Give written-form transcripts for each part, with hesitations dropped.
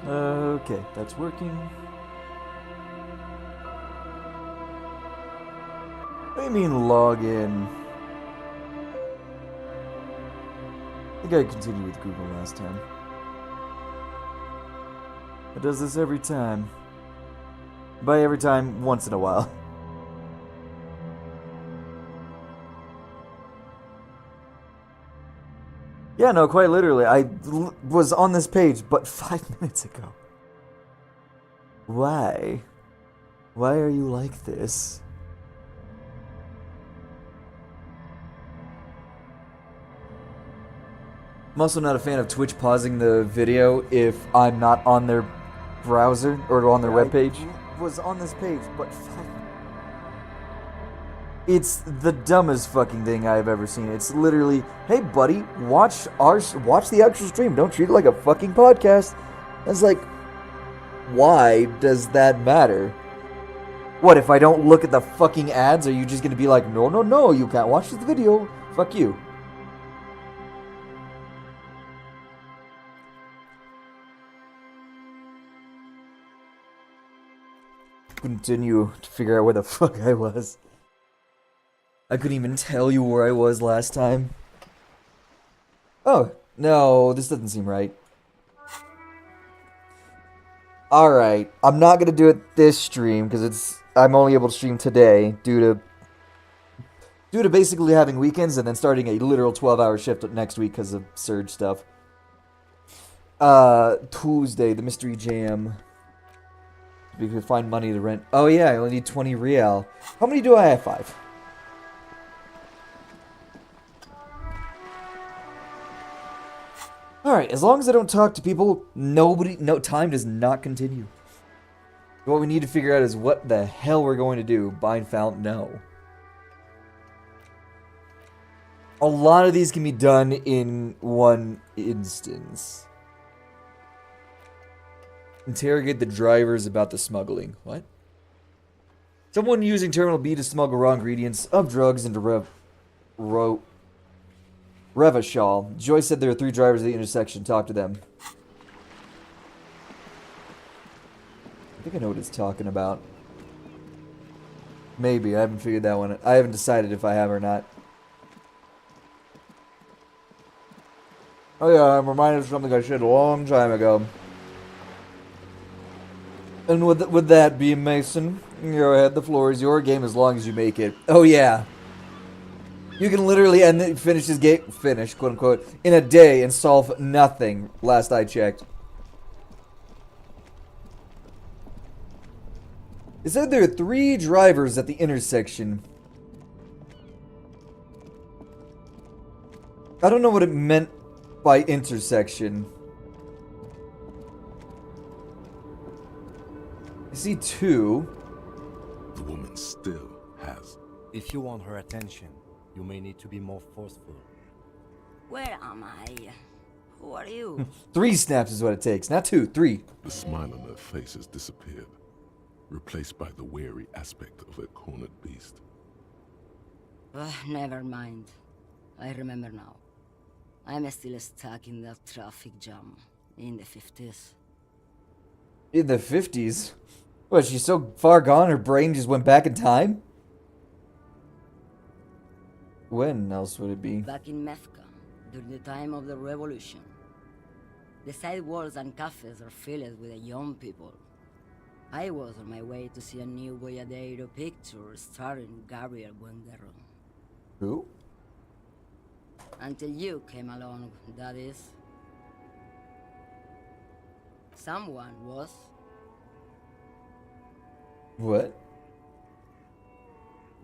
Okay, that's working. What do you mean log in? I think I continued with Google last time. It does this every time. By every time, once in a while. Yeah, no, quite literally. I was on this page but 5 minutes ago. Why? Why are you like this? I'm also not a fan of Twitch pausing the video if I'm not on their browser or on their webpage. I was on this page but 5. It's the dumbest fucking thing I've ever seen. It's literally, hey buddy, watch the actual stream. Don't treat it like a fucking podcast. It's like, why does that matter? What, if I don't look at the fucking ads, are you just gonna be like, no, you can't watch this video. Fuck you. Continue to figure out where the fuck I was. I couldn't even tell you where I was last time. Oh, no, this doesn't seem right. Alright, I'm not gonna do it this stream, because I'm only able to stream today, due to basically having weekends and then starting a literal 12-hour shift next week because of surge stuff. Tuesday, the Mystery Jam. We could find money to rent. Oh yeah, I only need 20 real. How many do I have? 5. Alright, as long as I don't talk to people, time does not continue. What we need to figure out is what the hell we're going to do. Bind Fountain, no. A lot of these can be done in one instance. Interrogate the drivers about the smuggling. What? Someone using Terminal B to smuggle raw ingredients of drugs into Revachol. Joyce said there were 3 drivers at the intersection. Talk to them. I think I know what it's talking about. Maybe. I haven't figured that one out. I haven't decided if I have or not. Oh yeah, I'm reminded of something I said a long time ago. And would that be Mason? Go ahead, the floor is your game as long as you make it. Oh yeah. You can literally finish this game, quote unquote, in a day and solve nothing, last I checked. It said there are 3 drivers at the intersection. I don't know what it meant by intersection. I see 2. The woman still has. If you want her attention, you may need to be more forceful. Where am I? Who are you? 3 snaps is what it takes, not 2, 3. The smile on her face has disappeared, replaced by the wary aspect of a cornered beast. Never mind. I remember now. I'm still stuck in that traffic jam in the 50s. In the 50s? What, she's so far gone her brain just went back in time? When else would it be? Back in Methka, during the time of the revolution. The sidewalks and cafes are filled with the young people. I was on my way to see a new Boyadero picture starring Gabriel Buendero. Who? Until you came along, that is. Someone was. What?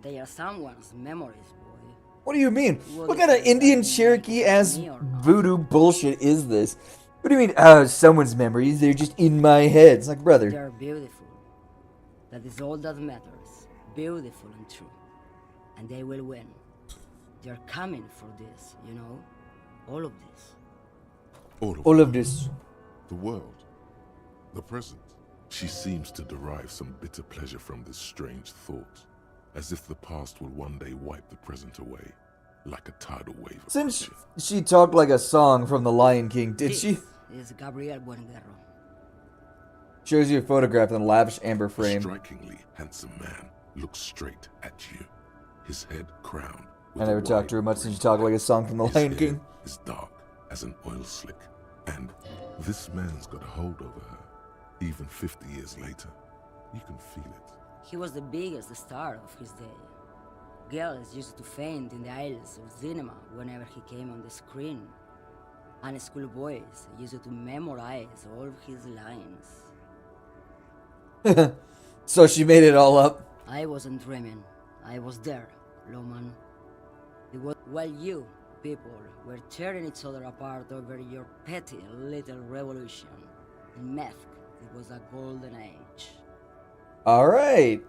They are someone's memories, boy. What do you mean? What kind of Indian Cherokee-ass voodoo bullshit is this? What do you mean, someone's memories? They're just in my head. It's like, brother. They're beautiful. That is all that matters. Beautiful and true. And they will win. They're coming for this, you know? All of this. All of this. The world. The present. She seems to derive some bitter pleasure from this strange thought, as if the past will one day wipe the present away. like a tidal wave. Since approaching. she talked like a song from The Lion King, did she? This is Gabriel Buenguerro. Shows you a photograph in a lavish amber A frame. strikingly handsome man looks straight at you, his head crowned. I never talked to her much since she talked like a song from The His Lion hair King. is dark as an oil slick, and this man's got a hold over her. Even 50 years later, you can feel it. He was the biggest star of his day. Girls used to faint in the aisles of cinema whenever he came on the screen. And schoolboys used to memorize all of his lines. So she made it all up. I wasn't dreaming. I was there, Loman. While you, people, were tearing each other apart over your petty little revolution. In meth, it was a golden age. Alright.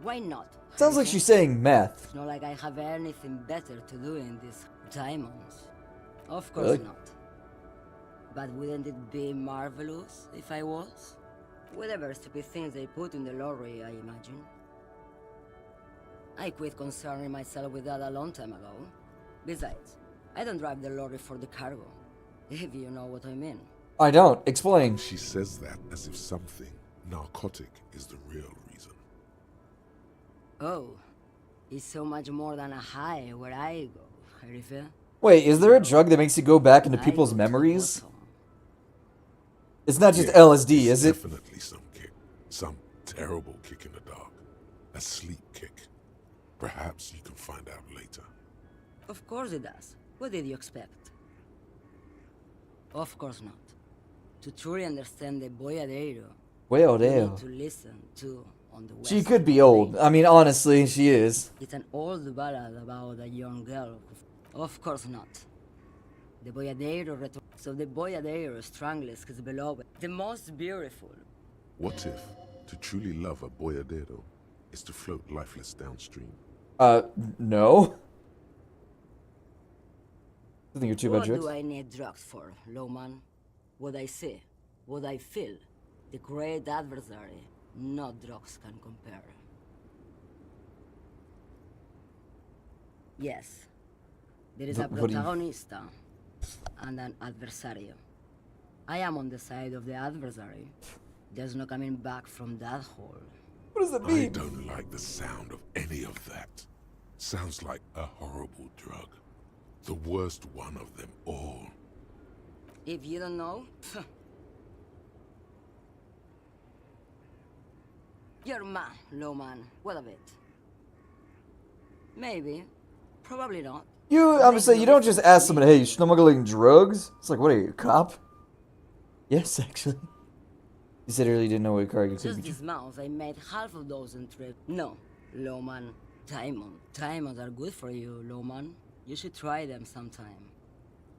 Why not? Sounds like she's saying meth. It's not like I have anything better to do in these diamonds. Of course Really? not. But wouldn't it be marvelous if I was? Whatever stupid things they put in the lorry, I imagine. I quit concerning myself with that a long time ago. Besides, I don't drive the lorry for the cargo, if you know what I mean. I don't. Explain. She says that as if something narcotic is the real reason. Oh, it's so much more than a high where I go, Herife. Wait, is there a drug that makes you go back into people's I go to the memories? bottom. It's not just Yeah, LSD, it's is it? Definitely some kick. Some terrible kick in the dark. A sleep kick. Perhaps you can find out later. Of course it does. What did you expect? Of course not. To truly understand the Boyadero, Well, you damn. need to listen to on the West. She could be old. I mean, honestly, she is. It's an old ballad about a young girl. Of course not. The Boyadero so the Boyadero strangles his beloved, the most beautiful. What if to truly love a boyadero is to float lifeless downstream? No. I think you're too What bad jokes. do I need drugs for, Lowman? What I see, what I feel, the great adversary, no drugs can compare. Yes, there is a What do you- protagonista and an adversario. I am on the side of the adversary. There's no coming back from that hole. What does that I mean? don't like the sound of any of that. Sounds like a horrible drug. The worst one of them all. If you don't know, you're mad, Lowman. What of it? Maybe, probably not. I'm saying you don't just ask someone, hey, you smuggling drugs? It's like, what are you, a cop? Yes, actually. You said earlier you didn't know what cargo could Just be. this month, I made half a dozen trips. No, Lowman. Diamond. Diamonds are good for you, Lowman. You should try them sometime.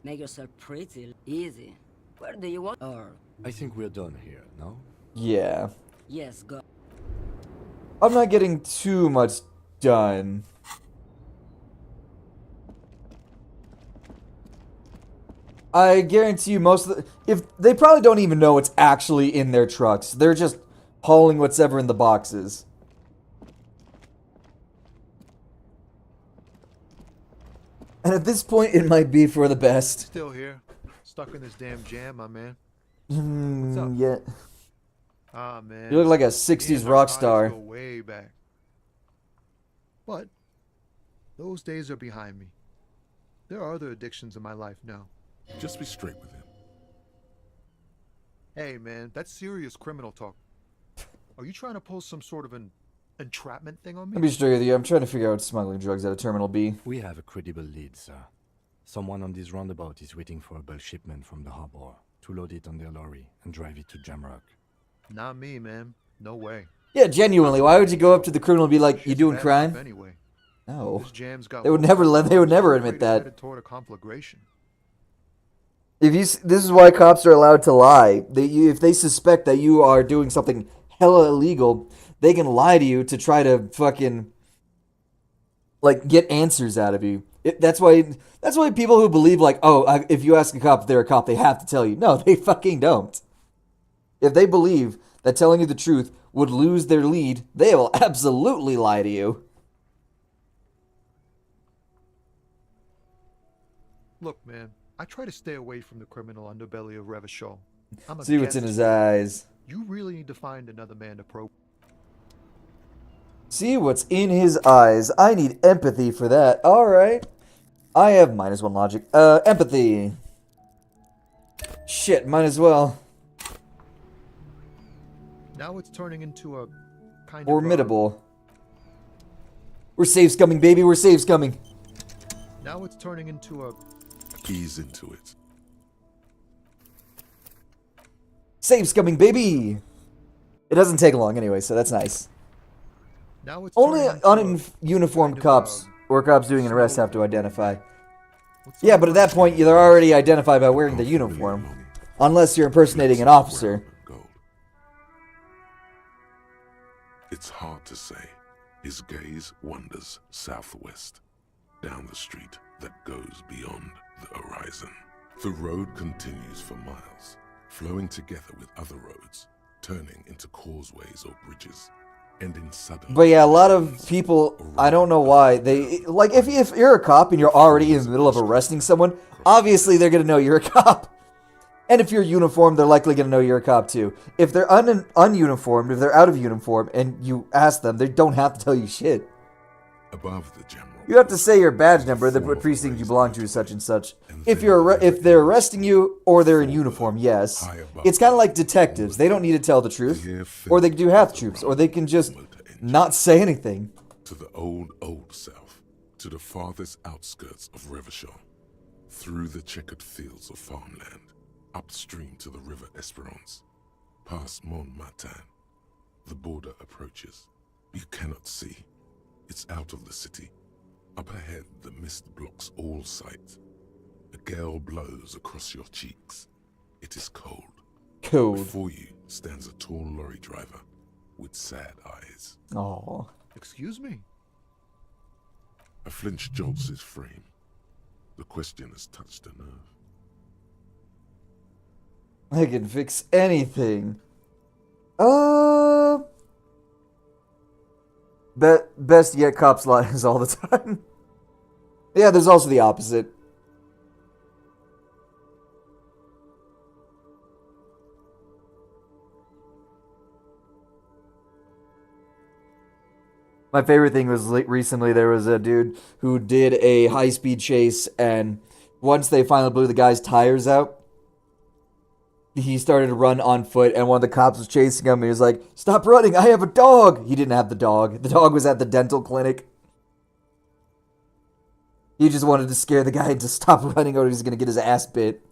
Make yourself pretty easy. Where do you want? Or, I think we're done here, no? Yeah. yes, go. I'm not getting too much done. I guarantee you most of the... If they probably don't even know what's actually in their trucks. They're just hauling whatever in the boxes. And at this point, it might be for the best. Still here. Stuck in this damn jam, my man. Yeah. Ah, man. You look like a Me 60s and my rock eyes star. Go way back. But those days are behind me. There are other addictions in my life now. Just be straight with him. Hey, man, that's serious criminal talk. Are you trying to pull some sort of an entrapment thing on Let me? me be straight with you. I'm trying to figure out smuggling drugs at a Terminal B. We have a credible lead, sir. Someone on this roundabout is waiting for a bulk shipment from the harbor to load it on their lorry and drive it to Jamrock. Not me, man. No way. Yeah, genuinely. Why would you go up to the criminal and be like, "You Shit's doing bad crime?" enough Anyway, No. this jam's got. They would never let. They would never admit that. Headed toward a conflagration. This is why cops are allowed to lie. If they suspect that you are doing something hella illegal, they can lie to you to try to fucking like get answers out of you. That's why people who believe like, oh, if you ask a cop if they're a cop, they have to tell you. No, they fucking don't. If they believe that telling you the truth would lose their lead, they will absolutely lie to you. Look, man, I try to stay away from the criminal underbelly of Revachol. I'm a See what's in guest his here. eyes. You really need to find another man to probe. See what's in his eyes. I need empathy for that. Alright. I have -1 logic. Empathy. Shit, might as well. Now it's turning into a kind Formidable. We're safe scumming, baby. We're safe scumming. Now it's turning into a Ease into it. Safe scumming, baby. It doesn't take long anyway, so that's nice. now it's Only turning into ununiformed kind of, cops or cops doing an arrest have to identify. what's Yeah, up? but at that point, they're already identified by wearing the uniform. Unless you're impersonating an officer. Gold. It's hard to say. His gaze wanders southwest, down the street that goes beyond the horizon. The road continues for miles, flowing together with other roads, turning into causeways or bridges, ending suddenly. But yeah, a lot of people, I don't know why, they, like, if you're a cop and you're already in the middle of arresting someone, obviously they're gonna know you're a cop. And if you're uniformed, they're likely gonna know you're a cop too. If they're ununiformed, if they're out of uniform, and you ask them, they don't have to tell you shit. Above the general. You have to say your badge number, the precinct you belong to is such and such. If they're arresting you or they're in uniform, yes. It's kind of like detectives. They don't need to tell the truth, or they can do half truths, or they can just not say anything. To the old South, to the farthest outskirts of Revachol, through the checkered fields of farmland, upstream to the river Esperance, past Montmartin. The border approaches. You cannot see. It's out of the city. Up ahead, the mist blocks all sight. A gale blows across your cheeks. It is cold. Cold. Before you stands a tall lorry driver with sad eyes. Oh, Excuse me. A flinch jolts his frame. The question has touched a nerve. I can fix anything. Best yet, cops lies all the time. Yeah, there's also the opposite. My favorite thing was recently there was a dude who did a high-speed chase, and once they finally blew the guy's tires out, he started to run on foot, and one of the cops was chasing him. And he was like, "Stop running! I have a dog!" He didn't have the dog. The dog was at the dental clinic. He just wanted to scare the guy into stop running, or he's gonna get his ass bit.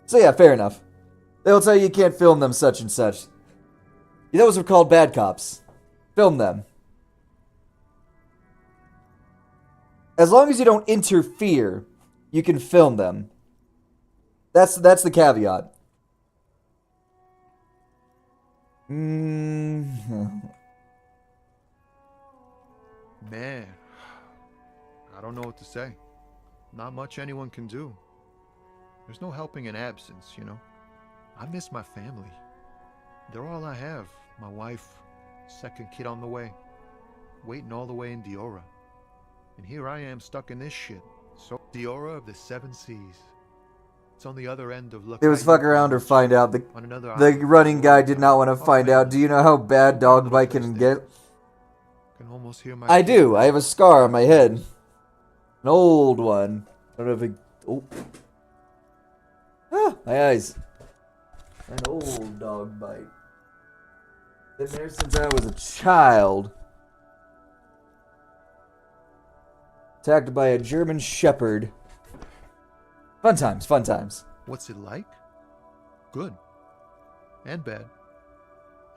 So yeah, fair enough. They'll tell you can't film them such and such. Those are called bad cops. Film them. As long as you don't interfere, you can film them. That's the caveat. Man, I don't know what to say. Not much anyone can do. There's no helping in absence, you know. I miss my family. They're all I have. My wife, second kid on the way, waiting all the way in Diora. And here I am stuck in this shit. So Diora of the Seven Seas. It's on the other end of It was fuck around or find out. The running guy did not want to find out. Do you know how bad dog bite can get? Can almost hear my I do. I have a scar on my head. An old one. I don't know if it... Oh. Ah, my eyes. An old dog bite. Been there since I was a child. Attacked by a German Shepherd. Fun times, fun times. What's it like? Good. And bad.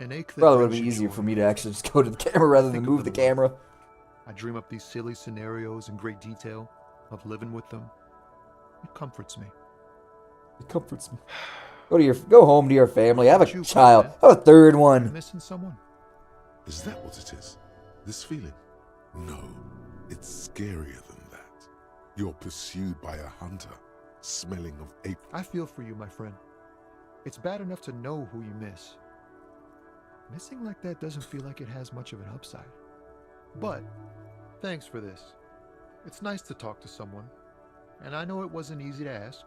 An ache that Probably would have brings been you easier joy. for me to actually just go to the camera rather than Think of move the it a camera. I dream up these silly scenarios in great detail of living with them. It comforts me. It comforts me. Go home to your family. Have a You, child. man. Have a third I'm one. missing someone. Is that what it is? This feeling? No, it's scarier than that. You're pursued by a hunter, smelling of ape. I feel for you, my friend. It's bad enough to know who you miss. Missing like that doesn't feel like it has much of an upside. But Thanks for this. It's nice to talk to someone, and I know it wasn't easy to ask.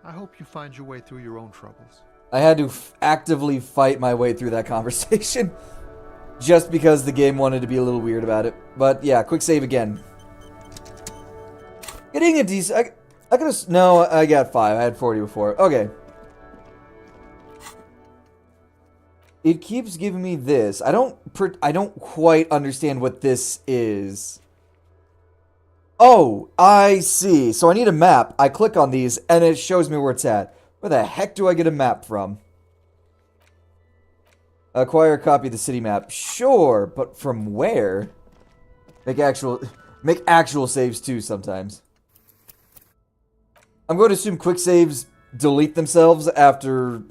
I hope you find your way through your own troubles. I had to actively fight my way through that conversation just because the game wanted to be a little weird about it. But yeah, quick save again. Getting a decent... I could have... No, I got 5. I had 40 before. Okay. It keeps giving me this. I don't quite understand what this is. Oh, I see. So I need a map. I click on these, and it shows me where it's at. Where the heck do I get a map from? Acquire a copy of the city map. Sure, but from where? Make actual saves too sometimes. I'm going to assume quick saves delete themselves after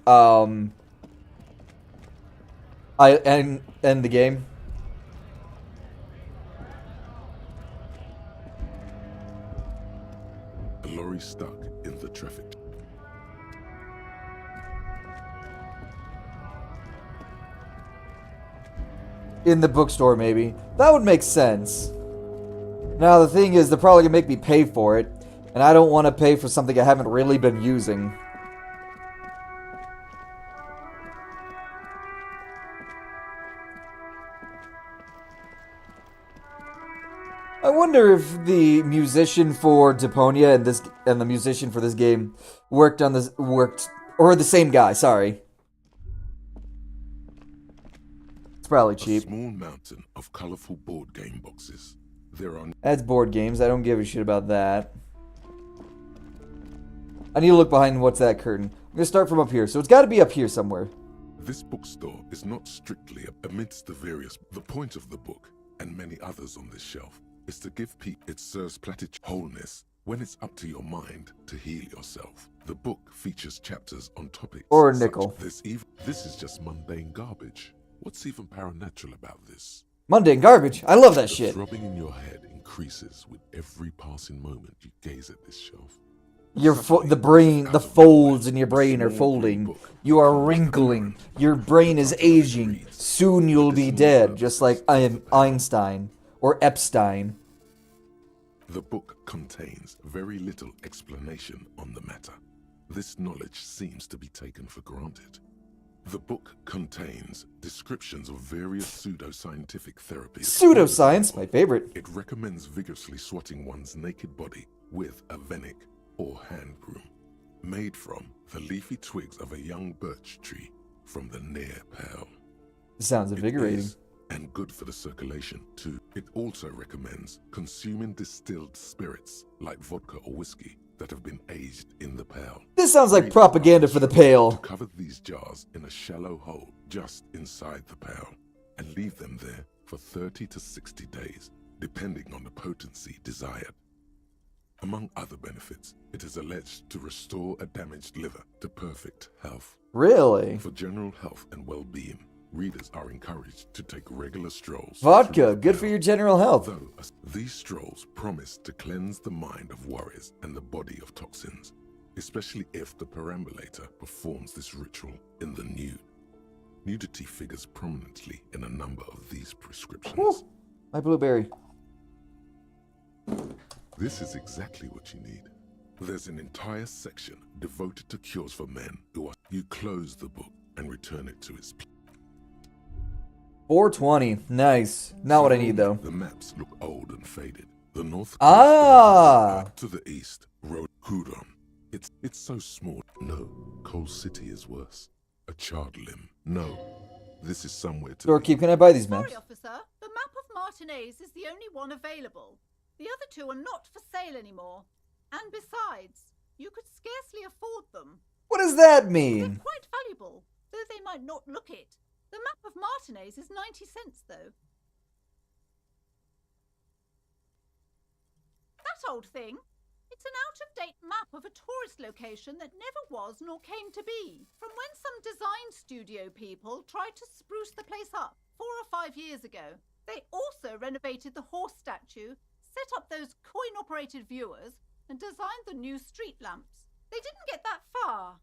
I end the game. A lorry stuck in the traffic. In the bookstore, maybe. That would make sense. Now, the thing is, they're probably going to make me pay for it. And I don't want to pay for something I haven't really been using. I wonder if the musician for Deponia and the musician for this game or the same guy, sorry. It's probably cheap. A small mountain of colorful board game boxes. There are... That's board games. I don't give a shit about that. I need to look behind what's that curtain. I'm gonna start from up here, so it's gotta be up here somewhere. This bookstore is not strictly amidst the various... The point of the book, and many others on this shelf, is to give people... It serves platitude wholeness when it's up to your mind to heal yourself. The book features chapters on topics... Or a nickel. This is just mundane garbage. What's even paranatural about this? Mundane garbage. I love that The shit. throbbing in your head increases with every passing moment you gaze at this shelf. The folds in your brain are folding. You are wrinkling. Your brain is aging. Soon you'll be dead, just like I am Einstein or Epstein. The book contains very little explanation on the matter. This knowledge seems to be taken for granted. The book contains descriptions of various pseudoscientific therapies. Pseudoscience, my favorite. It recommends vigorously swatting one's naked body with a venik or hand broom, made from the leafy twigs of a young birch tree from the near Pale. Sounds invigorating. It is, and good for the circulation too. It also recommends consuming distilled spirits like vodka or whiskey that have been aged in the Pale. This sounds like propaganda for the Pale. Cover these jars in a shallow hole just inside the Pale and leave them there for 30 to 60 days, depending on the potency desired. Among other benefits, it is alleged to restore a damaged liver to perfect health. Really? For general health and well-being, readers are encouraged to take regular strolls. Vodka, good for your general health. Though these strolls promise to cleanse the mind of worries and the body of toxins, especially if the perambulator performs this ritual in the nude. Nudity figures prominently in a number of these prescriptions. Woo, my blueberry. This is exactly what you need. There's an entire section devoted to cures for men who are... You close the book and return it to its place. 420. Nice. Not what I need, though. The maps look old and faded. The north coast to the east, road Hudon. It's so small. No, Coal City is worse. A charred limb. No, this is somewhere to... Doorkeep, can I buy these maps? Sorry, officer. The map of Martinez is the only one available. The other two are not for sale anymore. And besides, you could scarcely afford them. What does that They're mean? quite valuable, though they might not look it. The map of Martinez is 90 cents, though. That old thing? It's an out-of-date map of a tourist location that never was nor came to be. From when some design studio people tried to spruce the place up 4 or 5 years ago. They also renovated the horse statue, set up those coin-operated viewers, and designed the new street lamps. They didn't get that far,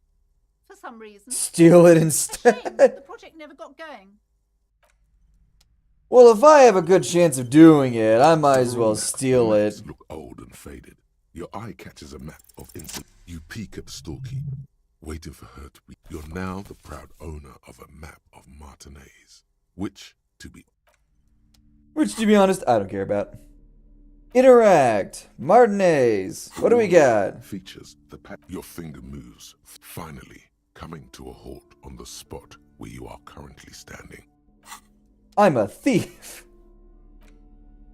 for some reason. Steal it A shame instead. that the project never got going. Well, if I have a good chance of doing it, I might as well steal it. Maps look old and faded. Your eye catches a map of instant. You peek at the storekeeper, waiting for her to be. You're now the proud owner of a map of Martinez, which, to be honest, I don't care about. Interact. Martinez. What do we got? features the pack. Your finger moves, finally coming to a halt on the spot where you are currently standing. I'm a thief.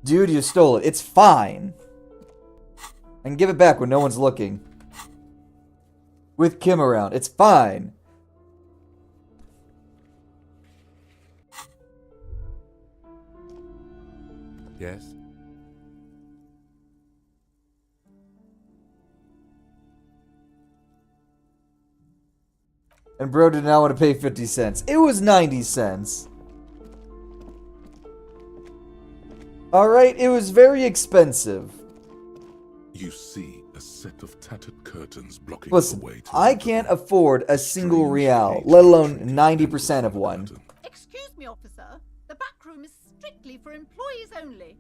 Dude, you stole it. It's fine. I can give it back when no one's looking. With Kim around. It's fine. Yes? And bro did not want to pay 50 cents. It was 90 cents. Alright, it was very expensive. You see a set of tattered curtains blocking Listen, the way to I the can't door. afford a single Strange real, age let alone entry 90% of the one. curtain. Excuse me, officer. The back room is strictly for employees only.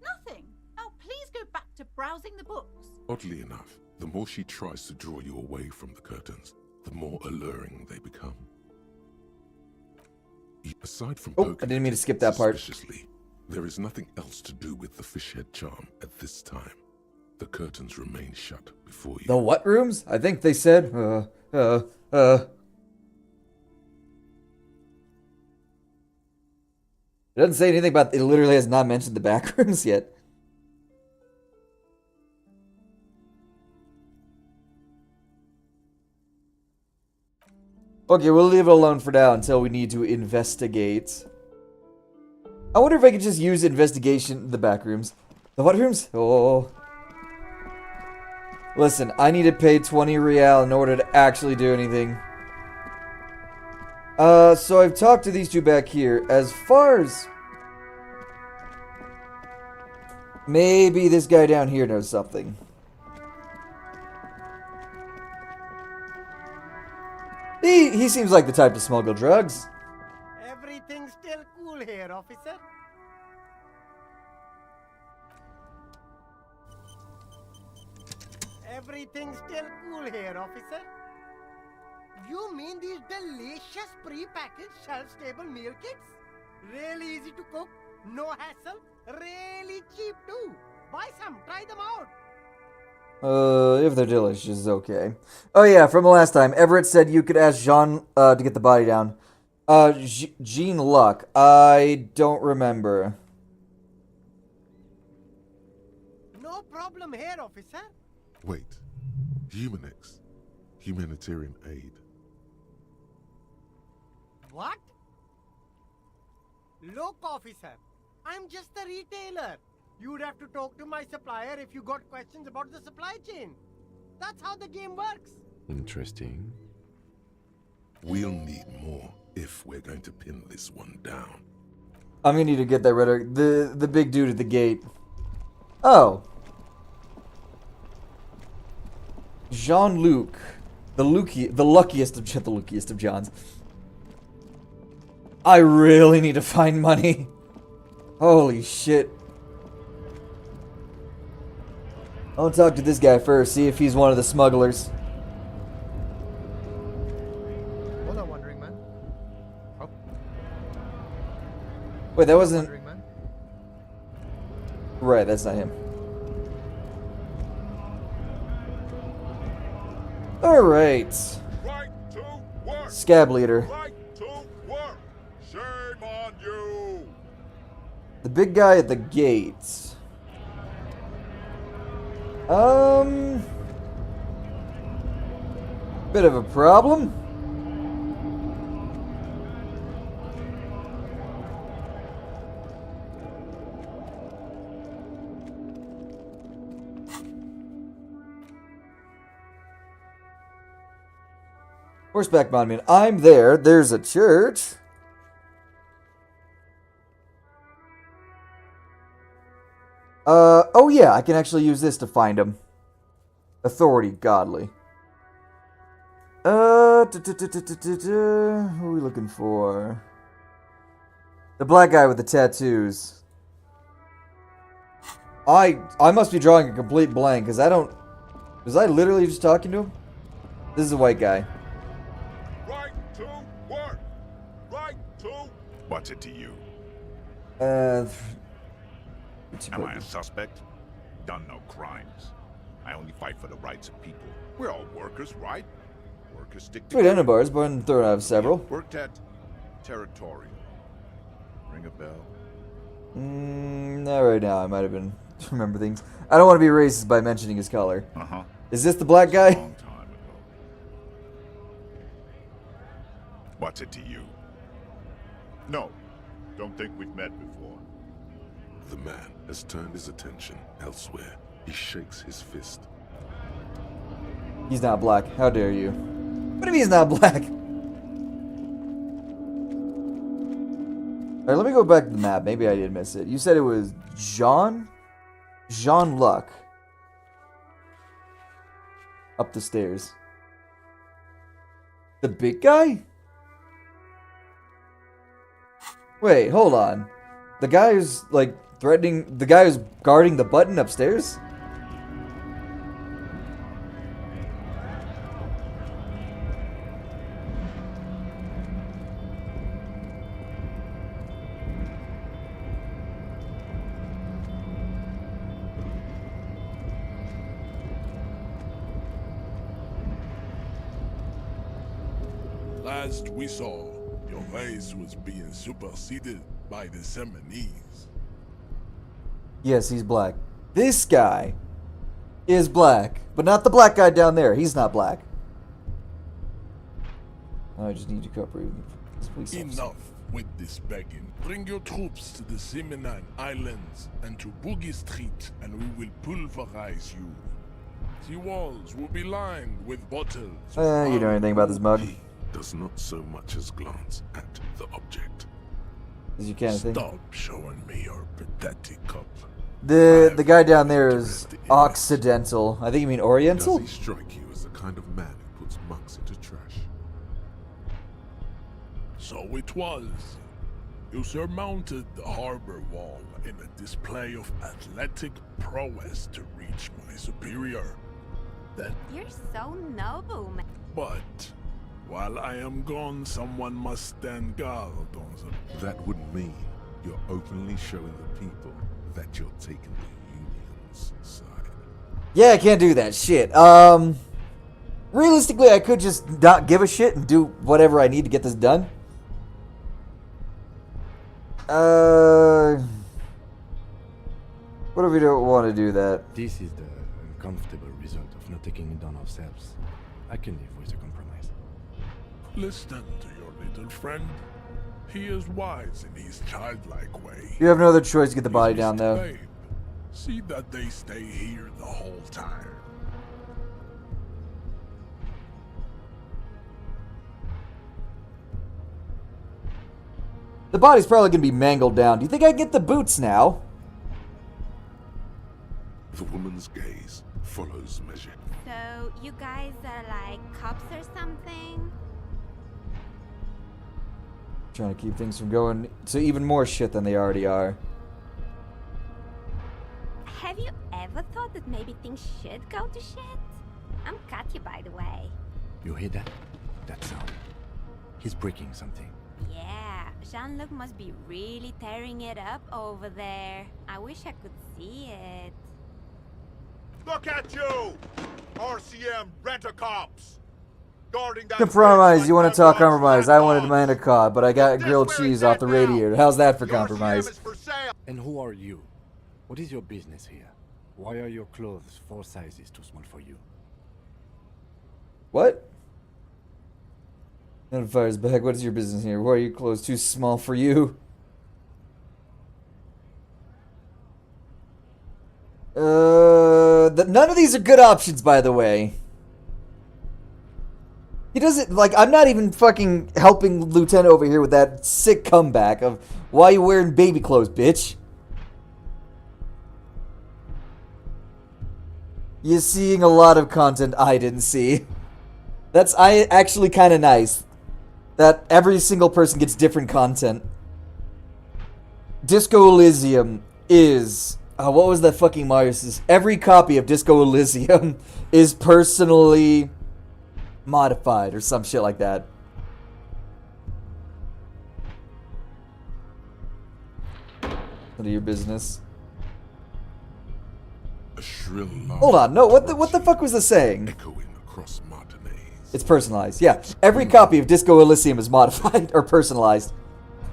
Nothing. Now please go back to browsing the books. Oddly enough, the more she tries to draw you away from the curtains, the more alluring they become. Aside from Oh, poking I didn't mean to at skip that part. suspiciously, there is nothing else to do with the fish head charm at this time. The curtains remain shut before you. The what rooms? I think they said, It doesn't say anything about, it literally has not mentioned the back rooms yet. Okay, we'll leave it alone for now until we need to investigate. I wonder if I could just use investigation in the back rooms. The what rooms? Oh. Listen, I need to pay 20 real in order to actually do anything. So I've talked to these two back here. As far as... maybe this guy down here knows something. He seems like the type to smuggle drugs. Everything's still cool here, officer. Everything's still cool here, officer. You mean these delicious pre-packaged shelf-stable meal kits? Really easy to cook, no hassle, really cheap too. Buy some, try them out. If they're delicious, okay. Oh yeah, from the last time, Everett said you could ask Jean, to get the body down. Jean Luck, I don't remember. No problem here, officer. Wait. Humanix. Humanitarian aid. What? Look, officer, I'm just a retailer. You'd have to talk to my supplier if you got questions about the supply chain. That's how the game works. Interesting. We'll need more if we're going to pin this one down. I'm gonna need to get that rid of the big dude at the gate. Oh. Jean-Luc. The luckiest of Johns. I really need to find money. Holy shit. I'll talk to this guy first, see if he's one of the smugglers. Hold on, Wandering Man. Oh, Wait, that wasn't... Wandering Man. Right, that's not him. Alright. Right to work! Scab leader. Right to work! Shame on you! The big guy at the gate. Bit of a problem. Horseback monument. I'm there. There's a church. Oh yeah, I can actually use this to find him. Authority, godly. Who are we looking for? The black guy with the tattoos. I must be drawing a complete blank, because I don't... Was I literally just talking to him? This is a white guy. Right to work. Right to... What's it to you? Am Am I a suspect? Done no crimes. I only fight for the rights of people. We're all workers, right? Workers stick Sweet together. Enabars, born thrown out of several. Worked at Territorial. Ring a bell? Not right now. I might have been remember things. I don't want to be racist by mentioning his color. Uh-huh. Is this the black guy? Long time ago. What's it to you? No. Don't think we've met before. The man has turned his attention elsewhere. He shakes his fist. He's not black. How dare you? What do you mean he's not black? Alright, let me go back to the map. Maybe I did miss it. You said it was Jean? Jean-Luc. Up the stairs. The big guy? Wait, hold on. The guy who's, like, threatening... The guy who's guarding the button upstairs? Last we saw, your race was being superseded by the Seminese. Yes, he's black. This guy is black, but not the black guy down there. He's not black. I just need to cooperate with this police officer. Enough with this begging. Bring your troops to the Seminine Islands and to Boogie Street, and we will pulverize you. The walls will be lined with bottles. You know anything about this mug? He does not so much as glance at the object. As you can, I think. Stop showing me your pathetic cup. The guy down there is Occidental. I think you mean Oriental? Does he strike you as the kind of man who puts mugs into trash? So it was. You surmounted the harbor wall in a display of athletic prowess to reach my superior. Then, You're so noble, man. but while I am gone, someone must stand guard on the... That would mean you're openly showing the people that you're taking the Union's side. Yeah, I can't do that. Shit. Realistically, I could just not give a shit and do whatever I need to get this done. What if we don't want to do that? This is the uncomfortable result of not taking it on ourselves. I can live with a compromise. Listen to your little friend. He is wise in his childlike way. You have no other choice to get the body down, Mr. though. Babe, see that they stay here the whole time. The body's probably going to be mangled down. Do you think I can get the boots now? The woman's gaze follows measure. So, you guys are like cops or something? Trying to keep things from going to even more shit than they already are. Have you ever thought that maybe things should go to shit? I'm Katya, by the way. You hear that? That sound. He's breaking something. Yeah, Jean-Luc must be really tearing it up over there. I wish I could see it. Look at you! RCM rent-a-cops! Guarding that Compromise. bridge You want like to talk them dogs compromise? rat I wanted dogs. demand a cod, but I got This grilled very cheese off the dead now. radiator. How's that for The RCM compromise? is for sale. And who are you? What is your business here? Why are your clothes 4 sizes too small for you? What? Notifier's back. What is your business here? Why are your clothes too small for you? None of these are good options, by the way. He doesn't, like, I'm not even fucking helping Lieutenant over here with that sick comeback of, why you wearing baby clothes, bitch? You're seeing a lot of content I didn't see. That's actually kind of nice. That every single person gets different content. Disco Elysium is... what was that fucking Marius? Every copy of Disco Elysium is personally modified or some shit like that. None of your business. A shrill laugh. Hold on, no, what the fuck was this saying? Echoing across Martinez. It's personalized, yeah. Every copy of Disco Elysium is modified or personalized.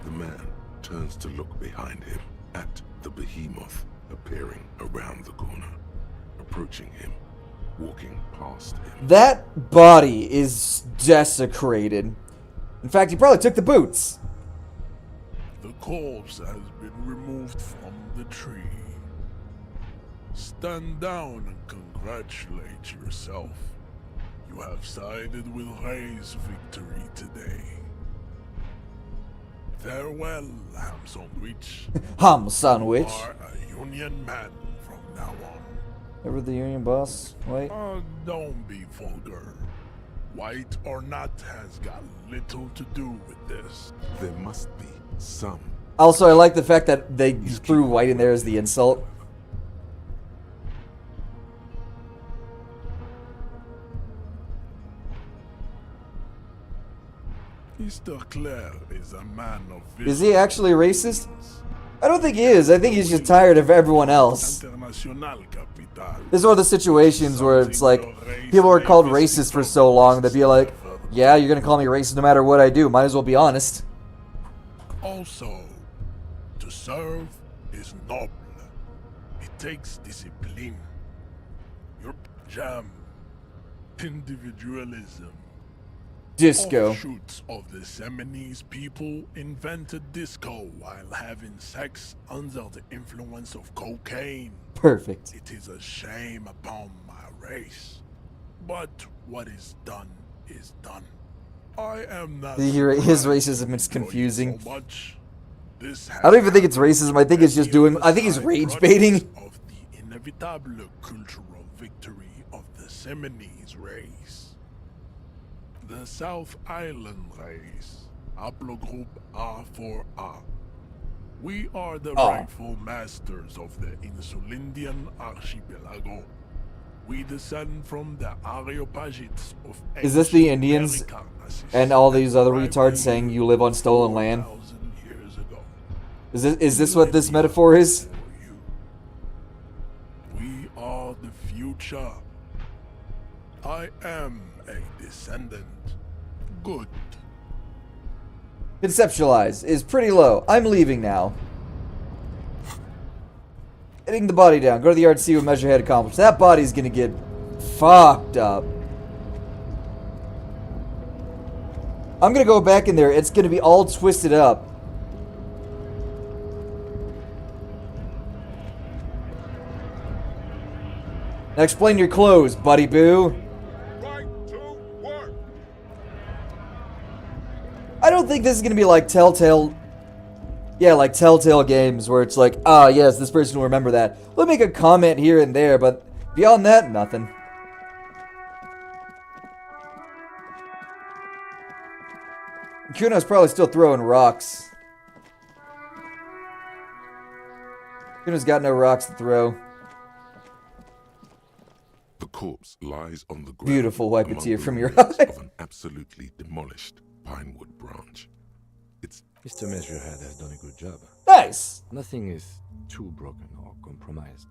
The man turns to look behind him at the behemoth appearing around the corner, approaching him, walking past him. That body is desecrated. In fact, he probably took the boots. The corpse has been removed from the tree. Stand down and congratulate yourself. You have sided with Ray's victory today. Farewell, ham sandwich. Ham sandwich. You are a union man from now on. Ever the union boss? Wait. Don't be vulgar. White or not has got little to do with this. There must be some. Also, I like the fact that they threw white in there as the insult. Mr. Clare is a man of Is he actually racist? I don't think he is. I think he's just tired of everyone else. International capital. This is one of the situations where it's like, people are called racist for so long, they'd be like, yeah, you're gonna call me racist no matter what I do. Might as well be honest. Also, to serve is noble. It takes discipline. Your jam, individualism. Disco. Offshoots of the Seminoles people invented disco while having sex under the influence of cocaine. Perfect. It is a shame upon my race. But what is done is done. I am not. His racism is confusing. So much. I don't even think it's racism. I think it's just doing. I think he's rage baiting. Of the inevitable cultural victory of the Seminoles race. The South Island race, haplogroup A4A. We are the rightful masters of the Insulindian archipelago. We descend from the Areopagites of Is this the Indians and all these other retards saying you live on stolen land? Is this what this metaphor is? We are the future. I am a descendant. Good. Conceptualize is pretty low. I'm leaving now. Hitting the body down. Go to the yard, see what measure had accomplished. That body's gonna get fucked up. I'm gonna go back in there. It's gonna be all twisted up. Now explain your clothes, buddy boo. I don't think this is gonna be like Telltale. Yeah, like Telltale games where it's like, ah, yes, this person will remember that. We'll make a comment here and there, but beyond that, nothing. Kuno's probably still throwing rocks. Kuno's got no rocks to throw. The corpse lies on the ground. Beautiful, wipe a tear from your eye. Of an absolutely demolished pinewood branch. It's Mr. Measurehead has done a good job. Nice! Nothing is too broken or compromised.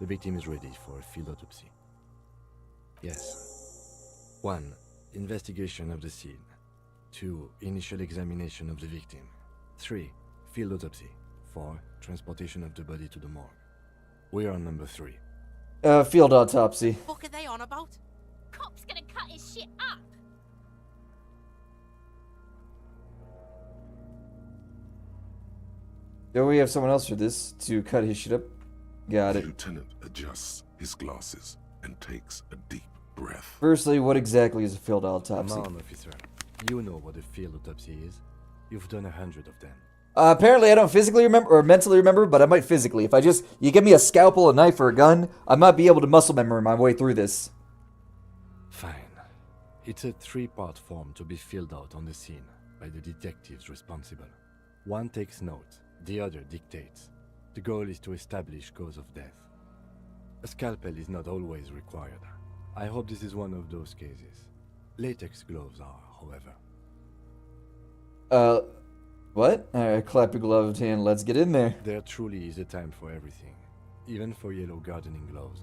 The victim is ready for a field autopsy. Yes. 1. Investigation of the scene. 2. Initial examination of the victim. 3. Field autopsy. 4. Transportation of the body to the morgue. We are on number 3. Field autopsy. What are they on about? Cop's gonna cut his shit up. Don't we have someone else for this to cut his shit up? Got the it. lieutenant adjusts his glasses and takes a deep breath. Firstly, what exactly is a field autopsy? Come on, officer. You know what a field autopsy is. You've done 100 of them. Apparently I don't physically remember, or mentally remember, but I might physically. If you give me a scalpel, a knife, or a gun, I might be able to muscle memory my way through this. Fine. It's a 3-part form to be filled out on the scene by the detectives responsible. 1 takes note, The other dictates. The goal is to establish cause of death. A scalpel is not always required. I hope this is one of those cases. Latex gloves are, however. What? Alright, clap your gloved hand, let's get in there. There truly is a time for everything, even for yellow gardening gloves.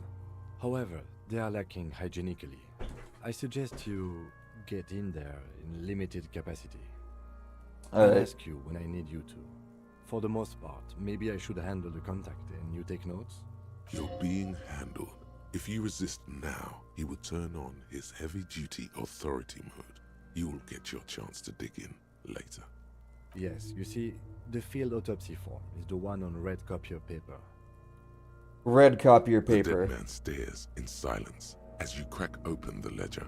However, they are lacking hygienically. I suggest you get in there in limited capacity. I'll ask you when I need you to. For the most part, maybe I should handle the contact and you take notes? You're being handled. If you resist now, he will turn on his heavy-duty authority mode. You will get your chance to dig in later. Yes, you see, the field autopsy form is the one on red copier paper. Red copier The paper. dead man stares in silence as you crack open the ledger.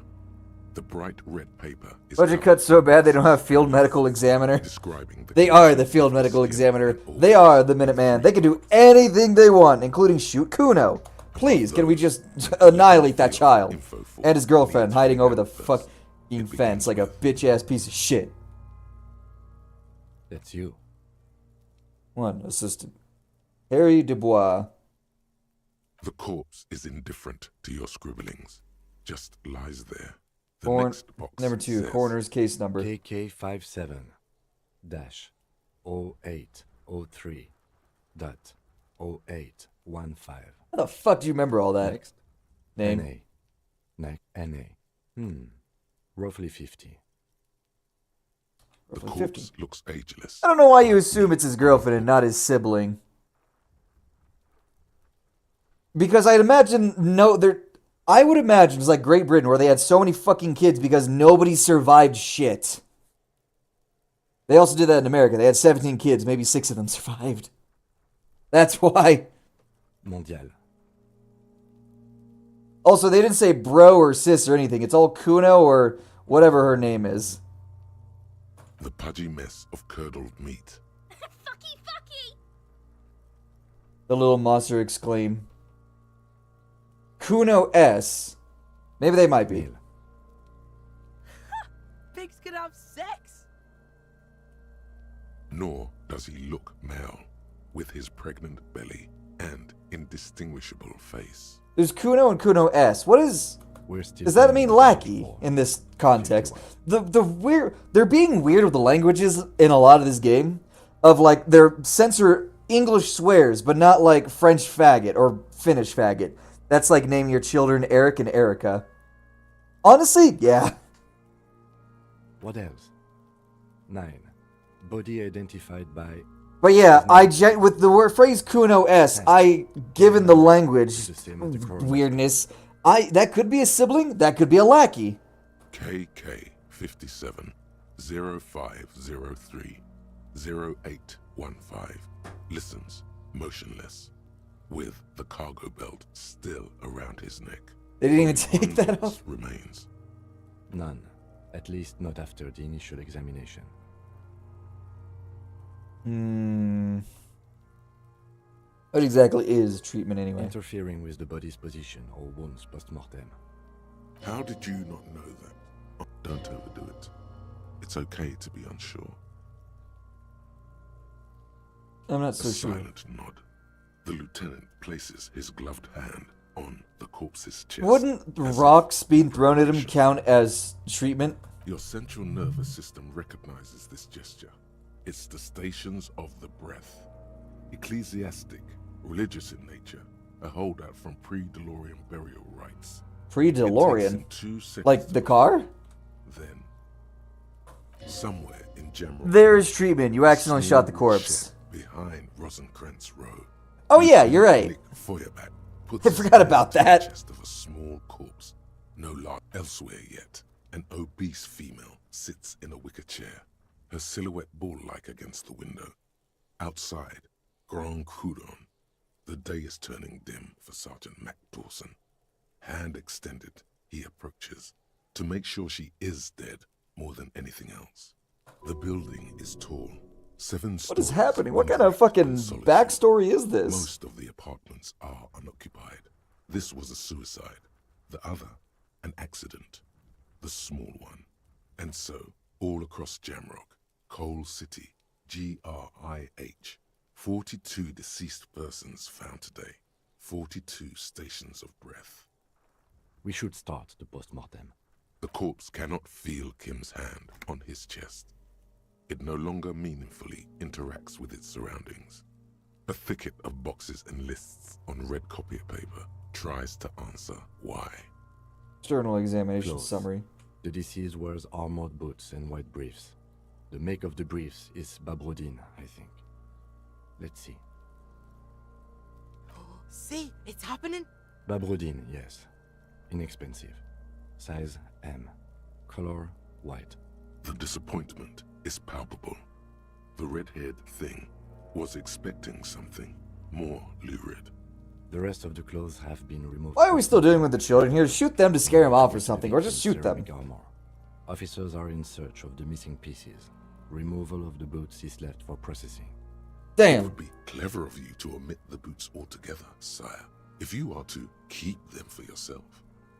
The bright red paper is Budget cut so bad they don't have field medical examiner. describing the They are the condition field of medical skin examiner. and organs. They are the Minuteman. They can do anything they want, including shoot Kuno. Please, can we just annihilate that child? And his girlfriend hiding over the fucking fence like a bitch-ass piece of shit. That's you. One assistant. Harry Dubois. The corpse is indifferent to your scribblings. Just lies there. The Corn next box number 2, says, coroner's case number. KK57-0803.0815. How the fuck do you remember all that? Next. Name. NA. Roughly 50. The Roughly corpse 50. looks ageless. I don't know why you assume it's his girlfriend and not his sibling. Because I'd imagine I would imagine it's like Great Britain where they had so many fucking kids because nobody survived shit. They also did that in America. They had 17 kids, maybe 6 of them survived. That's why. Mondial. Also, they didn't say bro or sis or anything. It's all Kuno or whatever her name is. The pudgy mess of curdled meat. Fucky! The little monster exclaimed. Kuno S. Maybe they might be. Neil. Pigs can have sex? Nor does he look male, with his pregnant belly and indistinguishable face. There's Kuno and Kuno S. What is... We're still Does that in mean the lackey 24. in this context? The weird... They're being weird with the languages in a lot of this game. Of like, they're censor English swears, but not like French faggot or Finnish faggot. That's like naming your children Eric and Erica. Honestly, yeah. What else? 9. Body identified by... But yeah, with the word phrase Kuno S, given the language The same as the coroner. weirdness, that could be a sibling, that could be a lackey. KK57-0503-0815 listens, motionless, with the cargo belt still around his neck. They didn't even Only take one that pulse off. remains. None. At least not after the initial examination. What exactly is treatment anyway? Interfering with the body's position or wounds post-mortem. How did you not know that? Don't overdo it. It's okay to be unsure. I'm not A so sure. silent nod. The lieutenant places his gloved hand on the corpse's chest. Wouldn't as if rocks being thrown at him count as treatment? Your central nervous system recognizes this gesture. It's the stations of the breath. Ecclesiastic, religious in nature, a holdout from pre-DeLorean burial rites. It takes him Pre-DeLorean? 2 seconds Like to the car? Then, somewhere in Jamrock, There's treatment. You accidentally small shot the corpse. shed behind Rosencrantz Road. Oh yeah, you're right. Nick Feuerbach puts I his forgot hand about on the that. chest of a small corpse, no large elsewhere yet. An obese female sits in a wicker chair, her silhouette bull-like against the window. Outside, Grand Coudon. The day is turning dim for Sergeant Mac Dawson. Hand extended, he approaches to make sure she is dead more than anything else. The building is tall. 7 What is stories, happening? What one kind of brick fucking and solitude. backstory is this? Most of the apartments are unoccupied. This was a suicide. The other, an accident. The small one. And so, all across Jamrock, Coal City, GRIH, 42 deceased persons found today. 42 stations of breath. We should start the post-mortem. The corpse cannot feel Kim's hand on his chest. It no longer meaningfully interacts with its surroundings. A thicket of boxes and lists on red copier paper tries to answer why. External examination Close. summary. The deceased wears armored boots and white briefs. The make of the briefs is Babrodine, I think. Let's see. See, it's happening. Babrodine, yes. Inexpensive. Size M. Color white. The disappointment is palpable. The red-haired thing was expecting something more lurid. The rest of the clothes have been removed. Why are we still doing with the children here? Shoot them to scare them off or something, or just shoot them. Ceramic armor. Officers are in search of the missing pieces. Removal of the boots is left for processing. It Damn. would be clever of you to omit the boots altogether, sire. If you are to keep them for yourself,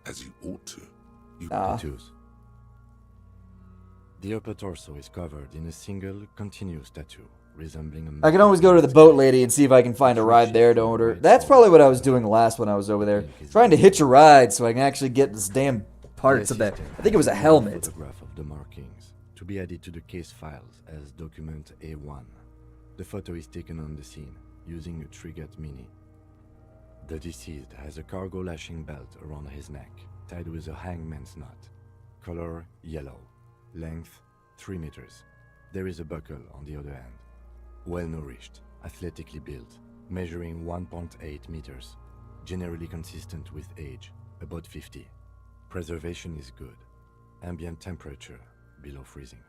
as you ought to, you... Tattoos. The upper torso is covered in a single, continuous tattoo, resembling a... I can always go to the boat lady and see if I can find a ride there to order. That's probably what I was doing last when I was over there. Trying to hitch a ride so I can actually get this damn parts of that. I think it was a helmet. Photograph of the markings, to be added to the case files as document A1. The photo is taken on the scene, using a Trigat Mini. The deceased has a cargo lashing belt around his neck, tied with a hangman's knot. Color yellow. Length 3 meters. There is a buckle on the other end. Well-nourished, athletically built, measuring 1.8 meters. Generally consistent with age, about 50. Preservation is good. Ambient temperature, below freezing.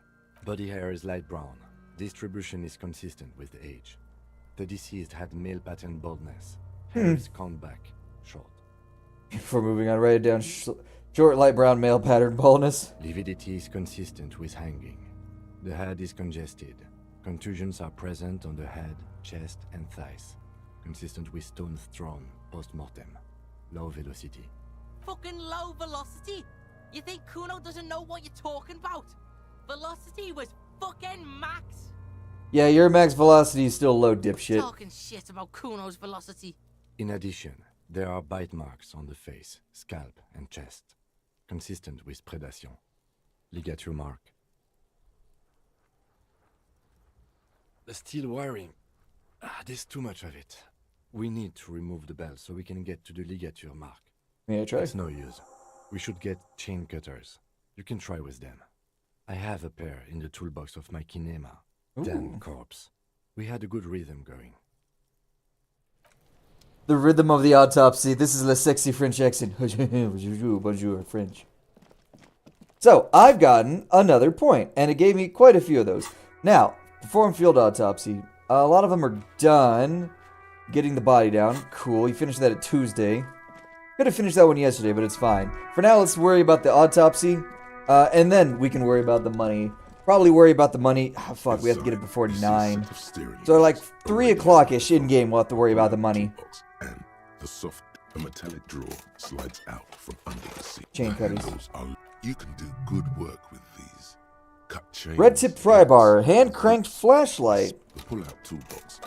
Body hair is light brown. Distribution is consistent with age. The deceased had male pattern baldness. Hair is combed back, short. Before moving on, write it down. Short, light brown, male pattern baldness. Lividity is consistent with hanging. The head is congested. Contusions are present on the head, chest, and thighs. Consistent with stones thrown post-mortem. Low velocity. Fucking low velocity? You think Kuno doesn't know what you're talking about? Velocity was fucking max. Yeah, your max velocity is still low, dipshit. Talking shit about Kuno's velocity. In addition, there are bite marks on the face, scalp, and chest. Consistent with predation. Ligature mark. The steel wiring. There's too much of it. We need to remove the bell so we can get to the ligature mark. May I try? It's no use. We should get chain cutters. You can try with them. I have a pair in the toolbox of my kinema. Damn corpse. We had a good rhythm going. The rhythm of the autopsy. This is the sexy French accent. Bonjour, French. So, I've gotten another point, and it gave me quite a few of those. Now, perform field autopsy. A lot of them are done. Getting the body down. Cool. You finished that at Tuesday. Could have finished that one yesterday, but it's fine. For now, let's worry about the autopsy, and then we can worry about the money. Probably worry about the money. Oh, fuck, we have to get it before 9. So like 3 o'clock-ish in-game, we'll have to worry about the money. And the soft, a metallic drawer slides out from under the seat. Chain cutters. You can do good work with these. Cut chains. Red tip pry bar, hand cranked flashlight. The pull-out toolbox.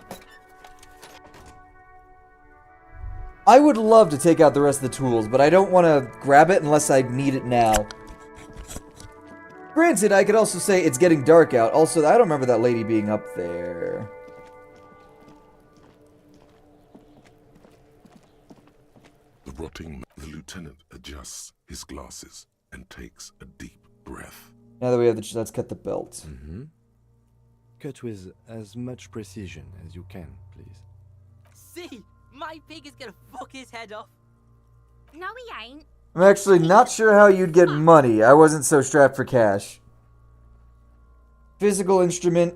I would love to take out the rest of the tools, but I don't want to grab it unless I need it now. Granted, I could also say it's getting dark out. Also, I don't remember that lady being up there. The lieutenant adjusts his glasses and takes a deep breath. Now that we have the... let's cut the belt. Cut with as much precision as you can, please. See, my pig is gonna fuck his head off. No, he ain't. I'm actually not sure how you'd get money. I wasn't so strapped for cash. Physical instrument.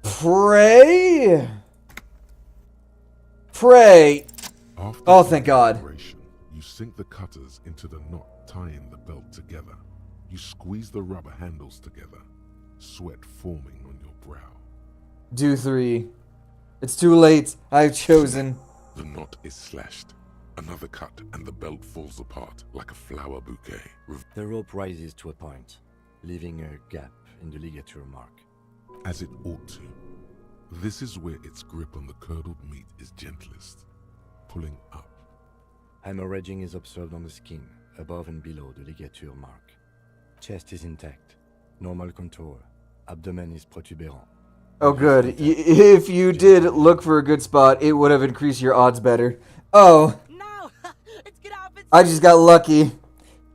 Pray? Pray. After Oh, thank God. You sink the cutters into the knot tying the belt together. You squeeze the rubber handles together, sweat forming on your brow. Do 3. It's too late. I've chosen. The knot is slashed. Another cut and the belt falls apart like a flower bouquet. The rope rises to a point, leaving a gap in the ligature mark. As it ought to. This is where its grip on the curdled meat is gentlest, pulling up. Hemorrhaging is observed on the skin, above and below the ligature mark. Chest is intact, normal contour. Abdomen is protuberant. Oh, good. If you did look for a good spot, it would have increased your odds better. Oh. No! It's gonna happen! I just got lucky.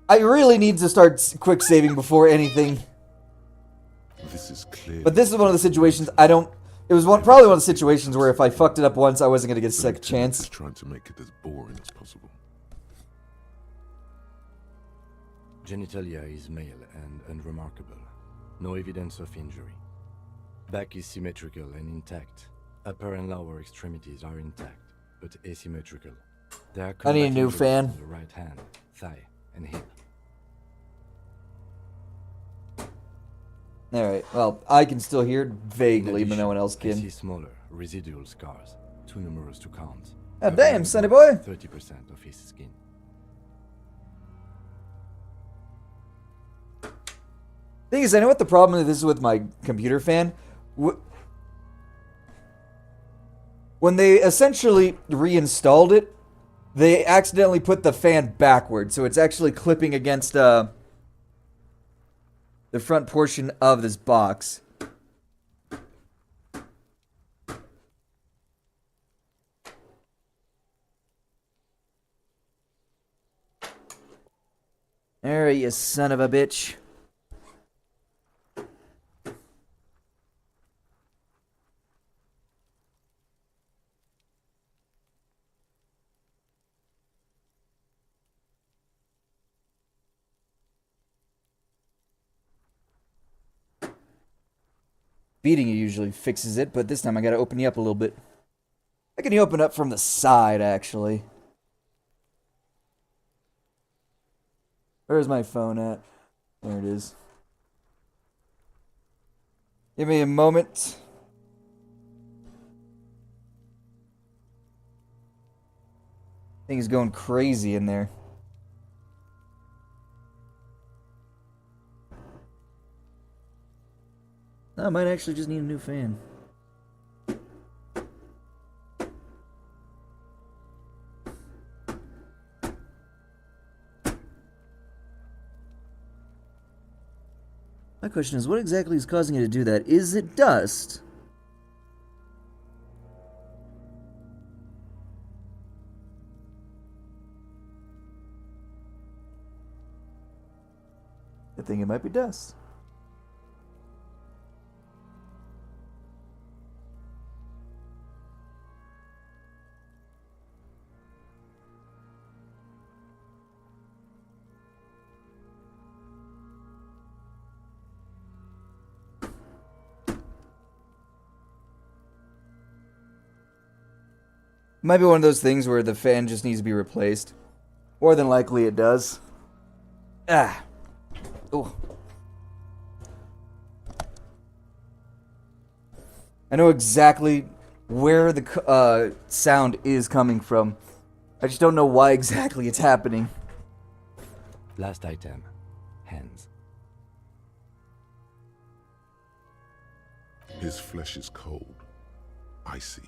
I really need to start quick saving before anything. This is clear. But this is one of the situations I don't... It was probably one of the situations where if I fucked it up once, I wasn't going to get a second chance. Trying to make it as boring as possible. Genitalia is male and unremarkable. No evidence of injury. Back is symmetrical and intact. Upper and lower extremities are intact, but asymmetrical. There are I need a combat new injuries fan. to the right hand, thigh, and hip. Alright, well, I can still hear it vaguely, In but no one else addition, I can. see smaller, residual scars, too numerous to count. Oh, damn, sonny boy! 30% of his skin. Thing is, I know what the problem is with my computer fan. When they essentially reinstalled it, they accidentally put the fan backward, so it's actually clipping against the front portion of this box. There, you son of a bitch. Beating you usually fixes it, but this time I gotta open you up a little bit. I can open up from the side, actually. Where's my phone at? There it is. Give me a moment. Thing's going crazy in there. I might actually just need a new fan. My question is, what exactly is causing it to do that? Is it dust? I think it might be dust. Might be one of those things where the fan just needs to be replaced. More than likely it does. Ah. Ooh. I know exactly where the sound is coming from. I just don't know why exactly it's happening. Last item. Hands. His flesh is cold, icy.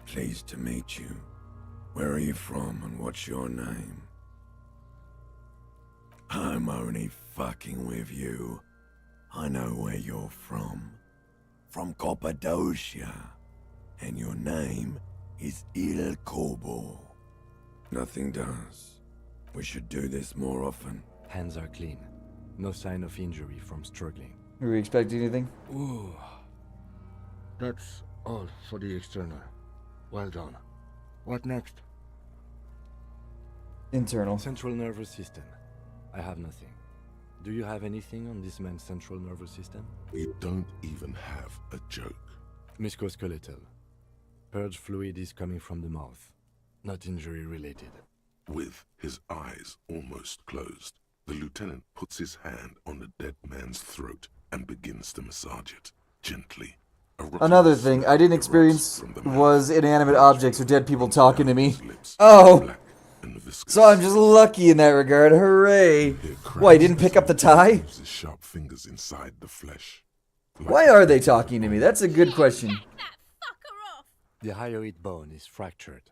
Pleased to meet you. Where are you from and what's your name? I'm only fucking with you. I know where you're from. From Cappadocia. And your name is Il Kobo. Nothing does. We should do this more often. Hands are clean. No sign of injury from struggling. Were we expecting anything? Ooh. That's all for the external. Well done. What next? Internal. Central nervous system. I have nothing. Do you have anything on this man's central nervous system? We don't even have a joke. Musculoskeletal. Purge fluid is coming from the mouth. Not injury related. With his eyes almost closed, the lieutenant puts his hand on the dead man's throat and begins to massage it, gently. Another thing I didn't experience was inanimate objects or dead people talking to me. Oh! and viscous. So I'm just lucky in that regard. Hooray! Why, you didn't pick up the tie? Moves his sharp fingers inside the flesh. Why are they talking to me? That's a good question. The hyoid bone is fractured.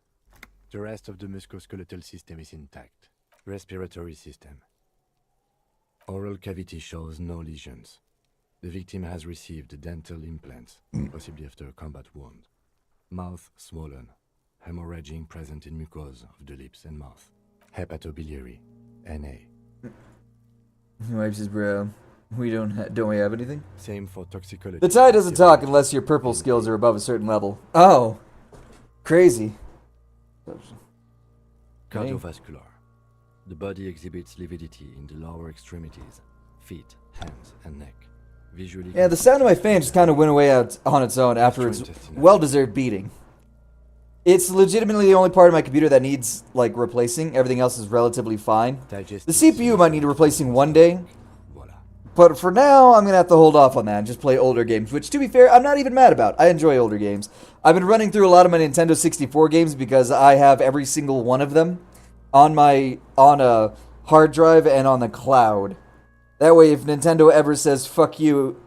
The rest of the musculoskeletal system is intact. Respiratory system. Oral cavity shows no lesions. The victim has received dental implants, possibly after a combat wound. Mouth swollen. Hemorrhaging present in mucosa of the lips and mouth. Hepatobiliary. NA. He wipes his brow. Don't we have anything? Same for toxicology. The tie doesn't talk unless your purple skills are above a certain level. Oh. Crazy. Cardiovascular. The body exhibits lividity in the lower extremities, feet, hands, and neck. Visually. Yeah, the sound of my fan just kind of went away out on its own after its well-deserved beating. It's legitimately the only part of my computer that needs, like, replacing. Everything else is relatively fine. The CPU might need replacing one day. But for now, I'm going to have to hold off on that and just play older games, which, to be fair, I'm not even mad about. I enjoy older games. I've been running through a lot of my Nintendo 64 games because I have every single one of them on a hard drive and on the cloud. That way, if Nintendo ever says, fuck you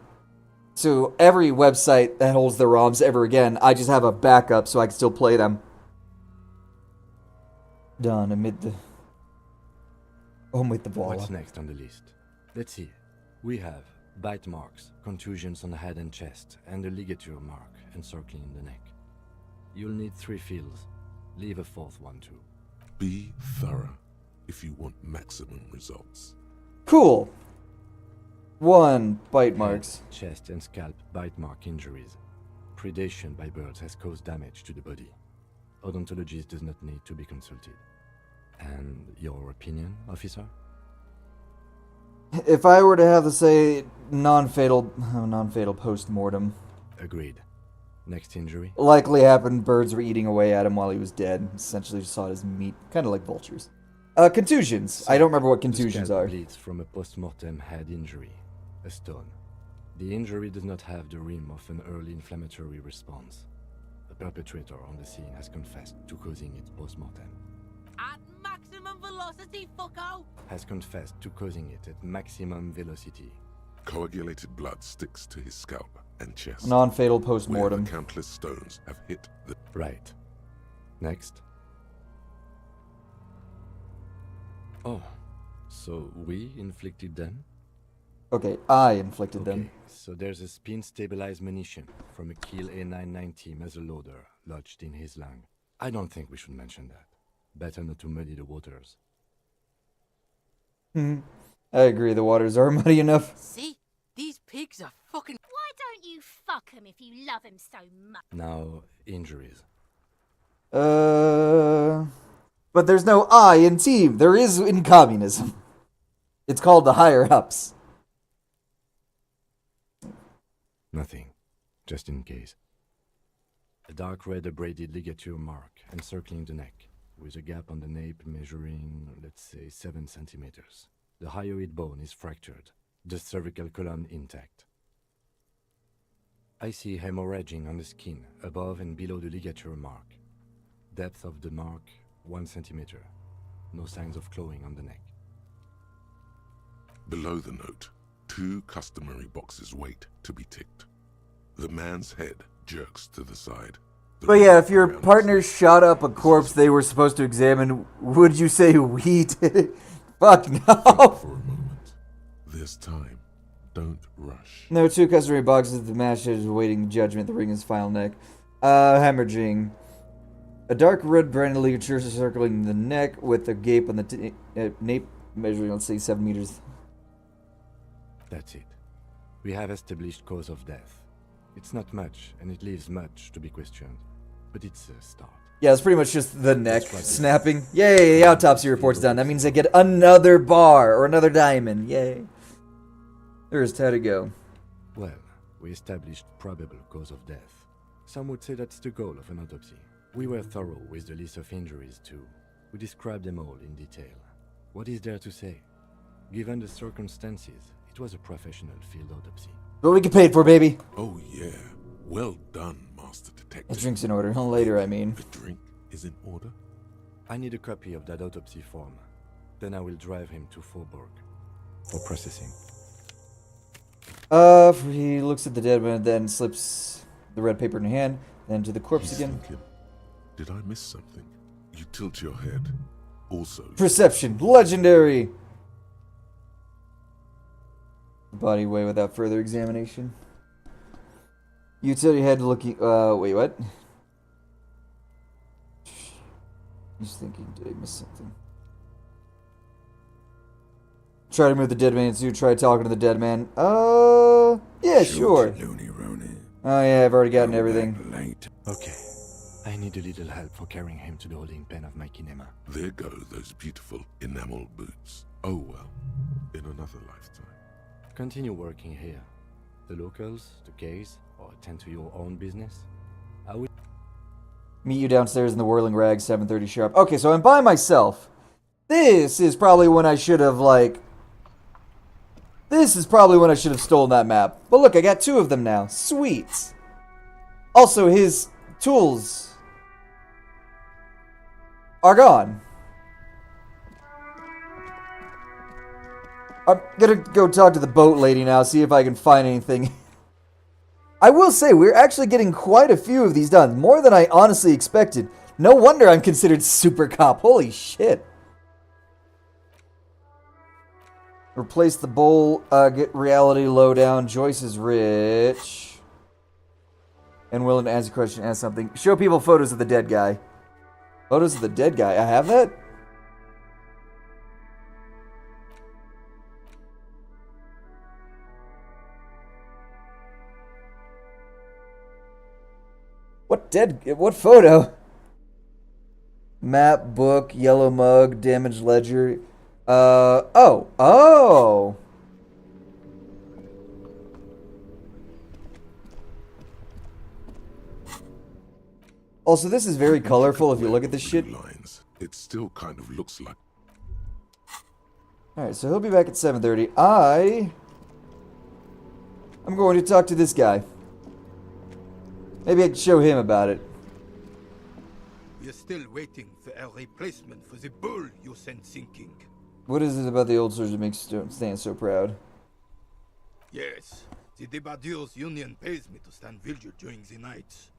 to every website that holds their ROMs ever again, I just have a backup so I can still play them. Done amid the... wall. What's next on the list? Let's see. We have bite marks, contusions on the head and chest, and a ligature mark encircling the neck. You'll need 3 fields. Leave a 4th one too. Be thorough if you want maximum results. Cool. 1. Bite marks. Head, chest and scalp bite mark injuries. Predation by birds has caused damage to the body. Odontologist does not need to be consulted. And your opinion, officer? If I were to have to say non-fatal post-mortem. Agreed. Next injury? Likely happened, birds were eating away at him while he was dead. Essentially just saw it as meat, kind of like vultures. Contusions. I don't remember what contusions are. Bleeds from a post-mortem head injury. A stone. The injury does not have the rim of an early inflammatory response. The perpetrator on the scene has confessed to causing it post-mortem. At maximum velocity, fucko! Has confessed to causing it at maximum velocity. Coagulated blood sticks to his scalp and chest. Non-fatal post-mortem. Where the countless stones have hit the... Right. Next. Oh, so we inflicted them? Okay, I inflicted them. So there's a spin-stabilized munition from a Kiel A990 muzzleloader lodged in his lung. I don't think we should mention that. Better not to muddy the waters. I agree, the waters are muddy enough. See? These pigs are fucking... Why don't you fuck him if you love him so much? Now, injuries. But there's no I in team. There is in communism. It's called the higher-ups. Nothing. Just in case. A dark red abraded ligature mark encircling the neck, with a gap on the nape measuring, let's say, 7 centimeters. The hyoid bone is fractured, the cervical column intact. I see hemorrhaging on the skin, above and below the ligature mark. Depth of the mark, 1 centimeter. No signs of clawing on the neck. Below the note, 2 customary boxes wait to be ticked. The man's head jerks to the side. But yeah, if your partner shot up a corpse they were supposed to examine, would you say we did it? Fuck no. For a moment. This time, don't rush. No, 2 customary boxes. The match is awaiting judgment. The ring is final neck. Hemorrhaging. A dark red branded ligature circling the neck with a gape on the nape measuring, let's say, 7 meters. That's it. We have established cause of death. It's not much, and it leaves much to be questioned. But it's a start. Yeah, it's pretty much just the neck snapping. Yay, the autopsy report's done. That means I get another bar or another diamond. Yay. There's how to go. Well, we established probable cause of death. Some would say that's the goal of an autopsy. We were thorough with the list of injuries, too. We described them all in detail. What is there to say? Given the circumstances, it was a professional field autopsy. What we get paid for, baby. Oh, yeah. Well done, Master Detective. The drink's in order. Later, I mean. The drink is in order? I need a copy of that autopsy form. Then I will drive him to Faubourg for processing. He looks at the dead man, then slips the red paper in her hand, then to the corpse He's again. thinking, did I miss something? You tilt your head. Also, Perception, legendary. The body away without further examination. You tilt your head looking. Wait, what? He's thinking, did I miss something? Try to move the dead man's suit. Try talking to the dead man. Yeah, sure. Loony Rooney. Oh yeah, I've already gotten everything. Late. Okay. I need a little help for carrying him to the holding pen of my kinema. there go those beautiful enamel boots. Oh well, in another lifetime. Continue working here. The locals, the case, or attend to your own business. I will. Meet you downstairs in the Whirling Rag, 7:30 sharp. Okay, so I'm by myself. This is probably when I should have, stolen that map. But look, I got 2 of them now. Sweet. Also, his tools are gone. I'm gonna go talk to the boat lady now, see if I can find anything. I will say, we're actually getting quite a few of these done. More than I honestly expected. No wonder I'm considered super cop. Holy shit. Replace the bowl, get reality low down. Joyce is rich. And willing to answer a question, ask something. Show people photos of the dead guy. Photos of the dead guy. I have that? What photo? Map, book, yellow mug, damaged ledger. Oh. Also, this is very colorful if you look at this shit. Lines. It still kind of looks like. Alright, so he'll be back at 7:30. I'm going to talk to this guy. Maybe I can show him about it. We're still waiting for a replacement for the bull you sent sinking. What is it about the old soldier that makes you stand so proud? Yes, the Debardeurs Union pays me to stand vigil during the nights.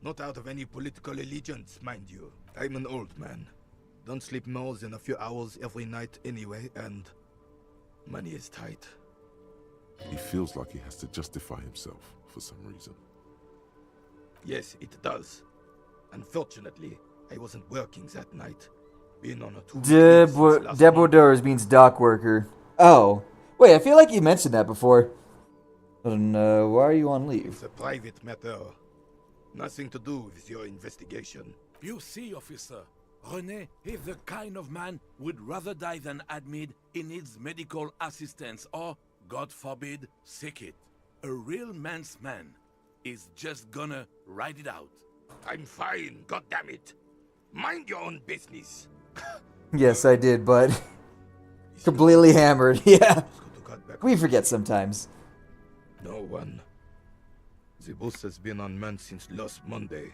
Not out of any political allegiance, mind you. I'm an old man. Don't sleep more than a few hours every night anyway, and money is tight. He feels like he has to justify himself for some reason. Yes, it does. Unfortunately, I wasn't working that night. Being on a Debardeurs means dock worker. Oh. Wait, I feel like you mentioned that before. And, why are you on leave? It's a private matter. Nothing to do with your investigation. You see, officer, René is the kind of man would rather die than admit he needs medical assistance or, God forbid, sick it. A real man's man is just gonna ride it out. I'm fine, goddammit. Mind your own business. Yes, I did, but completely hammered. Yeah. We forget sometimes. No one. The bus has been unmanned since last Monday.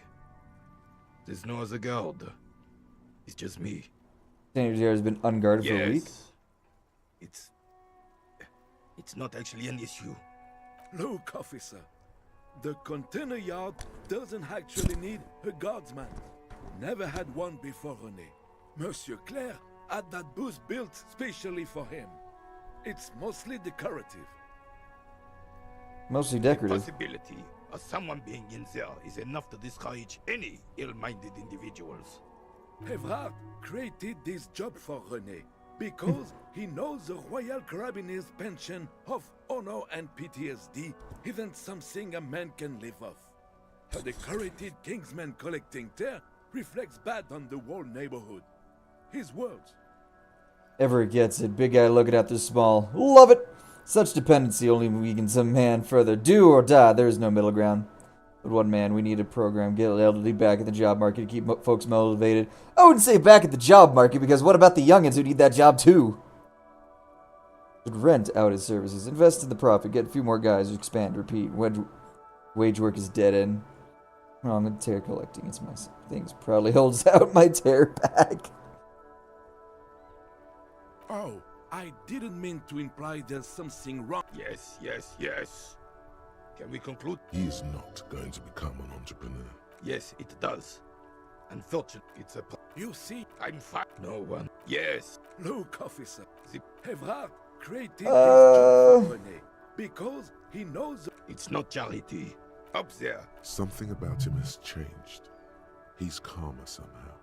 There's no other guard. It's just me. Standard Zero has been unguarded for a week. It's not actually an issue. Look, officer. The container yard doesn't actually need a guardsman. Never had one before René. Monsieur Claire had that booth built specially for him. It's mostly decorative. Mostly decorative. The possibility of someone being in there is enough to discourage any ill-minded individuals. Evrard created this job for René because he knows the Royal Carabiniers' pension of honor and PTSD isn't something a man can live off. A decorated Kingsman collecting tear reflects bad on the whole neighborhood. His words. Everett gets it. Big guy looking after small. Love it! Such dependency only weakens a man further. Do or die, there is no middle ground. But one man, we need a program. Get the elderly back in the job market to keep folks motivated. I wouldn't say back at the job market, because what about the youngins who need that job too? Should rent out his services. Invest in the profit. Get a few more guys. Expand. Repeat. Wage work is dead end. Wrong with tear collecting. It's my things. Proudly holds out my tear bag. Oh, I didn't mean to imply there's something wrong. Yes, yes, yes. Can we conclude? He is not going to become an entrepreneur. Yes, it does. Unfortunately, it's a... You see, I'm fine. No one. Yes. Look, officer. Evrard created this Uh. job for René because he knows... It's not charity. Up there. Something about him has changed. He's calmer somehow.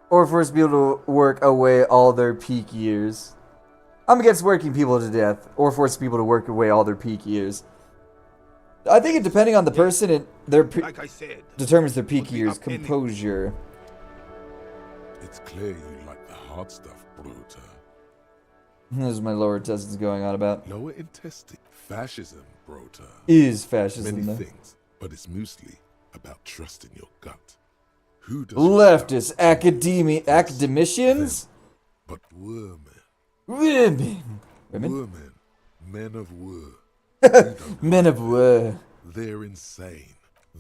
Or force people to work away all their peak years. I'm against working people to death. Or force people to work away all their peak years. I think it depending on the person, Like I said, determines their peak would be years. up any- Composure. It's clear you like the hard stuff, Bruta. This is my lower intestines going on about. Lower intestine. Fascism, Bruta. Is fascism, Many though. things, but it's mostly about trusting your gut. Who does Leftist academicians? But women. Women. Women. Men of war. Men of war. They're insane.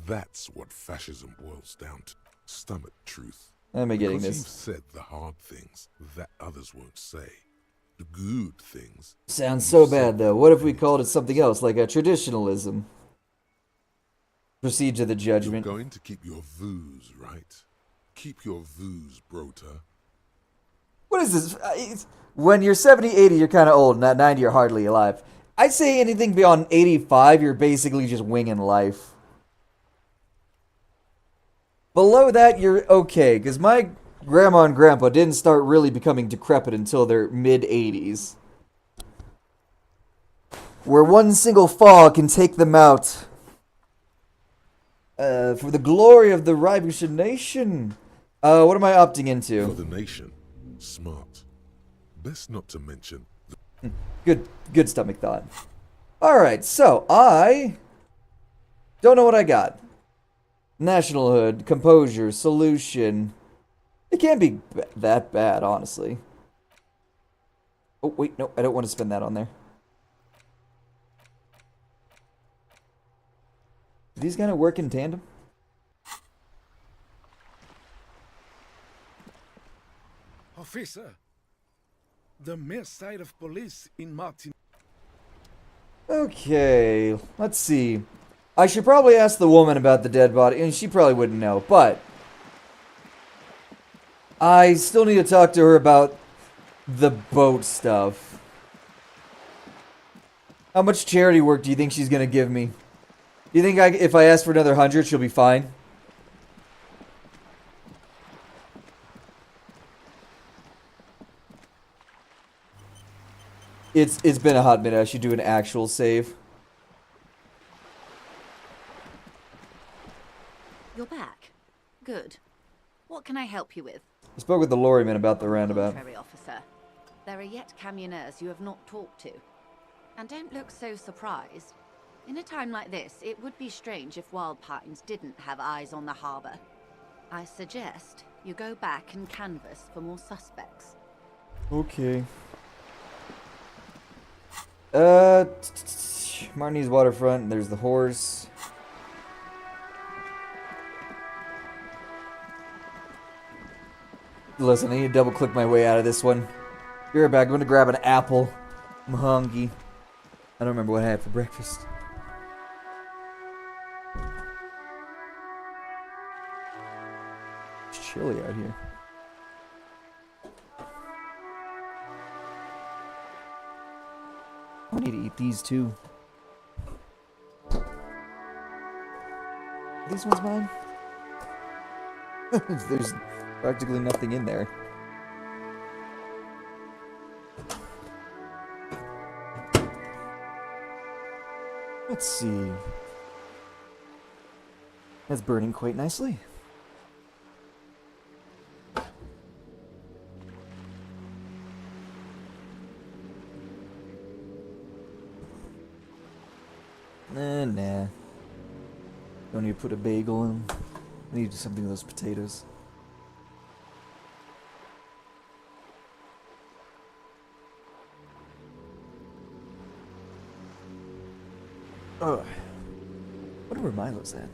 That's what fascism boils down to. Stomach truth. Am I getting Because this? you've said the hard things that others won't say. The good things. Sounds so bad, though. What if we called it something else, like a traditionalism? Proceed to the judgment. You're going to keep your views, right? Keep your views, Brota. What is this? When you're 70, 80, you're kind of old. Not 90, you're hardly alive. I'd say anything beyond 85, you're basically just winging life. Below that, you're okay, because my grandma and grandpa didn't start really becoming decrepit until their mid-80s. Where one single fall can take them out. For the glory of the Ryushan nation. What am I opting into? For the nation. Smart. Best not to mention... Good stomach thought. Alright, so I don't know what I got. Nationalhood, composure, solution. It can't be that bad, honestly. Oh, wait, no, I don't want to spend that on there. Do these kind of work in tandem? Officer, the mayor side of police in Martin. Okay, let's see. I should probably ask the woman about the dead body, and she probably wouldn't know, but I still need to talk to her about the boat stuff. How much charity work do you think she's gonna give me? Do you think if I ask for another 100, she'll be fine? It's been a hot minute. I should do an actual save. You're back. Good. What can I help you with? I spoke with the lorryman about the roundabout. Contrary, officer. There are yet camionneurs you have not talked to. And don't look so surprised. In a time like this, it would be strange if Wild Pines didn't have eyes on the harbor. I suggest you go back and canvass for more suspects. Okay. Martinez waterfront, there's the horse. Listen, I need to double click my way out of this one. Be right back, I'm gonna grab an apple. I'm hungry. I don't remember what I had for breakfast. It's chilly out here. I need to eat these too. Are these ones mine? There's practically nothing in there. Let's see. That's burning quite nicely. Nah. Don't need to put a bagel in. I need to do something with those potatoes. Oh. I wonder where Milo's at.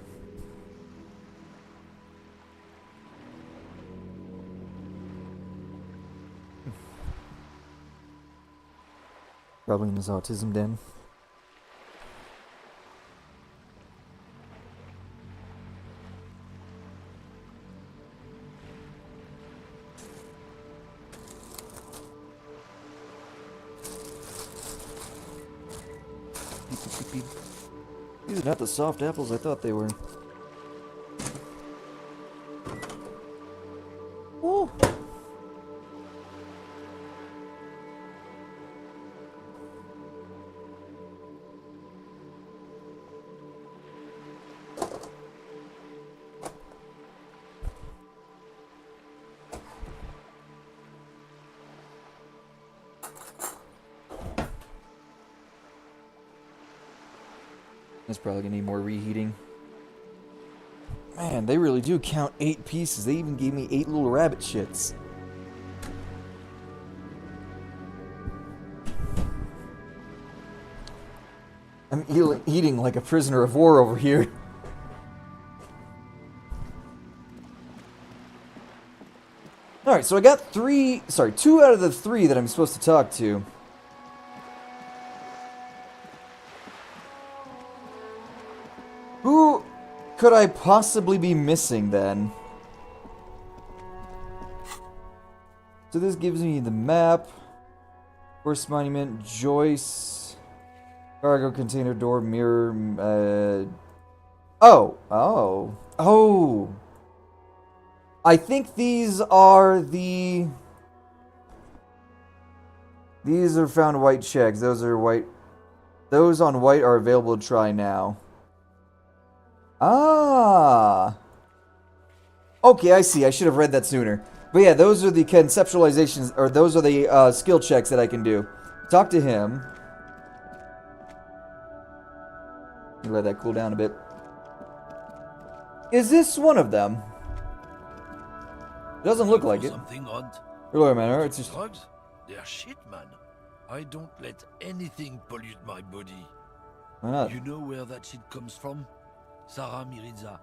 Probably in his autism den. These are not the soft apples I thought they were. Ooh. It's probably gonna need more reheating. Man, they really do count 8 pieces. They even gave me 8 little rabbit shits. I'm eating like a prisoner of war over here. Alright, so I got 2 out of the 3 that I'm supposed to talk to. Who could I possibly be missing then? So this gives me the map. Horse monument, Joyce. Cargo container door, mirror. Oh. I think these are the. These are found white checks. Those are white. Those on white are available to try now. Ah. Okay, I see. I should have read that sooner. But yeah, those are the conceptualizations, or those are the skill checks that I can do. Talk to him. Let that cool down a bit. Is this one of them? Doesn't look like it. Something odd. Hello, man. It's just drugs. They're shit, man. I don't let anything pollute my body. Why not? You know where that shit comes from? Sarah Miriza.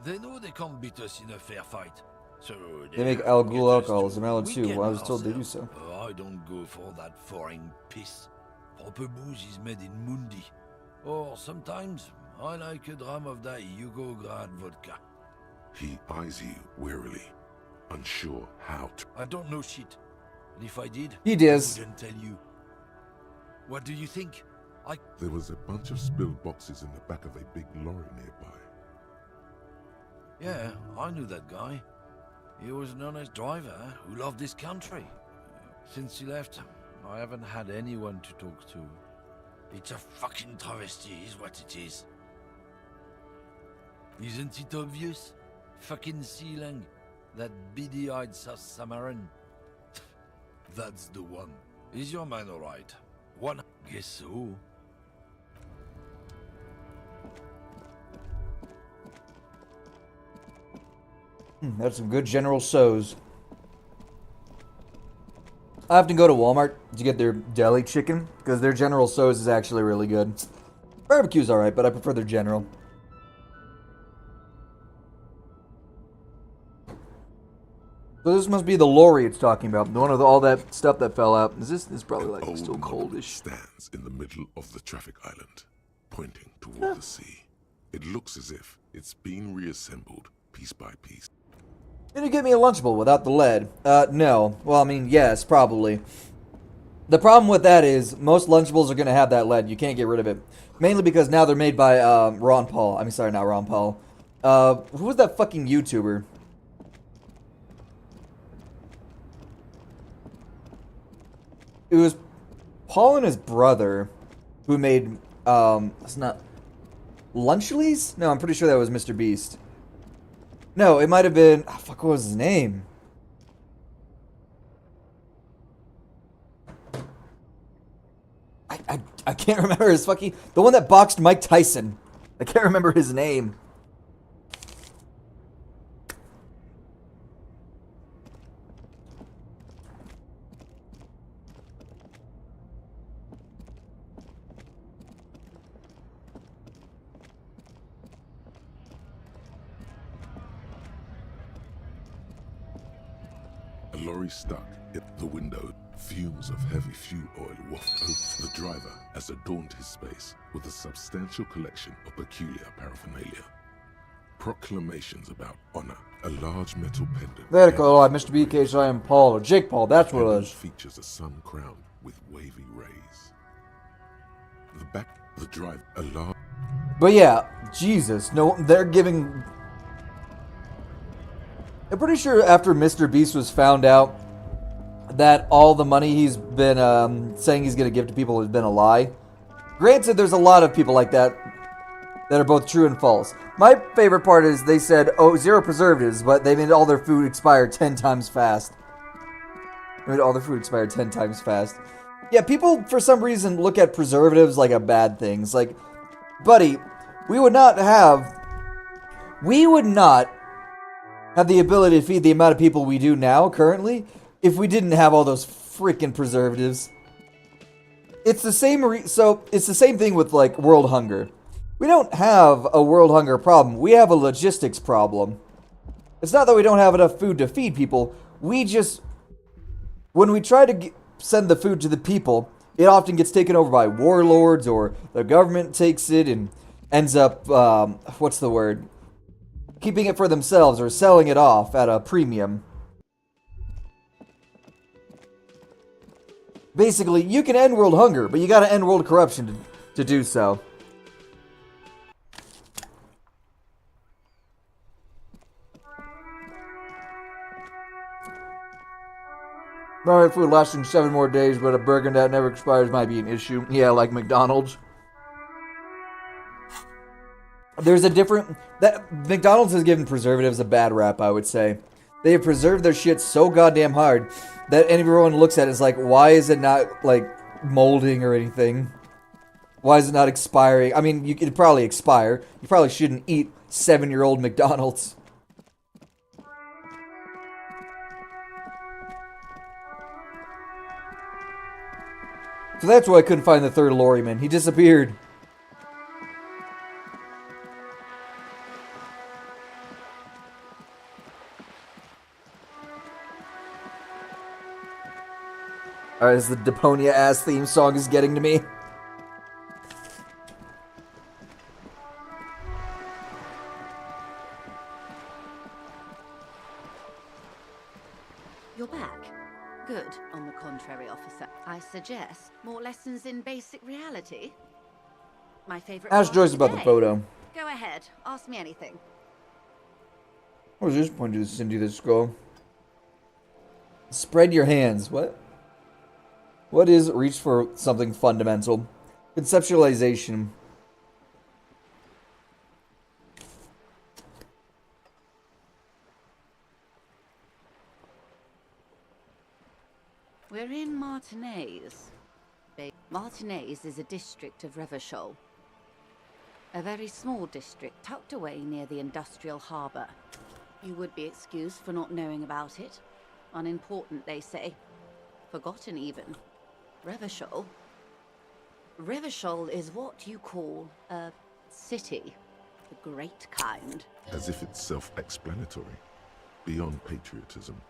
They know they can't beat us in a fair fight. So they make Al Ghul alcohol, Zamala too. Well, I was told they do so. I don't go for that foreign piss. Proper booze is made in Mundi. Or sometimes I like a dram of that Yugograd vodka. He eyes you wearily, unsure how to. I don't know shit. And if I did, he does. I wouldn't tell you. What do you think? There was a bunch of spilled boxes in the back of a big lorry nearby. Yeah, I knew that guy. He was an honest driver who loved this country. Since he left, I haven't had anyone to talk to. It's a fucking travesty, is what it is. Isn't it obvious? Fucking Sealang, that beady-eyed South Samaran. That's the one. Is your man alright? One? Guess so. That's some good General Tso's. I have to go to Walmart to get their deli chicken, because their General Tso's is actually really good. Barbecue's alright, but I prefer their General. So this must be the lorry it's talking about. The one with all that stuff that fell out. Is probably like still coldish. Stands in the middle of the traffic island, pointing toward the sea. It looks as if it's been reassembled piece by piece. Can you get me a Lunchable without the lead? No. Well, I mean, yes, probably. The problem with that is most Lunchables are going to have that lead. You can't get rid of it. Mainly because now they're made by Ron Paul. I mean, sorry, not Ron Paul. Who was that fucking YouTuber? It was Paul and his brother who made, it's not Lunchlies? No, I'm pretty sure that was Mr. Beast. No, it might have been, oh, fuck, what was his name? I can't remember his fucking, the one that boxed Mike Tyson. I can't remember his name. A lorry stuck at the window, Fumes of heavy fuel oil waft over the driver as adorned his space with a substantial collection of peculiar paraphernalia. Proclamations about honor, a large metal pendant. Very cool. Oh, Mr. BK, I am Paul, or Jake Paul, that's what it is. Features a sun crowned with wavy rays. The back of the drive, a large. But yeah, Jesus, no, they're giving. I'm pretty sure after Mr. Beast was found out that all the money he's been saying he's going to give to people has been a lie. Granted, there's a lot of people like that that are both true and false. My favorite part is they said, oh, 0 preservatives, but they made all their food expire 10 times fast. They made all their food expire 10 times fast. Yeah, people, for some reason, look at preservatives like a bad thing. It's like, buddy, we would not have the ability to feed the amount of people we do now, currently, if we didn't have all those freaking preservatives. It's the same it's the same thing with, like, world hunger. We don't have a world hunger problem. We have a logistics problem. It's not that we don't have enough food to feed people. We just, when we try to send the food to the people, it often gets taken over by warlords, or the government takes it and ends up, what's the word? Keeping it for themselves or selling it off at a premium. Basically, you can end world hunger, but you gotta end world corruption to do so. Alright, food lasting 7 more days, but a burger that never expires might be an issue. Yeah, like McDonald's. There's a different... McDonald's has given preservatives a bad rap, I would say. They have preserved their shit so goddamn hard that everyone looks at it as like, why is it not, like, molding or anything? Why is it not expiring? I mean, it'd probably expire. You probably shouldn't eat 7-year-old McDonald's. So that's why I couldn't find the third lorryman. He disappeared. Alright, this is the Deponia ass theme song is getting to me. You're back. Good, on the contrary, officer. I suggest more lessons in basic reality. My favorite. Ask Joyce about the photo. Go ahead, ask me anything. What was this point to send you this scroll? Spread your hands. What? What is reach for something fundamental? Conceptualization. We're in Martinez. Martinez is a district of Revachol. A very small district tucked away near the industrial harbour. You would be excused for not knowing about it. Unimportant, they say. Forgotten, even. Revachol? Revachol is what you call a city. The great kind. As if it's self-explanatory. Beyond patriotism.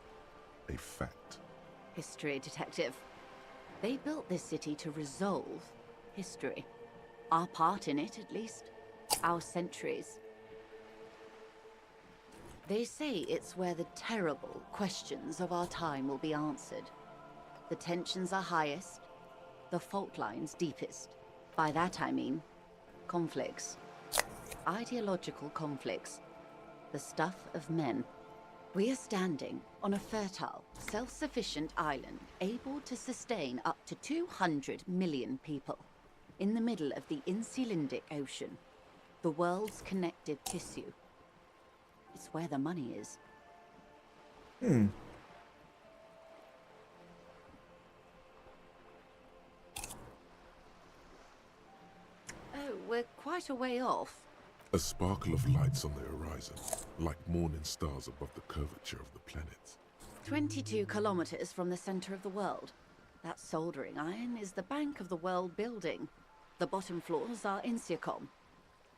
A fact. History detective. They built this city to resolve history. Our part in it, at least. Our centuries. They say it's where the terrible questions of our time will be answered. The tensions are highest, the fault lines deepest. By that I mean conflicts. Ideological conflicts. The stuff of men. We are standing on a fertile, self-sufficient island able to sustain up to 200 million people. In the middle of the Insulindic Ocean, the world's connective tissue. It's where the money is. Oh, we're quite a way off. A sparkle of lights on the horizon, like morning stars above the curvature of the planet. 22 kilometers from the center of the world. That soldering iron is the bank of the world building. The bottom floors are Insiacom.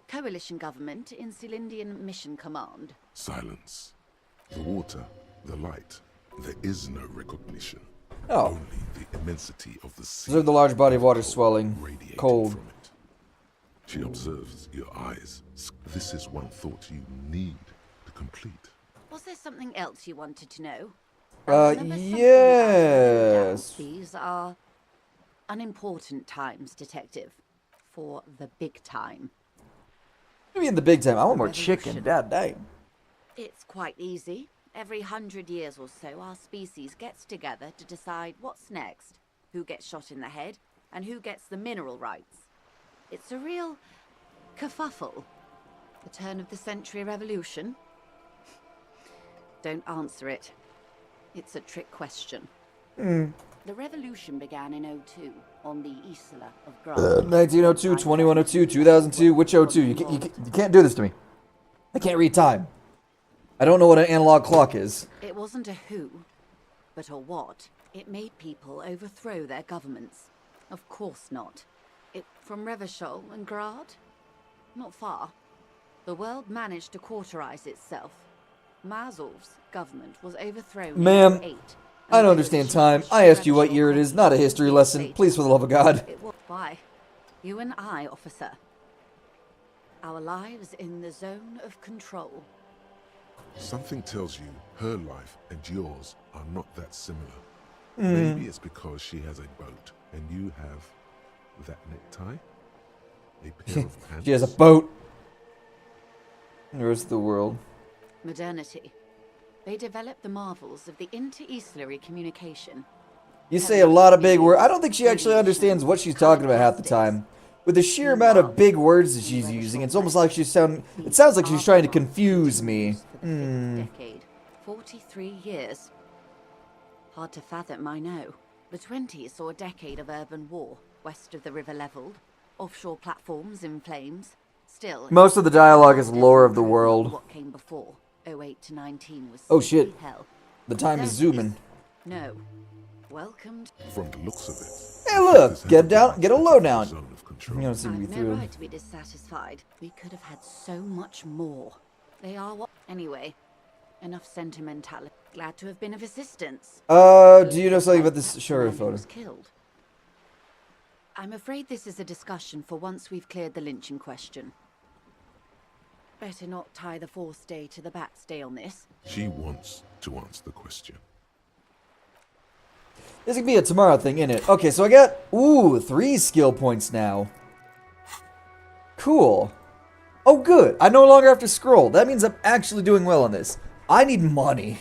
Coalition government, Insulindian Mission Command. Silence. The water, the light. There is no recognition. Oh. Only the immensity of the sea. Observe the large body of water swelling. radiating Cold. from it. She observes your eyes. This is one thought you need to complete. Was there something else you wanted to know? Yes. These are unimportant times, Detective. For the big time. Maybe in the big time. I want more Revolution. chicken. God dang. It's quite easy. Every 100 years or so, our species gets together to decide what's next, who gets shot in the head, and who gets the mineral rights. It's a real kerfuffle. The turn of the century revolution? Don't answer it. It's a trick question. The revolution began in 02 on the Isla of Grant. 1902, 2102, 2002, which 02? You can't do this to me. I can't read time. I don't know what an analog clock is. It wasn't a who, but a what. It made people overthrow their governments. Of course not. From Revachol and Grad? Not far. The world managed to cauterize itself. Mazov's government was overthrown Ma'am, in 08. I don't understand time. I asked you what year it is, not a history lesson. Please, for the love of God. Why? You and I, officer. Our lives in the zone of control. Something tells you her life and yours are not that similar. Hmm. Maybe it's because she has a boat and you have that necktie, a pair of pants. She has a boat. The rest of the world. Modernity. They developed the marvels of the inter-Easlary communication. You say a lot of big words. I don't think she actually understands what she's talking about half the time. With the sheer amount of big words that she's using, it's almost like it sounds like she's trying to confuse me. Decade. 43 years. Hard to fathom, I know. The 20s saw a decade of urban war, west of the river leveled, offshore platforms in flames. Still, Most of the dialogue is lore of the world. what came before 08 to 19 was Oh shit. hell. The time is zooming. No. Welcome to... From the looks of it. Hey look, get a lowdown. You don't seem to be I've no through. right to be dissatisfied. We could have had so much more. They are what... Anyway, enough sentimentality. Glad to have been of assistance. Do you know something about this? Show her a Man who photo. was killed. I'm afraid this is a discussion for once we've cleared the lynching question. Better not tie the fourth day to the backstay on this. She wants to answer the question. This could be a tomorrow thing, innit? Okay, so I got, 3 skill points now. Cool. Oh, good. I no longer have to scroll. That means I'm actually doing well on this. I need money.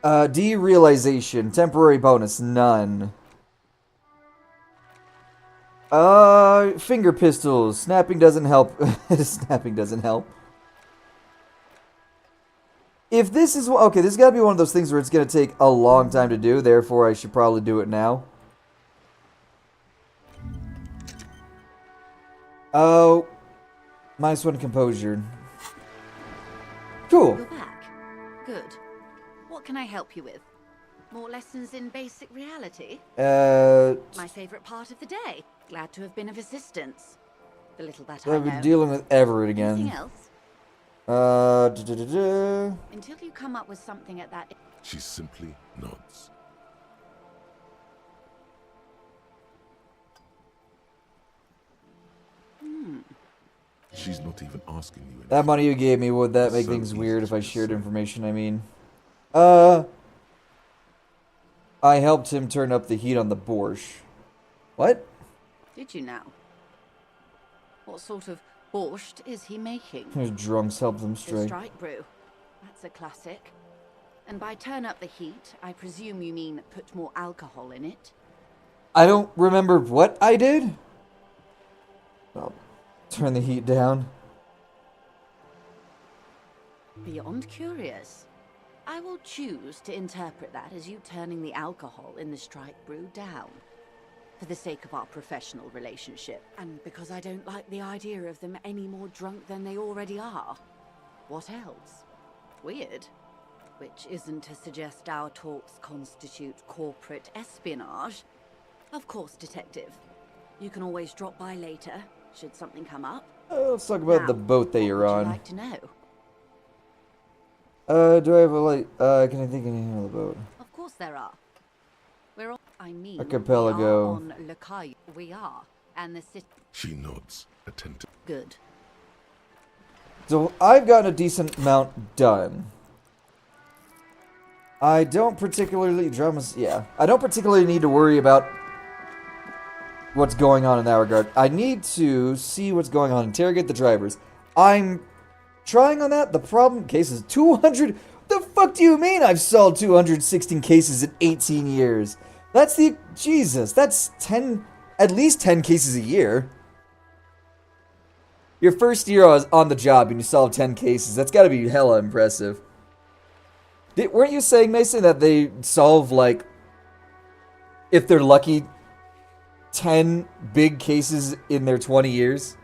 Derealization. Temporary bonus. None. Finger pistols. Snapping doesn't help. Snapping doesn't help. If this is... Okay, this has got to be one of those things where it's going to take a long time to do. Therefore, I should probably do it now. Oh. -1 composure. Cool. You're back. Good. What can I help you with? More lessons in basic reality? My favorite part of the day. Glad to have been of assistance. The little that I I've been know. dealing with Everett again. Anything else? Until you come up with something at that... She simply nods. She's not even asking you anything. That money you gave me, would that make things weird if I shared information? I mean, I helped him turn up the heat on the borscht. What? Did you now? What sort of borscht is he making? His drunks helped them The straight. strike brew. That's a classic. And by turn up the heat, I presume you mean put more alcohol in it? I don't remember what I did. I'll turn the heat down. Beyond curious. I will choose to interpret that as you turning the alcohol in the strike brew down. For the sake of our professional relationship, and because I don't like the idea of them any more drunk than they already are. What else? Weird. Which isn't to suggest our talks constitute corporate espionage. Of course, Detective. You can always drop by later, should something come up. Let's talk about the boat that you're What would on. you like to know? Do I have a light? Can I think of anything on the boat? Of course there are. We're all... I mean, Archipelago. we are on Lakai. We are. And the city... She nods, attentive. Good. So I've gotten a decent amount done. I don't particularly... I don't particularly need to worry about what's going on in that regard. I need to see what's going on. Interrogate the drivers. I'm trying on that. The problem... Cases 200... The fuck do you mean I've solved 216 cases in 18 years? That's the... Jesus. That's 10... At least 10 cases a year. Your first year on the job and you solve 10 cases. That's gotta be hella impressive. Weren't you saying, Mason, that they solve, like, if they're lucky, 10 big cases in their 20 years?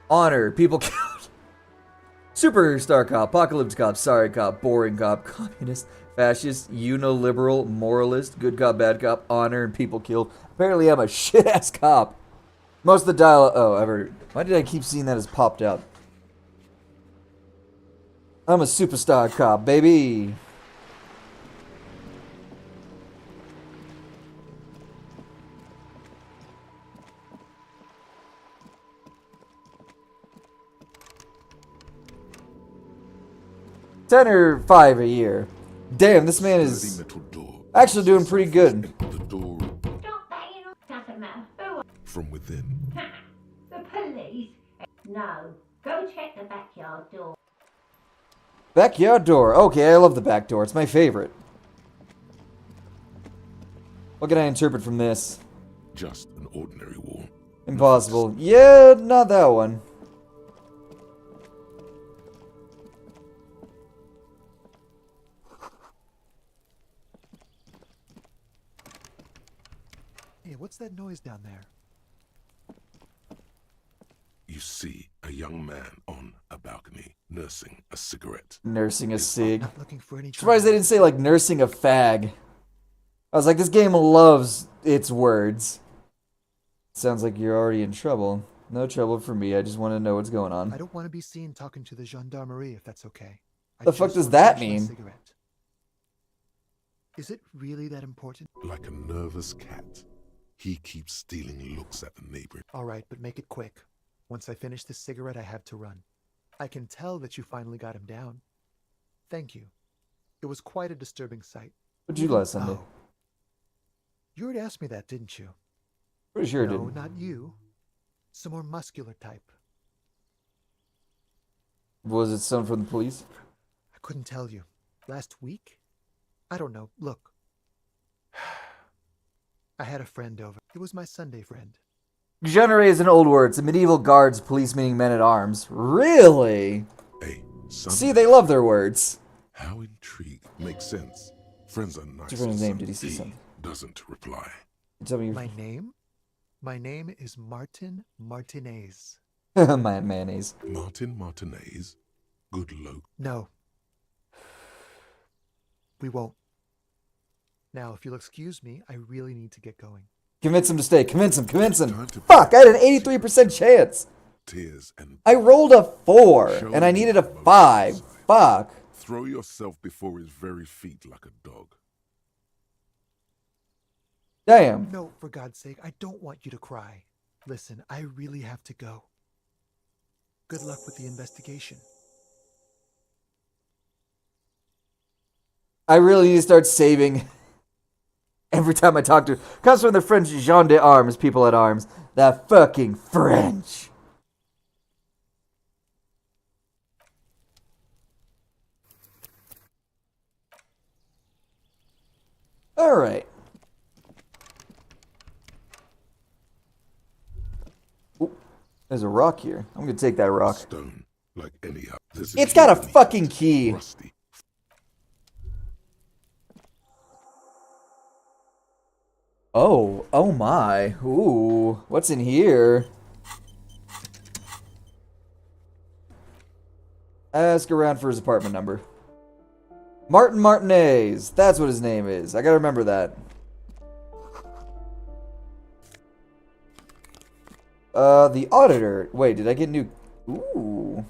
Honor, people killed. Superstar cop, apocalypse cop, sorry cop, boring cop, communist, fascist, uniliberal, moralist, good cop, bad cop, honor, and people killed. Apparently I'm a shit-ass cop. Most of the dialogue... Oh, I've heard... Why did I keep seeing that as popped up? I'm a superstar cop, baby. $10 or $5 a year. Damn, this man is actually doing pretty good. The door Stop banging on. Doesn't matter. Who? from within. The police? No. Go check the backyard door. Backyard door. Okay, I love the back door. It's my favorite. What can I interpret from this? Just an ordinary wall. Impossible. Yeah, not that one. Hey, what's that noise down there? You see a young man on a balcony nursing a cigarette. Nursing a cig. Not looking for any Surprised they didn't say, like, nursing a fag. I was like, this game loves its words. Sounds like you're already in trouble. No trouble for me. I just want to know what's going on. I don't want to be seen talking to the gendarmerie if that's okay. The fuck does that mean? Cigarette. Is it really that important? Like a nervous cat, he keeps stealing looks at the neighbor. All right, but make it quick. Once I finish this cigarette, I have to run. I can tell that you finally got him down. Thank you. It was quite a disturbing sight. What'd you do last Sunday? Oh. You already asked me that, didn't you? Pretty sure I No, didn't. not you. Some more muscular type. Was it someone from the police? I couldn't tell you. Last week? I don't know. Look. I had a friend over. It was my Sunday friend. Genre is an old word. It's a medieval guards, police meaning men at arms. Really? Hey, See, they love their words. How intrigued. Makes sense. Friends are nice. What's your friend's name? Did he see something? Doesn't reply. Tell me My name? My name is Martin Martinez. my mayonnaise. Martin Martinez. Good look. No. We won't. Now, if you'll excuse me, I really need to get going. Convince him to stay. Convince him. Convince him. Fuck, I had an 83% chance. Tears and I rolled a 4, and I needed a 5. Fuck. throw yourself before his very feet like a dog. Damn. No, for God's sake, I don't want you to cry. Listen, I really have to go. Good luck with the investigation. I really need to start saving every time I talk to her. Comes from the French gens d'armes, people at arms. That fucking French. Alright. There's a rock here. I'm gonna take that rock. Stone, like any other. It's got a fucking key. Rusty. Oh my. Ooh, what's in here? Ask around for his apartment number. Martin Martinez. That's what his name is. I gotta remember that. The auditor. Wait, did I get new... Ooh.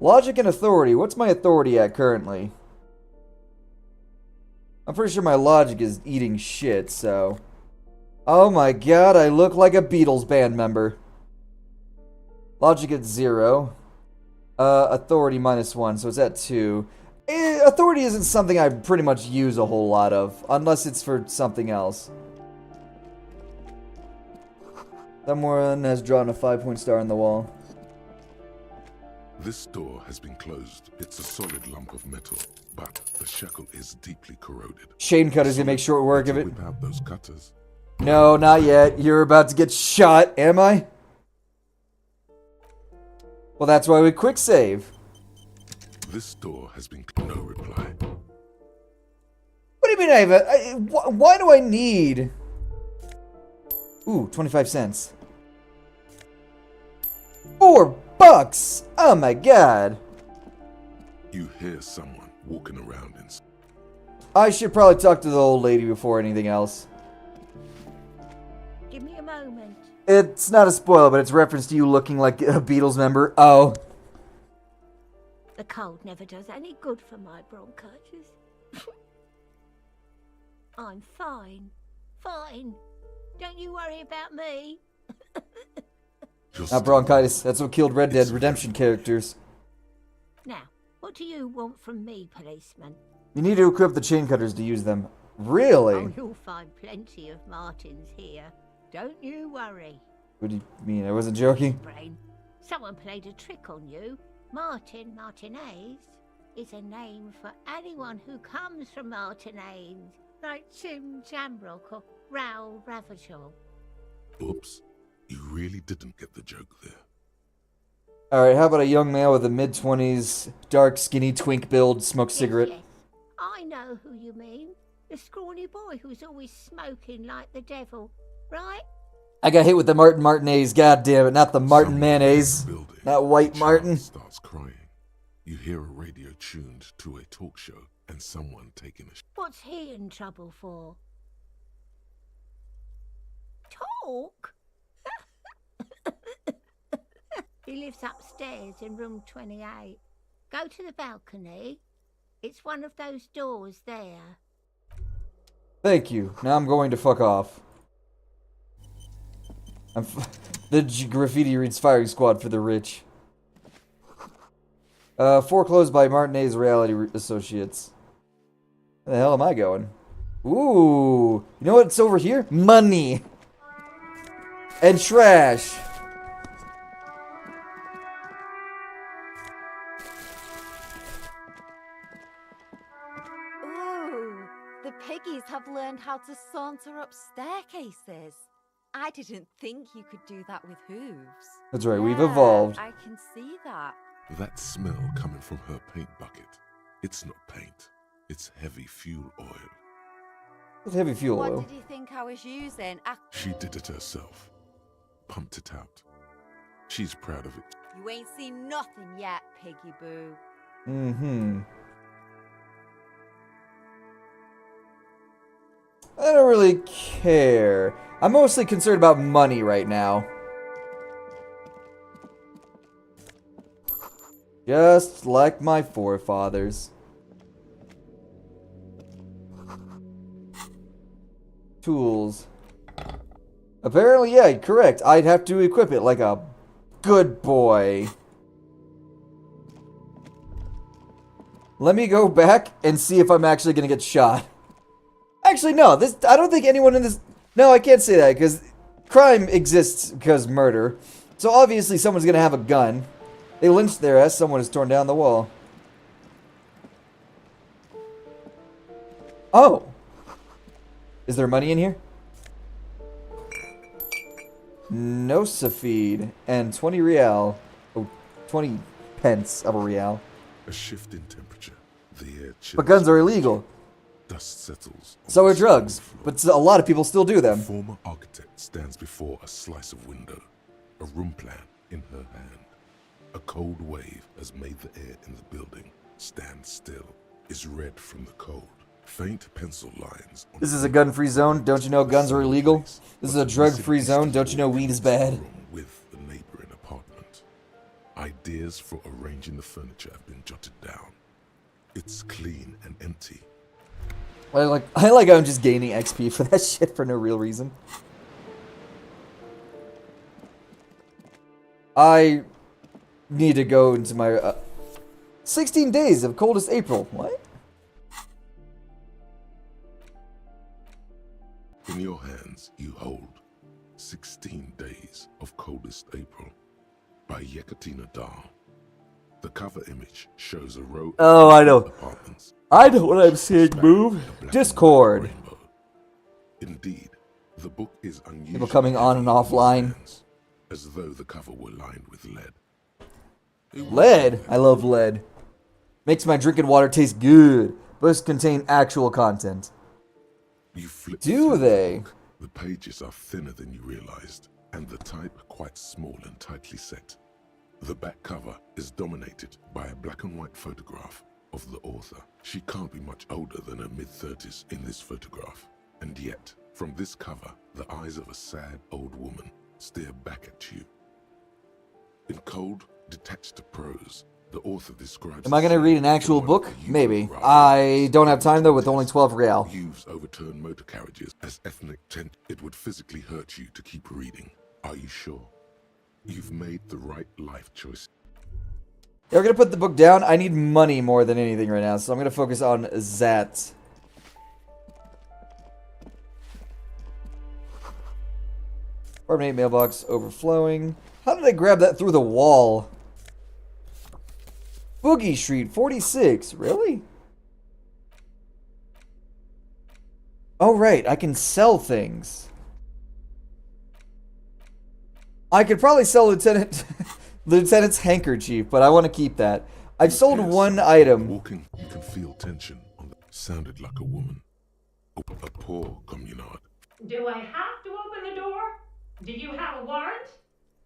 Logic and authority. What's my authority at currently? I'm pretty sure my logic is eating shit, so... Oh my god, I look like a Beatles band member. Logic at 0. Authority -1, so it's at 2. Authority isn't something I pretty much use a whole lot of, unless it's for something else. Someone has drawn a 5-point star on the wall. This door has been closed. It's a solid lump of metal, but the shackle is deeply corroded. Chain cutter's gonna make short work of it. Whip out those cutters. No, not yet. You're about to get shot, am I? Well, that's why we quick save. This door has been no reply. What do you mean I have a... why do I need... Ooh, 25 cents. $4! Oh my god. You hear someone walking around in... I should probably talk to the old lady before anything else. Give me a moment. It's not a spoiler, but it's reference to you looking like a Beatles member. Oh. The cold never does any good for my bronchitis. I'm fine. Fine. Don't you worry about me. Not bronchitis. That's what killed Red Dead Redemption characters. Now, what do you want from me, policeman? You need to equip the chain cutters to use them. Really? Oh, you'll find plenty of Martins here. Don't you worry. What do you mean? I wasn't joking. Brain. Someone played a trick on you. Martinez is a name for anyone who comes from Martinez, like Tim Jamrock or Raoul Ravachol. Oops. You really didn't get the joke there. Alright, how about a young man with a mid-20s, dark, skinny, twink build, smokes cigarette? Yes. I know who you mean. The scrawny boy who's always smoking like the devil, right? I got hit with the Martinez, god damn it, not the Martin mayonnaise. Not white Martin. Starts crying. You hear a radio tuned to a talk show and someone taking a What's he in trouble for? Talk? He lives upstairs in room 28. Go to the balcony. It's one of those doors there. Thank you. Now I'm going to fuck off. The graffiti reads firing squad for the rich. Foreclosed by Martinez Reality Associates. Where the hell am I going? Ooh. You know what's over here? Money. And trash. Ooh, the piggies have learned how to saunter up staircases. I didn't think you could do that with hooves. That's right, we've evolved. I can see that. That smell coming from her paint bucket. It's not paint. It's heavy fuel oil. What's heavy fuel oil? What did you think I was using? She did it herself. Pumped it out. She's proud of it. You ain't seen nothing yet, piggy boo. Mm-hmm. I don't really care. I'm mostly concerned about money right now. Just like my forefathers. Tools. Apparently, yeah, correct. I'd have to equip it like a good boy. Let me go back and see if I'm actually gonna get shot. Actually, no. I don't think anyone in this... No, I can't say that, because crime exists because murder. So obviously someone's gonna have a gun. They lynched their ass. Someone has torn down the wall. Oh! Is there money in here? No Safid. And 20 real. Oh, 20 pence of a real. A shift in temperature. The air chills. But guns are illegal. Dust settles. So are drugs. But a lot of people still do them. The former architect stands before a slice of window. A room plan in her hand. A cold wave has made the air in the building stand still. Is red from the cold. Faint pencil lines. This is a gun-free zone. Don't you know guns are illegal? This is a drug-free zone. Don't you know weed is bad? With the neighboring apartment. Ideas for arranging the furniture have been jotted down. It's clean and empty. I like how I'm just gaining XP for that shit for no real reason. I need to go into my 16 days of coldest April. What? In your hands, you hold 16 Days of Coldest April by Yekatina Dahl. The cover image shows a row Oh, I know. apartments. I know what I'm seeing. Move. Discord. Indeed, the book is unusual. People coming on and offline. As though the cover were lined with lead. Lead? I love lead. Makes my drinking water taste good. Books contain actual content. You flip Do through they? The book. The pages are thinner than you realized, and the type quite small and tightly set. The back cover is dominated by a black and white photograph of the author. She can't be much older than her mid-30s in this photograph. And yet, from this cover, the eyes of a sad old woman stare back at you. In cold, detached prose, the author describes... Am I going to read an actual book? Maybe. I don't have time though with only 12 real. Youths overturn motor carriages as ethnic tent. It would physically hurt you to keep reading. Are you sure? You've made the right life choice. Yeah, we're going to put the book down. I need money more than anything right now, so I'm going to focus on that. Apartment 8 mailbox overflowing. How did I grab that through the wall? Boogie Street 46. Really? Oh, right. I can sell things. I could probably sell Lieutenant's handkerchief, but I want to keep that. I've sold one item. Walking, you can feel tension on the... Sounded like a woman. A poor communard. Do I have to open the door? Do you have a warrant?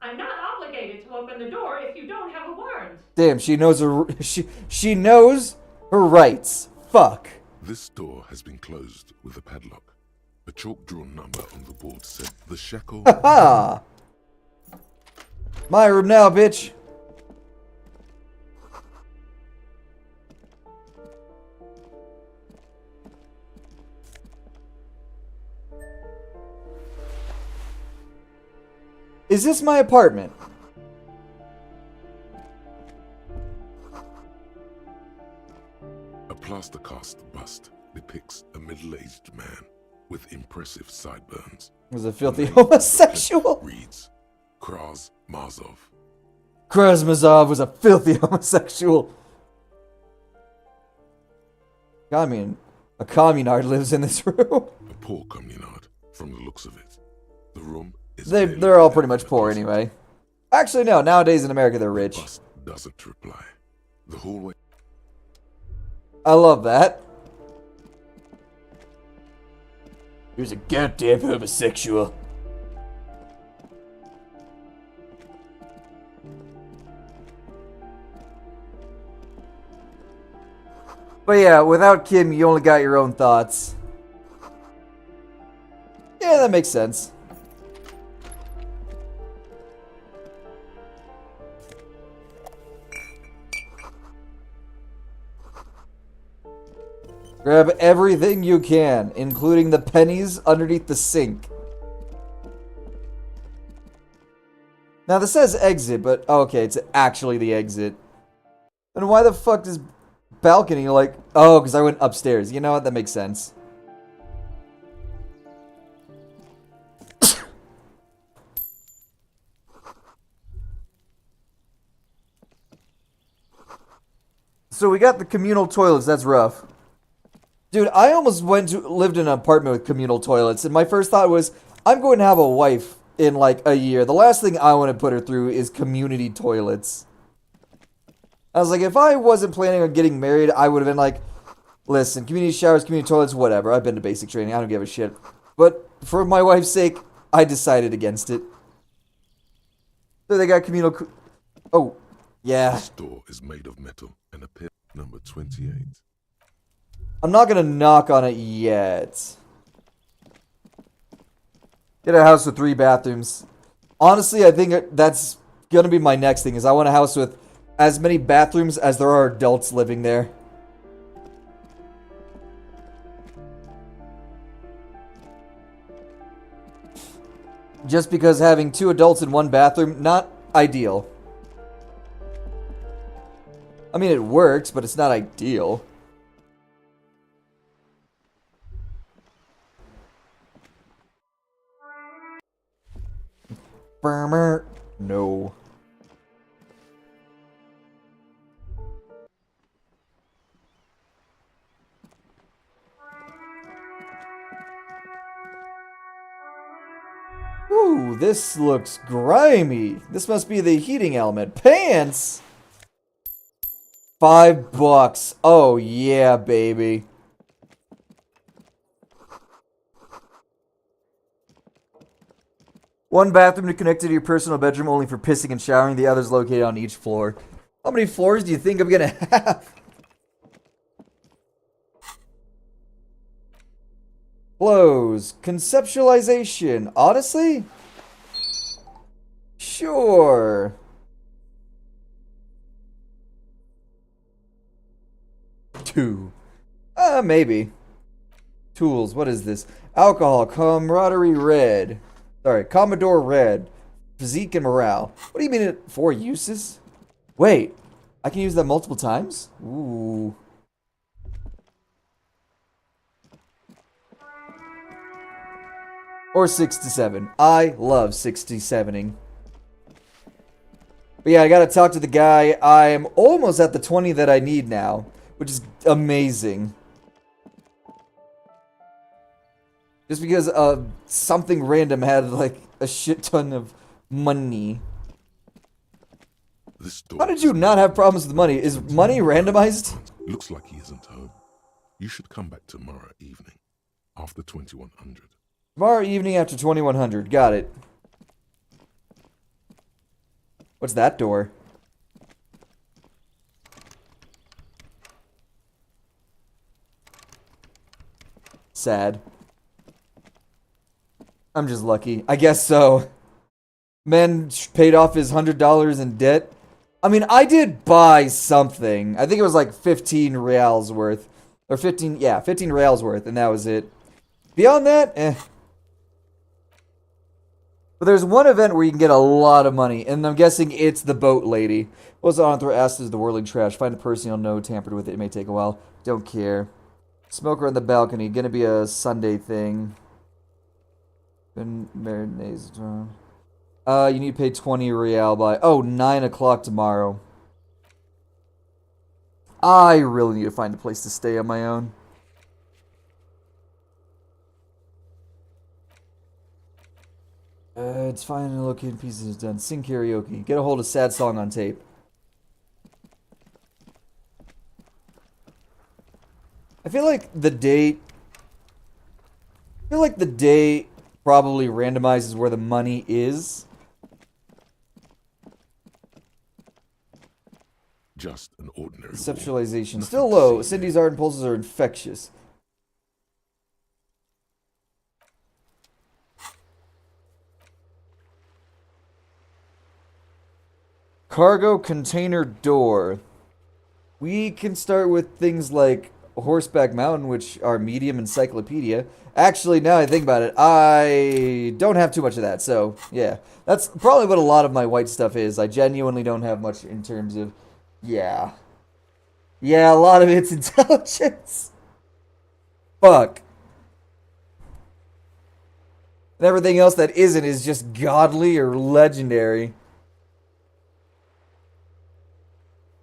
I'm not obligated to open the door if you don't have a warrant. Damn, she knows her she knows her rights. Fuck. This door has been closed with a padlock. A chalk-drawn number on the board said the shackle. Ha! My room now, bitch. Is this my apartment? A plaster cast bust depicts a middle-aged man with impressive sideburns. Was a filthy homosexual? Reads Kraz Mazov. Krasmazov was a filthy homosexual. I mean, a communard lives in this room. A poor communard, from the looks of it. The room is... They're all pretty much poor anyway. Actually, no. Nowadays in America, they're rich. Bust doesn't reply. The hallway... I love that. He was a goddamn homosexual. But yeah, without Kim, you only got your own thoughts. Yeah, that makes sense. Grab everything you can, including the pennies underneath the sink. Now this says exit, but oh, okay, it's actually the exit. And why the fuck does balcony like... Oh, because I went upstairs. You know what? That makes sense. So we got the communal toilets. That's rough. Dude, I almost lived in an apartment with communal toilets, and my first thought was, I'm going to have a wife in like a year. The last thing I want to put her through is community toilets. I was like, if I wasn't planning on getting married, I would have been like, listen, community showers, community toilets, whatever. I've been to basic training. I don't give a shit. But for my wife's sake, I decided against it. So they got communal... Oh, yeah. This door is made of metal and appears number 28. I'm not going to knock on it yet. Get a house with 3 bathrooms. Honestly, I think that's gonna be my next thing, is I want a house with as many bathrooms as there are adults living there. Just because having 2 adults in 1 bathroom, not ideal. I mean, it works, but it's not ideal. Burmer. No. Ooh, this looks grimy. This must be the heating element. Pants! $5. Oh, yeah, baby. One bathroom to connect to your personal bedroom only for pissing and showering. The other's located on each floor. How many floors do you think I'm gonna have? Close. Conceptualization. Honestly? Sure. Two. Maybe. Tools. What is this? Alcohol. Camaraderie red. Sorry. Commodore red. Physique and morale. What do you mean it 4 uses? Wait. I can use that multiple times? Ooh. Or 67. I love 67ing. But yeah, I gotta talk to the guy. I am almost at the 20 that I need now, which is amazing. Just because something random had like a shit ton of money. How did you not have problems with money? Is money randomized? Looks like he isn't home. You should come back tomorrow evening, after 2100. Tomorrow evening after 2100. Got it. What's that door? Sad. I'm just lucky. I guess so. Man paid off his $100 in debt. I mean, I did buy something. I think it was like 15 reals worth. Or 15 reals worth, and that was it. Beyond that, eh. But there's one event where you can get a lot of money, and I'm guessing it's the boat lady. What's on throw asked is the whirling trash. Find a person you'll know tampered with it. It may take a while. Don't care. Smoker on the balcony. Gonna be a Sunday thing. Been marinades. You need to pay 20 real by 9 o'clock tomorrow. I really need to find a place to stay on my own. It's fine and located pieces is done. Sing karaoke. Get a hold of sad song on tape. I feel like the date probably randomizes where the money is. Just an ordinary Conceptualization. Still low. Cindy's art impulses are infectious. Cargo container door. We can start with things like Horseback Mountain, which are medium encyclopedia. Actually, now I think about it, I don't have too much of that, so yeah. That's probably what a lot of my white stuff is. I genuinely don't have much in terms of, yeah. Yeah, a lot of it's intelligence. Fuck. And everything else that isn't is just godly or legendary.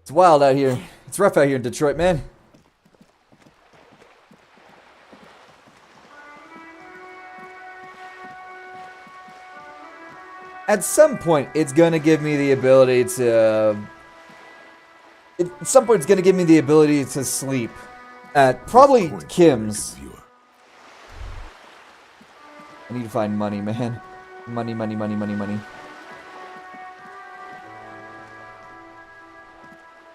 It's wild out here. It's rough out here in Detroit, man. At some point, it's gonna give me the ability to... At some point, it's gonna give me the ability to sleep. At probably Kim's. I need to find money, man. Money, money, money, money, money.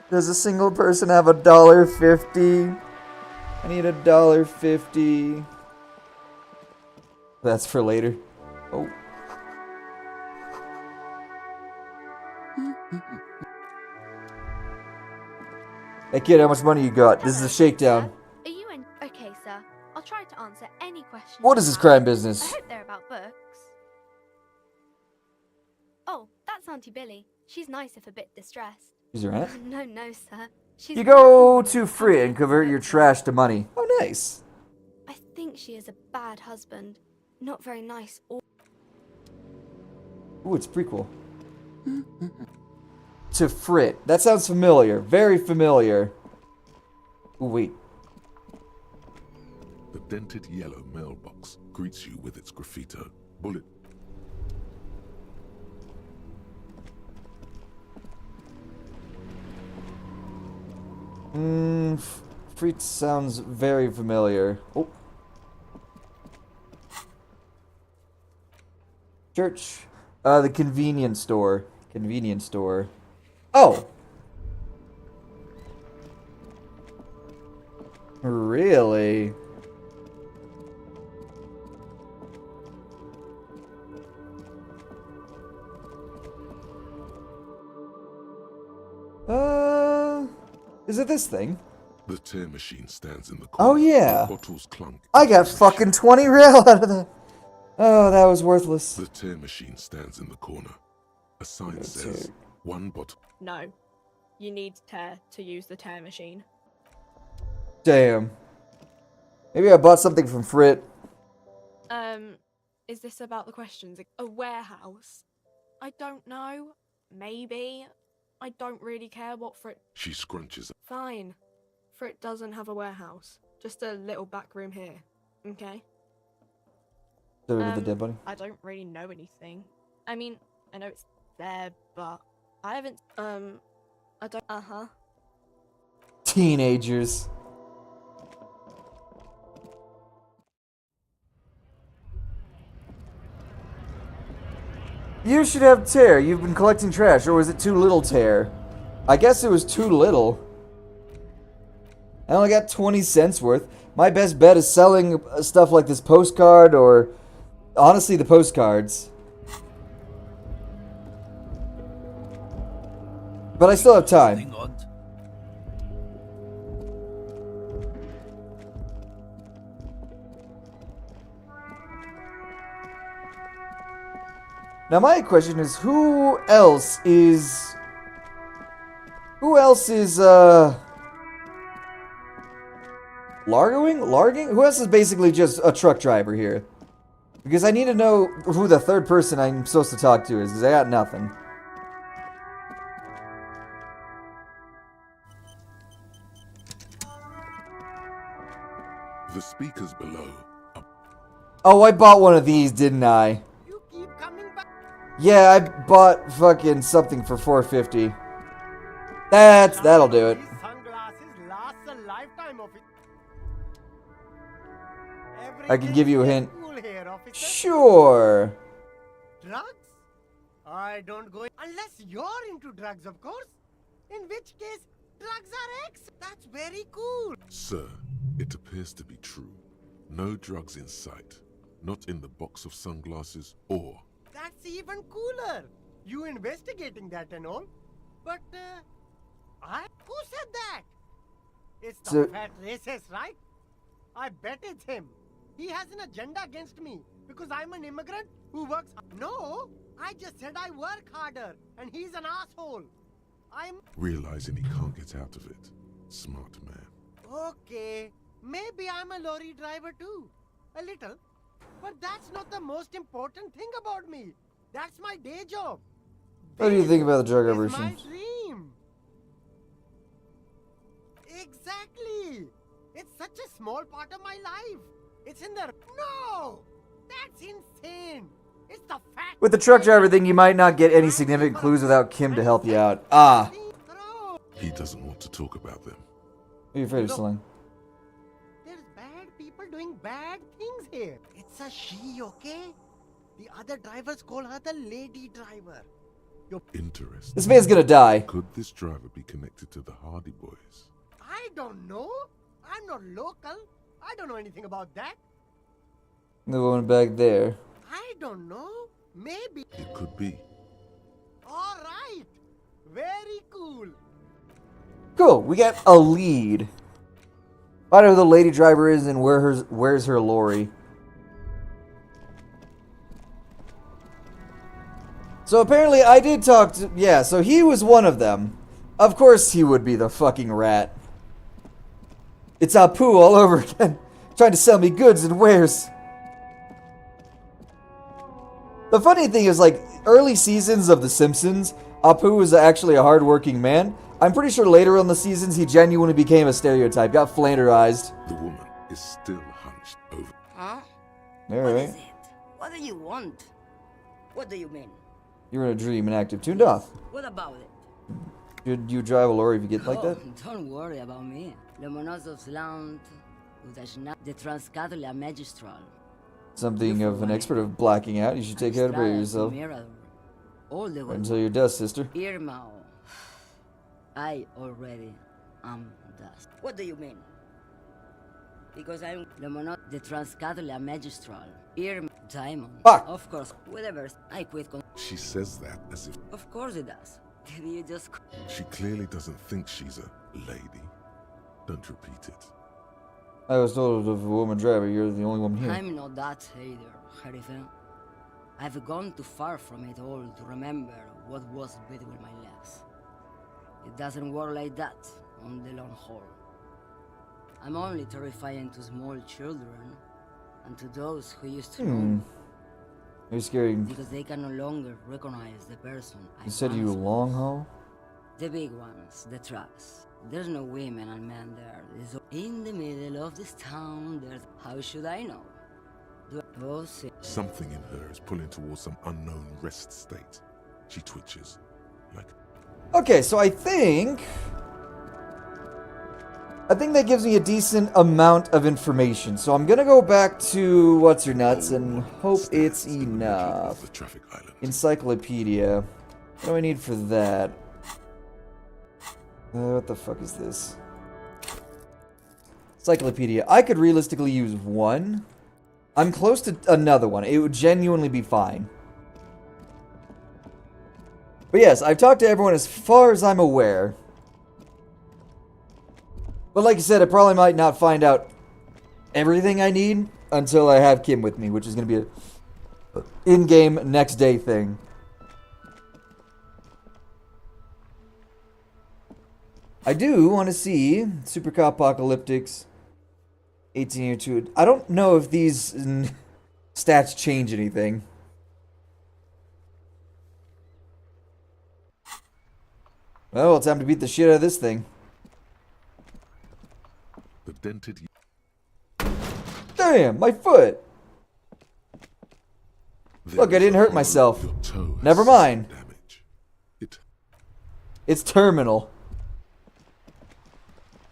Does a single person have $1.50? I need $1.50. That's for later. Oh. Hey kid, how much money you got? This is a shakedown. Are you in? Okay, sir. I'll try to answer any questions. What is you this have. crime business? I hope they're about books. Oh, that's Auntie Billy. She's nice if a bit distressed. She's your aunt? No, sir. She's You go to Frit and convert your trash to money. Oh, nice. I think she is a bad husband. Not very nice or... Ooh, it's prequel. To Frit. That sounds familiar. Very familiar. Ooh, wait. The dented yellow mailbox greets you with its graffito. Bullet. Frit sounds very familiar. Oh. Church. The convenience store. Convenience store. Oh! Really? Is it this thing? The tear machine stands in the corner. Oh yeah. The bottles clunk. I got fucking 20 rail out of that. Oh, that was worthless. The tear machine stands in the corner. A sign says, 1 bottle. No. You need tear to use the tear machine. Damn. Maybe I bought something from Frit. Is this about the questions? A warehouse? I don't know. Maybe. I don't really care what Frit... She scrunches up. Fine. Frit doesn't have a warehouse. Just a little back room here. Okay? With the dead body? I don't really know anything. I mean, I know it's there, but I haven't... I don't... Uh-huh. Teenagers. You should have tear. You've been collecting trash, or was it too little tear? I guess it was too little. I only got 20 cents worth. My best bet is selling stuff like this postcard, or honestly, the postcards. But I still have time. Now my question is, who else is larging? Who else is basically just a truck driver here? Because I need to know who the third person I'm supposed to talk to is, because I got nothing. The speakers below. Oh, I bought one of these, didn't I? Yeah, I bought fucking something for $4.50. That'll do it. I can give you a hint. Sure. Drugs? I don't go unless you're into drugs, of course. In which case, drugs are X. That's very cool. Sir, it appears to be true. No drugs in sight. Not in the box of sunglasses or... That's even cooler. You investigating that and all. But, who said that? It's the fat racist, right? I bet it's him. He has an agenda against me because I'm an immigrant who works... No, I just said I work harder and he's an asshole. I'm... Realizing he can't get out of it. Smart man. Okay, maybe I'm a lorry driver too. A little. But that's not the most important thing about me. That's my day job. What do you think about the drug It's my revolution? dream. Exactly. It's such a small part of my life. It's in the... No! That's insane. It's the fact... With the truck driver thing, you might not get any significant clues without Kim to help you out. Ah. He doesn't want to talk about them. Are you afraid of slang? There's bad people doing bad things here. It's a she, okay? The other drivers call her the lady driver. Interesting. This man's gonna die. Could this driver be connected to the Hardy Boys? I don't know. I'm not local. I don't know anything about that. The one back there. I don't know. Maybe. It could be. All right. Cool, we got a lead. Find out who the lady driver is and where's her lorry. So apparently I did talk to... Yeah, so he was one of them. Of course he would be the fucking rat. It's Apu all over again. Trying to sell me goods and wares. The funny thing is, like, early seasons of The Simpsons, Apu was actually a hardworking man. I'm pretty sure later on the seasons he genuinely became a stereotype, got flanderized. The woman is still hunched over. Huh? All What right. is it? What do you want? What do you mean? You're in a dream and active. Tuned off. What about it? Should you drive a lorry if you get like that? Don't worry about me. Le monosov land, the Transcatolia Magistral. Something of an expert of blacking out. You should take care of yourself. All the way. Until your death, sister. Irmao. I already am dust. What do you mean? Because I'm the Transcatolia Magistral. Diamond. Fuck. Of course, whatever. I quit. She says that as if Of course it does. Did you just... she clearly doesn't think she's a lady. Don't repeat it. I was told of a woman driver. You're the only woman here. I'm not that either, Harife. I've gone too far from it all to remember what was between my legs. It doesn't work like that on the long haul. I'm only terrifying to small children and to those who used to know. Are you scared? Because they can no longer recognize the person I You said you once long was. haul? The big ones, the trucks. There's no women and men there. In the middle of this town, there's... How should I know? Something in her is pulling towards some unknown rest state. She twitches. Like... Okay, so I think that gives me a decent amount of information. So I'm gonna go back to what's your nuts and hope it's enough. Encyclopedia. What do I need for that? What the fuck is this? Encyclopedia. I could realistically use one. I'm close to another one. It would genuinely be fine. But yes, I've talked to everyone as far as I'm aware. But like I said, I probably might not find out everything I need until I have Kim with me, which is going to be a in-game next day thing. I do want to see Super Apocalyptics 18 or 2. I don't know if these stats change anything. Well, it's time to beat the shit out of this thing. The dented... Damn, my foot! Look, I didn't hurt myself. Never mind. It's terminal.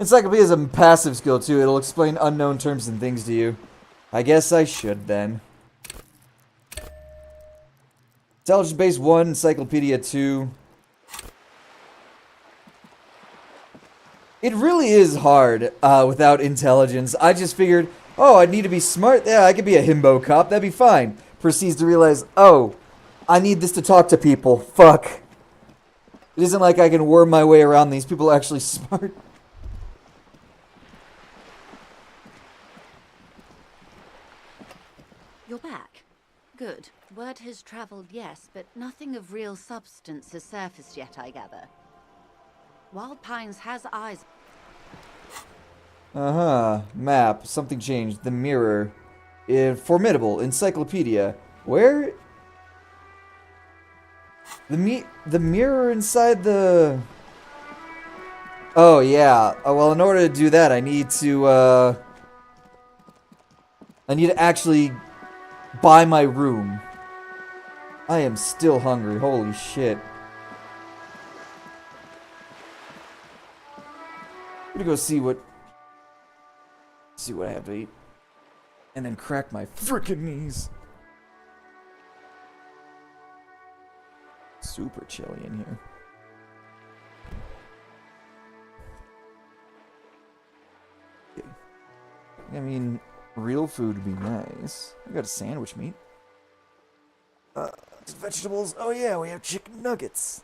Encyclopedia is a passive skill too. It'll explain unknown terms and things to you. I guess I should then. Intelligence base 1, Encyclopedia 2. It really is hard without intelligence. I just figured, oh, I need to be smart. Yeah, I could be a himbo cop. That'd be fine. Proceeds to realize, oh, I need this to talk to people. Fuck. It isn't like I can worm my way around these. People are actually smart. You're back. Good. Word has traveled, yes, but nothing of real substance has surfaced yet, I gather. Wild Pines has eyes. Uh-huh. Map. Something changed. The mirror. Formidable. Encyclopedia. Where? The mirror inside the... Oh, yeah. Oh, well, in order to do that, I need to actually buy my room. I am still hungry. Holy shit. I'm gonna go see what I have to eat. And then crack my frickin' knees. Super chilly in here. I mean, real food would be nice. I got a sandwich meat. Vegetables. Oh yeah, we have chicken nuggets.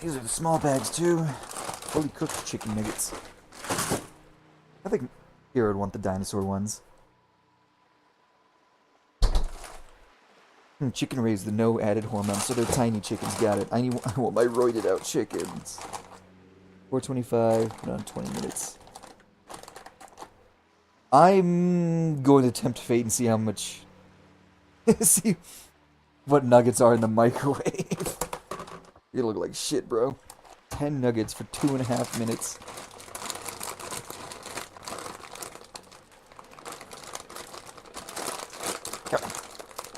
These are the small bags too. Fully cooked chicken nuggets. I think Hero would want the dinosaur ones. Chicken raised the no added hormones, so they're tiny chickens. Got it. I want my roided out chickens. 4:25. Put on 20 minutes. I'm going to tempt fate and see how much. See what nuggets are in the microwave. You look like shit, bro. 10 nuggets for 2.5 minutes.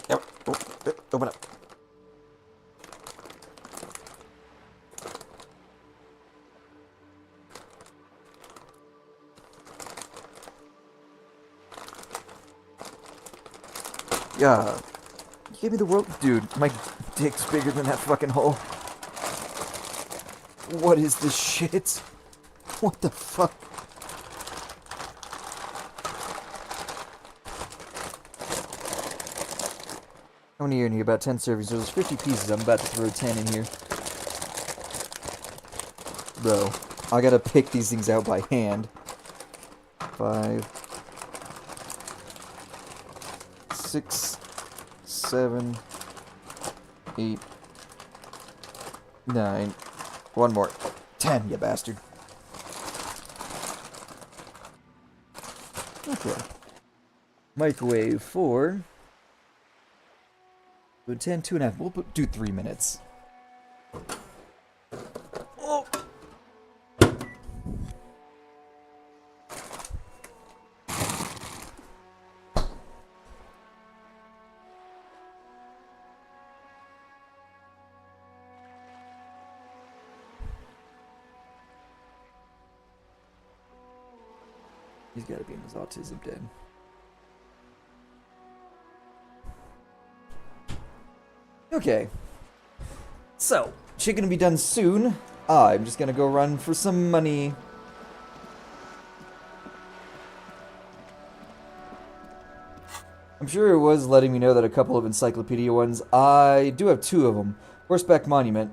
Yep. Open up. Yeah. You gave me the world. Dude, my dick's bigger than that fucking hole. What is this shit? What the fuck? How many are in here? About 10 servings. So there's 50 pieces. I'm about to throw 10 in here. Bro, I gotta pick these things out by hand. 5, 6, 7, 8, 9. One more. 10, you bastard. Okay. Microwave for 10, 2.5. We'll do 3 minutes. Oh. He's got to be in his autism den. Okay. So, chicken will be done soon. I'm just gonna go run for some money. I'm sure it was letting me know that a couple of encyclopedia ones. I do have 2 of them. Horseback Monument.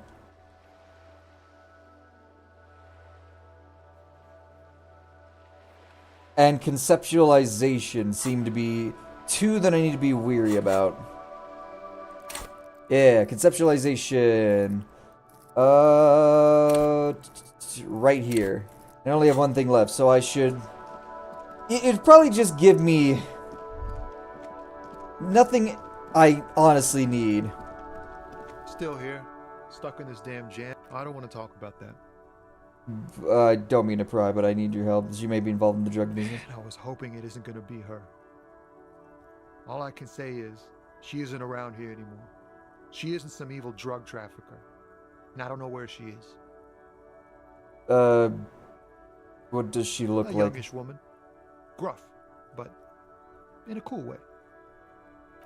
And conceptualization seem to be 2 that I need to be weary about. Yeah, conceptualization. Right here. I only have 1 thing left, so I should... It'd probably just give me... nothing I honestly need. Still here, stuck in this damn jam. I don't want to talk about that. I don't mean to pry, but I need your help. She may be involved in the drug business. I was hoping it isn't going to be her. All I can say is, she isn't around here anymore. She isn't some evil drug trafficker. And I don't know where she is. What does she look A like? youngish woman. Gruff, but in a cool way.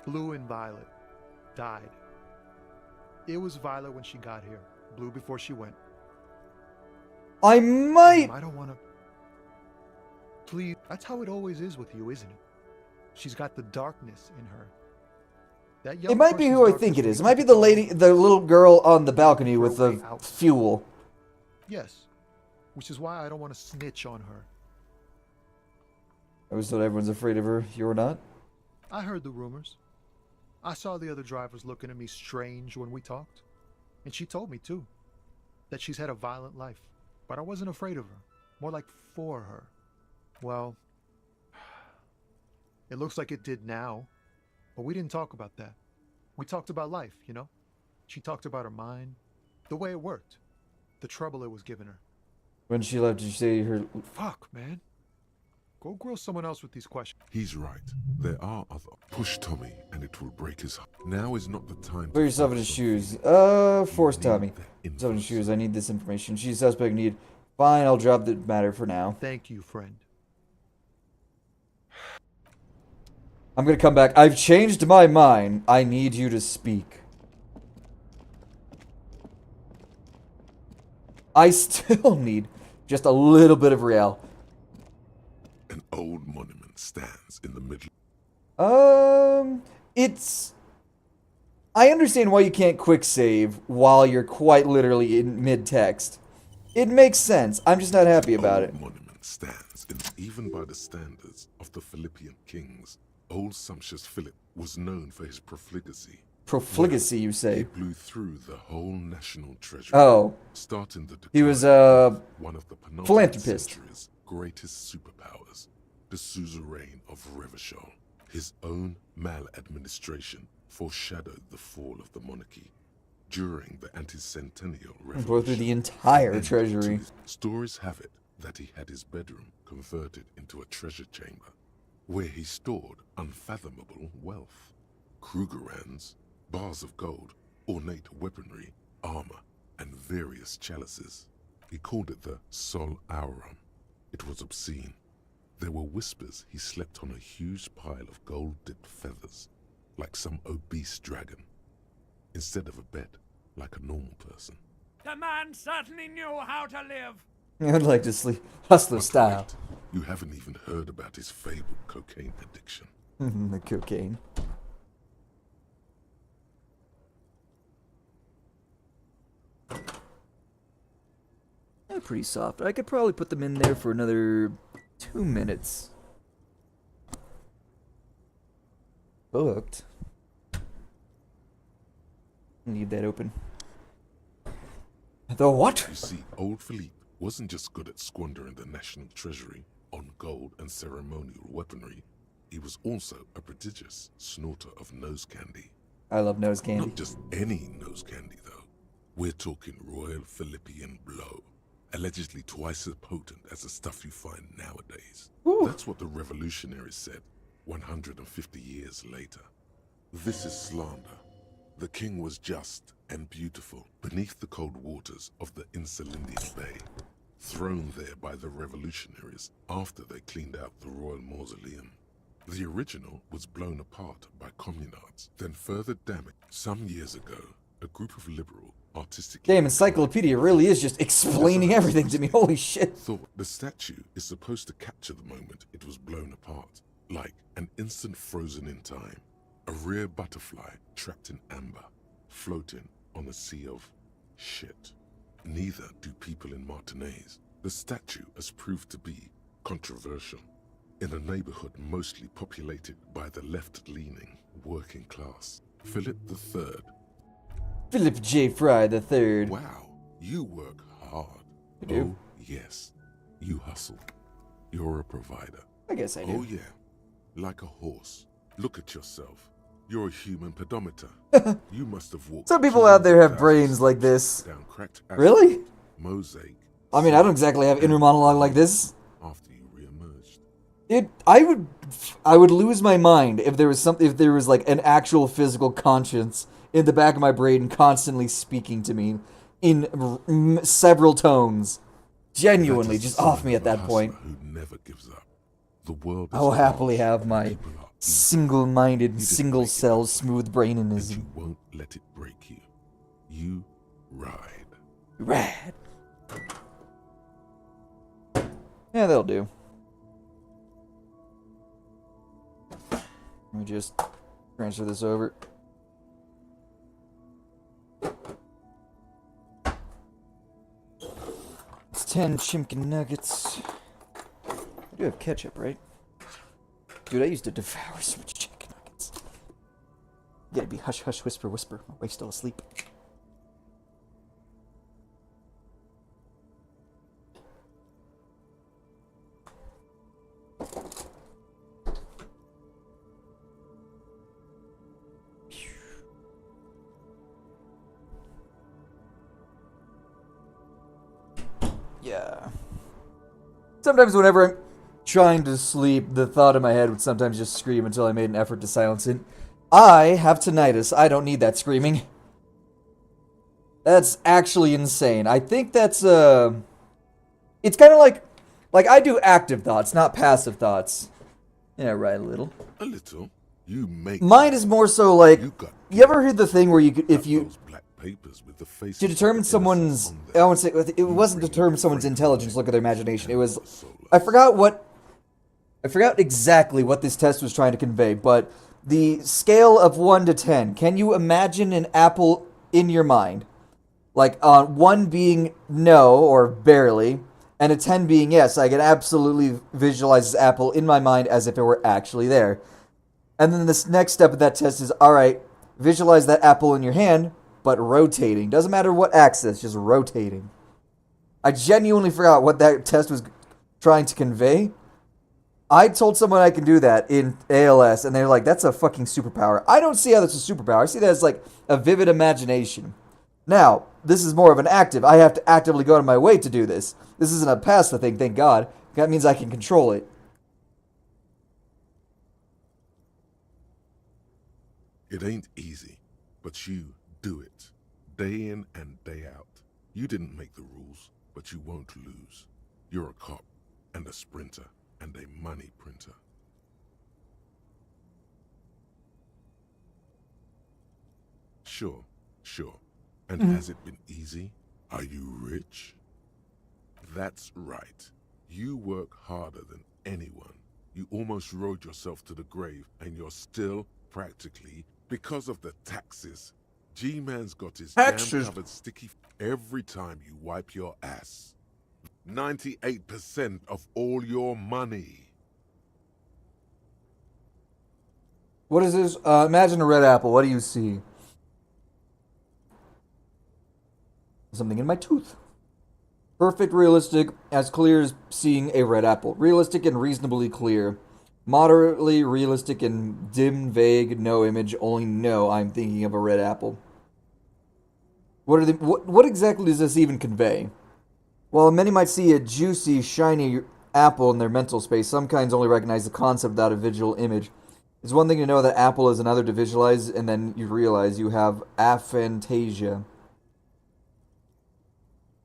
Blue and violet. Died. It was violet when she got here. Blue before she went. I might... I don't want to... Please. That's how it always is with you, isn't it? She's got the darkness in her. That young It might be who I think it is. It might be the lady, the little girl on the balcony with the fuel. Yes. Which is why I don't want to snitch on her. I was told everyone's afraid of her. You're not? I heard the rumors. I saw the other drivers looking at me strange when we talked. And she told me, too, that she's had a violent life. But I wasn't afraid of her. More like for her. Well, it looks like it did now. But we didn't talk about that. We talked about life, you know? She talked about her mind. The way it worked. The trouble it was giving her. When she left, did you say her... Fuck, man. Go grill someone else with these questions. He's right. There are other. Push Tommy, and it will break his heart. Now is not the time. Put yourself in his shoes. Force Tommy. Yourself in his shoes. I need this information. She's suspect need. Fine, I'll drop the matter for now. Thank you, friend. I'm gonna come back. I've changed my mind. I need you to speak. I still need just a little bit of real. An old monument stands in the middle. it's... I understand why you can't quick save while you're quite literally in mid-text. It makes sense. I'm just not happy about it. Monument stands, and even by the standards of the Philippian kings, old sumptuous Philip was known for his profligacy. Profligacy, you say? He blew through the whole national treasury. Oh. Starting the He was one of the penultimate philanthropist. century's greatest superpowers, the suzerain of Revachol. His own maladministration foreshadowed the fall of the monarchy during the anti-centennial revolution. Go through the entire treasury. Stories have it that he had his bedroom converted into a treasure chamber, where he stored unfathomable wealth. Krugerrands, bars of gold, ornate weaponry, armor, and various chalices. He called it the Sol Aurum. It was obscene. There were whispers he slept on a huge pile of gold-dipped feathers, like some obese dragon, instead of a bed, like a normal person. The man certainly knew how to live. I'd like to sleep hustler But style. wait, you haven't even heard about his fabled cocaine addiction. The cocaine. They're pretty soft. I could probably put them in there for another 2 minutes. Booked. Need that open. The what? You see, old Philippe wasn't just good at squandering the national treasury on gold and ceremonial weaponry. He was also a prodigious snorter of nose candy. I love nose candy. Not just any nose candy, though. We're talking Royal Philippian Blow, allegedly twice as potent as the stuff you find nowadays. That's what the revolutionaries said 150 years later. This is slander. The king was just and beautiful beneath the cold waters of the Insulindian Bay, thrown there by the revolutionaries after they cleaned out the royal mausoleum. The original was blown apart by communards, then further damaged. Some years ago, a group of liberal, artistic... Damn, Encyclopedia really is just explaining everything to me. Holy shit. Thought the statue is supposed to capture the moment it was blown apart, like an instant frozen in time. A rare butterfly trapped in amber, floating on a sea of shit. Neither do people in Martinez. The statue has proved to be controversial in a neighborhood mostly populated by the left-leaning working class. Philip III. Philip J. Fry III. Wow, you work hard. I do. Oh, yes. You hustle. You're a provider. I guess I do. Oh, yeah. Like a horse. Look at yourself. You're a human pedometer. You must have walked. Some people out there have brains like this. Down cracked Really? mosaic. I mean, I don't exactly have inner monologue like this. After you reemerged. I would lose my mind if there was like an actual physical conscience in the back of my brain constantly speaking to me in several tones. Genuinely, just off me at that point. Who never gives up. The world is I will happily harsh. have my single-minded, single-cell smooth brainism. You won't let it break you. You ride. Rad. Yeah, that'll do. Let me just transfer this over. It's 10 chimkin nuggets. I do have ketchup, right? Dude, I used to devour so much chicken nuggets. You gotta be hush, hush, whisper, whisper. My wife's still asleep. Yeah. Sometimes whenever I'm trying to sleep, the thought in my head would sometimes just scream until I made an effort to silence it. I have tinnitus. I don't need that screaming. That's actually insane. I think that's, it's kind of like I do active thoughts, not passive thoughts. Yeah, right, a little. A little. You make... Mine is more so like, you ever heard the thing where you could, if you... papers with the faces To determine someone's, I won't say, it wasn't to determine someone's intelligence, look at their imagination. It was, I forgot exactly what this test was trying to convey, but the scale of 1 to 10, can you imagine an apple in your mind? Like, 1 being no, or barely, and a 10 being yes. I can absolutely visualize this apple in my mind as if it were actually there. And then this next step of that test is, alright, visualize that apple in your hand, but rotating. Doesn't matter what axis, just rotating. I genuinely forgot what that test was trying to convey. I told someone I can do that in ALS, and they're like, that's a fucking superpower. I don't see how that's a superpower. I see that as like a vivid imagination. Now, this is more of an active. I have to actively go out of my way to do this. This isn't a passive thing, thank God. That means I can control it. It ain't easy, but you do it. Day in and day out. You didn't make the rules, but you won't lose. You're a cop, and a sprinter, and a money printer. Sure. And has it been easy? Are you rich? That's right. You work harder than anyone. You almost rode yourself to the grave, and you're still, practically, because of the taxes. G-Man's got his jam-covered sticky every time you wipe your ass. 98% of all your money. What is this? Imagine a red apple. What do you see? Something in my tooth. Perfect, realistic, as clear as seeing a red apple. Realistic and reasonably clear. Moderately realistic and dim, vague, no image, only know I'm thinking of a red apple. What exactly does this even convey? While many might see a juicy, shiny apple in their mental space, some kinds only recognize the concept without a visual image. It's one thing to know that apple is another to visualize, and then you realize you have aphantasia.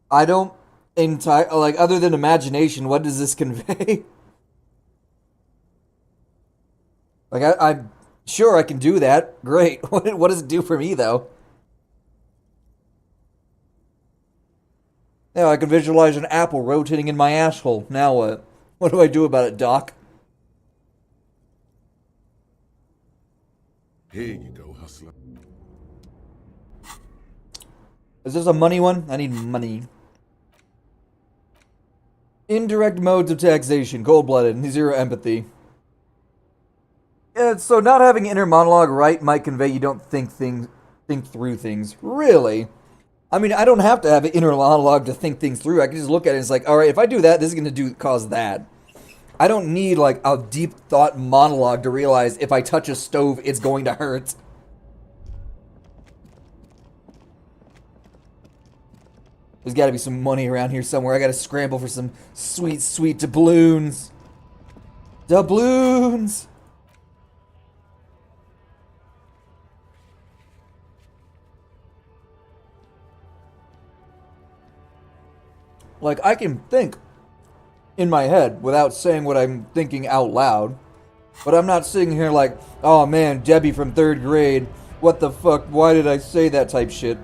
I don't other than imagination, what does this convey? I'm sure I can do that. Great. What does it do for me, though? Yeah, I can visualize an apple rotating in my asshole. Now what? What do I do about it, Doc? Here you go, hustler. Is this a money one? I need money. Indirect modes of taxation. Cold-blooded. Zero empathy. Yeah, so not having inner monologue right might convey you don't think through things. Really? I mean, I don't have to have an inner monologue to think things through. I can just look at it and it's like, alright, if I do that, this is going to cause that. I don't need, like, a deep thought monologue to realize if I touch a stove, it's going to hurt. There's got to be some money around here somewhere. I got to scramble for some sweet, sweet doubloons. Doubloons! Like, I can think in my head without saying what I'm thinking out loud. But I'm not sitting here like, oh man, Debbie from 3rd grade. What the fuck? Why did I say that type shit?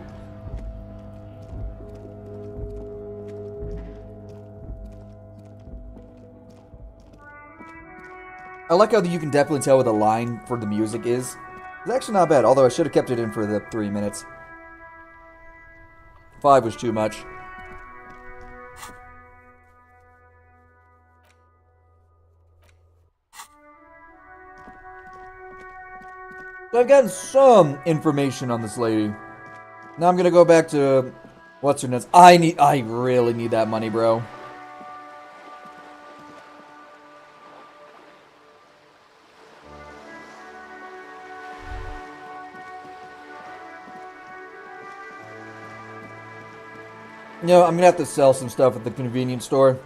I like how you can definitely tell what the line for the music is. It's actually not bad, although I should have kept it in for the 3 minutes. 5 was too much. So I've gotten some information on this lady. Now I'm gonna go back to what's her nuts. I really need that money, bro. You know, I'm gonna have to sell some stuff at the convenience store.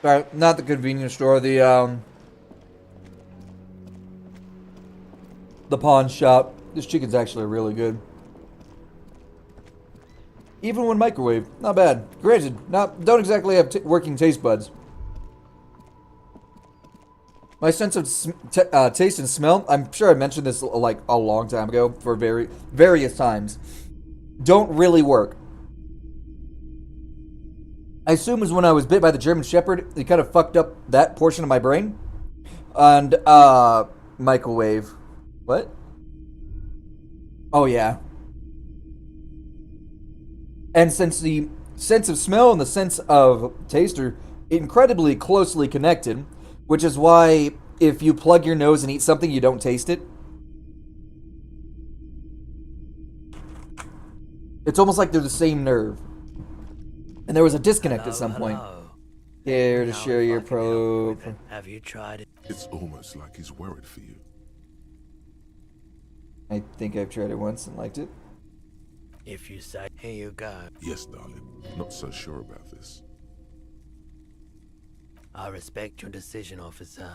Sorry, not the convenience store, the pawn shop. This chicken's actually really good. Even when microwave, not bad. Granted, don't exactly have working taste buds. My sense of taste and smell, I'm sure I mentioned this like a long time ago for various times, don't really work. I assume was when I was bit by the German Shepherd. It kind of fucked up that portion of my brain. And, microwave. What? Oh, yeah. And since the sense of smell and the sense of taste are incredibly closely connected, which is why if you plug your nose and eat something, you don't taste it. It's almost like they're the same nerve. And there was a disconnect at some point. Here to share your probe. Have you tried it? It's almost like he's worried for you. I think I've tried it once and liked it. If you say, here you go. Yes, darling. Not so sure about this. I respect your decision, officer.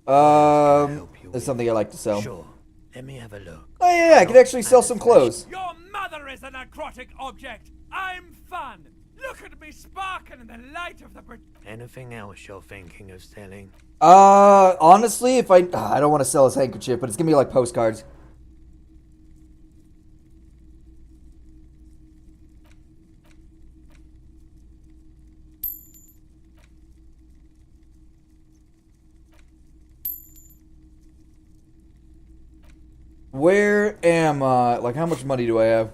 There's something I like to sell. Sure. Let me have a look. Oh yeah, I could actually sell some clothes. Your mother is a necrotic object. I'm fun. Look at me sparkling in the light of the... Anything else you're thinking of selling? Honestly, if I don't want to sell his handkerchief, but it's gonna be like postcards. Where am I? Like, how much money do I have?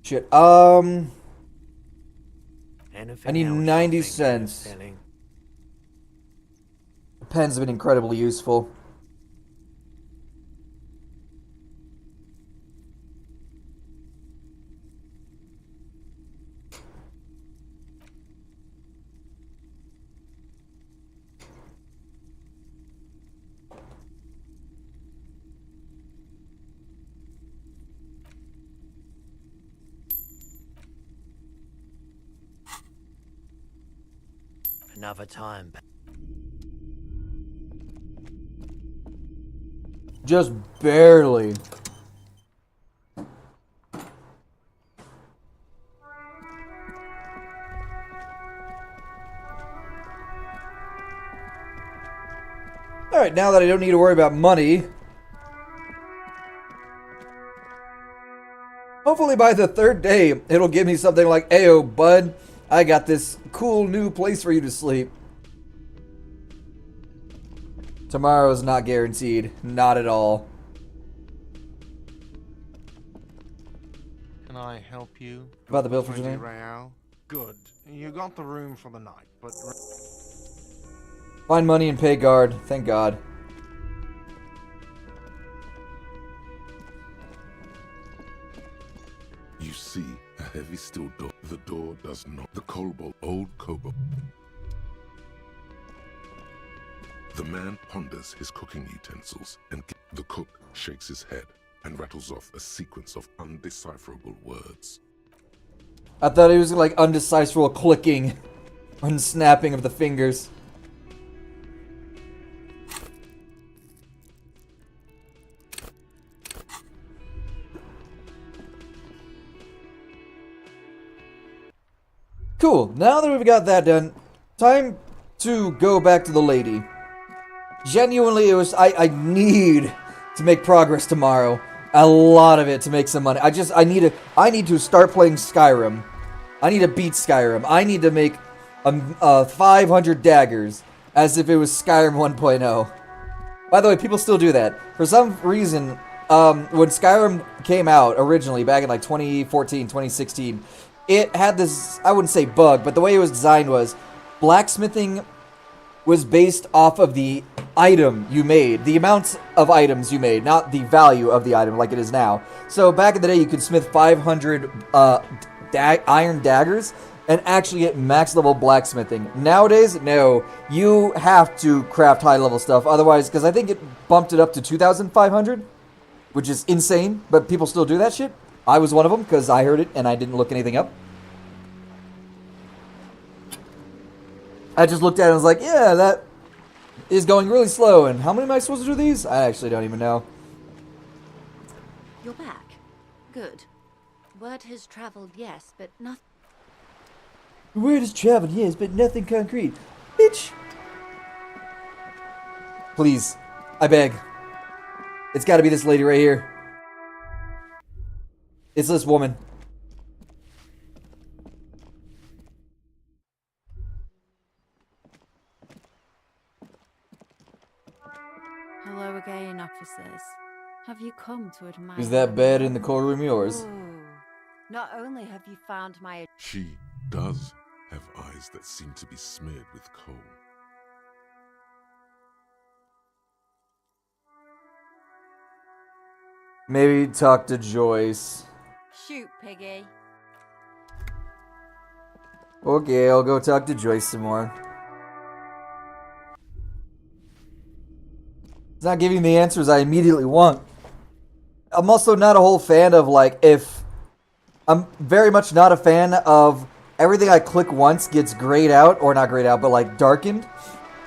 Shit. I need 90 cents. Pens have been incredibly useful. Another time. Just barely. Alright, now that I don't need to worry about money, hopefully by the third day, it'll give me something like, "Ayo, bud, I got this cool new place for you to sleep." Tomorrow's not guaranteed. Not at all. Can I help you? About the bill for 20 tonight? real. Good. You got the room for the night, but... Find money and pay guard. Thank God. You see a heavy steel door. The door does not. The old kobold. The man ponders his cooking utensils, and the cook shakes his head and rattles off a sequence of undecipherable words. I thought it was like undecipherable clicking and snapping of the fingers. Cool. Now that we've got that done, time to go back to the lady. Genuinely, I need to make progress tomorrow. A lot of it to make some money. I need to start playing Skyrim. I need to beat Skyrim. I need to make 500 daggers as if it was Skyrim 1.0. By the way, people still do that. For some reason, when Skyrim came out originally back in like 2014, 2016, it had this, I wouldn't say bug, but the way it was designed was blacksmithing was based off of the item you made, the amounts of items you made, not the value of the item like it is now. So back in the day, you could smith 500 iron daggers and actually get max level blacksmithing. Nowadays, no, you have to craft high level stuff, otherwise, because I think it bumped it up to 2,500, which is insane, but people still do that shit. I was one of them because I heard it and I didn't look anything up. I just looked at it and was like, yeah, that is going really slow. And how many am I supposed to do these? I actually don't even know. You're back. Good. Word has traveled, yes, but nothing. Word has traveled, yes, but nothing concrete. Bitch! Please. I beg. It's gotta be this lady right here. It's this woman. again, officers. Have you come to admire? Is that bed in the courtroom yours? Ooh. Not only have you found my... She does have eyes that seem to be smeared with coal. Maybe talk to Joyce. Shoot, Piggy. Okay, I'll go talk to Joyce some more. It's not giving me the answers I immediately want. I'm also not a whole fan of, like, if... I'm very much not a fan of everything I click once gets grayed out, or not grayed out, but, like, darkened.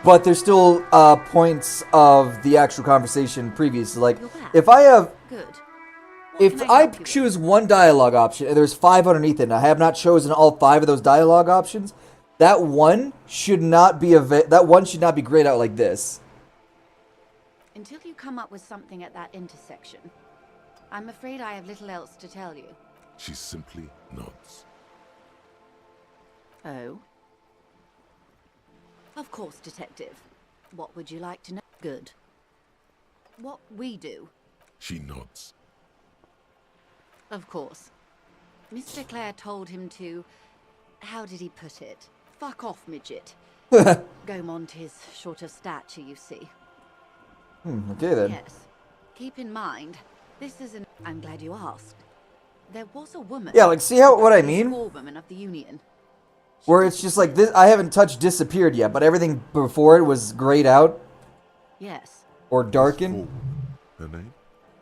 But there's still points of the actual conversation previously. Like, if I have... Good. If I choose one dialogue option, and there's 5 underneath it, and I have not chosen all 5 of those dialogue options, that one should not be grayed out like this. Until you come up with something at that intersection, I'm afraid I have little else to tell you. She simply nods. Oh? Of course, Detective. What would you like to know? Good. What we do? She nods. Of course. Mr. Clare told him to... How did he put it? Fuck off, midget. Gaumont is short of stature, you see. Okay then. Yes. Keep in mind, this is an... I'm glad you asked. There was a woman... Yeah, like, see what I mean? Forewoman of the Union. Where it's just like, this. I haven't touched disappeared yet, but everything before it was grayed out. Yes. Or darkened. Her name?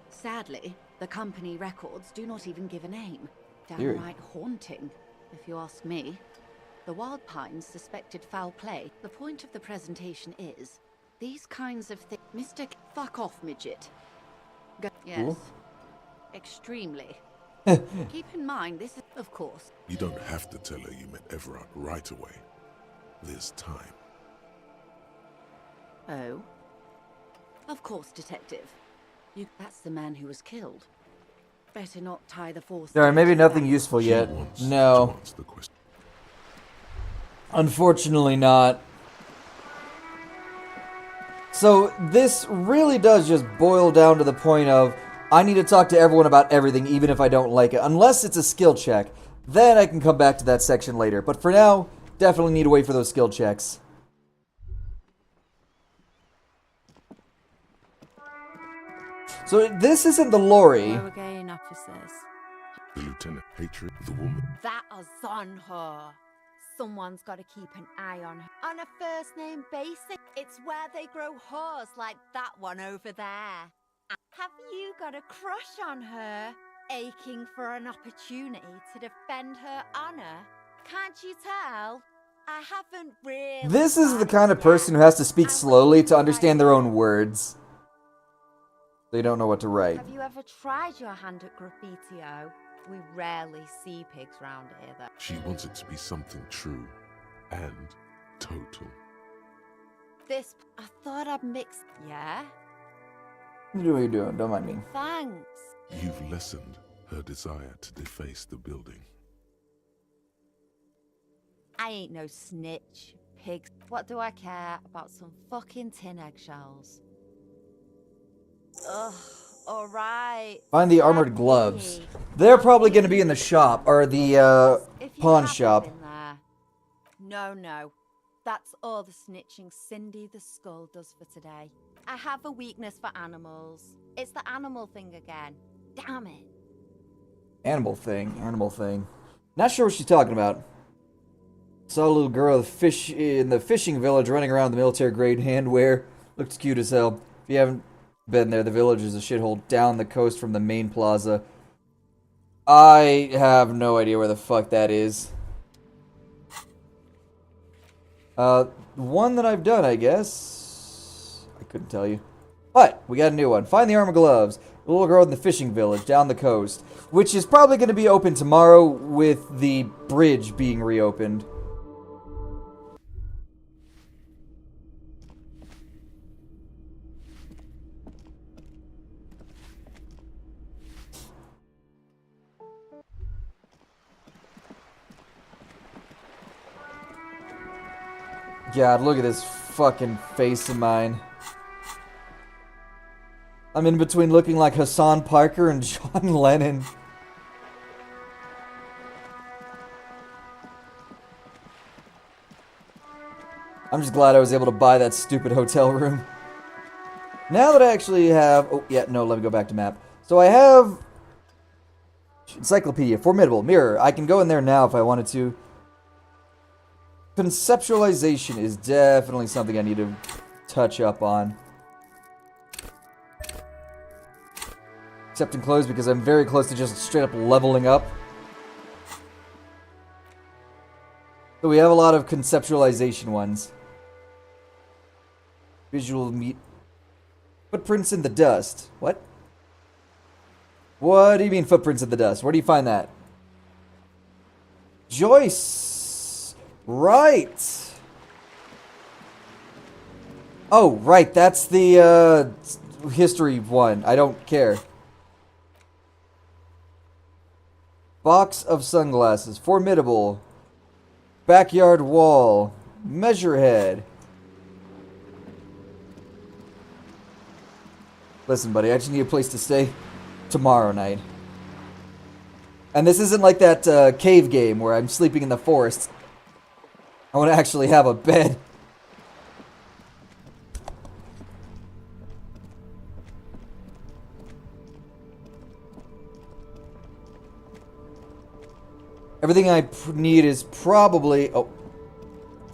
Sadly, the company records do not even give a name. Eerie. Downright haunting, if you ask me. The Wild Pines suspected foul play. The point of the presentation is, these kinds of things... Mr. Fuck off, midget. Yes. Cool. Extremely. Keep in mind, this is... Of course. You don't have to tell her you met Everard right away. There's time. Oh? Of course, Detective. That's the man who was killed. Better not tie the force... Alright, maybe nothing useful yet. No. Unfortunately not. So, this really does just boil down to the point of, I need to talk to everyone about everything, even if I don't like it. Unless it's a skill check. Then I can come back to that section later. But for now, definitely need to wait for those skill checks. So, this isn't the lorry. Go again, officers. The lieutenant, hatred, the woman. That is on her. Someone's got to keep an eye on her. On a first-name basis, it's where they grow hers like that one over there. Have you got a crush on her? Aching for an opportunity to defend her honor? Can't you tell? I haven't really... This is the kind of person who has to speak slowly to understand their own words. They don't know what to write. Have you ever tried your hand at graffiti-o? We rarely see pigs round here, though. She wants it to be something true and total. This... I thought I'd mix... Yeah? Do what you're doing, don't mind me. Thanks. You've lessened her desire to deface the building. I ain't no snitch, pigs. What do I care about some fucking tin eggshells? Ugh, alright. Find the armored gloves. They're probably going to be in the shop, or the pawn shop. No. That's all the snitching Cindy the Skull does for today. I have a weakness for animals. It's the animal thing again. Damn it. Animal thing. Not sure what she's talking about. Saw a little girl in the fishing village running around the military-grade handwear. Looks cute as hell. If you haven't been there, the village is a shithole down the coast from the main plaza. I have no idea where the fuck that is. One that I've done, I guess. I couldn't tell you. But, we got a new one. Find the armor gloves. The little girl in the fishing village down the coast. Which is probably going to be open tomorrow with the bridge being reopened. God, look at this fucking face of mine. I'm in between looking like Hassan Parker and John Lennon. I'm just glad I was able to buy that stupid hotel room. Now that I actually have... Oh, yeah, no, let me go back to map. So I have... Encyclopedia, Formidable, Mirror. I can go in there now if I wanted to. Conceptualization is definitely something I need to touch up on. Except in clothes because I'm very close to just straight up leveling up. So we have a lot of conceptualization ones. Visual meat. Footprints in the dust. What? What do you mean footprints in the dust? Where do you find that? Joyce! Right! Oh, right, that's the, history one. I don't care. Box of sunglasses. Formidable. Backyard wall. Measurehead. Listen, buddy, I just need a place to stay tomorrow night. And this isn't like that cave game where I'm sleeping in the forest. I want to actually have a bed. Everything I need is probably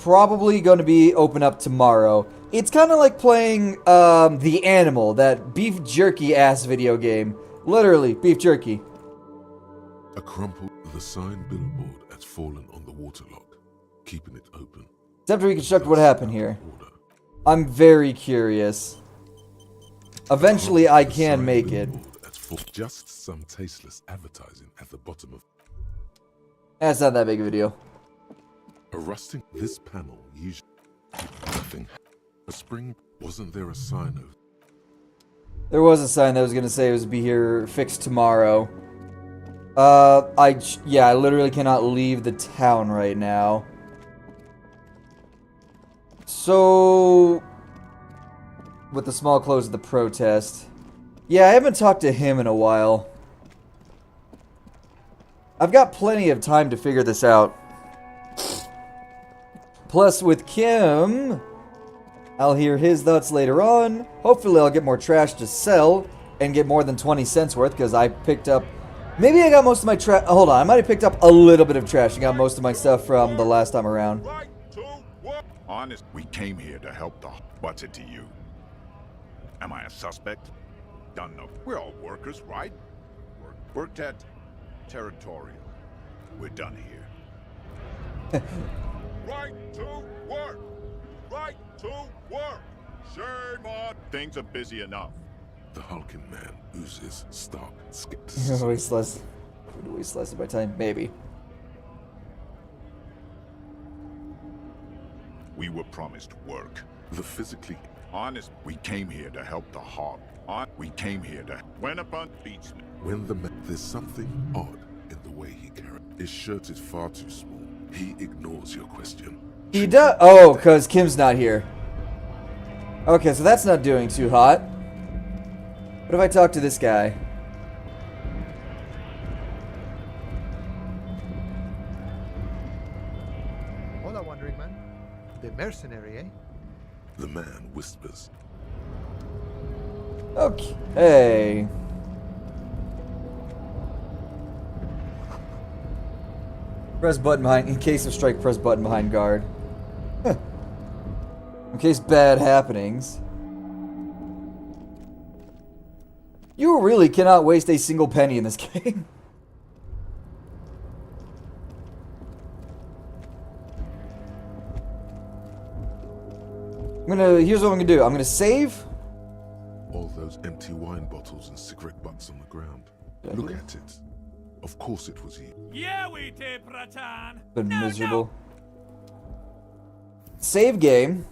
going to be open up tomorrow. It's kind of like playing The Animal, that beef jerky ass video game. Literally, beef jerky. A crumpled, the sign billboard had fallen on the waterlock, keeping it open. Attempt to reconstruct what happened here. I'm very curious. Eventually, I can make it. Just some tasteless advertising at the bottom of. That's not that big of a deal. A rusting. This panel usually nothing. A spring. Wasn't there a sign of? There was a sign that was gonna say it was be here fixed tomorrow. I literally cannot leave the town right now. So, with the small close of the protest. Yeah, I haven't talked to him in a while. I've got plenty of time to figure this out. Plus, with Kim, I'll hear his thoughts later on. Hopefully, I'll get more trash to sell and get more than 20 cents worth because I picked up... Maybe I got most of my trash... Hold on, I might have picked up a little bit of trash and got most of my stuff from the last time around. Honest, we came here to help the... What's it to you? Am I a suspect? Don't know. We're all workers, right? Worked at Territorial. We're done here. Right to work! Right to work! Shame on... Things are busy enough. The hulking man oozes stark skepticism. Waste less of my time, maybe. We were promised work. The physically... Honest, we came here to help the hog. We came here to... When upon beats me. When the man... There's something odd in the way he carries. His shirt is far too small. He ignores your question. He does... Oh, because Kim's not here. Okay, so that's not doing too hot. What if I talk to this guy? Hola, wandering man. The mercenary, eh? The man whispers. Okay. Press button behind... In case of strike, press button behind guard. In case bad happenings. You really cannot waste a single penny in this game. Here's what I'm gonna do. I'm gonna save. All those empty wine bottles and cigarette butts on the ground. Look at it. Of course it was you. Yeah, we did, Bratan. Been miserable. Save game.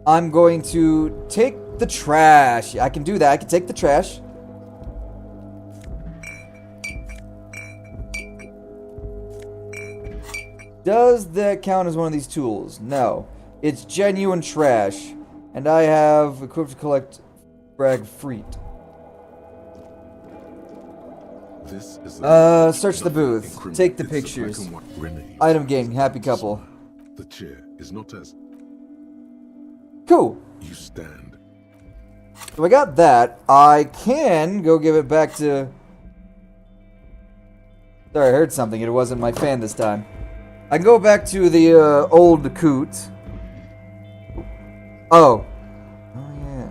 I'm going to take the trash. I can do that. I can take the trash. Does that count as one of these tools? No. It's genuine trash. And I have equipped to collect Bragg Freet. This is Search the booth. Take the pictures. Item gain. Happy couple. The chair is not as... Cool. You stand. So I got that. I can go give it back to... Sorry, I heard something. It wasn't my fan this time. I can go back to the old coot. Oh. Oh, yeah.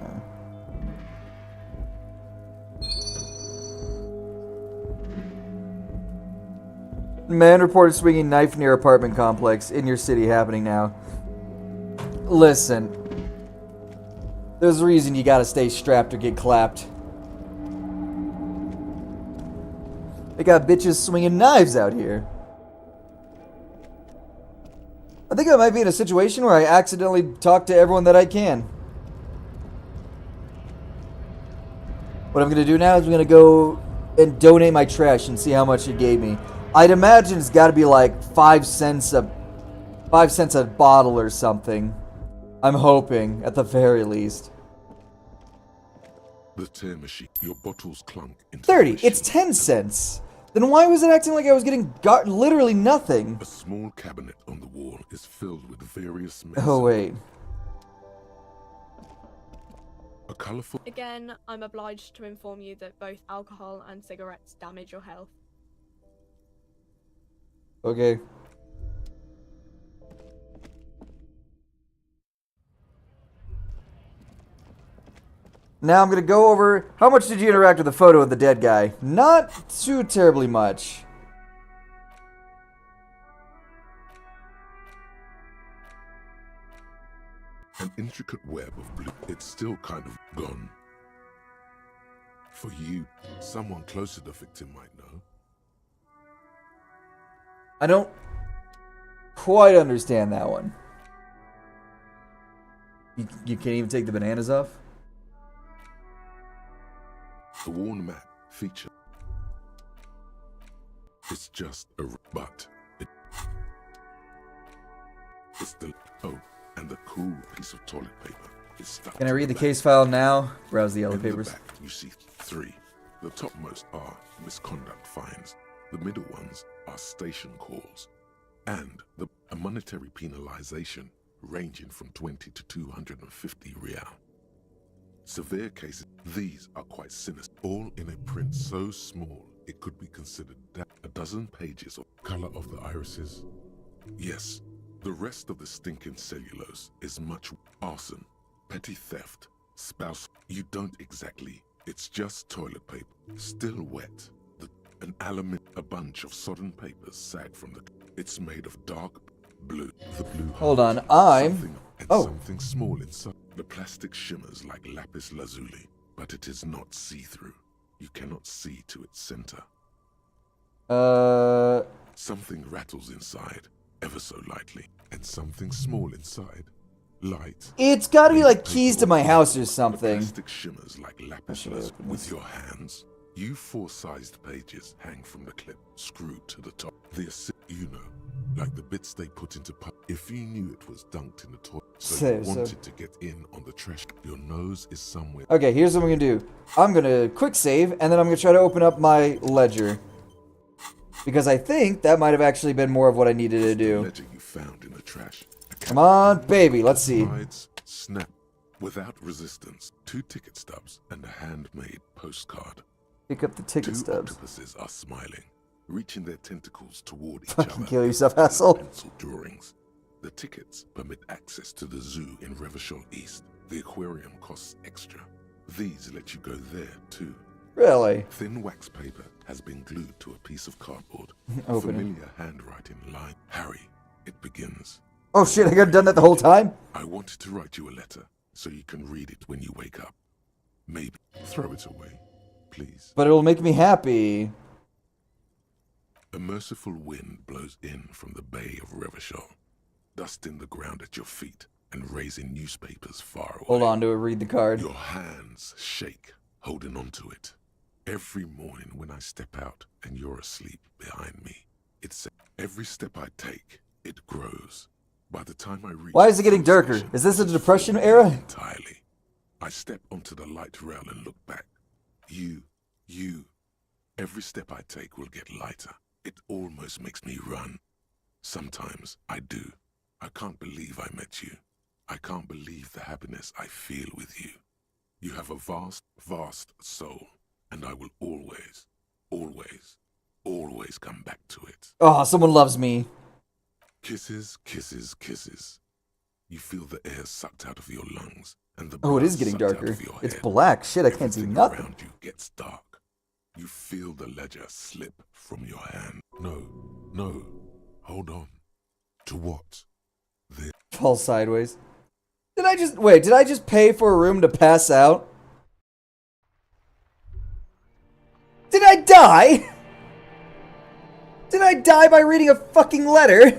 Man reported swinging knife near apartment complex in your city happening now. Listen. There's a reason you gotta stay strapped or get clapped. They got bitches swinging knives out here. I think I might be in a situation where I accidentally talk to everyone that I can. What I'm gonna do now is I'm gonna go and donate my trash and see how much it gave me. I'd imagine it's gotta be like 5 cents a bottle or something. I'm hoping, at the very least. The tear machine. Your bottles clunk into 30. It's 10 cents. Then why was it acting like I was getting literally nothing? A small cabinet on the wall is filled with various Oh, wait. A colorful... Again, I'm obliged to inform you that both alcohol and cigarettes damage your health. Okay. Now I'm gonna go over, how much did you interact with the photo of the dead guy? Not too terribly much. An intricate web of blue. It's still kind of gone. For you, someone close to the victim might know. I don't quite understand that one. You can't even take the bananas off? The worn mat feature. It's just a but. It's the and the cool piece of toilet paper is stuck. Can I read the case file now? Browse the yellow papers. The back, you see 3. The topmost are misconduct fines. The middle ones are station calls, and a monetary penalization ranging from 20 to 250 real. Severe cases, these are quite sinister, all in a print so small it could be considered a dozen pages of color of the irises. Yes, the rest of the stinking cellulose is much arson, petty theft, spouse. You don't exactly, it's just toilet paper, still wet. A bunch of sodden papers sag from the. It's made of dark blue. The blue. Hold on, something small inside. The plastic shimmers like lapis lazuli, but it is not see-through. You cannot see to its center. Something rattles inside, ever so lightly, and something small inside. Light. It's gotta be like keys to my house or something. The plastic shimmers like lapis lazuli. With your hands, you 4-sized pages hang from the clip, screwed to the top. Like the bits they put into if you knew it was dunked in the toilet, so you wanted to get in on the trash, your nose is somewhere. Okay, here's what I'm gonna do. I'm gonna quick save, and then I'm gonna try to open up my ledger. Because I think that might have actually been more of what I needed to do. The ledger you found in the trash. Come on, baby, let's see. Snap, without resistance, 2 ticket stubs and a handmade postcard. Pick up the ticket stubs. 2 octopuses are smiling, reaching their tentacles toward each Fucking other. kill yourself, asshole. Pencil drawings. The tickets permit access to the zoo in Revachol East. The aquarium costs extra. These let you go there too. Really? Thin wax paper has been glued to a piece of cardboard. Open Familiar handwriting line. Harry, it begins. Oh shit, I could have done that the whole time? I wanted to write you a letter so you can read it when you wake up. Maybe throw it away, please. But it'll make me happy. A merciful wind blows in from the bay of Revachol, dusting the ground at your feet and raising newspapers far away. Hold on to it, read the card. Your hands shake, holding onto it. Every morning when I step out and you're asleep behind me, it's every step I take, it grows. By the time I reach... Why is it getting darker? Is this a depression era? Entirely. I step onto the light rail and look back. You. Every step I take will get lighter. It almost makes me run. Sometimes I do. I can't believe I met you. I can't believe the happiness I feel with you. You have a vast, vast soul, and I will always, always, always come back to it. Oh, someone loves me. Kisses, kisses, kisses. You feel the air sucked out of your lungs, and the Oh, it blood is getting sucked out darker. of your It's head. black. Shit, I can't see Everything nothing. around you gets dark. You feel the ledger slip from your hand. No. Hold on. To what? Fall sideways. Did I just pay for a room to pass out? Did I die? Did I die by reading a fucking letter?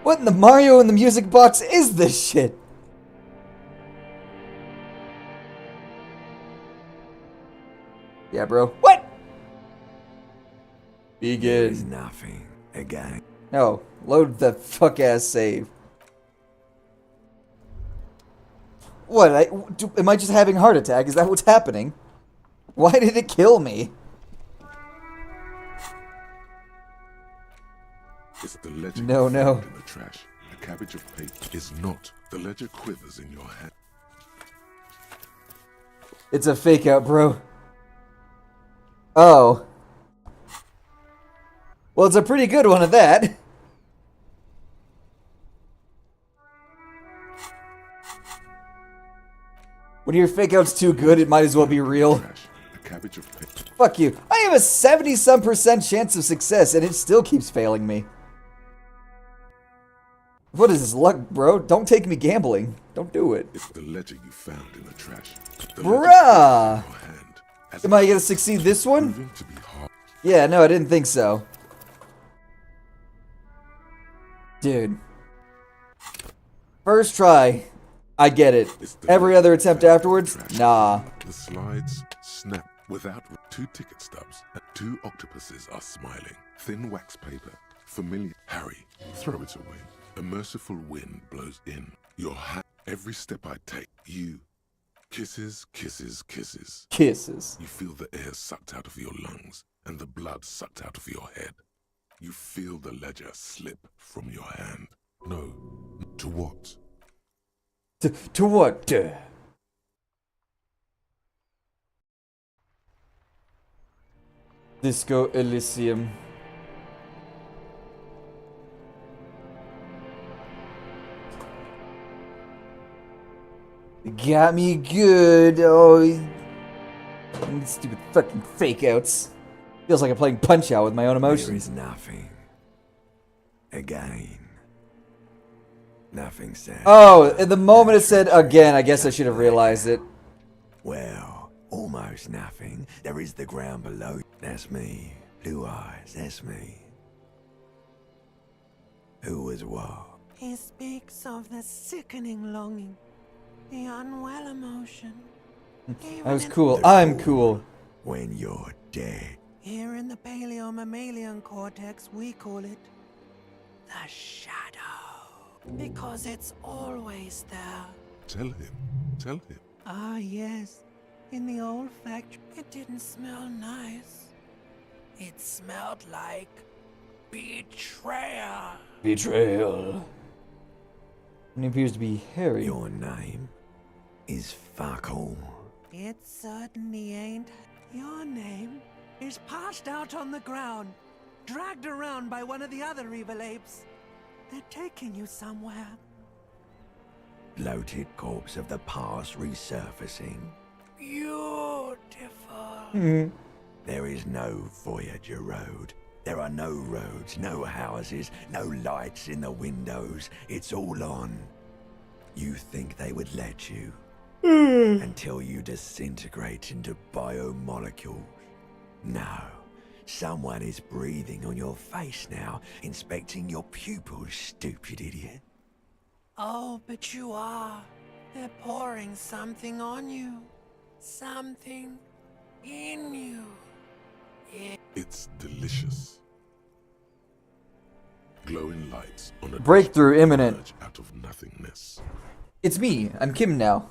What in the Mario in the music box is this shit? Yeah, bro. What? There Begin. is nothing again. No, load the fuck ass save. What? Am I just having a heart attack? Is that what's happening? Why did it kill me? It's the ledger No. in the trash. A cabbage of paper is not. The ledger quivers in your hand. It's a fake out, bro. Oh. Well, it's a pretty good one of that. When your fake out's too good, it might as well be real. A cabbage of paper. Fuck you. I have a 70-some% chance of success, and it still keeps failing me. What is this luck, bro? Don't take me gambling. Don't do it. It's the ledger you found in the trash. The Bruh! ledger in your hand. Am I gonna succeed this one? Proving to be hard. Yeah, no, I didn't think so. Dude. First try. I get it. Every other attempt afterwards? Nah. The slides snap without 2 ticket stubs. 2 octopuses are smiling. Thin wax paper. Familiar. Harry, throw it away. A merciful wind blows in. Your hand. Every step I take. You. Kisses, kisses, kisses. Kisses. You feel the air sucked out of your lungs and the blood sucked out of your head. You feel the ledger slip from your hand. No. To what? To what? Disco Elysium. Got me good. Oh, stupid fucking fake outs. Feels like I'm playing Punch Out with my own emotions. There is nothing. Again. Nothing said. Oh, at the moment it said again, I guess I should have realized it. Well, almost nothing. There is the ground below. That's me. Blue eyes, that's me. Who was what? He speaks of the sickening longing, the unwell emotion. I was cool. I'm cool. When you're dead. Here in the paleo-mammalian cortex, we call it the shadow. Because it's always there. Tell him. Tell him. Ah, yes. In the old factory, it didn't smell nice. It smelled like betrayal. Betrayal. And he appears to be Harry. Your name is fuck all. It certainly ain't. Your name is passed out on the ground, dragged around by one of the other evil apes. They're taking you somewhere. Bloated corpse of the past resurfacing. Beautiful. There is no Voyager Road. There are no roads, no houses, no lights in the windows. It's all on. You think they would let you? Until you disintegrate into biomolecules. No. Someone is breathing on your face now, inspecting your pupils, stupid idiot. Oh, but you are. They're pouring something on you. Something in you. It's delicious. Glowing lights on a Breakthrough imminent. out of nothingness. It's me. I'm Kim now.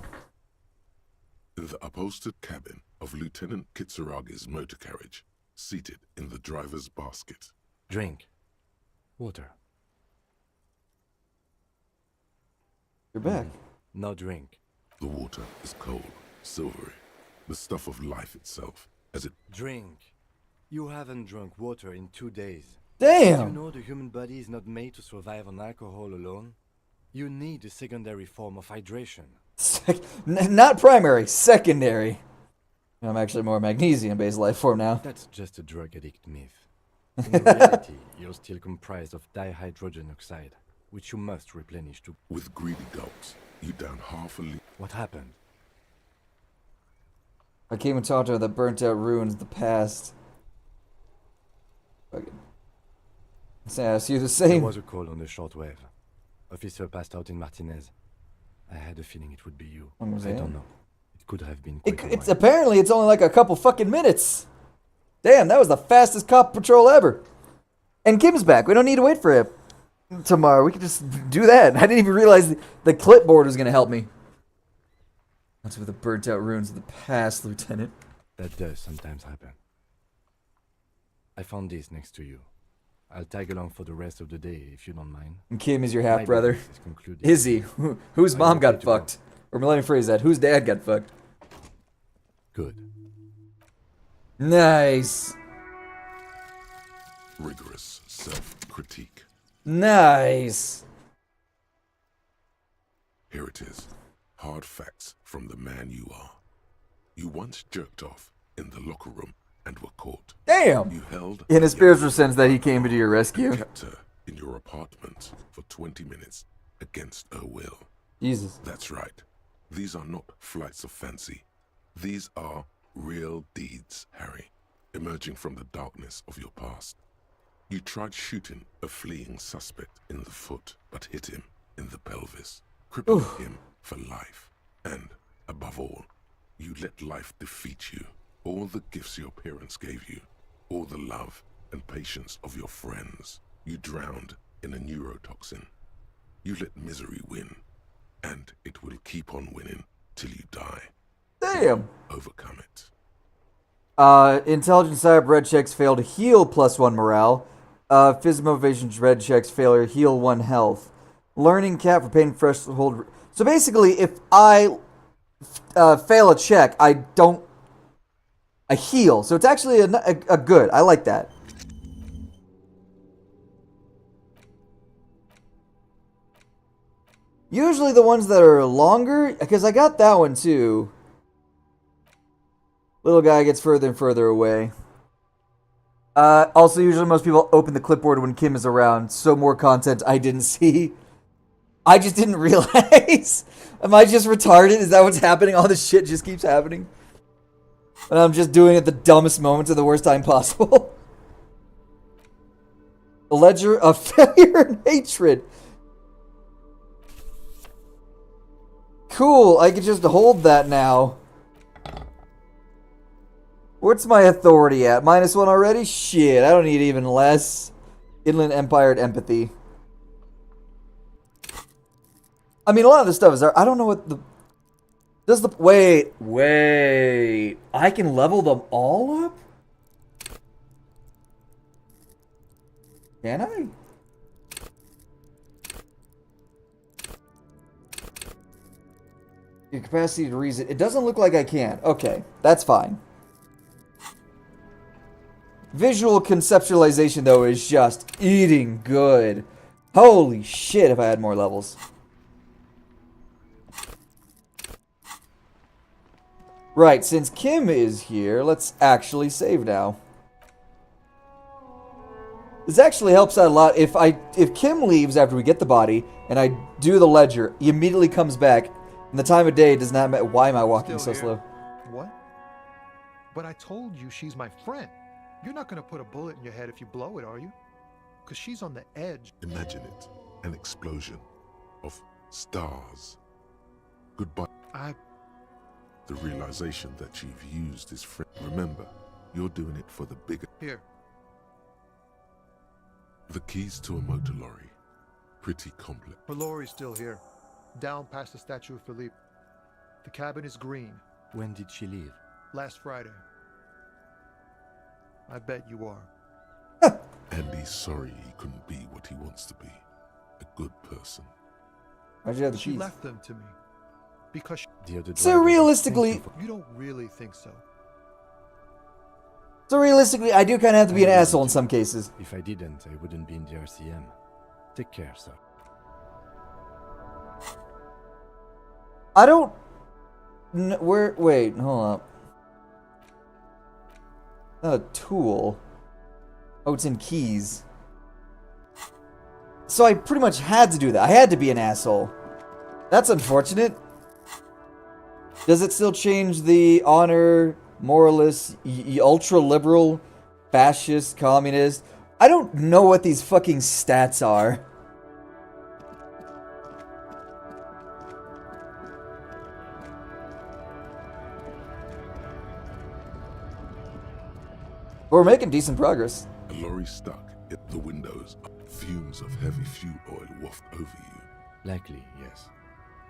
In the upholstered cabin of Lieutenant Kitsuragi's motor carriage, seated in the driver's basket. Drink. Water. You're back. No drink. The water is cold, silvery, the stuff of life itself, as it... Drink. You haven't drunk water in 2 days. Damn! Do you know the human body is not made to survive on alcohol alone? You need a secondary form of hydration. Not primary, secondary. I'm actually more magnesium-based life form now. That's just a drug addict myth. In reality, you're still comprised of dihydrogen oxide, which you must replenish to... With greedy gulps, you down half a liter. What happened? I came and talked to her the burnt-out ruins of the past. Fucking... I asked you the same. There was a call on the shortwave. Officer passed out in Martinez. I had a feeling it would be you. I don't know. It could have been quicker. It's apparently it's only like a couple fucking minutes. Damn, that was the fastest cop patrol ever. And Kim's back. We don't need to wait for him tomorrow. We can just do that. I didn't even realize the clipboard was gonna help me. That's with the burnt out ruins of the past, Lieutenant. That does sometimes happen. I found this next to you. I'll tag along for the rest of the day, if you don't mind. And Kim is your half-brother. Is Is he? Whose mom got fucked? Or let me phrase that. Whose dad got fucked? Good. Nice. Rigorous self-critique. Nice. Here it is. Hard facts from the man you are. You once jerked off in the locker room and were caught. Damn! You held in a spiritual sense that he came to your rescue. and kept her in your apartment for 20 minutes against her will. Jesus. That's right. These are not flights of fancy. These are real deeds, Harry, emerging from the darkness of your past. You tried shooting a fleeing suspect in the foot, but hit him in the pelvis, crippling him for life. And, above all, you let life defeat you. All the gifts your parents gave you, all the love and patience of your friends, you drowned in a neurotoxin. You let misery win, and it will keep on winning till you die. Damn! Overcome it. Intelligence cyber red checks fail to heal +1 morale. Physical motivations red checks failure heal 1 health. Learning cap for pain threshold. So basically, if I fail a check, I heal. So it's actually a good. I like that. Usually the ones that are longer, because I got that one too. Little guy gets further and further away. Also, usually most people open the clipboard when Kim is around, so more content I didn't see. I just didn't realize. Am I just retarded? Is that what's happening? All this shit just keeps happening? And I'm just doing it at the dumbest moments at the worst time possible. A ledger of failure and hatred. Cool, I can just hold that now. What's my authority at? -1 already? Shit, I don't need even less. Inland Empire and empathy. I mean, a lot of this stuff is... I don't know what the... Does the... Wait. I can level them all up? Can I? Your capacity to reason... It doesn't look like I can. Okay, that's fine. Visual conceptualization, though, is just eating good. Holy shit, if I had more levels. Right, since Kim is here, let's actually save now. This actually helps out a lot. If Kim leaves after we get the body, and I do the ledger, he immediately comes back, and the time of day does not matter. Why am I walking so slow? What? But I told you she's my friend. You're not gonna put a bullet in your head if you blow it, are you? Because she's on the edge. Imagine it. An explosion of stars. Goodbye. The realization that you've used his friend. Remember, you're doing it for the bigger... Here. The keys to a motor lorry. Pretty complex. Her lorry's still here. down past the statue of Philippe. The cabin is green. When did she leave? Last Friday. I bet you are. And he's sorry he couldn't be what he wants to be. A good person. Why'd you have the She keys? left them to me. Because So realistically, you don't really think so. I do kind of have to be an asshole in some cases. If I didn't, I wouldn't be in the RCM. Take care, sir. I don't. Wait, hold up. Not a tool. Oh, it's in keys. So I pretty much had to do that. I had to be an asshole. That's unfortunate. Does it still change the honor, moralist, ultra-liberal, fascist, communist? I don't know what these fucking stats are. But we're making decent progress. A lorry stuck at the windows. Fumes of heavy fuel oil waft over you. Likely, yes.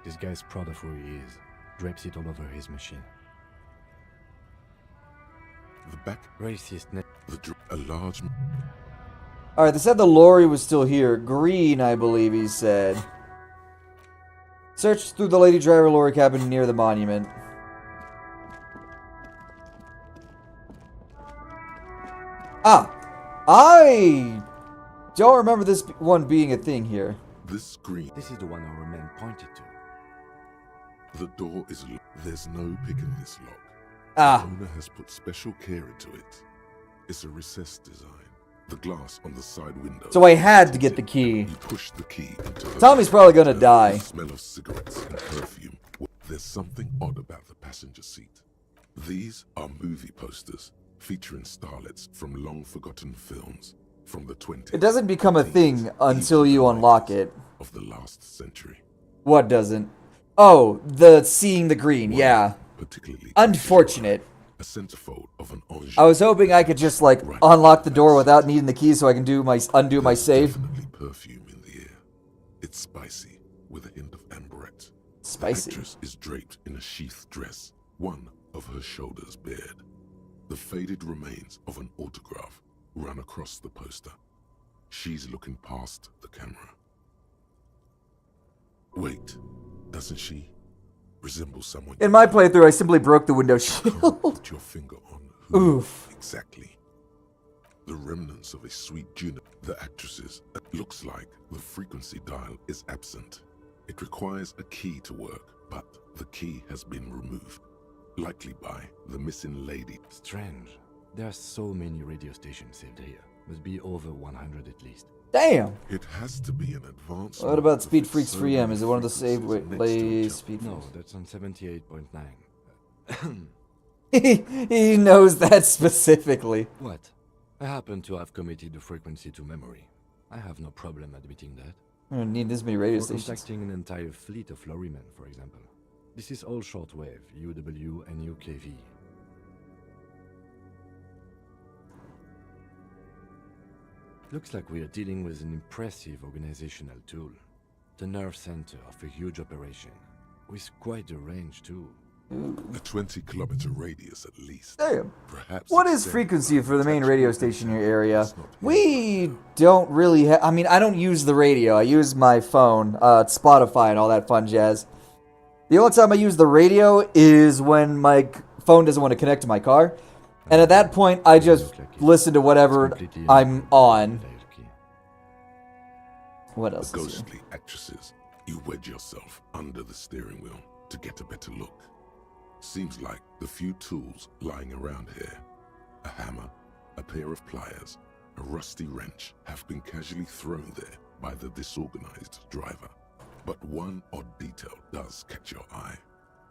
This guy's proud of where he is. Drapes it all over his machine. The back racist. A large. Alright, they said the lorry was still here. Green, I believe he said. Search through the lady driver lorry cabin near the monument. Ah! I don't remember this one being a thing here. This green. This is the one our men pointed to. The door is locked. There's no picking this lock. Ah. The owner has put special care into it. It's a recessed design. The glass on the side window. So I had to get the key. You push the key into the Tommy's probably gonna die. The smell of cigarettes and perfume. There's something odd about the passenger seat. These are movie posters featuring starlets from long-forgotten films from the 20s. It doesn't become a thing until you unlock it. Of the last century. What doesn't? Oh, the seeing the green, yeah. Particularly unfortunate. A centerfold of an orange. I was hoping I could just like unlock the door without needing the key so I can undo my save. Definitely perfume in the air. It's spicy with a hint of amberette. Spicy. The actress is draped in a sheath dress, one of her shoulders bared. The faded remains of an autograph run across the poster. She's looking past the camera. Wait, doesn't she resemble someone? In my playthrough, I simply broke the window shield. Put your finger on who Oof. exactly. The remnants of a sweet Juno. The actresses. It looks like the frequency dial is absent. It requires a key to work, but the key has been removed. Likely by the missing lady. Strange. There are so many radio stations saved here. Must be over 100 at least. Damn! It has to be an advanced. What about Speed Freaks 3M? Is it one of the saved Speed No, Freaks? that's on 78.9. He knows that specifically. What? I happen to have committed the frequency to memory. I have no problem admitting that. I don't need this many radio For stations. contacting an entire fleet of lorrymen, for example. This is all shortwave, UW and UKV. Looks like we are dealing with an impressive organizational tool. The nerve center of a huge operation. With quite a range too. A 20-kilometer radius at least. Damn. Perhaps. What is frequency for the main radio station in your area? We don't really I mean, I don't use the radio. I use my phone, Spotify and all that fun jazz. The only time I use the radio is when my phone doesn't want to connect to my car. And at that point, I just listen to whatever I'm on. What else? The ghostly actresses. You wedge yourself under the steering wheel to get a better look. Seems like the few tools lying around here, a hammer, a pair of pliers, a rusty wrench, have been casually thrown there by the disorganized driver. But one odd detail does catch your eye.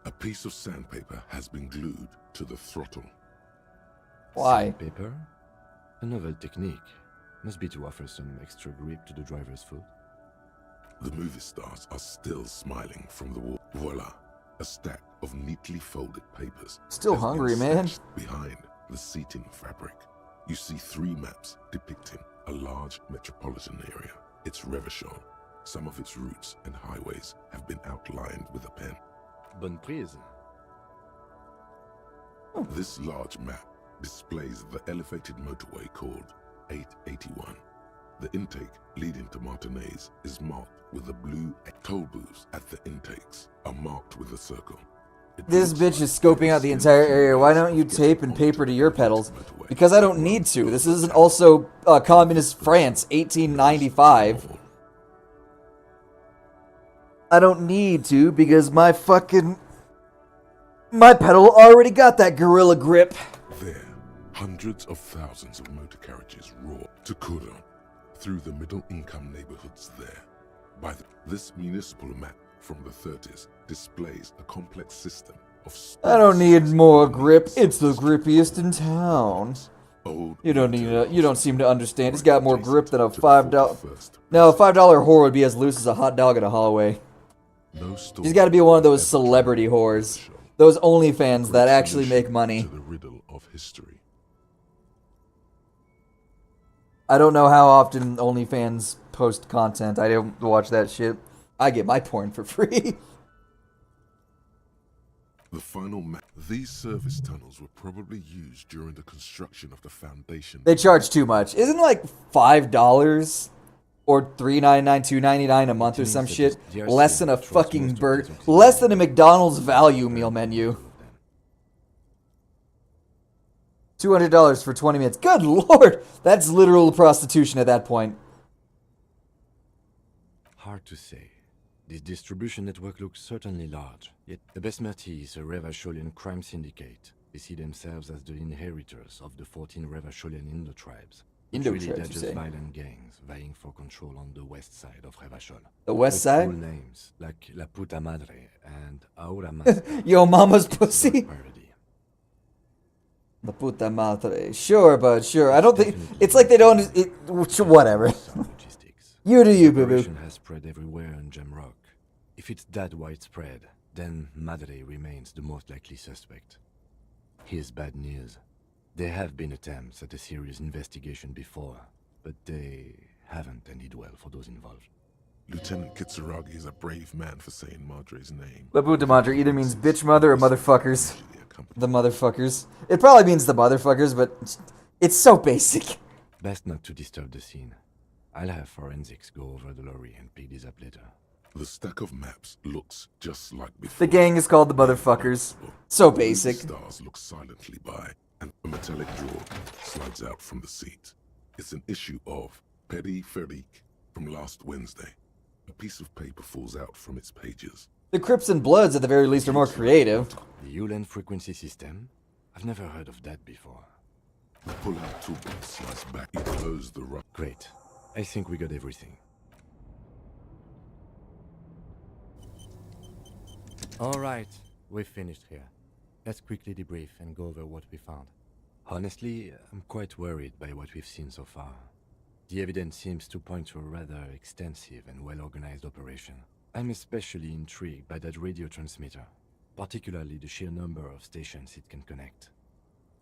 A piece of sandpaper has been glued to the throttle. Why? Sandpaper? A novel technique. Must be to offer some extra grip to the driver's foot. The movie stars are still smiling from the wall. Voila, a stack of neatly folded papers. Still has been hungry, man. stashed behind the seating fabric. You see 3 maps depicting a large metropolitan area. It's Revachol. Some of its routes and highways have been outlined with a pen. Bonne prise. This large map displays the elevated motorway called 881. The intake leading to Martinez is marked with a blue. Toll booths at the intakes are marked with a circle. This bitch is scoping out the entire area. Why don't you tape and paper to your pedals? Because I don't need to. This isn't also communist France, 1895. I don't need to because my pedal already got that gorilla grip. There, hundreds of thousands of motor carriages roar to Kuron through the middle-income neighborhoods there. This municipal map from the 30s displays a complex system of... I don't need more grip. It's the grippiest in town. You don't seem to understand. He's got more grip than a $5. No, a $5 whore would be as loose as a hot dog in a hallway. He's got to be one of those celebrity whores. Those OnlyFans that actually make money. To the riddle of history. I don't know how often OnlyFans post content. I don't watch that shit. I get my porn for free. The final map. These service tunnels were probably used during the construction of the foundation. They charge too much. Isn't it like $5 or $3.99, $2.99 a month or some shit? Less than a fucking burger. Less than a McDonald's value meal menu. $200 for 20 minutes. Good lord! That's literal prostitution at that point. Hard to say. This distribution network looks certainly large, yet the Besmerti is a Revacholian crime syndicate. They see themselves as the inheritors of the 14 Revacholian Indo-tribes. Really, they're just violent gangs vying for control on the west side of Revachol. The west side? Cool names like La Puta Madre and Ahora Mas. Yo mama's pussy? La Puta Madre. Sure, bud, sure. I don't think... It's like they don't... whatever. You do you, boo-boo. The has spread everywhere in Jamrock. If it's that widespread, then Madre remains the most likely suspect. Here's bad news. There have been attempts at a serious investigation before, but they haven't ended well for those involved. Lieutenant Kitsuragi is a brave man for saying Madre's name. La Puta Madre either means bitch mother or motherfuckers. The motherfuckers. It probably means the motherfuckers, but it's so basic. Best not to disturb the scene. I'll have forensics go over the lorry and pick this up later. The stack of maps looks just like before. The gang is called the motherfuckers. So basic. The stars look silently by, and a metallic drawer slides out from the seat. It's an issue of Petit Ferrique from last Wednesday. A piece of paper falls out from its pages. The Crips and Bloods, at the very least, are more creative. The Ulan frequency system? I've never heard of that before. The pull-out toolbox slides back. It closes the rough. Great. I think we got everything. Alright, we've finished here. Let's quickly debrief and go over what we found. Honestly, I'm quite worried by what we've seen so far. The evidence seems to point to a rather extensive and well-organized operation. I'm especially intrigued by that radio transmitter, particularly the sheer number of stations it can connect.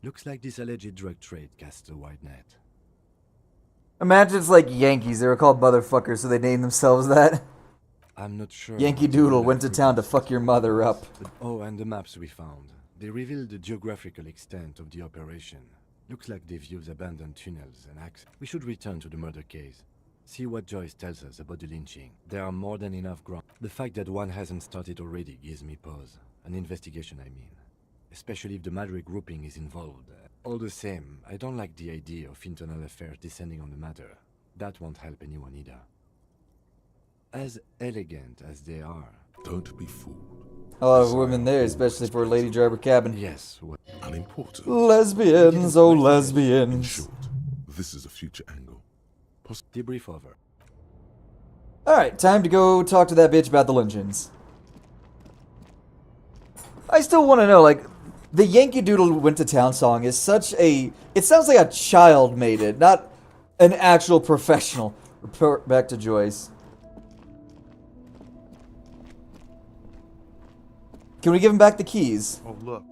Looks like this alleged drug trade casts a wide net. Imagine it's like Yankees. They were called motherfuckers, so they named themselves that. I'm not sure. Yankee Doodle went to town to fuck your mother up. Oh, and the maps we found. They reveal the geographical extent of the operation. Looks like they've used abandoned tunnels and access. We should return to the murder case. See what Joyce tells us about the lynching. There are more than enough ground. The fact that one hasn't started already gives me pause. An investigation, I mean. Especially if the Madre grouping is involved. All the same, I don't like the idea of internal affairs descending on the matter. That won't help anyone either. As elegant as they are. Don't be fooled. A lot of women there, especially for a lady driver cabin. Yes. Unimportant. Lesbians, oh lesbians. In short, this is a future angle. Debrief over. Alright, time to go talk to that bitch about the lynchings. I still want to know, like, the Yankee Doodle Went to Town song is such a... It sounds like a child made it, not an actual professional. Report back to Joyce. Can we give him back the keys? Oh, look.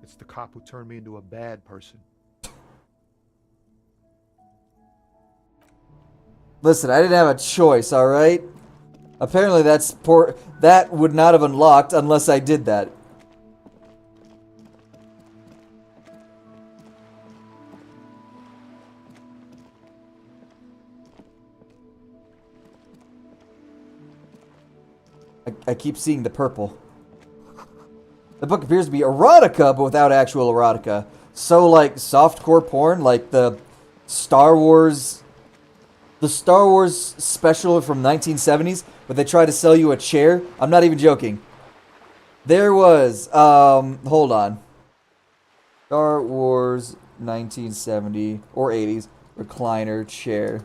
It's the cop who turned me into a bad person. Listen, I didn't have a choice, alright? Apparently that would not have unlocked unless I did that. I keep seeing the purple. The book appears to be erotica, but without actual erotica. So, like, softcore porn, like the Star Wars special from 1970s, where they try to sell you a chair. I'm not even joking. There was, hold on. Star Wars 1970 or 80s recliner chair.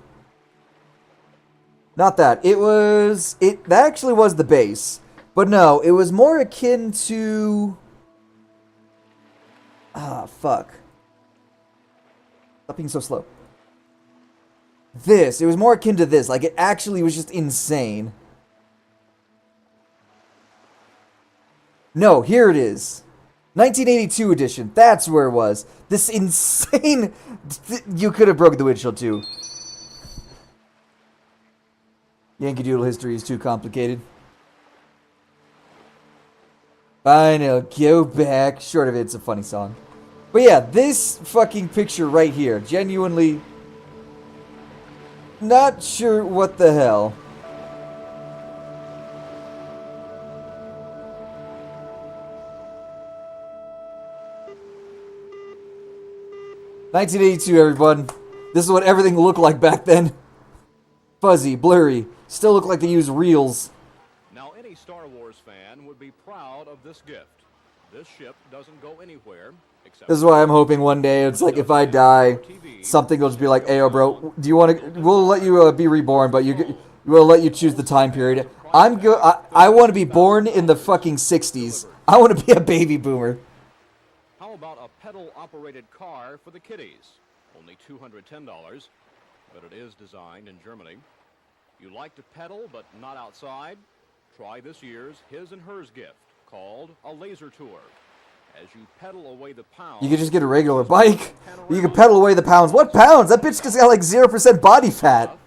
Not that. That actually was the base. But no, it was more akin to... fuck. Stop being so slow. It was more akin to this. Like, it actually was just insane. No, here it is. 1982 edition. That's where it was. This insane... You could have broken the windshield, too. Yankee Doodle history is too complicated. I know, go back. Short of it's a funny song. But yeah, this fucking picture right here. Genuinely... Not sure what the hell. ...1982, everyone. This is what everything looked like back then. Fuzzy, blurry. Still look like they use reels. Now, any Star Wars fan would be proud of this gift. This ship doesn't go anywhere except... This is why I'm hoping one day, it's like, if I die, something will just be like, "Ayo, bro, do you want to... We'll let you be reborn, but we'll let you choose the time period." I want to be born in the fucking 60s. I want to be a baby boomer. How about a pedal-operated car for the kiddies? Only $210, but it is designed in Germany. You like to pedal but not outside? Try this year's His and Hers gift, called a laser tour. As you pedal away the pounds... You could just get a regular bike. You can pedal away the pounds. What pounds? That bitch just got like 0% body fat.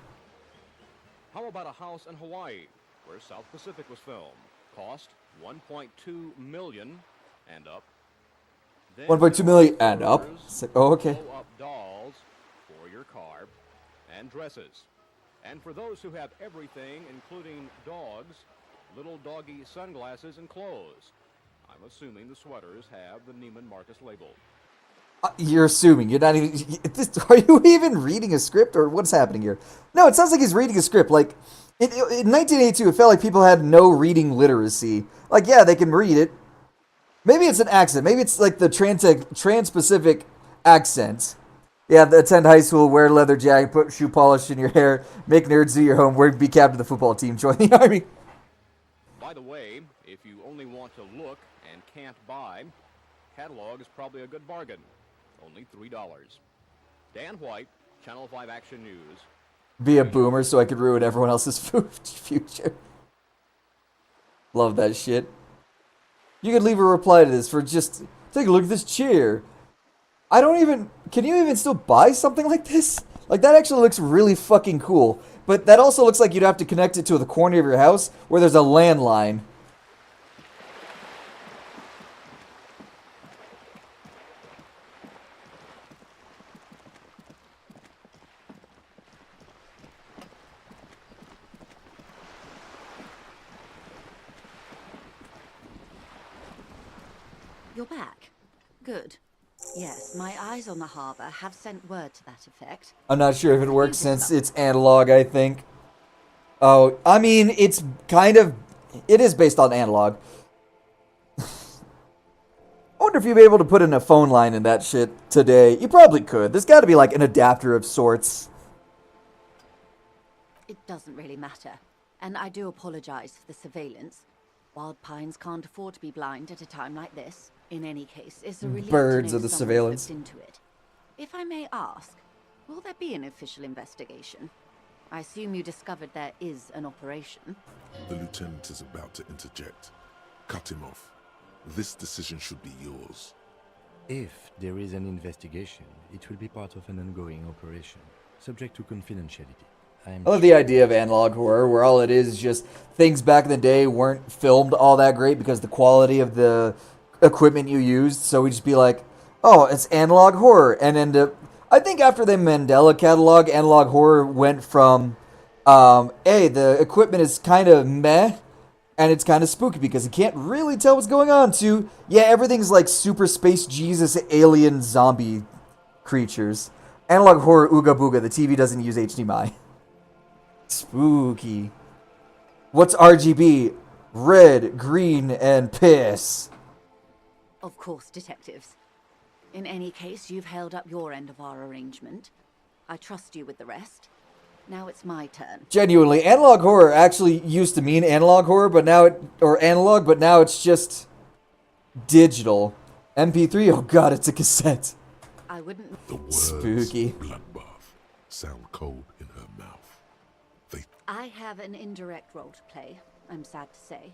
How about a house in Hawaii, where South Pacific was filmed? Cost $1.2 million and up. 1.2 million and up. Oh, okay. Blow-up dolls for your car and dresses. And for those who have everything, including dogs, little doggy sunglasses and clothes. I'm assuming the sweaters have the Neiman Marcus label. You're assuming. You're not even... Are you even reading a script, or what's happening here? No, it sounds like he's reading a script. Like, in 1982, it felt like people had no reading literacy. Like, yeah, they can read it. Maybe it's an accent. Maybe it's like the Trans-Pacific accent. Yeah, attend high school, wear leather jacket, put shoe polish in your hair, make nerds do your homework, be captain of the football team, join the army. By the way, if you only want to look and can't buy, catalog is probably a good bargain. Only $3. Dan White, Channel 5 Action News. Be a boomer so I could ruin everyone else's future. Love that shit. You could leave a reply to this for just, take a look at this chair. Can you even still buy something like this? Like, that actually looks really fucking cool. But that also looks like you'd have to connect it to the corner of your house where there's a landline. You're back. Good. Yes, my eyes on the harbour have sent word to that effect. I'm not sure if it works since it's analog, I think. Oh, I mean, it's kind of... It is based on analog. I wonder if you'd be able to put in a phone line in that shit today. You probably could. There's got to be like an adapter of sorts. It doesn't really matter. And I do apologise for the surveillance. Wild Pines can't afford to be blind at a time like this. In any case, it's a relief Birds to know of the someone's surveillance. looked into it. If I may ask, will there be an official investigation? I assume you discovered there is an operation. The lieutenant is about to interject. Cut him off. This decision should be yours. If there is an investigation, it will be part of an ongoing operation, subject to confidentiality. I am I love the idea of analog horror, where all it is just things back in the day weren't filmed all that great because the quality of the equipment you used. So we just be like, oh, it's analog horror, and end up. I think after the Mandela catalog, analog horror went from, hey, the equipment is kind of meh, and it's kind of spooky because you can't really tell what's going on, to, yeah, everything's like super space Jesus alien zombie creatures. Analog horror, ooga booga, the TV doesn't use HDMI. Spooky. What's RGB? Red, green, and piss. Of course, detectives. In any case, you've held up your end of our arrangement. I trust you with the rest. Now it's my turn. Genuinely, analog horror actually used to mean analog horror, but now or analog, but now it's just digital. MP3, oh god, it's a cassette. I wouldn't... The words spooky. bloodbath sound cold in her mouth. I have an indirect role to play, I'm sad to say.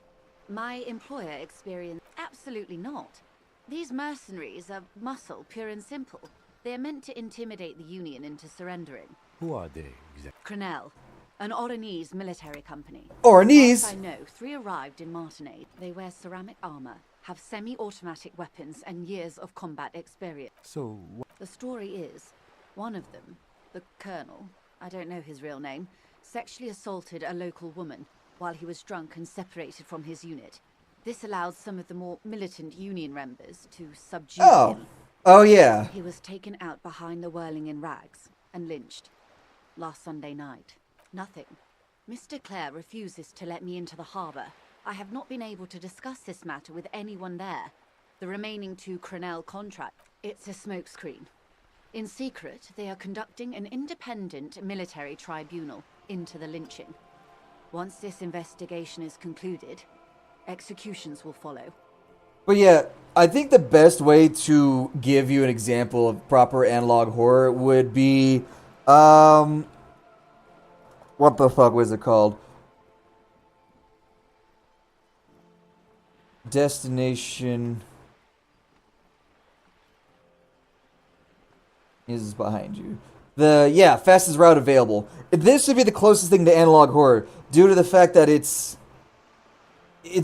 My employer experienced... Absolutely not. These mercenaries are muscle, pure and simple. They're meant to intimidate the Union into surrendering. Who are they exactly? Crenel, an Oranese military company. Oranese? As I know, 3 arrived in Martinez. They wear ceramic armor, have semi-automatic weapons, and years of combat experience. So, The story is, one of them, the Colonel, I don't know his real name, sexually assaulted a local woman while he was drunk and separated from his unit. This allowed some of the more militant Union members to subdue him. Oh yeah. He was taken out behind the whirling in rags and lynched last Sunday night. Nothing. Mr. Clare refuses to let me into the harbor. I have not been able to discuss this matter with anyone there. The remaining 2 Crenel contracts. It's a smokescreen. In secret, they are conducting an independent military tribunal into the lynching. Once this investigation is concluded, executions will follow. But yeah, I think the best way to give you an example of proper analog horror would be, what the fuck was it called? Destination is behind you. Fastest route available. This would be the closest thing to analog horror, due to the fact that it's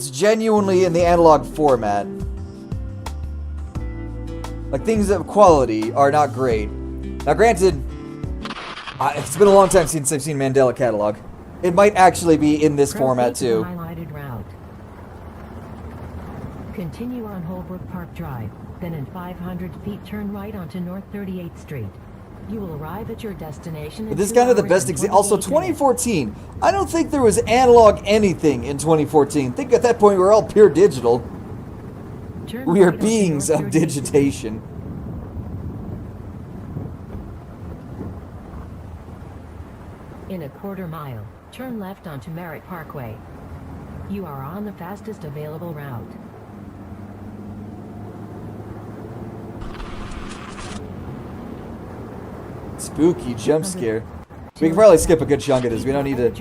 genuinely in the analog format. Like, things of quality are not great. Now, granted, it's been a long time since I've seen Mandela Catalog. It might actually be in this format too. Highlighted route. Continue on Holbrook Park Drive, then in 500 feet turn right onto North 38th Street. You will arrive at your destination. But this is kind of the best example. Also, 2014. I don't think there was analog anything in 2014. I think at that point we were all pure digital. We are beings of digitation. In a quarter mile, turn left onto Merritt Parkway. You are on the fastest available route. Spooky jump scare. We can probably skip a good chunk of this. We don't need to.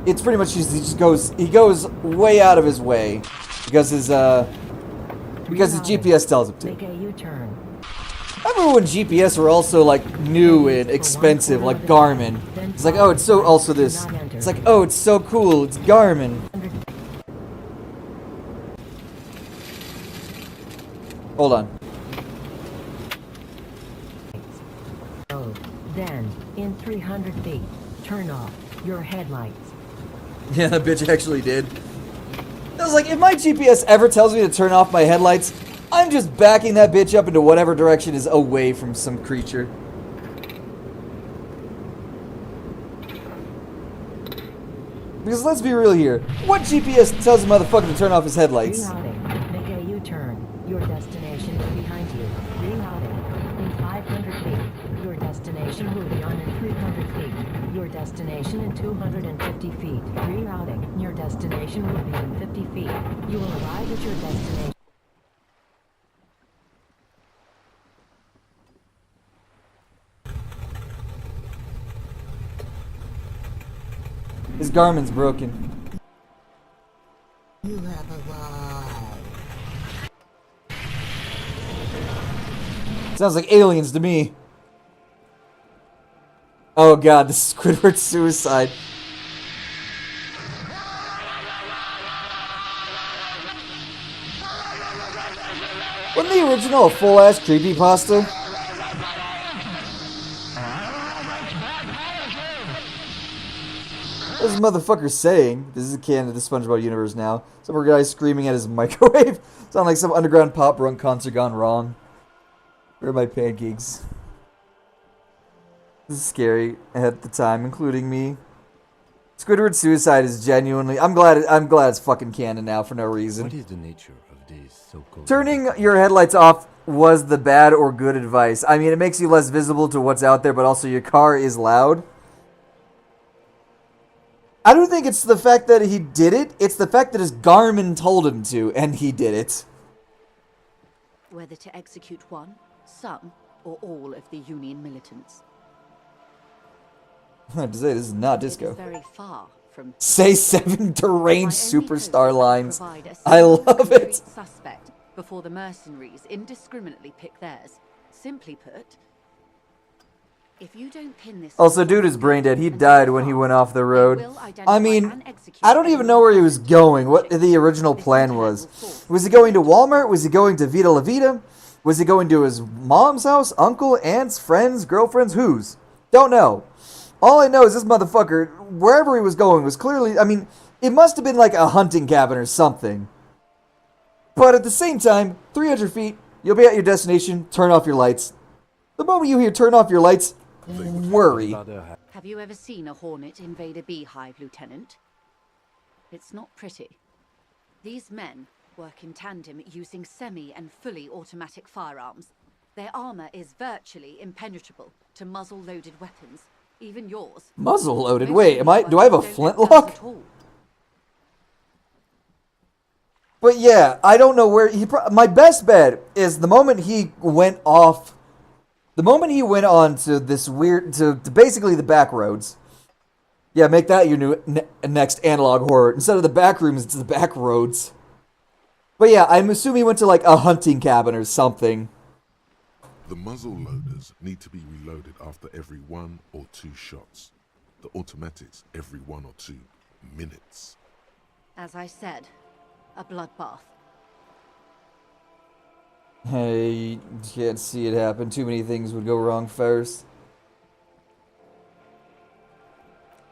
It's pretty much he goes way out of his way because his GPS tells him to. Make a U-turn. I remember when GPS were also like new and expensive, like Garmin. It's like, oh, it's so also this. It's like, oh, it's so cool. It's Garmin. Hold on. Then, in 300 feet, turn off your headlights. Yeah, that bitch actually did. I was like, if my GPS ever tells me to turn off my headlights, I'm just backing that bitch up into whatever direction is away from some creature. Because let's be real here. What GPS tells a motherfucker to turn off his headlights? Rerouting. Make a U-turn. Your destination is behind you. Rerouting. In 500 feet. Your destination will be on in 300 feet. Your destination in 250 feet. Rerouting. Your destination will be in 50 feet. You will arrive at your destination. His Garmin's broken. You have arrived. Sounds like aliens to me. Oh god, this is Squidward's suicide. Wasn't the original a full-ass creepypasta? What is this motherfucker saying? This is a canon of the SpongeBob universe now. Some guy screaming at his microwave. Sound like some underground pop punk concert gone wrong. Where are my pancakes? This is scary at the time, including me. Squidward's suicide is genuinely. I'm glad it's fucking canon now for no reason. What is the nature of this so-called... Turning your headlights off was the bad or good advice. I mean, it makes you less visible to what's out there, but also your car is loud. I don't think it's the fact that he did it. It's the fact that his Garmin told him to, and he did it. Whether to execute one, some, or all of the Union militants. I have to say, this is not disco. It's very far from... Say 7 deranged superstar lines. I love it. Suspect before the mercenaries indiscriminately pick theirs. Simply put, if you don't pin this... Also, dude is brain dead. He died when he went off the road. I mean, I don't even know where he was going, what the original plan was. Was he going to Walmart? Was he going to Vita La Vida? Was he going to his mom's house, uncle, aunts, friends, girlfriends, whose? Don't know. All I know is this motherfucker, wherever he was going, was clearly... I mean, it must have been like a hunting cabin or something. But at the same time, 300 feet, you'll be at your destination, turn off your lights. The moment you hear turn off your lights, worry. Have you ever seen a hornet invade a beehive, Lieutenant? It's not pretty. These men work in tandem using semi and fully automatic firearms. Their armor is virtually impenetrable to muzzle-loaded weapons, even yours. Muzzle-loaded? Wait, do I have a flintlock? But yeah, I don't know where my best bet is the moment he went off. The moment he went on to this weird, to basically the back roads. Yeah, make that your new next analog horror. Instead of the back rooms, it's the back roads. But yeah, I'm assuming he went to like a hunting cabin or something. The muzzle loaders need to be reloaded after every 1 or 2 shots. The automatics every 1 or 2 minutes. As I said, a bloodbath. Hey, you can't see it happen. Too many things would go wrong first.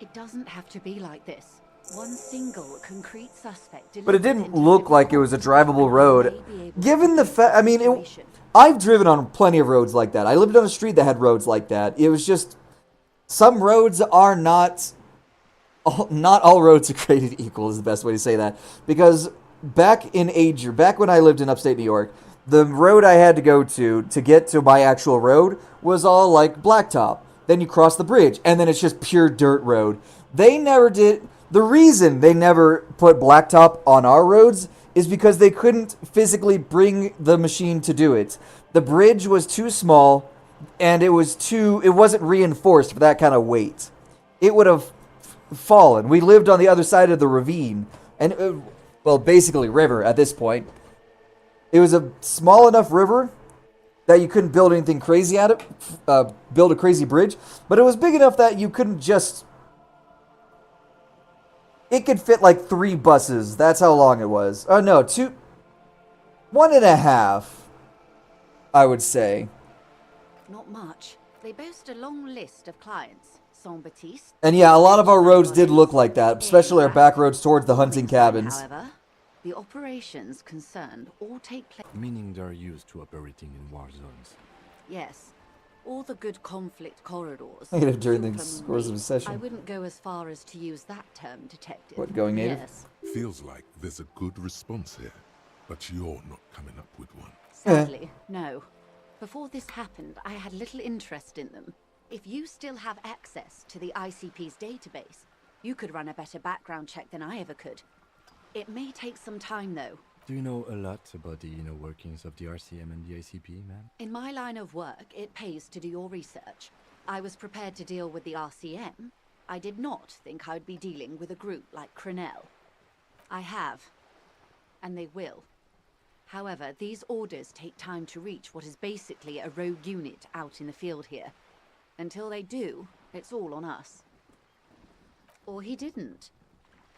It doesn't have to be like this. One single concrete suspect. But it didn't look like it was a drivable road. Given the fact, I mean, I've driven on plenty of roads like that. I lived on a street that had roads like that. It was just, some roads are not all roads are created equal is the best way to say that. Because back when I lived in upstate New York, the road I had to go to get to my actual road was all like blacktop. Then you cross the bridge, and then it's just pure dirt road. They never did. The reason they never put blacktop on our roads is because they couldn't physically bring the machine to do it. The bridge was too small, and it wasn't reinforced for that kind of weight. It would have fallen. We lived on the other side of the ravine, and well, basically river at this point. It was a small enough river that you couldn't build anything crazy at it, build a crazy bridge, but it was big enough that you couldn't just... It could fit like 3 buses. That's how long it was. Oh no, 1.5, I would say. Not much. They boast a long list of clients. Saint-Baptiste. And yeah, a lot of our roads did look like that, especially our back roads towards the hunting cabins. However, the operations concerned all take place. Meaning they're used to operating in war zones. Yes. All the good conflict corridors. During the course of a session. I wouldn't go as far as to use that term, detective. What, going native? Yes. Feels like there's a good response here, but you're not coming up with one. Sadly, no. Before this happened, I had little interest in them. If you still have access to the ICP's database, you could run a better background check than I ever could. It may take some time, though. Do you know a lot about the inner workings of the RCM and the ICP, ma'am? In my line of work, it pays to do your research. I was prepared to deal with the RCM. I did not think I would be dealing with a group like Crenell. I have. And they will. However, these orders take time to reach what is basically a rogue unit out in the field here. Until they do, It's all on us. Or he didn't.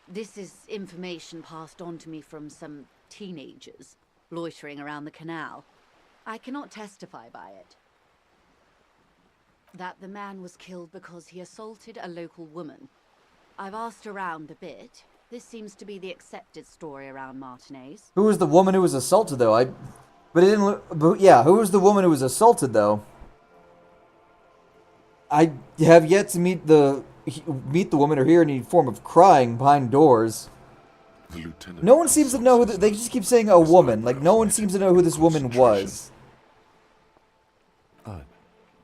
This is information passed on to me from some teenagers loitering around the canal. I cannot testify by it. That the man was killed because he assaulted a local woman. I've asked around a bit. This seems to be the accepted story around Martinez. Who was the woman who was assaulted, though? But it didn't look... But yeah, who was the woman who was assaulted, though? I have yet to meet the woman or hear any form of crying behind doors. No one seems to know who... They just keep saying a woman. Like, no one seems to know who this woman was. Odd.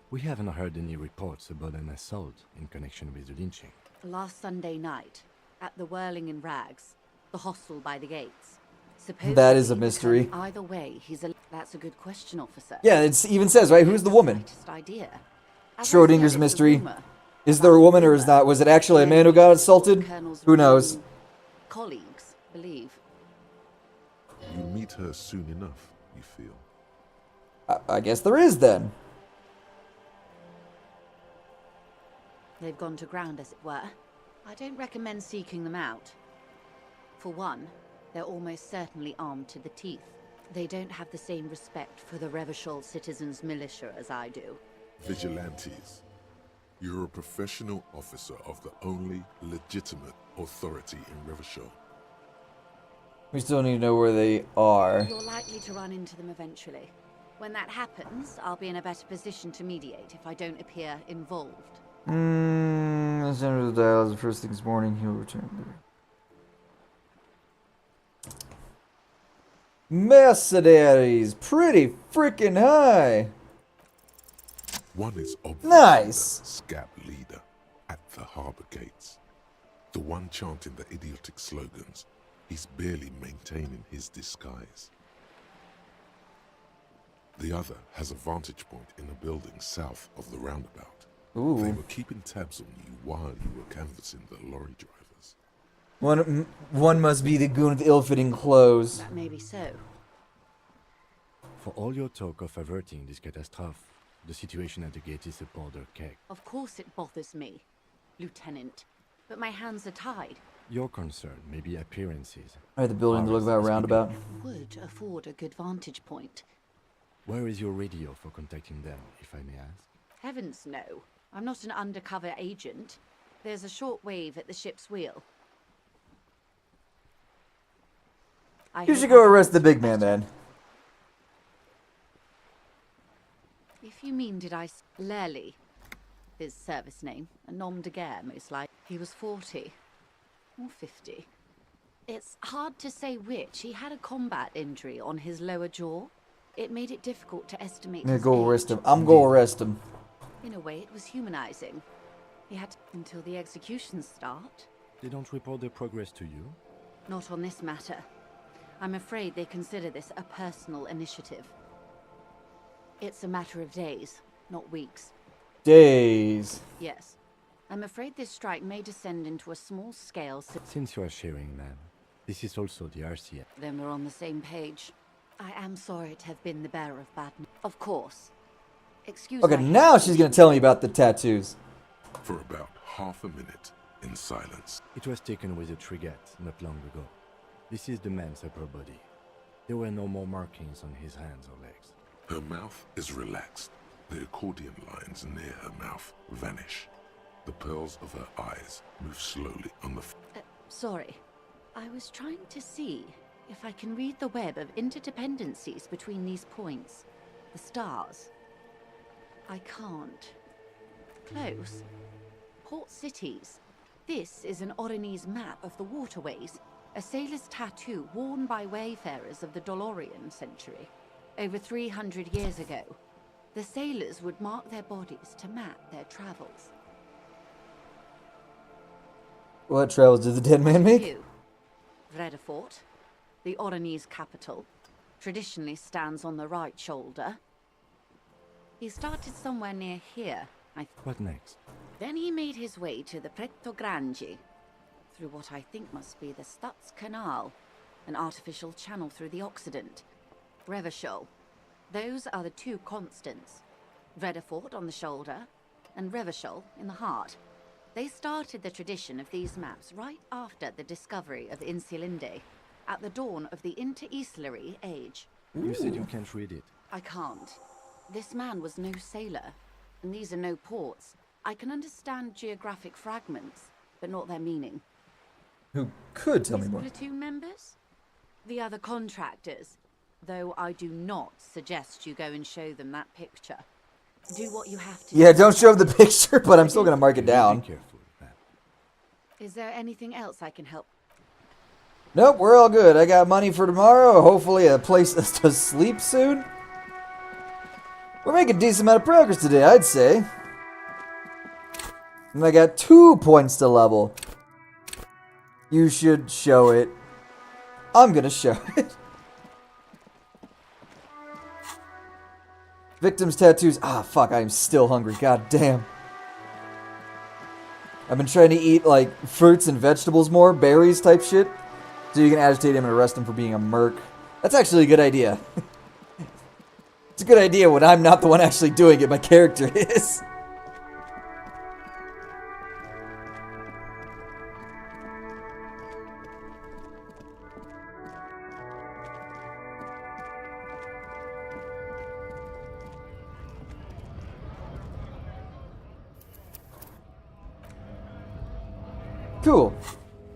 We haven't heard any reports about an assault in connection with the lynching. Last Sunday night, at the Whirling in Rags, the hostel by the gates. Supposedly, That is a mystery. Either way, that's a good question, officer. Yeah, it even says, right? Who's the woman? Idea. Schrodinger's mystery. Is there a woman or is not? Was it actually a man who got assaulted? Who knows? Colleagues believe. You meet her soon enough, you feel. I guess there is then. They've gone to ground, as it were. I don't recommend seeking them out. For one, they're almost certainly armed to the teeth. They don't have the same respect for the Revachol citizens' militia as I do. Vigilantes. You're a professional officer of the only legitimate authority in Revachol. We still need to know where they are. You're likely to run into them eventually. When that happens, I'll be in a better position to mediate if I don't appear involved. Let's enter the dials. The first thing this morning, he'll return. Mercenaries, pretty freaking high. One is obviously Nice. the scab leader at the harbor gates. The one chanting the idiotic slogans. He's barely maintaining his disguise. The other has a vantage point in a building south of the roundabout. Ooh. They were keeping tabs on you while you were canvassing the lorry drivers. One must be the goon with ill-fitting clothes. That may be so. For all your talk of averting this catastrophe, the situation at the gate is a powder keg. Of course it bothers me, Lieutenant. But my hands are tied. Your concern may be appearances. Alright, the building to look about roundabout. Would afford a good vantage point. Where is your radio for contacting them, if I may ask? Heavens no. I'm not an undercover agent. There's a short wave at the ship's wheel. You should go arrest the big man then. If you mean did I... Lely. His service name. A nom de guerre, most likely. He was 40. Or 50. It's hard to say which. He had a combat injury on his lower jaw. It made it difficult to estimate I'm his gonna go age. arrest him. I'm gonna arrest him. In a way, it was humanizing. He had until the executions start. They don't report their progress to you? Not on this matter. I'm afraid they consider this a personal initiative. It's a matter of days, not weeks. Days. Yes. I'm afraid this strike may descend into a small-scale... Since you are sharing, ma'am, this is also the RCM. Then we're on the same page. I am sorry to have been the bearer of bad news. Of course. Excuse Okay, my now she's gonna tell me about the tattoos. For about half a minute, in silence. It was taken with a trigette not long ago. This is the man's upper body. There were no more markings on his hands or legs. Her mouth is relaxed. The accordion lines near her mouth vanish. The pearls of her eyes move slowly on the... Sorry. I was trying to see if I can read the web of interdependencies between these points. The stars. I can't. Close. Port cities. This is an Oronese map of the waterways. A sailor's tattoo worn by wayfarers of the Dolorian century. Over 300 years ago, the sailors would mark their bodies to map their travels. What travels did the dead man make? Vredefort, the Oronese capital, traditionally stands on the right shoulder. He started somewhere near here, What next? Then he made his way to the Pretto Grande, through what I think must be the Stutz Canal, an artificial channel through the Occident. Revachol. Those are the two constants. Vredefort on the shoulder, and Revachol in the heart. They started the tradition of these maps right after the discovery of Insulinde, at the dawn of the Inter-Easlary Age. You said you can't read it. I can't. This man was no sailor, and these are no ports. I can understand geographic fragments, but not their meaning. Who could tell me His more? platoon members? The other contractors. Though I do not suggest you go and show them that picture. Do what you have to. Yeah, don't show the picture, but I'm still gonna mark it down. Is there anything else I can help? Nope, we're all good. I got money for tomorrow. Hopefully a place to sleep soon. We're making a decent amount of progress today, I'd say. And I got 2 points to level. You should show it. I'm gonna show it. Victims' tattoos. Ah, fuck, I'm still hungry. God damn. I've been trying to eat, like, fruits and vegetables more, berries type shit. So you can agitate him and arrest him for being a merc. That's actually a good idea. It's a good idea when I'm not the one actually doing it, my character is. Cool.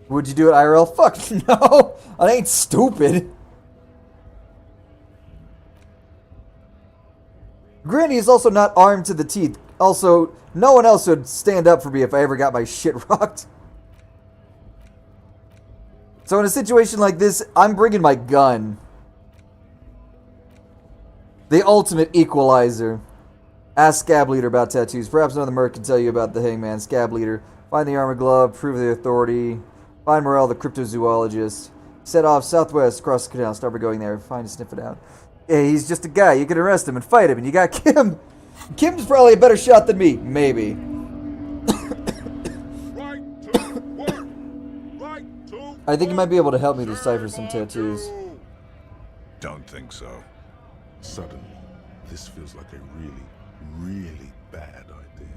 Would you do it IRL? Fuck no! I ain't stupid. Granny is also not armed to the teeth. Also, no one else would stand up for me if I ever got my shit rocked. So in a situation like this, I'm bringing my gun. The ultimate equalizer. Ask Scab Leader about tattoos. Perhaps another merc can tell you about the Hangman. Scab Leader. Find the armor glove. Prove their authority. Find Morel, the cryptozoologist. Set off southwest across the canal. Start by going there. Find and sniff it out. Yeah, he's just a guy. You can arrest him and fight him. And you got Kim. Kim's probably a better shot than me. Maybe. I think he might be able to help me decipher some tattoos. Don't think so. Suddenly, this feels like a really, really bad idea.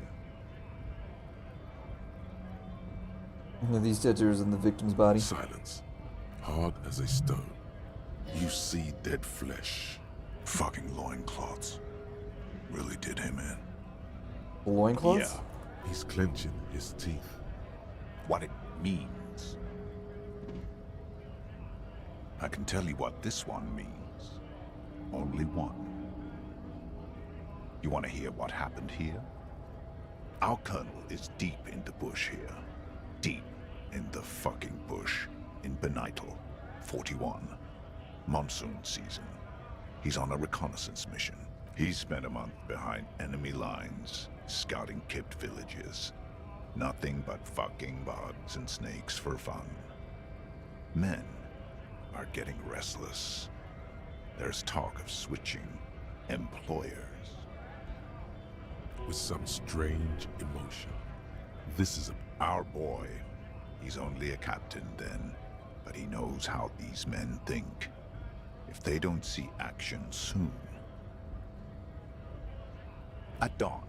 Are these tattoos in the victim's body? Silence. Hard as a stone. You see dead flesh. Fucking loincloths. Really did him in. Loincloths? Yeah. He's clenching his teeth. What it means. I can tell you what this one means. Only one. You want to hear what happened here? Our colonel is deep in the bush here. Deep in the fucking bush in Benital, 41. Monsoon season. He's on a reconnaissance mission. He spent a month behind enemy lines, scouting kept villages. Nothing but fucking bugs and snakes for fun. Men are getting restless. There's talk of switching employers. With some strange emotion. This is our boy. He's only a captain then, but he knows how these men think. If they don't see action soon. At dawn,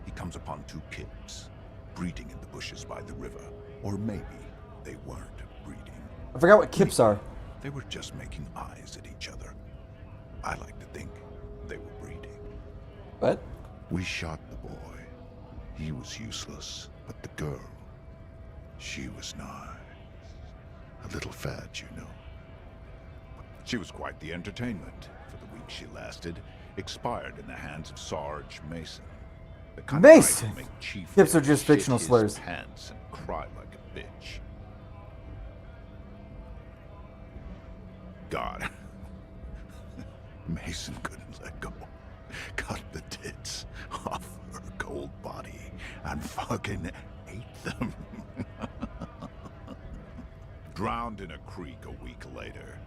he comes upon 2 kids, breeding in the bushes by the river. Or maybe they weren't breeding. I forgot what kips are. They were just making eyes at each other. I like to think they were breeding. What? We shot the boy. He was useless, but the girl, she was nice. A little fat, you know. She was quite the entertainment for the week she lasted. Expired in the hands of Sarge Mason. The kind of guy Mason! who'd make Chief Kips are just shit fictional his slurs. pants and cry like a bitch. God. Mason couldn't let go. Cut the tits off her cold body and fucking ate them. Drowned in a creek a week later.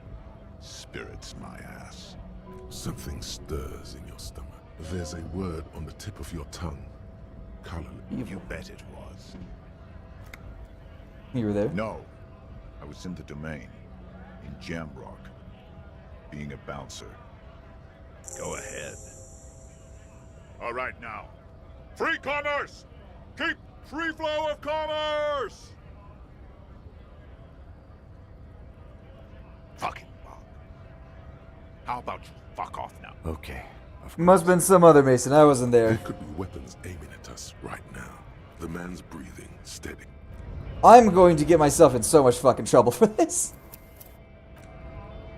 Spirits my ass. Something stirs in your stomach. There's a word on the tip of your tongue. Colorless. You bet it was. You were there? No. I was in the domain. In Jamrock. Being a bouncer. Go ahead. All right now. Free commerce! Keep free flow of commerce! Fucking bug. How about you fuck off now? Okay. Must have been some other Mason. I wasn't there. There could be weapons aiming at us right now. The man's breathing steady. I'm going to get myself in so much fucking trouble for this.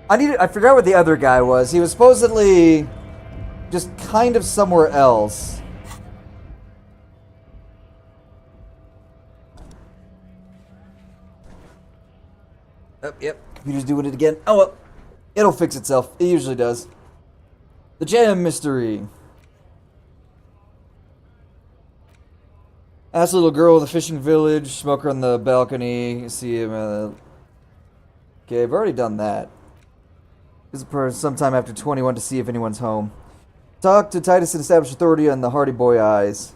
I forgot what the other guy was. He was supposedly just kind of somewhere else. Oh, yep. Computer's doing it again. Oh, well. It'll fix itself. It usually does. The Gem Mystery. Ask a little girl in the fishing village. Smoker on the balcony. See him. Okay, I've already done that. Visit her sometime after 21 to see if anyone's home. Talk to Titus and establish authority on the Hardy Boy eyes.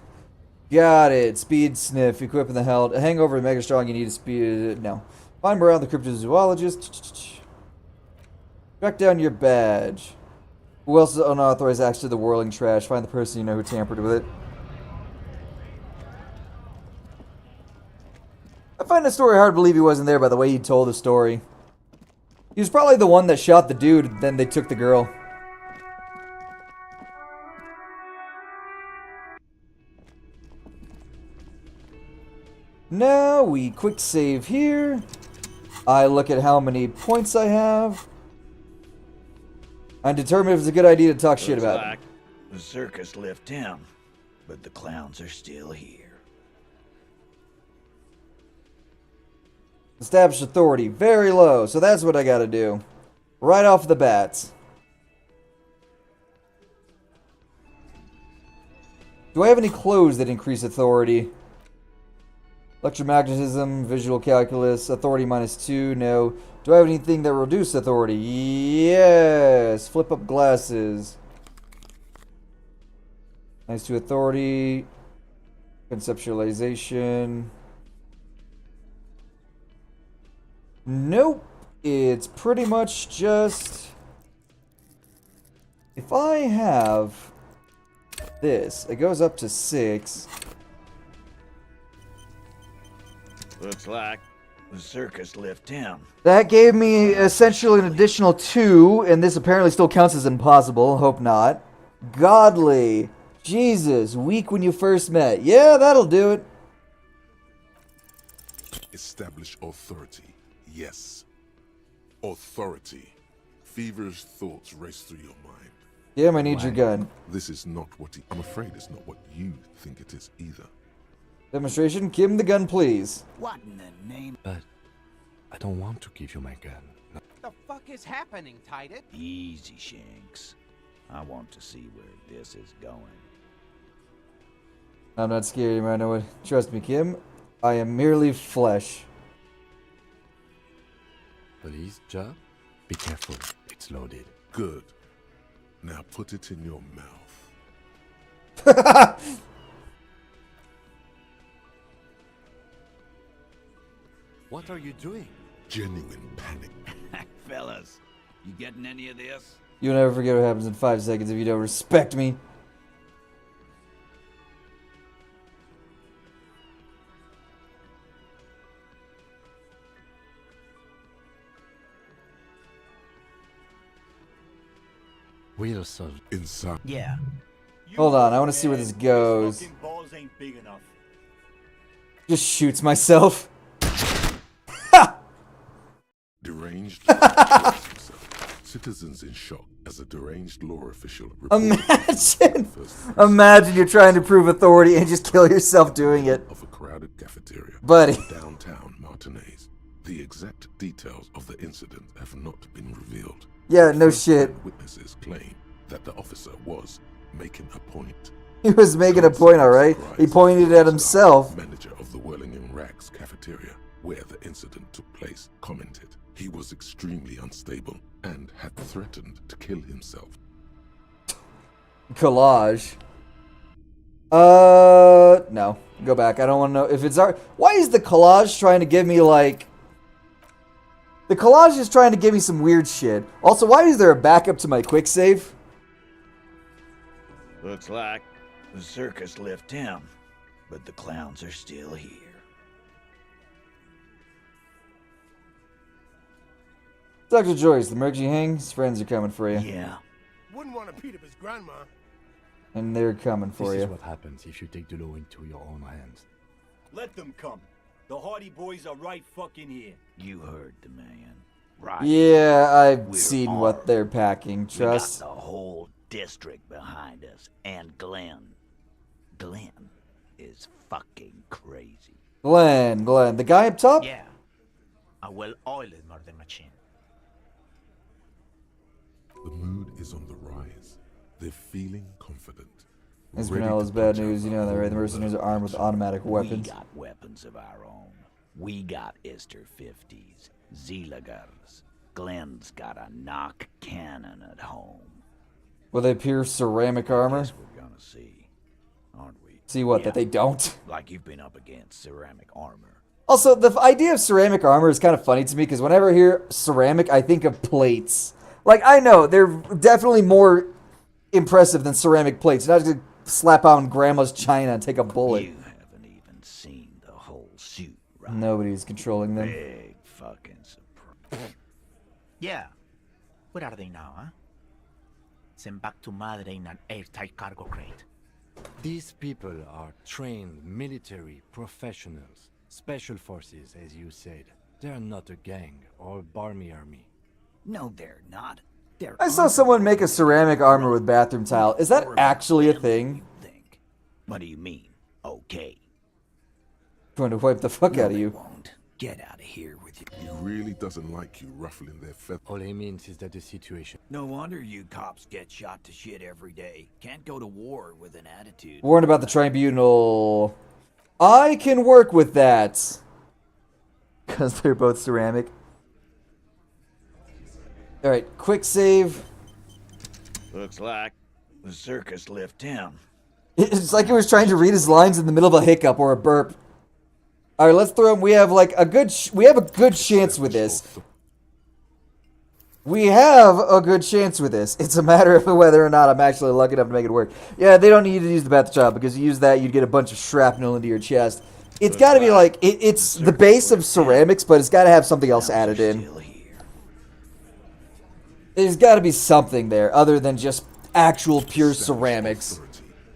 Got it. Speed sniff. Equipping the held. A hangover mega strong. You need a speed. No. Find around the cryptozoologist. Track down your badge. Who else is unauthorized access to the whirling trash? Find the person you know who tampered with it. I find the story hard to believe he wasn't there by the way he told the story. He was probably the one that shot the dude, and then they took the girl. Now we quick save here. I look at how many points I have. I'm determined if it's a good idea to talk shit about it. The circus left town, but the clowns are still here. Establish authority. Very low, so that's what I gotta do. Right off the bat. Do I have any clothes that increase authority? Electromagnetism, visual calculus, authority -2, no. Do I have anything that reduces authority? Yes! Flip up glasses. -2 authority. Conceptualization. Nope. It's pretty much just... If I have this, it goes up to 6. Looks like the circus left town. That gave me essentially an additional 2, and this apparently still counts as impossible. Hope not. Godly. Jesus, weak when you first met. Yeah, that'll do it. Establish authority. Yes. Authority. Feverish thoughts race through your mind. Damn, I need your gun. This is not what I'm afraid it's not what you think it is either. Demonstration. Kim the gun, please. What in the name? But I don't want to give you my gun. No. The fuck is happening, Titus? Easy, Shanks. I want to see where this is going. I'm not scared, man. No, trust me, Kim. I am merely flesh. Police job? Be careful. It's loaded. Good. Now put it in your mouth. What are you doing? Genuine panic. Fellas, you getting any of this? You'll never forget what happens in 5 seconds if you don't respect me. We'll solve inside. Yeah. Hold on, I want to see where this goes. Fucking balls ain't big enough. Just shoots myself. Deranged. Citizens in shock as a deranged law official. Imagine you're trying to prove authority and just kill yourself doing it. Of a crowded cafeteria. Buddy. Downtown Martinez. The exact details of the incident have not been revealed. Yeah, no shit. Witnesses claim that the officer was making a point. He was making a point, alright? He pointed at himself. Manager of the Whirling in Rags cafeteria, where the incident took place, commented he was extremely unstable and had threatened to kill himself. Collage. No. Go back. I don't want to know if it's our... Why is the collage trying to give me, like... The collage is trying to give me some weird shit. Also, why is there a backup to my quick save? Looks like The circus left town, but the clowns are still here. Dr. Joyce, the mercs you hang, his friends are coming for you. Yeah. Wouldn't want to beat up his grandma. And they're coming for This you. is what happens if you take the law into your own hands. Let them come. The Hardy Boys are right fucking here. You heard the man. Right. Yeah, I've We're seen armed. what they're packing, We got trust. the whole district behind us. And Glenn. Glenn is fucking crazy. Glenn, the guy up top? Yeah. A well-oiled murder machine. The mood is on the rise. They're feeling confident. Esmeralda's bad news, you know that, right? The mercenaries are armed with automatic weapons. We got weapons of our own. We got Ister 50s, Zeelagers. Glenn's got a knock cannon at home. Will they pierce ceramic armor? Guess we're gonna see, aren't we? See what, Yeah. that they don't? Like you've been up against ceramic armor. Also, the idea of ceramic armor is kind of funny to me because whenever I hear ceramic, I think of plates. Like, I know, they're definitely more impressive than ceramic plates. You're not just gonna slap on grandma's china and take a bullet. You haven't even seen the whole suit, right? Nobody's controlling them. Big fucking surprise. Yeah. Where are they now, huh? Sent back to Madre in an airtight cargo crate. These people are trained military professionals, special forces, as you said. They're not a gang or a barmy army. No, they're not. They're I saw someone make a ceramic armor with bathroom tile. Is that actually a thing? What do you mean? Okay. Going to wipe the fuck out of you. Won't. Get out of here with you. He really doesn't like you ruffling their feathers. All he means is that the situation. No wonder you cops get shot to shit every day. Can't go to war with an attitude. Warned about the tribunal. I can work with that. Because they're both ceramic. Alright, quick save. Looks like the circus left town. It's like he was trying to read his lines in the middle of a hiccup or a burp. Alright, let's throw him. We have like a good chance with this. We have a good chance with this. It's a matter of whether or not I'm actually lucky enough to make it work. Yeah, they don't need to use the bath job because you use that, you'd get a bunch of shrapnel into your chest. It's got to be like it's the base of ceramics, but it's got to have something else added in. There's got to be something there other than just actual pure ceramics.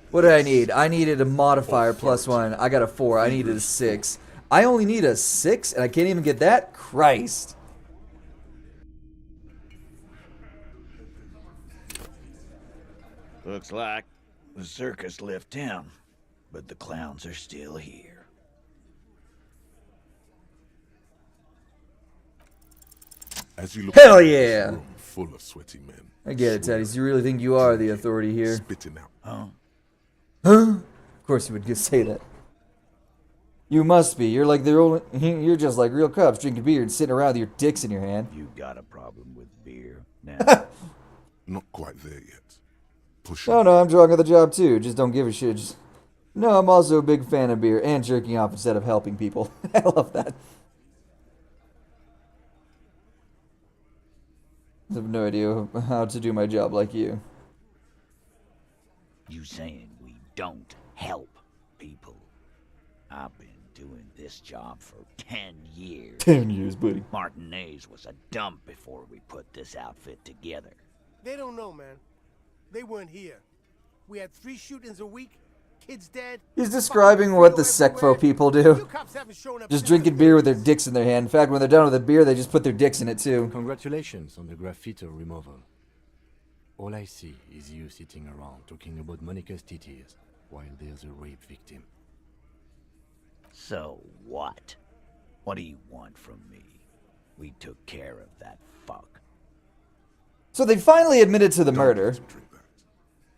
What did I need? I needed a modifier +1. I got a 4. I needed a 6. I only need a 6, and I can't even get that? Christ. Looks like the circus left town, but the clowns are still here. As you look Hell around this yeah! room full of sweaty men. I get it, Teddy. You really think you are the authority here? Spitting out. Huh? Huh? Of course you would just say that. You must be. You're like the only. You're just like real cops drinking beer and sitting around with your dicks in your hand. You got a problem with beer now? Not quite there yet. Push No, I'm drunk on the job too. Just don't give a shit. No, I'm also a big fan of beer and jerking off instead of helping people. I love that. I have no idea how to do my job like you. You saying we don't help people? I've been doing this job for 10 years. 10 years, buddy. Martinez was a dump before we put this outfit together. They don't know, man. They weren't here. We had 3 shootings a week. Kids dead. He's describing what the Sekfo people do. Just drinking beer with their dicks in their hand. In fact, when they're done with the beer, they just put their dicks in it too. Congratulations on the graffiti removal. All I see is you sitting around talking about Monica's titties while there's a rape victim. So what? What do you want from me? We took care of that fuck. So they finally admitted to the murder.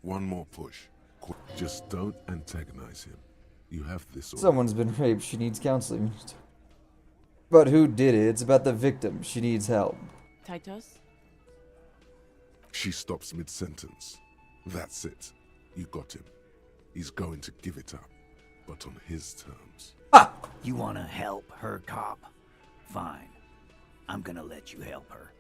One more push. Just don't antagonize him. You have this. Someone's been raped. She needs counseling. But who did it? It's about the victim. She needs help. Titus? She stops mid-sentence. That's it. You got him. He's going to give it up, but on his terms. Ah! You wanna help her, cop? Fine. I'm gonna let you help her.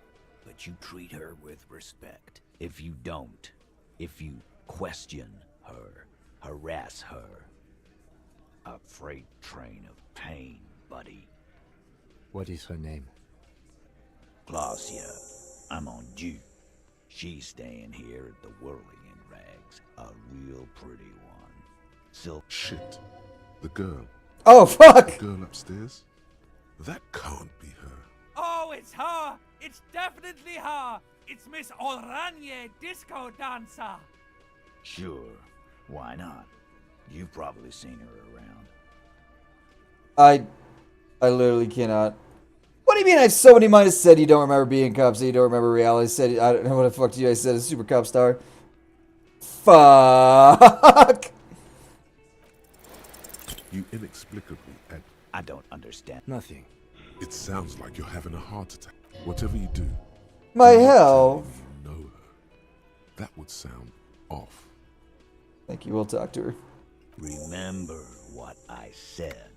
But you treat her with respect. If you don't, if you question her, harass her. A freight train of pain, buddy. What is her name? Glacia, I'm on due. She's staying here at the Whirling in Rags. A real pretty one. Shit. The girl. Oh, fuck! The girl upstairs? That can't be her. Oh, it's her! It's definitely her! It's Miss Oranje, disco dancer! Sure, why not? You've probably seen her around. I literally cannot. What do you mean I have so many minus said you don't remember being cop, so you don't remember reality? Said I don't know what the fuck to you. I said a super cop star. Fuck! You inexplicably add. I don't understand. Nothing. It sounds like you're having a heart attack. Whatever you do. My do not hell. tell me you know her. That would sound off. Thank you, we'll talk to her. Remember what I said.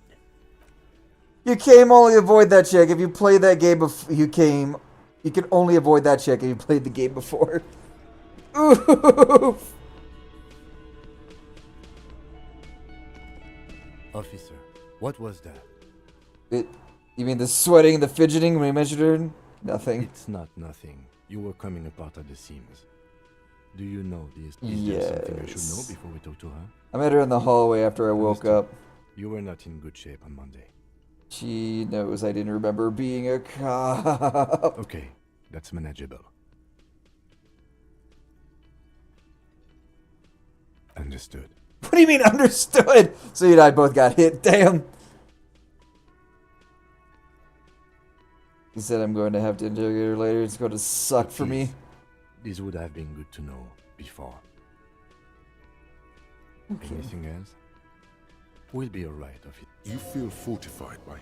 You came only avoid that chick if you played that game before. You can only avoid that chick if you played the game before. Oof. Officer, what was that? You mean the sweating and the fidgeting when you measured her? Nothing. It's not nothing. You were coming apart at the seams. Do you know this? Yes. There something I should know before we talk to her? I met her in the hallway after I woke up. You were not in good shape on Monday. She knows I didn't remember being a cop. Okay, that's manageable. Understood. What do you mean understood? So you and I both got hit. Damn. He said I'm going to have to interrogate her later. It's going to suck for me. This would have been good to know before. Okay. Anything else? We'll be alright, officer. You feel fortified by it.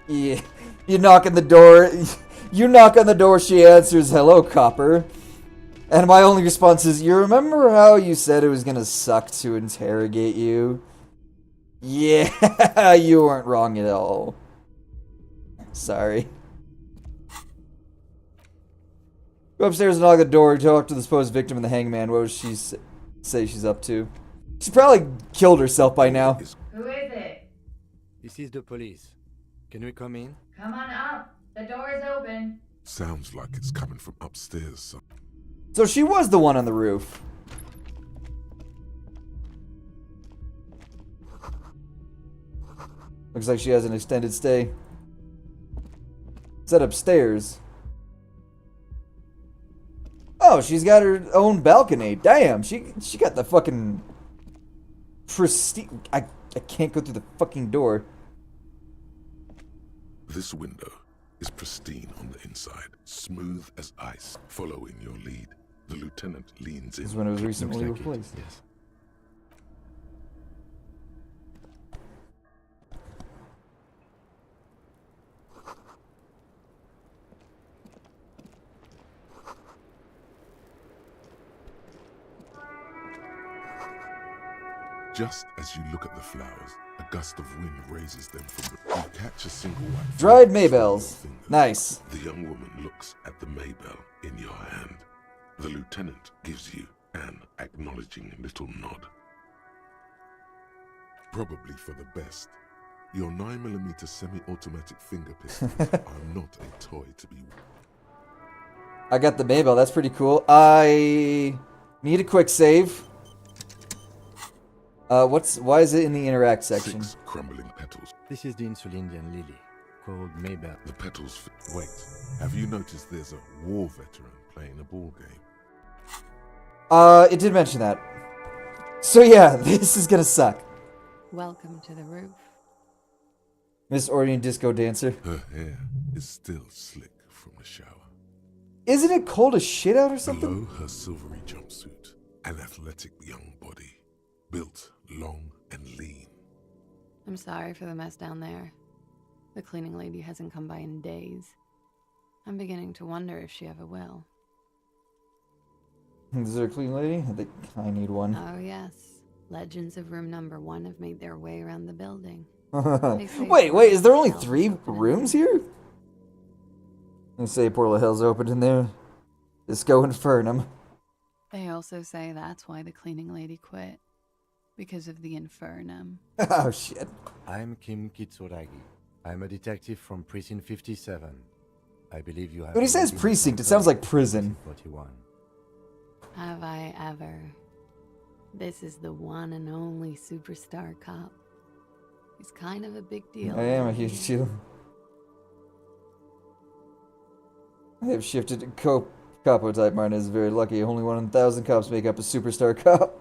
Yeah. You knock on the door. You knock on the door. She answers, "Hello, copper." And my only response is, "You remember how you said it was going to suck to interrogate you?" Yeah, you weren't wrong at all. Sorry. Go upstairs and knock the door. Talk to the supposed victim and the hangman. What would she say she's up to? She probably killed herself by now. Who is it? This is the police. Can we come in? Come on up. The door is open. Sounds like it's coming from upstairs. So she was the one on the roof. Looks like she has an extended stay. Is that upstairs? Oh, she's got her own balcony. Damn, she got the fucking pristine. I can't go through the fucking door. This window is pristine on the inside, smooth as ice. Following your lead, the lieutenant leans in. This window was recently Looks like it, replaced. yes. Just as you look at the flowers, a gust of wind raises them from the... You catch a single white... Dried flower between your Maybells. fingers. Nice. The young woman looks at the Maybell in your hand. The lieutenant gives you an acknowledging little nod. Probably for the best. Your 9mm semi-automatic finger pistols are not a toy to be... I got the Maybell. That's pretty cool. I need a quick save. Why is it in the interact section? 6 crumbling petals. This is the Insulindian lily, called Maybell. The petals... Wait, have you noticed there's a war veteran playing a ball game? It did mention that. So yeah, this is gonna suck. Welcome to the roof. Miss Orient Disco Dancer. Her hair is still slick from the shower. Isn't it cold as shit out or something? Below her silvery jumpsuit, an athletic young body, built long and lean. I'm sorry for the mess down there. The cleaning lady hasn't come by in days. I'm beginning to wonder if she ever will. Is there a clean lady? I think I need one. Oh yes. Legends of room number 1 have made their way around the building. Wait, is there only 3 rooms here? They say Portal of Hell's opened in there. Disco Infernum. They also say that's why the cleaning lady quit. Because of the infernum. Oh, shit. I'm Kim Kitsuragi. I'm a detective from Precinct 57. I believe you have... When he says precinct, it sounds like prison. 41. Have I ever? This is the one and only superstar cop. He's kind of a big deal. I am a huge deal. I have shifted to capo type. Martin is very lucky. Only 1 in 1,000 cops make up a superstar cop.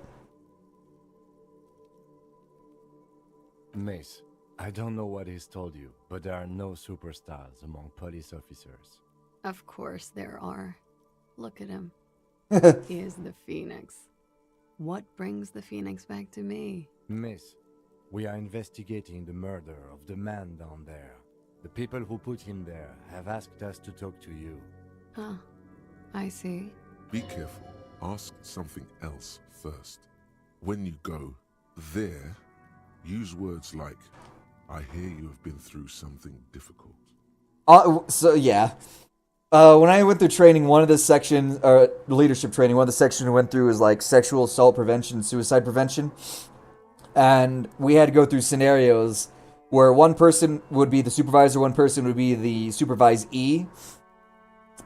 Mace, I don't know what he's told you, but there are no superstars among police officers. Of course there are. Look at him. He is the Phoenix. What brings the Phoenix back to me? Miss, we are investigating the murder of the man down there. The people who put him there have asked us to talk to you. Huh. I see. Be careful. Ask something else first. When you go there, use words like, I hear you have been through something difficult. So, yeah. When I went through training, one of the sections, or leadership training, one of the sections we went through was like sexual assault prevention, suicide prevention. And we had to go through scenarios where one person would be the supervisor, one person would be the supervisee.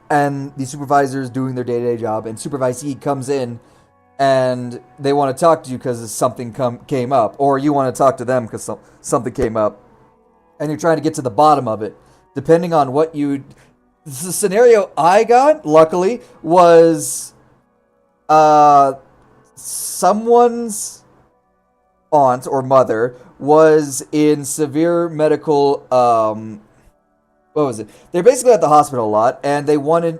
And the supervisor is doing their day-to-day job, and supervisee comes in and they want to talk to you because something came up, or you want to talk to them because something came up, and you're trying to get to the bottom of it. Depending on what you... The scenario I got, luckily, was someone's aunt or mother was in severe medical... what was it? They're basically at the hospital a lot, and they wanted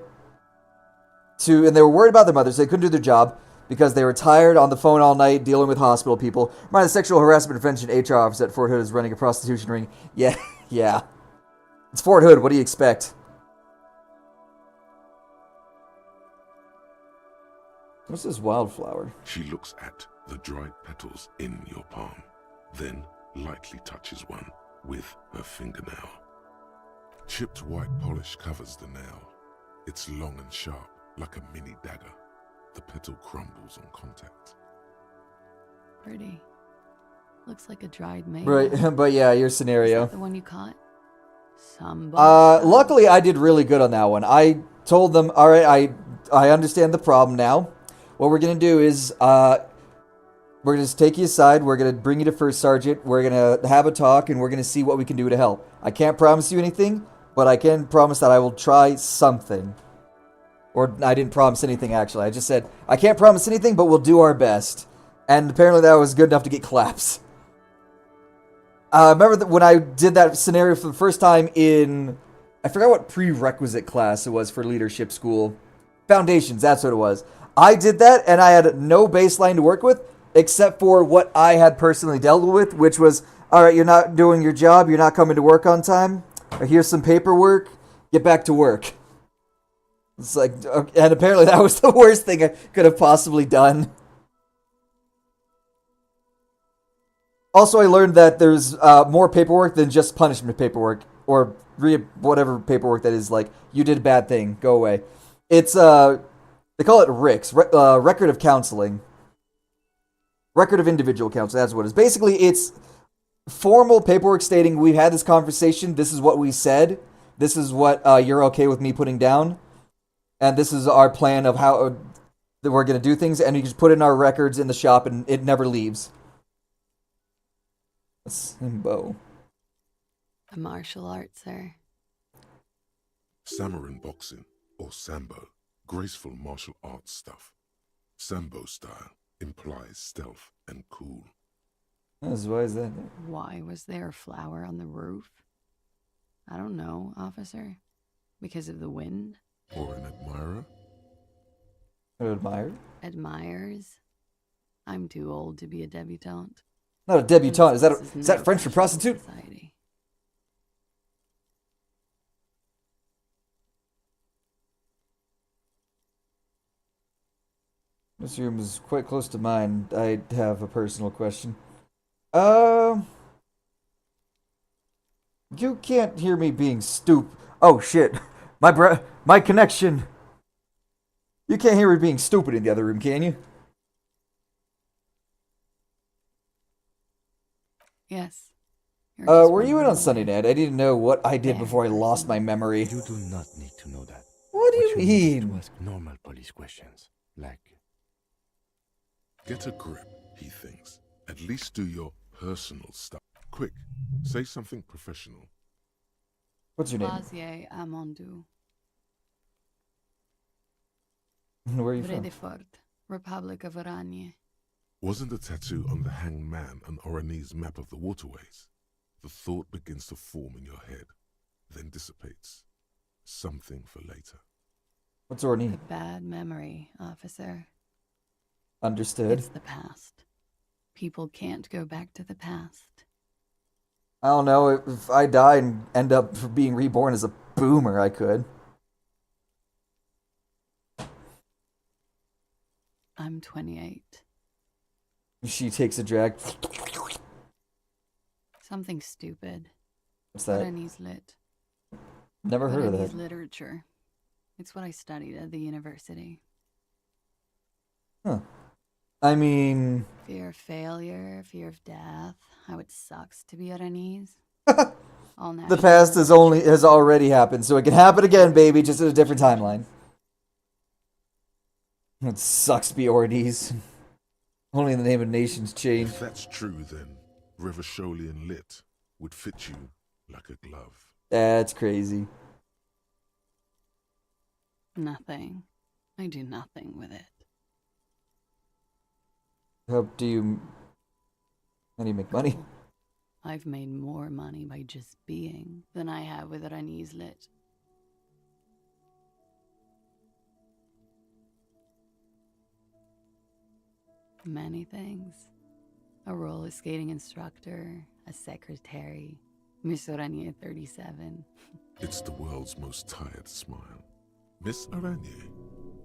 to... And they were worried about their mother, so they couldn't do their job because they were tired on the phone all night dealing with hospital people. The sexual harassment prevention HR officer at Fort Hood is running a prostitution ring. Yeah, yeah. It's Fort Hood, what do you expect? What's this wildflower? She looks at the dried petals in your palm, then lightly touches one with her fingernail. Chipped white polish covers the nail. It's long and sharp, like a mini dagger. The petal crumbles on contact. Pretty. Looks like a dried maple. Right, but yeah, your scenario. Is that the one you caught? Luckily, I did really good on that one. I told them, all right, I understand the problem now. What we're going to do is, we're going to just take you aside. We're going to bring you to First Sergeant. We're going to have a talk, and we're going to see what we can do to help. I can't promise you anything, but I can promise that I will try something. Or I didn't promise anything, actually. I just said, I can't promise anything, but we'll do our best. And apparently that was good enough to get claps. Remember that when I did that scenario for the first time in... I forgot what prerequisite class it was for leadership school. Foundations, that's what it was. I did that, and I had no baseline to work with, except for what I had personally dealt with, which was, alright, you're not doing your job, you're not coming to work on time, here's some paperwork, get back to work. It's like, and apparently that was the worst thing I could have possibly done. Also, I learned that there's more paperwork than just punishment paperwork, or whatever paperwork that is, like, you did a bad thing, go away. It's, they call it RICS, Record of Counseling. Record of Individual Counseling, that's what it is. Basically, it's formal paperwork stating we've had this conversation, this is what we said, this is what you're okay with me putting down, and this is our plan of how that we're going to do things, and you just put in our records in the shop, and it never leaves. Sambo. A martial art, sir. Samurai boxing, or Sambo, graceful martial arts stuff. Sambo style implies stealth and cool. Why is that? Why was there a flower on the roof? I don't know, officer. Because of the wind? Or an admirer? An admirer? Admires? I'm too old to be a debutante. Not a debutante. Is that French for prostitute? Society. This room is quite close to mine. I have a personal question. You can't hear me being stupid. Oh shit. My connection. You can't hear me being stupid in the other room, can you? Yes. You're just Were you in on wondering Sunday why. night? I need to know what I did Very before I lost my personal. memory. You do not need to know that. What do you What need is mean? to ask normal police questions, like... Get a grip, he thinks. At least do your personal stuff. Quick, say something professional. What's your name? Lazier Amandu. Where are you from? Vredefort, Republic of Oranje. Wasn't the tattoo on the hanged man an Oranese map of the waterways? The thought begins to form in your head, then dissipates. Something for later. What's Orney? A bad memory, officer. Understood. It's the past. People can't go back to the past. I don't know, if I die and end up being reborn as a boomer, I could. I'm 28. She takes a drag. Something stupid. What's that? Oranese lit. Never heard of Oranese that. literature. It's what I studied at the university. Huh. I mean... Fear of failure, fear of death, how it sucks to be Oranese. All The past has already happened, so it can happen again, baby, just at a different timeline. It sucks to be Ordies. Only in the name of nations change. If that's true, then Revacholian lit would fit you like a glove. That's crazy. Nothing. I do nothing with it. How do you make money? I've made more money by just being than I have with Oranese lit. Many things. A roller skating instructor, a secretary, Miss Oranje 37. It's the world's most tired smile. Miss Oranje,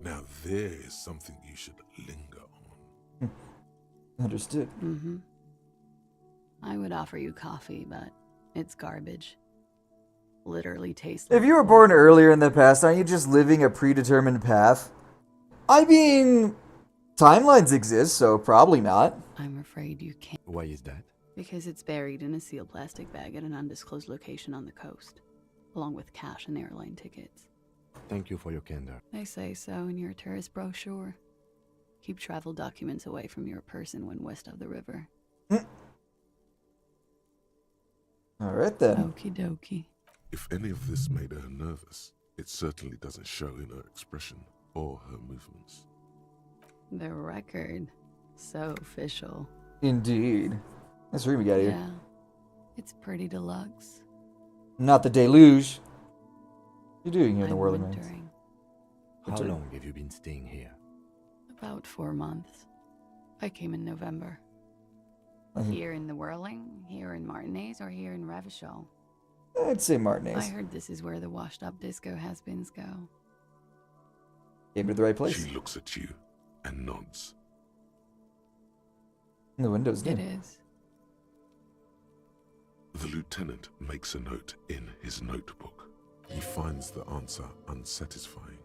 now there is something you should linger on. Understood. Mm-hmm. I would offer you coffee, but it's garbage. Literally tastes like... If you were born earlier in the past, aren't you just living a predetermined path? I mean, timelines exist, so probably not. I'm afraid you can't. Why is that? Because it's buried in a sealed plastic bag at an undisclosed location on the coast, along with cash and airline tickets. Thank you for your candor. They say so in your tourist brochure. Keep travel documents away from your person when west of the river. Alright then. Okie dokie. If any of this made her nervous, it certainly doesn't show in her expression or her movements. The record. So official. Indeed. Nice room you got here. Yeah. It's pretty deluxe. Not the deluge. What are you doing here in the I'm Whirling Rings? wintering. How long have you been staying here? About 4 months. I came in November. Here in the Whirling, here in Martinez, or here in Revachol? I'd say Martinez. I heard this is where the washed-up disco has-beens go. Came to the right place. She looks at you and nods. The window's new. It is. The lieutenant makes a note in his notebook. He finds the answer unsatisfying.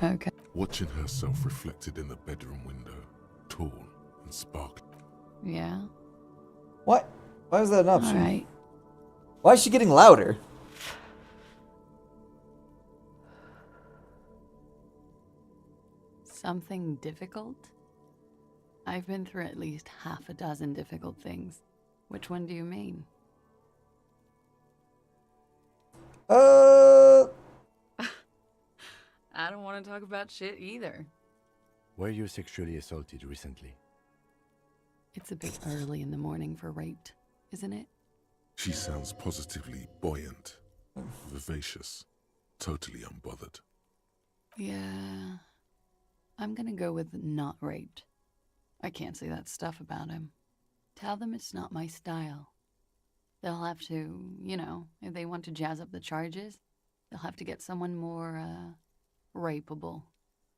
Okay. Watching herself reflected in the bedroom window, tall and sparkling. Yeah? What? Why was that an option? Alright. Why is she getting louder? Something difficult? I've been through at least half a dozen difficult things. Which one do you mean? I don't want to talk about shit either. Were you sexually assaulted recently? It's a bit early in the morning for rape, isn't it? She sounds positively buoyant, vivacious, totally unbothered. Yeah. I'm gonna go with not raped. I can't say that stuff about him. Tell them it's not my style. They'll have to, you know, if they want to jazz up the charges, they'll have to get someone more, rapeable.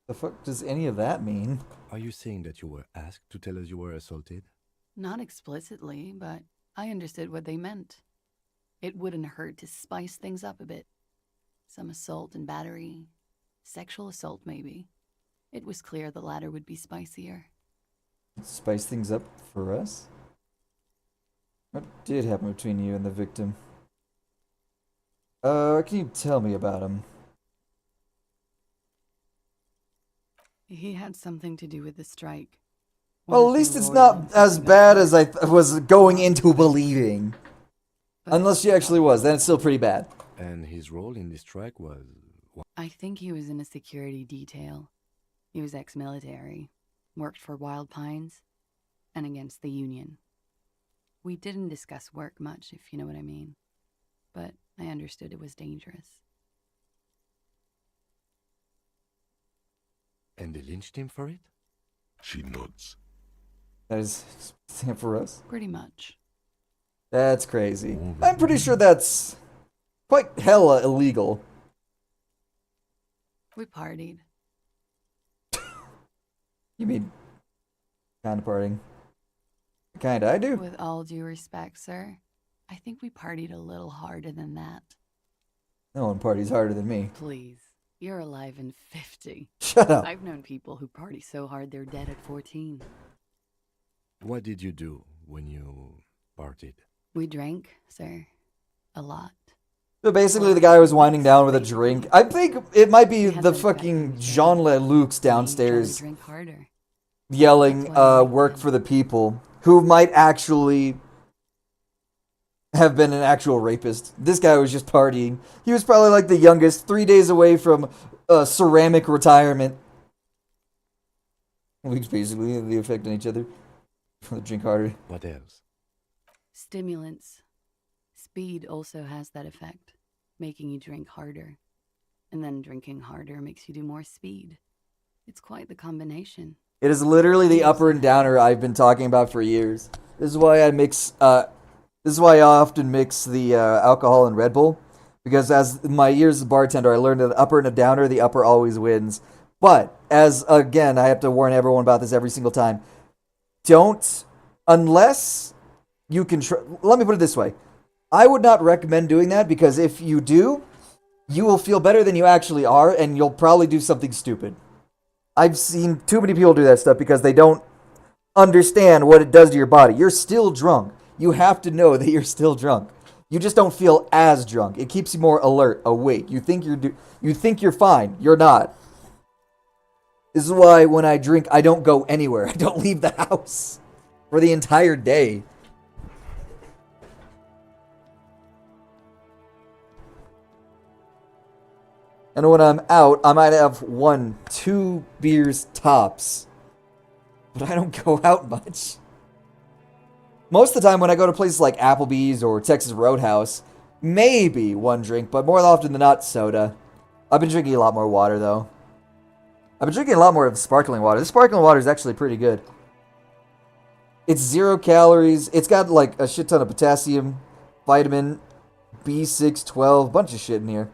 The fuck does any of that mean? Are you saying that you were asked to tell us you were assaulted? Not explicitly, but I understood what they meant. It wouldn't hurt to spice things up a bit. Some assault and battery, Sexual assault, maybe. It was clear the latter would be spicier. Spice things up for us? What did happen between you and the victim? Can you tell me about him? He had something to do with the strike. Well, at least it's not as bad as I was going into believing. Unless she actually was, then it's still pretty bad. And his role in this strike was... I think he was in a security detail. He was ex-military, worked for Wild Pines, and against the Union. We didn't discuss work much, if you know what I mean. But I understood it was dangerous. And they lynched him for it? She nods. That is stand for us? Pretty much. That's crazy. I'm pretty sure that's quite hella illegal. We partied. You mean kind of partying? Kinda, I do. With all due respect, sir, I think we partied a little harder than that. No one parties harder than me. Please. You're alive in 50. Shut up. I've known people who party so hard they're dead at 14. What did you do when you partied? We drank, sir. A lot. So basically, the guy was winding down with a drink. I think it might be the fucking Jean-Le-Luc's downstairs Drink harder. yelling, work for the people, who might actually have been an actual rapist. This guy was just partying. He was probably like the youngest, 3 days away from ceramic retirement. We basically the effect on each other. Drink harder. What else? Stimulants. Speed also has that effect, making you drink harder. And then drinking harder makes you do more speed. It's quite the combination. It is literally the upper and downer I've been talking about for years. This is why I mix. This is why I often mix the alcohol and Red Bull, because as my years as a bartender, I learned that the upper and a downer, the upper always wins. But as again, I have to warn everyone about this every single time. Don't, unless you can. Let me put it this way: I would not recommend doing that, because if you do, you will feel better than you actually are, and you'll probably do something stupid. I've seen too many people do that stuff because they don't understand what it does to your body. You're still drunk. You have to know that you're still drunk. You just don't feel as drunk. It keeps you more alert, awake. You think you're fine. You're not. This is why when I drink, I don't go anywhere. I don't leave the house for the entire day. And when I'm out, I might have 1, 2 beers tops. But I don't go out much. Most of the time when I go to places like Applebee's or Texas Roadhouse, maybe 1 drink, but more often than not, soda. I've been drinking a lot more water, though. I've been drinking a lot more of sparkling water. The sparkling water is actually pretty good. It's 0 calories. It's got like a shit ton of potassium, vitamin B6, 12, bunch of shit in here.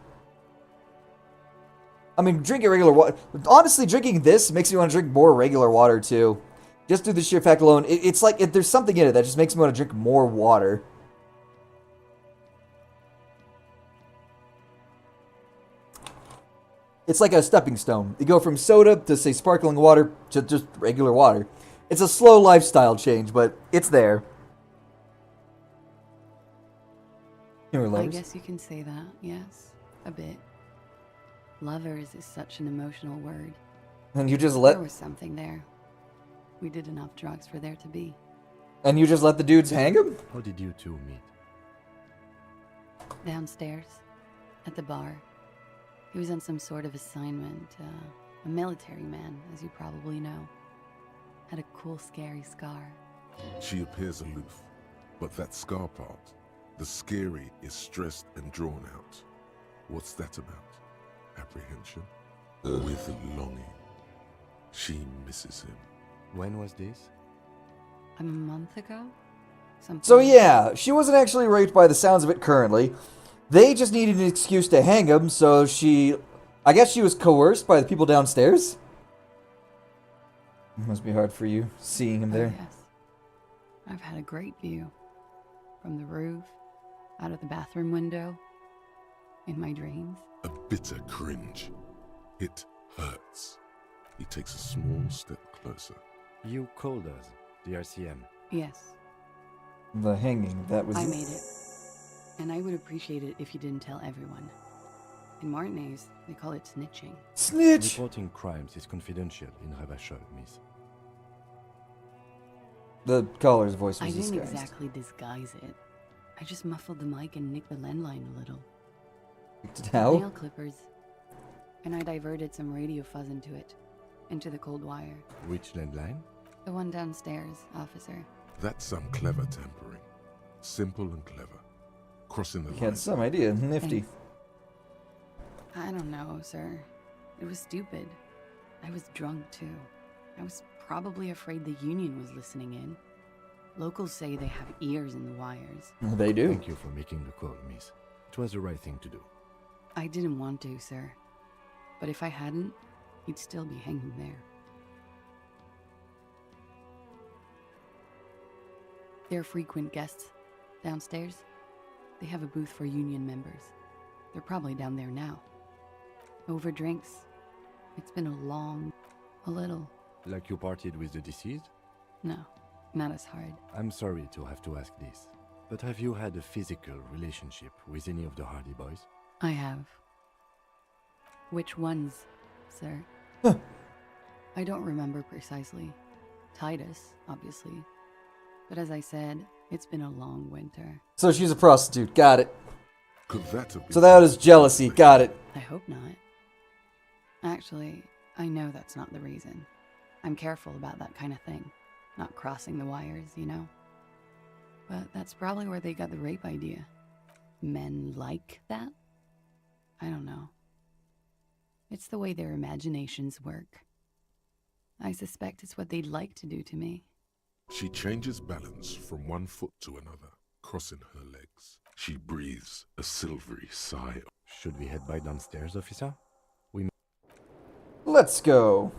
I mean, drinking regular water. Honestly, drinking this makes me want to drink more regular water, too. Just through the sheer fact alone. It's like there's something in it that just makes me want to drink more water. It's like a stepping stone. You go from soda to, say, sparkling water to just regular water. It's a slow lifestyle change, but it's there. I guess you can say that, yes. A bit. Lovers is such an emotional word. And you just let... There was something there. We did enough drugs for there to be. And you just let the dudes hang him? How did you two meet? Downstairs. At the bar. He was on some sort of assignment. A military man, as you probably know. Had a cool, scary scar. She appears aloof, but that scar part, the scary, is stressed and drawn out. What's that about? Apprehension? With longing. She misses him. When was this? A month ago? Something. So yeah, she wasn't actually raped by the sounds of it currently. They just needed an excuse to hang him, so she... I guess she was coerced by the people downstairs? It must be hard for you, seeing him there. Yes. I've had a great view. From the roof, out of the bathroom window, in my dreams. A bitter cringe. It hurts. He takes a small step closer. You called us, the RCM. Yes, The hanging, that was I made it. And I would appreciate it if you didn't tell everyone. In Martinez, they call it snitching. Snitch! Reporting crimes is confidential in Ravachol, miss. The caller's voice was I didn't disguised. exactly disguise it. I just muffled the mic and nicked the landline a little. How? Nail clippers. And I diverted some radio fuzz into it. Into the cold wire. Which landline? The one downstairs, officer. That's some clever tampering. Simple and clever. Crossing the You line. had some idea. Nifty. Thanks. I don't know, sir. It was stupid. I was drunk, too. I was probably afraid the union was listening in. Locals say they have ears in the wires. They do. Thank you for making the call, miss. It was the right thing to do. I didn't want to, sir. But if I hadn't, he'd still be hanging there. They're frequent guests. Downstairs, they have a booth for union members. They're probably down there now. Over drinks. It's been a little. Like you partied with the deceased? No, not as hard. I'm sorry to have to ask this, but have you had a physical relationship with any of the Hardy Boys? I have. Which ones, sir? I don't remember precisely. Titus, obviously. But as I said, it's been a long winter. So she's a prostitute. Got it. Could that have been So that is jealousy. Got it. I hope not. Actually, I know that's not the reason. I'm careful about that kind of thing. Not crossing the wires, you know? But that's probably where they got the rape idea. Men like that? I don't know. It's the way their imaginations work. I suspect it's what they'd like to do to me. She changes balance from one foot to another, crossing her legs. She breathes a silvery sigh. Should we head by downstairs, officer? Let's go.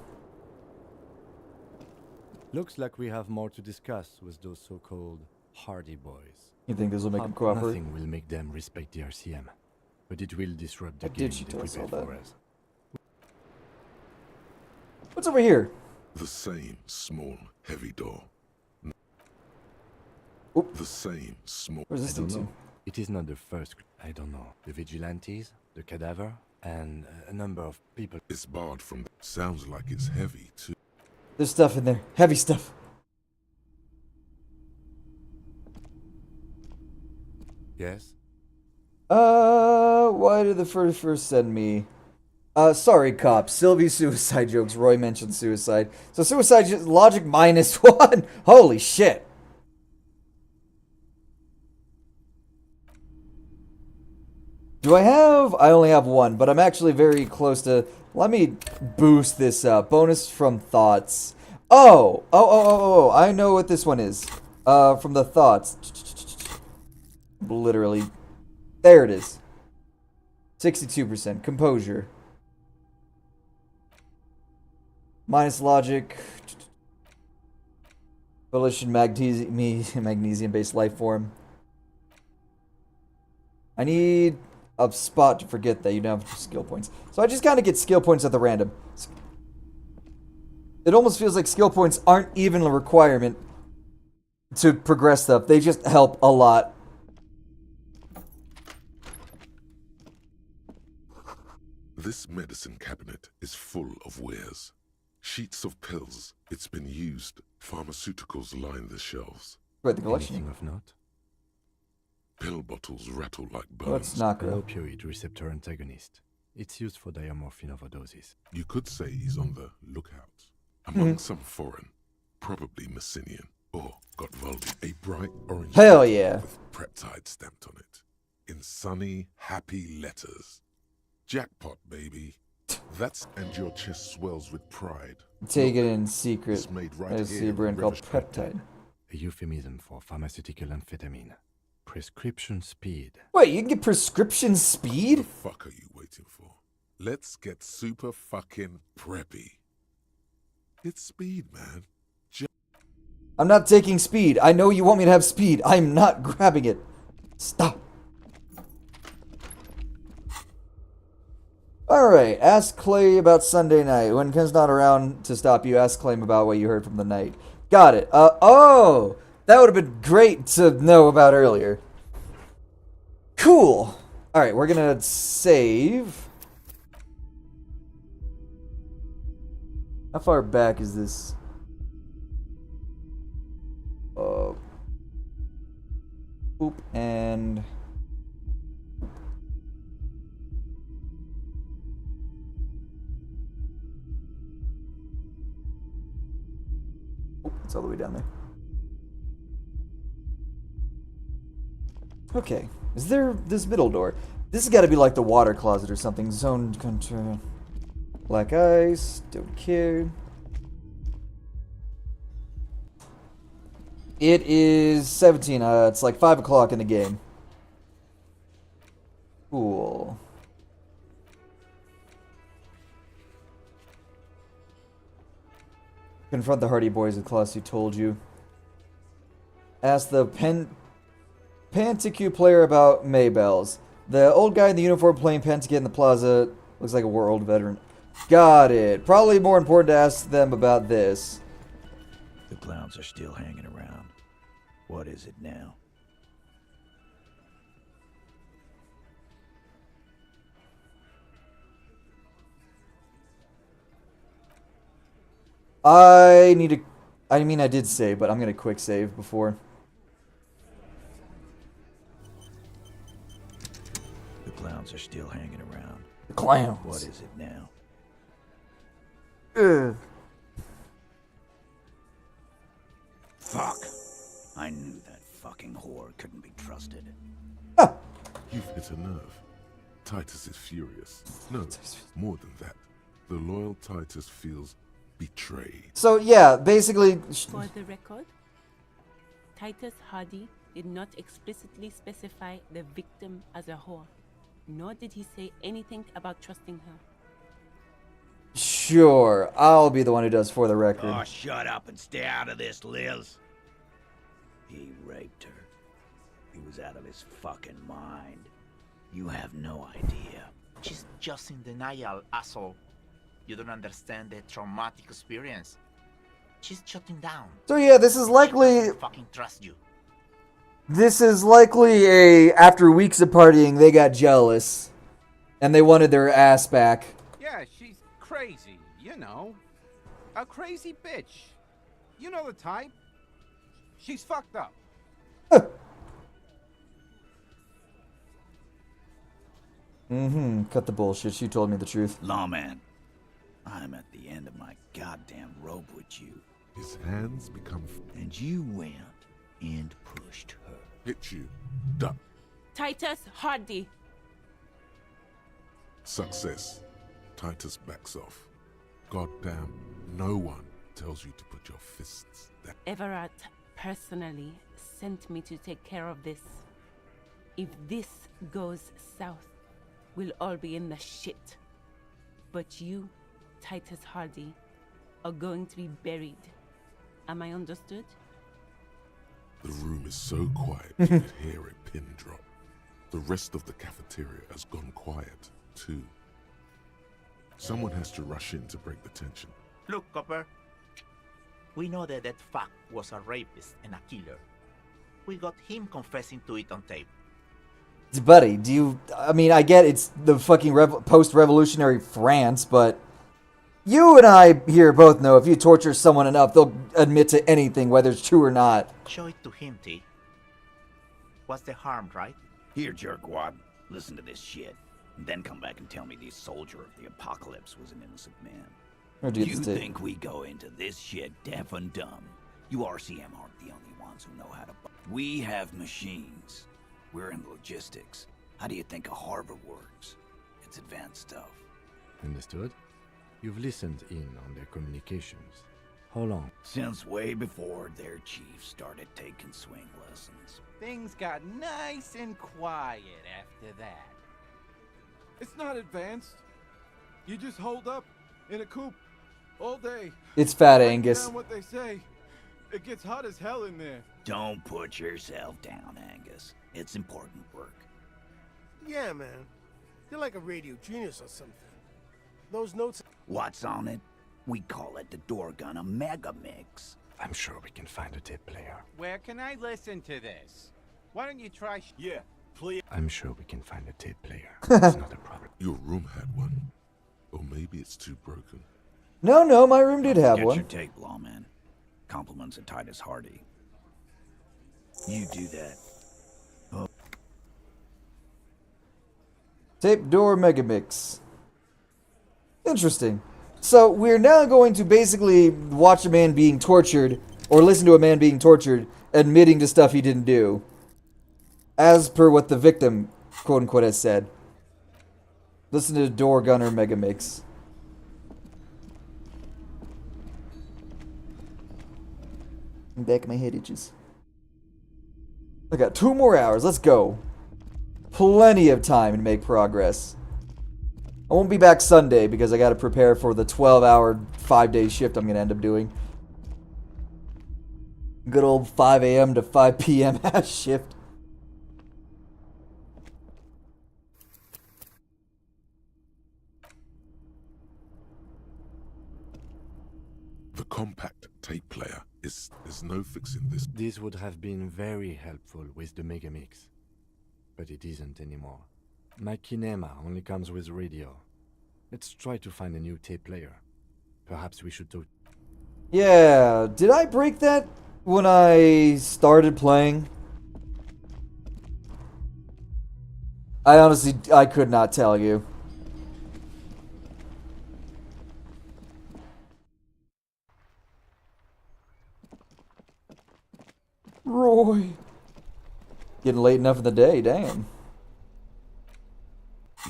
Looks like we have more to discuss with those so-called Hardy Boys. You think this will make them cooperate? Nothing will make them respect the RCM, but it will disrupt the What game did she they tell us all prepared that? for us. What's over here? The same small, heavy door. Oop. The same small. Where's this I don't lead to? know. It is not the first. I don't know. The vigilantes, the cadaver, and a number of people. It's barred from. Sounds like it's heavy too. There's stuff in there. Heavy stuff. Yes? Why did the first send me? Sorry, cops. Sylvie's suicide jokes. Roy mentioned suicide. So suicide logic -1. Holy shit. Do I have? I only have one, but I'm actually very close to. Let me boost this up. Bonus from thoughts. Oh! I know what this one is. From the thoughts. Literally. There it is. 62%. Composure. Minus logic. Volition, magnesium-based life form. I need a spot to forget that you don't have skill points. So I just kind of get skill points at the random. It almost feels like skill points aren't even a requirement to progress stuff. They just help a lot. This medicine cabinet is full of wares. Sheets of pills. It's been used. Pharmaceuticals line the shelves. Right, the collection. Anything of note? Pill bottles rattle like bones. Let's not An go. opioid receptor antagonist. It's used for diamorphine overdoses. You could say he's on the lookout. Among some foreign, probably Messinian, or Gotvaldi, a bright orange Hell bottle yeah. with Preptide stamped on it. In sunny, happy letters. Jackpot, baby. That's and your chest swells with pride. Take it in secret. It's made right I see here a brand in called River's Peptide. A euphemism for pharmaceutical amphetamine. Prescription speed. Wait, you can get prescription speed? The fuck are you waiting for? Let's get super fucking preppy. It's speed, man. I'm not taking speed. I know you want me to have speed. I'm not grabbing it. Stop. Alright, ask Clay about Sunday night. When Ken's not around to stop you, ask Clay about what you heard from the night. Got it. Oh! That would have been great to know about earlier. Cool! Alright, we're gonna save. How far back is this? Oop, and... It's all the way down there. Okay. Is there this middle door? This has got to be like the water closet or something. Zone control. Black ice. Don't care. It is 17. It's like 5 o'clock in the game. Cool. Confront the Hardy Boys of class who told you. Ask the Penticue player about Ballz. The old guy in the uniform playing Penticue in the plaza looks like a world veteran. Got it. Probably more important to ask them about this. The clowns are still hanging around. What is it now? I need to... I mean, I did save, but I'm going to quick save before. The clowns are still hanging around. The clowns. What is it now? Ugh. Fuck. I knew that fucking whore couldn't be trusted. You've hit a nerve. Titus is furious. No, more than that. The loyal Titus feels betrayed. So, yeah, basically... For the record, Titus Hardy did not explicitly specify the victim as a whore, nor did he say anything about trusting her. Sure, I'll be the one who does for the record. Oh, shut up and stay out of this, Liz. He raped her. He was out of his fucking mind. You have no idea. She's just in denial, asshole. You don't understand the traumatic experience. She's shutting down. So yeah, this is likely... She doesn't fucking trust you. This is likely after weeks of partying, they got jealous. And they wanted their ass back. Yeah, she's crazy, you know. A crazy bitch. You know the type. She's fucked up. Cut the bullshit. She told me the truth. Lawman, I'm at the end of my goddamn rope with you. His hands become... And you went and pushed her. Hit you. Duck. Titus Hardy. Success. Titus backs off. Goddamn, no one tells you to put your fists down. Everett personally sent me to take care of this. If this goes south, we'll all be in the shit. But you, Titus Hardy, are going to be buried. Am I understood? The room is so quiet you could hear a pin drop. The rest of the cafeteria has gone quiet, too. Someone has to rush in to break the tension. Look, Copper. We know that that fuck was a rapist and a killer. We got him confessing to it on tape. Buddy, do you... I mean, I get it's the fucking post-revolutionary France, but... You and I here both know if you torture someone enough, they'll admit to anything, whether it's true or not. Show it to him, T. What's the harm, right? Here, jerkwad, listen to this shit. And then come back and tell me the soldier of the apocalypse was an innocent man. Or do You the stick. think we go into this shit deaf and dumb? You RCM aren't the only ones who know how to... We have machines. We're in logistics. How do you think a harbor works? It's advanced stuff. Understood? You've listened in on their communications. How long? Since way before their chief started taking swing lessons. Things got nice and quiet after that. It's not advanced. You just hold up in a coop all day. It's Fat Break Angus. down what they say. It gets hot as hell in there. Don't put yourself down, Angus. It's important work. Yeah, man. You're like a radio genius or something. those notes. What's on it? We call it the door gun a mega mix. I'm sure we can find a tape player. Where can I listen to this? Why don't you try? Yeah, please. I'm sure we can find a tape player. It's not a problem. Your room had one. Or maybe it's too broken. No, my room did have Get one. your tape, lawman. Compliments of Titus Hardy. You do that. Oh. Tape door megamix. Interesting. So we're now going to basically watch a man being tortured, or listen to a man being tortured, admitting to stuff he didn't do. As per what the victim, quote-unquote, has said. Listen to Door Gunner Megamix. Back of my head itches. I got 2 more hours. Let's go. Plenty of time to make progress. I won't be back Sunday because I got to prepare for the 12-hour, 5-day shift I'm going to end up doing. Good old 5 a.m. to 5 p.m. ass shift. The compact tape player is no fixing this. This would have been very helpful with the Megamix. But it isn't anymore. My Kinema only comes with radio. Let's try to find a new tape player. Perhaps we should do... Yeah, did I break that when I started playing? I honestly, I could not tell you. Roy. Getting late enough in the day, damn.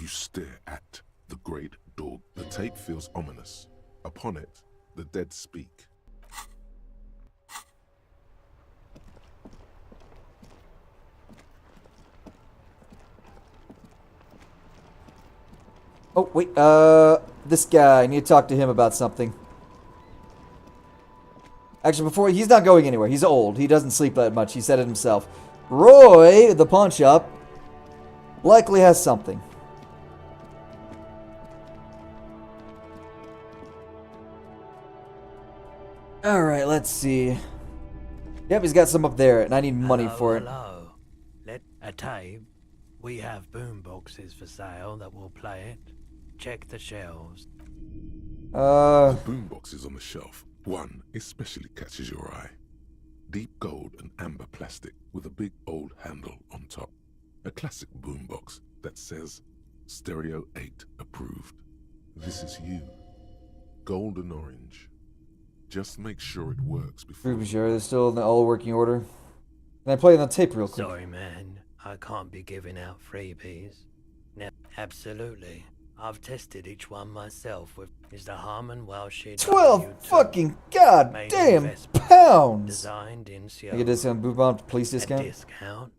You stare at the great door. The tape feels ominous. Upon it, the dead speak. Oh, wait, this guy, I need to talk to him about something. Actually, before, he's not going anywhere. He's old. He doesn't sleep that much. He said it himself. Roy, at the pawn shop, likely has something. Alright, let's see. Yep, he's got some up there, and I need money for it. Hello. Let a tape. We have boom boxes for sale that will play it. Check the shelves. The boom boxes on the shelf. One especially catches your eye. Deep gold and amber plastic with a big old handle on top. A classic boombox that says Stereo 8 approved. This is you. Golden orange. Just make sure it works before... Pretty sure they're still in the all working order. Can I play on the tape real quick? Sorry, man. I can't be giving out freebies. No, absolutely. I've tested each one myself with Mr. Harmon Welsh. 12 fucking goddamn pounds! Designed in I get discount, boot bump, police discount? A discount?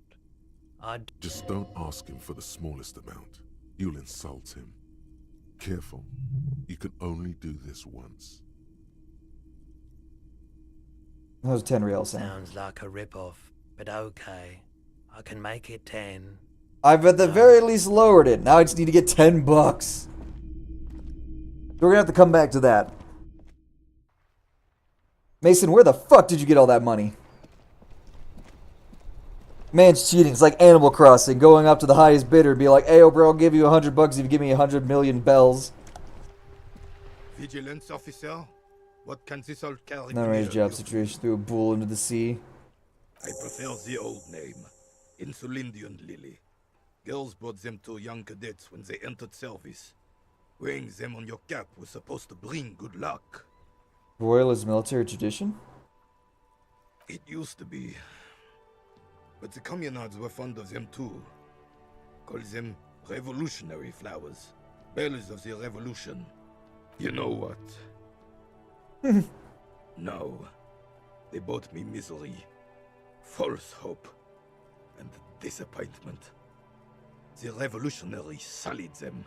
Just don't ask him for the smallest amount. You'll insult him. Careful. You can only do this once. That was 10 real. Sounds like a rip-off, but okay. I can make it 10. I've at the very least lowered it. Now I just need to get 10 bucks. We're gonna have to come back to that. Mason, where the fuck did you get all that money? Man's cheating. It's like Animal Crossing. Going up to the highest bidder and be like, "Hey, bro, I'll give you 100 bucks if you give me 100 million bells." Vigilance officer, what can this all carry? Not range job situation. Threw a bull into the sea. I prefer the old name, Insulindian Lily. Girls bought them to young cadets when they entered service. Wearing them on your cap was supposed to bring good luck. Royal is military tradition? It used to be. But the communards were fond of them too. Call them revolutionary flowers. Bells of the revolution. You know what? No. They brought me misery, false hope, and disappointment. The revolutionaries sullied them.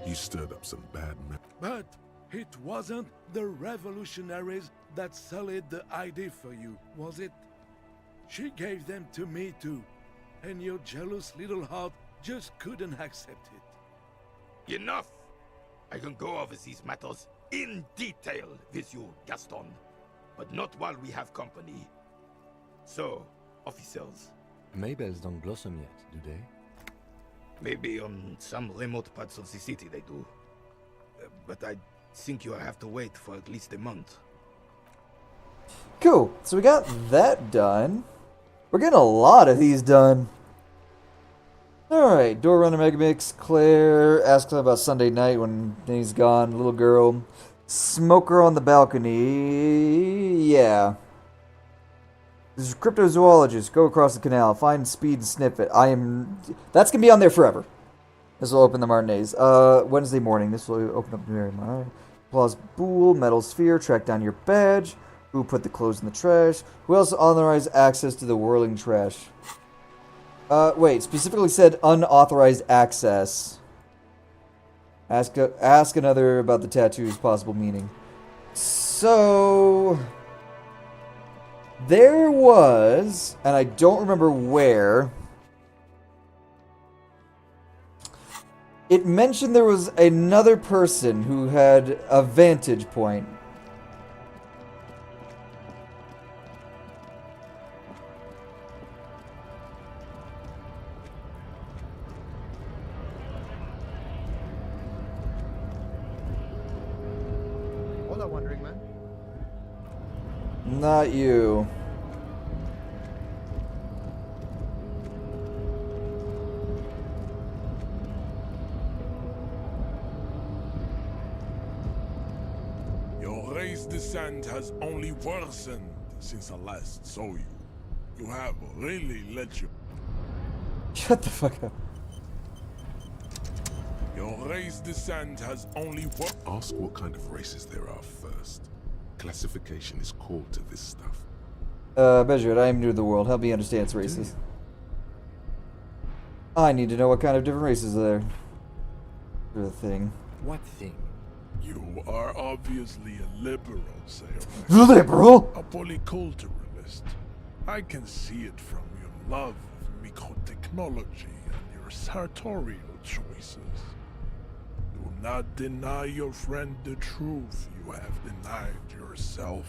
You stirred up some bad men. But it wasn't the revolutionaries that sullied the ID for you, was it? She gave them to me too, and your jealous little heart just couldn't accept it. Enough! I can go over these matters in detail with you, Gaston, but not while we have company. So, officers. Maybells don't blossom yet, do they? Maybe on some remote parts of the city they do. But I think you'll have to wait for at least a month. Cool. So we got that done. We're getting a lot of these done. Alright, Door Runner Megamix, Claire, asks about Sunday night when he's gone, little girl. Smoker on the balcony, yeah. This is cryptozoologist, go across the canal, find speed and sniff it. That's gonna be on there forever. This will open the Martinez. Wednesday morning, this will open up the Mary Martin. Applause Boole, Metal Sphere, track down your badge. Who put the clothes in the trash? Who else authorized access to the whirling trash? Wait, specifically said unauthorized access. Ask another about the tattoo's possible meaning. So there was, and I don't remember where, it mentioned there was another person who had a vantage point. Not you. Your race descent has only worsened since I last saw you. You have really let you... Shut the fuck up. Your race descent has only Ask what kind of races there are first. Classification is core to this stuff. Measure it. I am new to the world. Help me understand its races. I need to know what kind of different races are there. For the thing. What thing? You are obviously a liberal, say. Liberal? A polyculturalist. I can see it from your love of microtechnology and your sartorial choices. Do not deny your friend the truth you have denied yourself.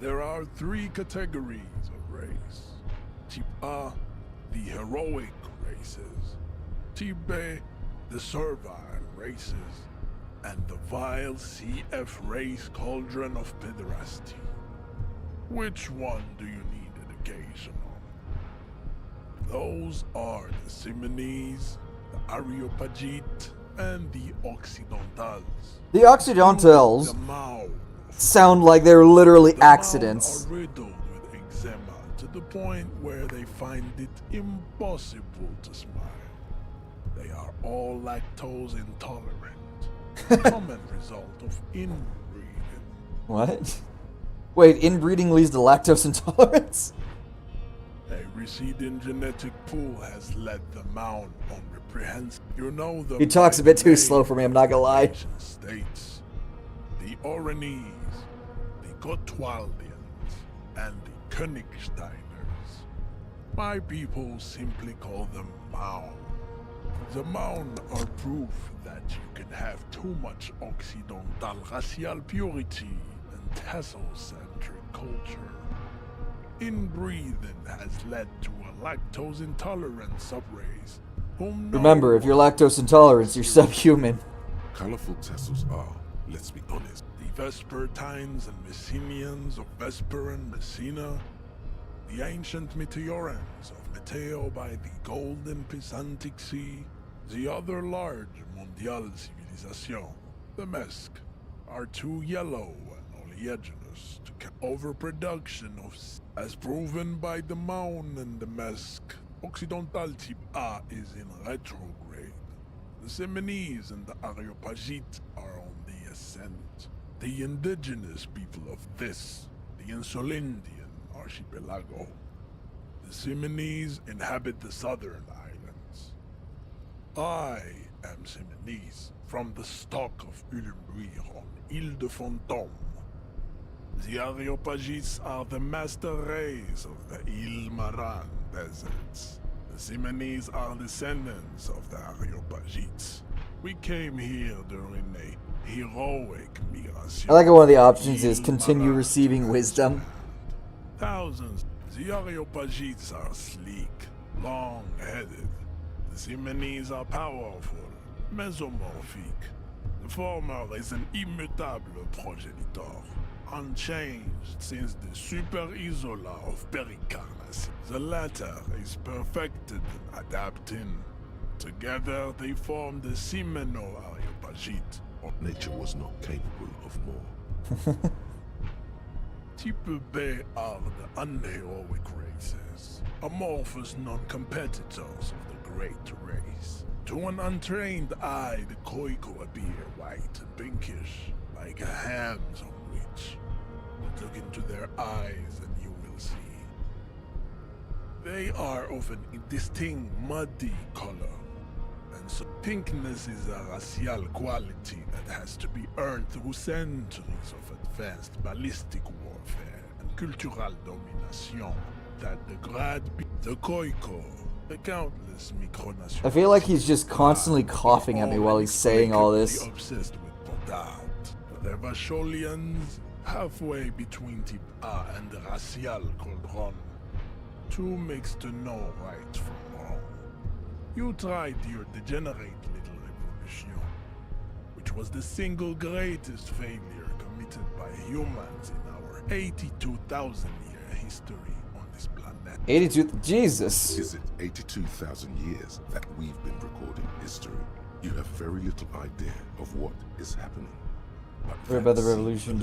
There are 3 categories of race. Type A, the heroic races. Type B, the servile races. And the vile CF race cauldron of pederasty. Which one do you need education on? Those are the Simonese, the Areopagite, and the Occidentals. The Occidentals sound like they're literally accidents. Are riddled with eczema to the point where they find it impossible to smile. They are all lactose intolerant. Common result of inbreeding. What? Wait, inbreeding leads to lactose intolerance? A receding genetic pool has led the mound on reprehensible. You know the. He talks a bit too slow for me, I'm not gonna lie. States, the Oranese, the Gotwaldians, and the Königsteiners. My people simply call them Maun. The Maun are proof that you can have too much Occidental racial purity and tassel-centric culture. Inbreeding has led to a lactose-intolerant subrace. Remember, if you're lactose intolerant, you're subhuman. Colorful tassels are, let's be honest, the Vespertines and Messenians of Vesper and Messina, the ancient Meteorans of Meteo by the Golden Pisantic Sea, the other large Mondial civilization, the Mesk, are too yellow and oleaginous to overproduction of as proven by the Maun and the Mesk. Occidental type A is in retrograde. The Simonese and the Areopagite are on the ascent. The indigenous people of this, the Insulindian archipelago. The Simonese inhabit the southern islands. I am Simonese, from the stock of Ulmbuir on Ile de Fantôme. The Areopagites are the master race of the Ile Maran deserts. The Simonese are descendants of the Areopagites. We came here during a heroic migration. I like how one of the options is continue receiving wisdom. Thousands. The Areopagites are sleek, long-headed. The Simonese are powerful, mesomorphic. The former is an immutable progenitor, unchanged since the Super Isola of Pericarnacy. The latter is perfected in adapting. Together they form the Simeno-Areopagite. Nature was not capable of more. Type are the unheroic races, amorphous non-competitors of the great race. To an untrained eye, the Koiko appear white and pinkish, like hands on which. But look into their eyes and you will see. They are of an indistinct muddy color, and so pinkness is a racial quality that has to be earned through centuries of advanced ballistic warfare and cultural domination that degrade the Koiko, the countless micronations. I feel like he's just constantly coughing at me while he's saying all this. Obsessed with Bodart. The Revacholians, halfway between Type A and the racial Cauldron. Two mixed to know right from wrong. You tried your degenerate little revolution, which was the single greatest failure committed by humans in our 82,000-year history on this planet. 82, Jesus. Is it 82,000 years that we've been recording history? You have very little idea of what is happening. What about the revolution?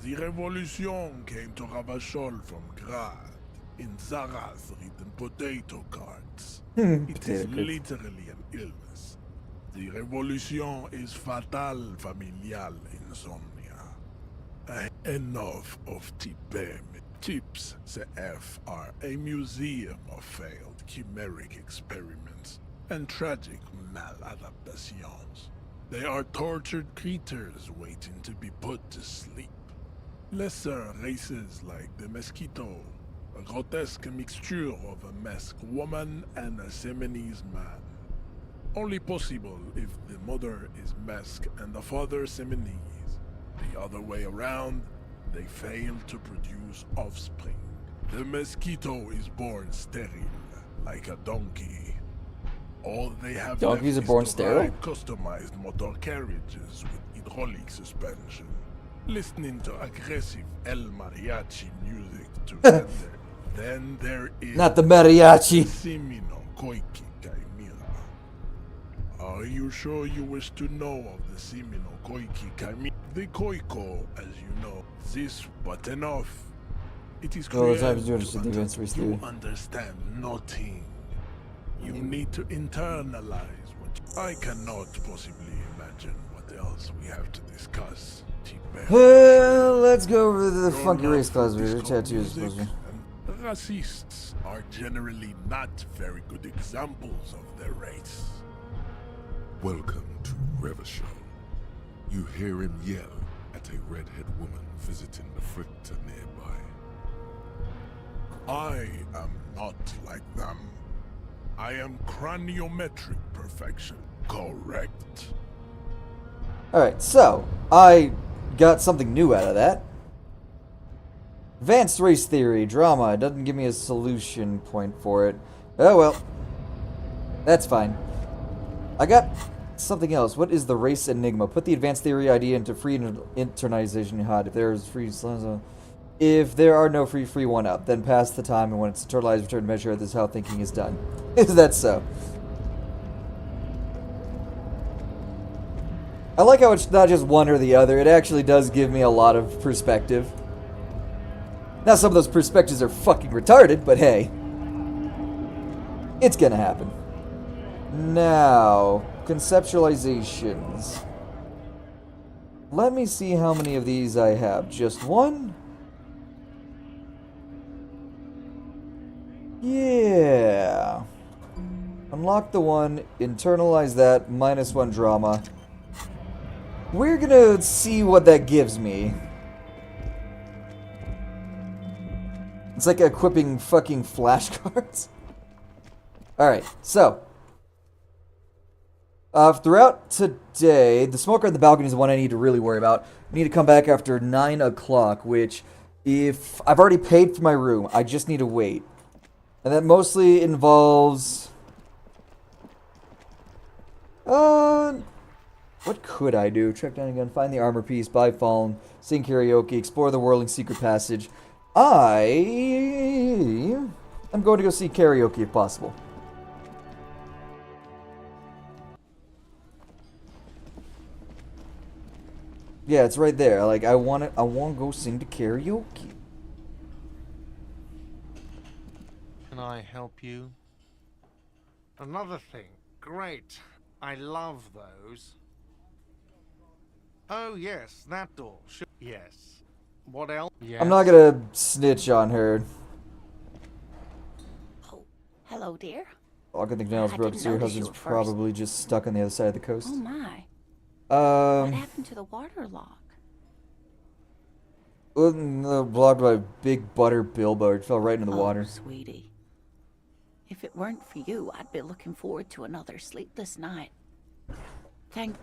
The revolution came to Ravachol from Grad in Zarath-ridden potato carts. It is literally an illness. The revolution is fatal familial insomnia. Enough of Type. Tips CF are a museum of failed chimeric experiments and tragic maladaptations. They are tortured creatures waiting to be put to sleep. Lesser races like the mosquito, a grotesque mixture of a masked woman and a Simonese man. Only possible if the mother is masked and the father Simonese. The other way around, they fail to produce offspring. The mosquito is born sterile, like a donkey. All they have Donkeys are left born is to sterile? ride customized motor carriages with hydraulic suspension. Listening to aggressive El Mariachi music to get there. Then there is Not the mariachi. Simino Koiki Chimera. Are you sure you wish to know of the Simino Koiki Chimera? The Koiko, as you know, this but enough. It is Well, created that's the advanced race theory. you understand nothing. You need to internalize what I cannot possibly imagine what else we have to discuss. Well, let's go over the funky race classifier. Tattoos, supposed to be. Racists are generally not very good examples of their race. Welcome to Revachol. You hear him yell at a redhead woman visiting the fritter nearby. I am not like them. I am craniometric perfection. Correct. Alright, so, I got something new out of that. Advanced race theory, drama. It doesn't give me a solution point for it. Oh well. That's fine. I got something else. What is the race enigma? Put the advanced theory idea into free internalization HUD. If there are no free one up, then pass the time, and when it's internalized, return to measure. This is how thinking is done. Is that so? I like how it's not just one or the other. It actually does give me a lot of perspective. Now, some of those perspectives are fucking retarded, but hey. It's gonna happen. Now, conceptualizations. Let me see how many of these I have. Just one? Yeah. Unlock the one, internalize that, -1 drama. We're gonna see what that gives me. It's like equipping fucking flashcards. Alright, so. Throughout today, the smoker on the balcony is the one I need to really worry about. I need to come back after 9 o'clock, which, if I've already paid for my room, I just need to wait. And that mostly involves... what could I do? Track down again, find the armor piece, buy Fallen, sing karaoke, explore the whirling secret passage. I'm going to go see karaoke if possible. Yeah, it's right there. Like, I want to go sing to karaoke. Can I help you? Another thing. Great. I love those. Oh, yes, that door. Sure. Yes. What else? Yes. I'm not gonna snitch on her. Hello, dear. All good thing now is broke, so your husband's probably just stuck on the other side of the coast. Oh my. What happened to the water lock? Blocked by Big Butter Bilbo. It fell right into the water. Sweetie. If it weren't for you, I'd be looking forward to another sleepless night.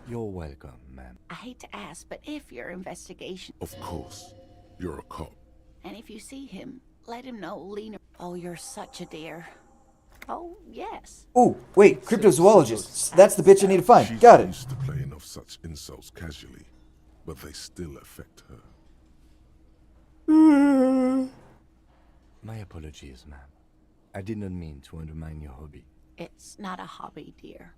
You're welcome, ma'am. I hate to ask, but if your investigation... Of course. You're a cop. And if you see him, let him know Lena... Oh, you're such a dear. Oh, yes. Oh, wait, cryptozoologists. That's the bitch I need to find. Got it. She's used to playing off such insults casually, but they still affect her. My apologies, ma'am. I did not mean to undermine your hobby. It's not a hobby, dear.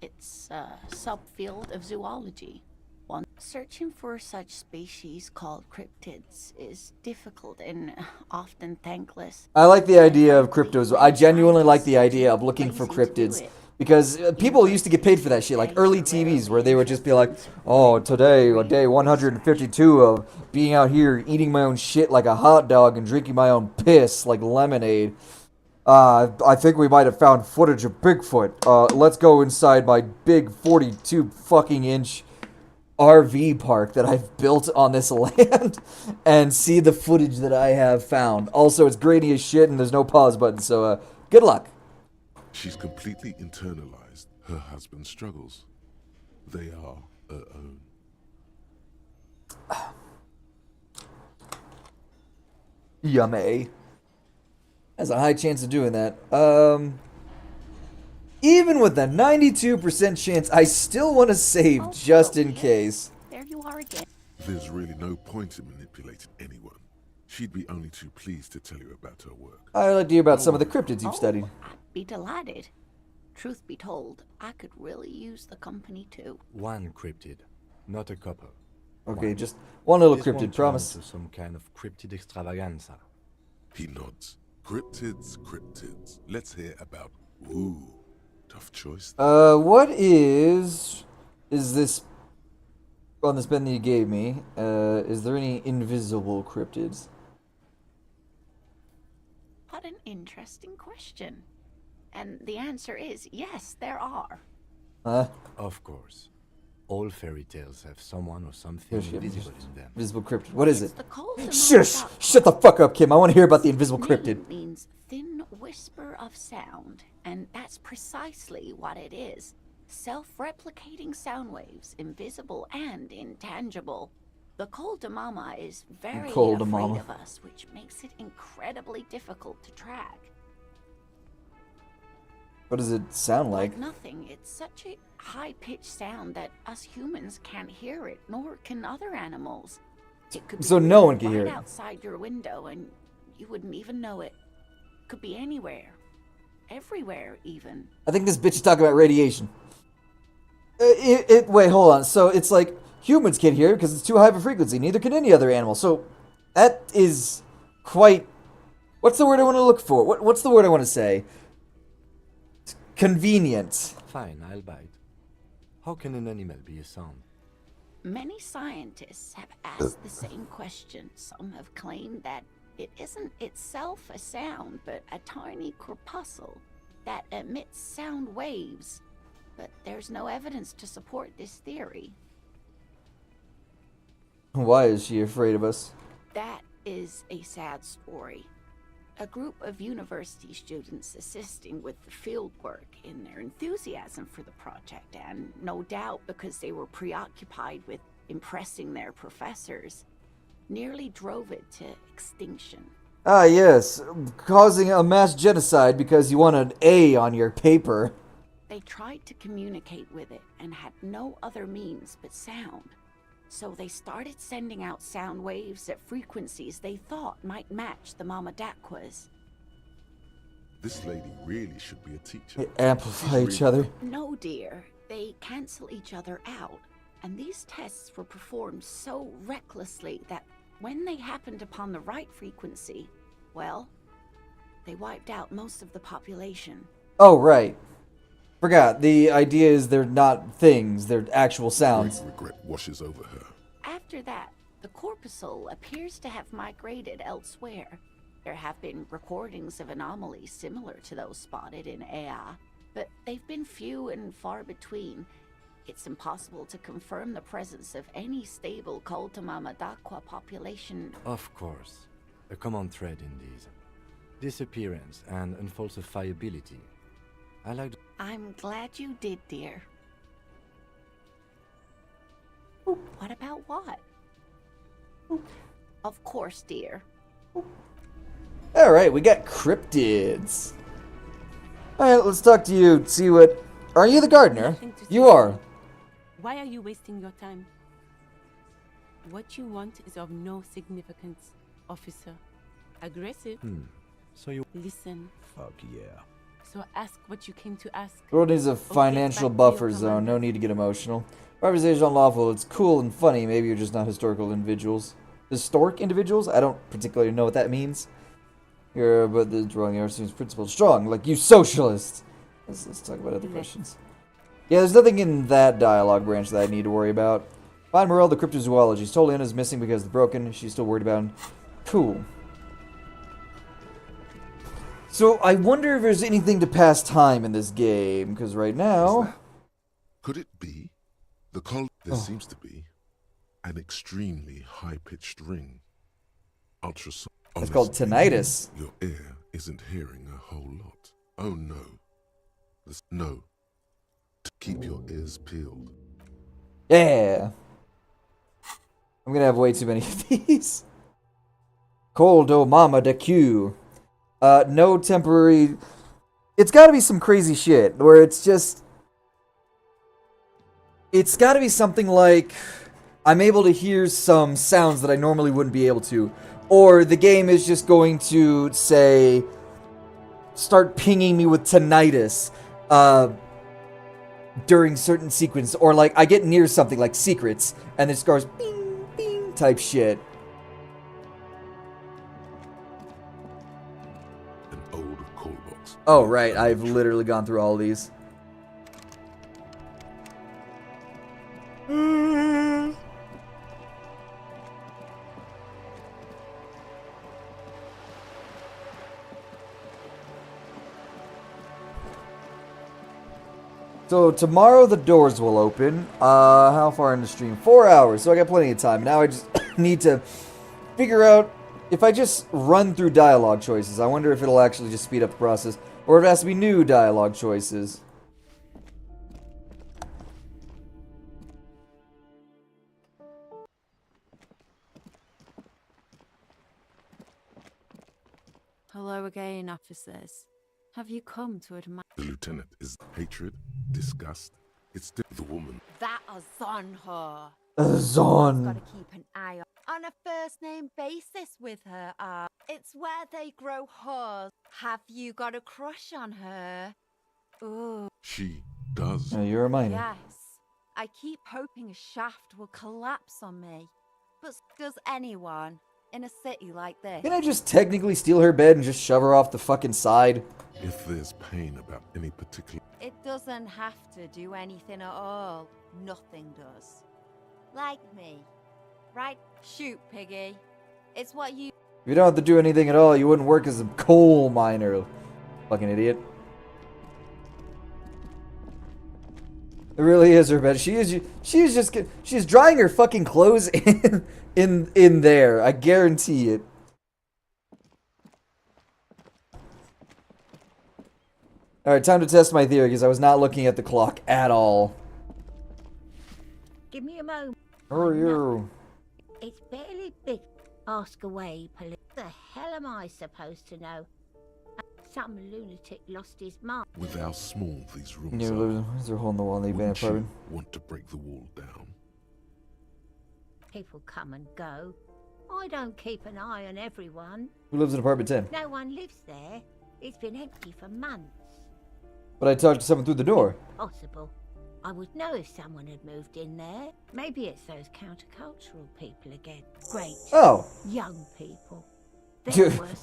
It's a subfield of zoology. One searching for such species called cryptids is difficult and often thankless. I like the idea of cryptos. I genuinely like the idea of looking for cryptids. Because people used to get paid for that shit, like early TVs, where they would just be like, oh, today, day 152 of being out here eating my own shit like a hot dog and drinking my own piss like lemonade. I think we might have found footage of Bigfoot. Let's go inside my big 42 fucking inch RV park that I've built on this land and see the footage that I have found. Also, it's grainy as shit and there's no pause button, so good luck. She's completely internalized her husband's struggles. They are her own. Yummy. Has a high chance of doing that. Even with a 92% chance, I still want to save just in case. There you are again. There's really no point in manipulating anyone. She'd be only too pleased to tell you about her work. I'd like to hear about some of the cryptids you've studied. I'd be delighted. Truth be told, I could really use the company too. One cryptid, not a couple. Okay, just one little This cryptid, won't turn promise. into some kind of cryptid extravaganza. He nods. Cryptids, cryptids. Let's hear about Woo. Tough choice. What is this on this pen that you gave me? Is there any invisible cryptids? What an interesting question. And the answer is yes, there are. Huh? Of course. All fairy tales have someone or something invisible in them. Invisible cryptid. What is it? The cold Shush! Shut the fuck up, Kim. I want to hear about the invisible cryptid. Means thin whisper of sound, and that's precisely what it is. Self-replicating sound waves, invisible and intangible. The Coldamama is very afraid of us, which makes it incredibly difficult to track. What does it sound like? Nothing. It's such a high-pitched sound that us humans can't hear it, nor can other animals. It could be So no one can right hear it. outside your window, and you wouldn't even know it. Could be anywhere, everywhere, even. I think this bitch is talking about radiation. Wait, hold on. So it's like humans can't hear it because it's too high of a frequency. Neither can any other animal. So that is quite. What's the word I want to look for? What's the word I want to say? Convenient. Fine, I'll bite. How can an animal be a sound? Many scientists have asked the same question. Some have claimed that it isn't itself a sound, but a tiny corpuscle. that emits sound waves, but there's no evidence to support this theory. Why is she afraid of us? That is a sad story. A group of university students assisting with the fieldwork in their enthusiasm for the project, and no doubt because they were preoccupied with impressing their professors, nearly drove it to extinction. Ah, yes, causing a mass genocide because you want an A on your paper. They tried to communicate with it and had no other means but sound. So they started sending out sound waves at frequencies they thought might match the Mamadakwas. This lady really should be a teacher. They amplify each other. No, dear. They cancel each other out. And these tests were performed so recklessly that when they happened upon the right frequency, well, they wiped out most of the population. Oh, right. Forgot. The idea is they're not things, they're actual sounds. Great regret washes over her. After that, the corpuscle appears to have migrated elsewhere. There have been recordings of anomalies similar to those spotted in Ea, but they've been few and far between. It's impossible to confirm the presence of any stable Mamadakwa population. Of course. A common thread in these. Disappearance and unfalsifiability. I like... I'm glad you did, dear. What about what? Of course, dear. Alright, we got cryptids. Alright, let's talk to you, see what... Are you the gardener? You are. Why are you wasting your time? What you want is of no significance, officer. Aggressive? So you... Listen. Fuck yeah. So ask what you came to ask. The world needs a financial buffer zone. No need to get emotional. Privatization is unlawful. It's cool and funny. Maybe you're just not historical individuals. Historic individuals? I don't particularly know what that means. Here, but the drawing error seems principled strong, like you socialists. Let's talk about other questions. Yeah, there's nothing in that dialogue branch that I need to worry about. Find Morel, the cryptozoologist. Toliana is missing because of the broken. She's still worried about him. Cool. So, I wonder if there's anything to pass time in this game, because right now... Could it be? There seems to be an extremely high-pitched ring. Ultrasound. It's called tinnitus. Your ear isn't hearing a whole lot. Oh no. No. To keep your ears peeled. Yeah. I'm gonna have way too many of these. Coldo Mama de Q. No temporary... It's gotta be some crazy shit, where it's just... It's gotta be something like... I'm able to hear some sounds that I normally wouldn't be able to. Or the game is just going to, say... Start pinging me with tinnitus. During certain sequence. Or like, I get near something like secrets, and it goes bing, bing type shit. Oh, right. I've literally gone through all these. So, tomorrow the doors will open. How far in the stream? 4 hours, so I got plenty of time. Now I just need to figure out if I just run through dialogue choices. I wonder if it'll actually just speed up the process. Or if it has to be new dialogue choices. Hello again, officers. Have you come to admire... The lieutenant is hatred, disgust. It's the woman. That is on her. Zon. Got to keep an eye on a first-name basis with her. It's where they grow hers. Have you got a crush on her? Ooh. She does. Oh, you're a minor. Yes. I keep hoping a shaft will collapse on me. But does anyone in a city like this? Can I just technically steal her bed and just shove her off the fucking side? If there's pain about any particular... It doesn't have to do anything at all. Nothing does. Like me. Right? Shoot, Piggy. It's what you... If you don't have to do anything at all, you wouldn't work as a coal miner. Fucking idiot. It really is her bed. She's drying her fucking clothes in there. I guarantee it. Alright, time to test my theory, because I was not looking at the clock at all. Give me a moment. How are you? It's barely big. Ask away, police. The hell am I supposed to know? Some lunatic lost his mind. With how small these rooms Yeah, are, there's a hole in the wall in the abandoned wouldn't you apartment. want to break the wall down? People come and go. I don't keep an eye on everyone. Who lives in apartment 10? No one lives there. It's been empty for months. But I talked to someone through the door. Possible. I would know if someone had moved in there. Maybe it's those countercultural people again. Great. Oh. Young people.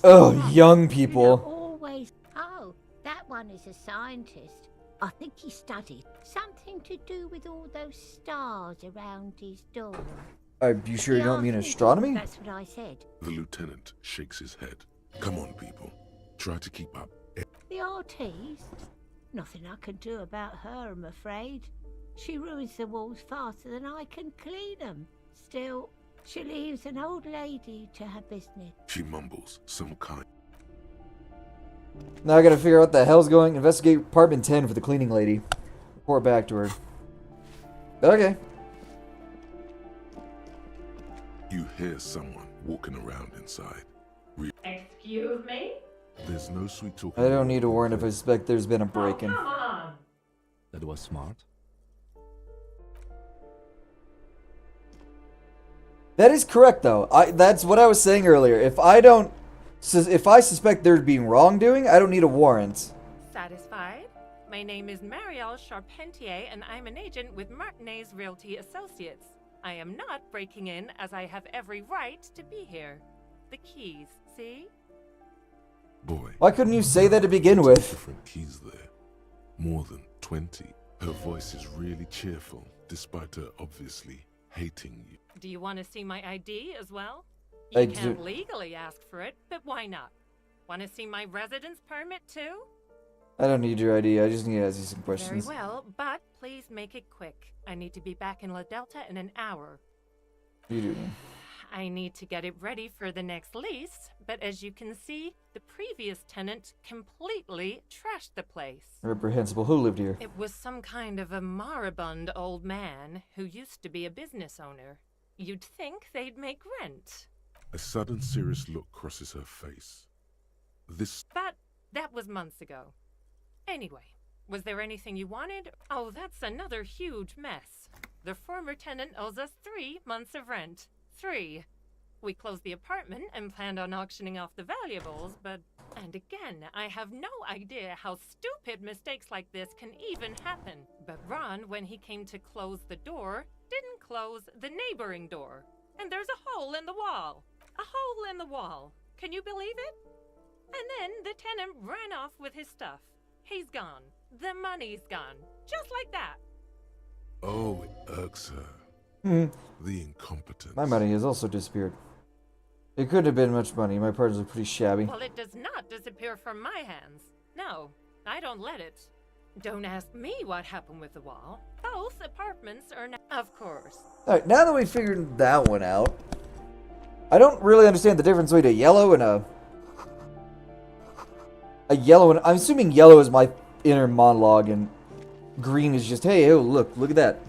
Oh, young people. Always. Oh, that one is a scientist. I think he studied something to do with all those stars around his door. Are you sure you don't mean astronomy? That's what I said. The lieutenant shakes his head. Come on, people. Try to keep up. The artiste? Nothing I can do about her, I'm afraid. She ruins the walls faster than I can clean them. Still, she leaves an old lady to her business. She mumbles some kind. Now I gotta figure out what the hell's going. Investigate apartment 10 for the cleaning lady. Report back to her. Okay. You hear someone walking around inside. Excuse me? There's no sweet talking. I don't need a warrant if I suspect there's been a break-in. Come on. That was smart. That is correct, though. That's what I was saying earlier. If I suspect there's being wrongdoing, I don't need a warrant. Satisfied? My name is Marielle Charpentier, and I'm an agent with Martinez Realty Associates. I am not breaking in, as I have every right to be here. The keys, see? Boy. Why couldn't you say that to begin with? Different keys there. More than 20. Her voice is really cheerful, despite her obviously hating you. Do you want to see my ID as well? I You can't do. legally ask for it, but why not? Want to see my residence permit too? I don't need your ID. I just need to ask you some Very questions. well, but please make it quick. I need to be back in La Delta in an hour. You do. I need to get it ready for the next lease, but as you can see, the previous tenant completely trashed the place. Reprehensible. Who lived here? It was some kind of a moribund old man who used to be a business owner. You'd think they'd make rent. A sudden serious look crosses her face. But that was months ago. Anyway, was there anything you wanted? Oh, that's another huge mess. The former tenant owes us 3 months of rent. 3. We closed the apartment and planned on auctioning off the valuables, but... And again, I have no idea how stupid mistakes like this can even happen. But Ron, when he came to close the door, didn't close the neighboring door. And there's a hole in the wall. A hole in the wall. Can you believe it? And then the tenant ran off with his stuff. He's gone. The money's gone. Just like that. Oh, it irks her. The incompetence. My money has also disappeared. It couldn't have been much money. My partners look pretty shabby. Well, it does not disappear from my hands. No, I don't let it. Don't ask me what happened with the wall. Both apartments are now... Of course. Alright, now that we figured that one out, I don't really understand the difference between a yellow and a yellow and... I'm assuming yellow is my inner monologue and green is just, hey, oh, look at that.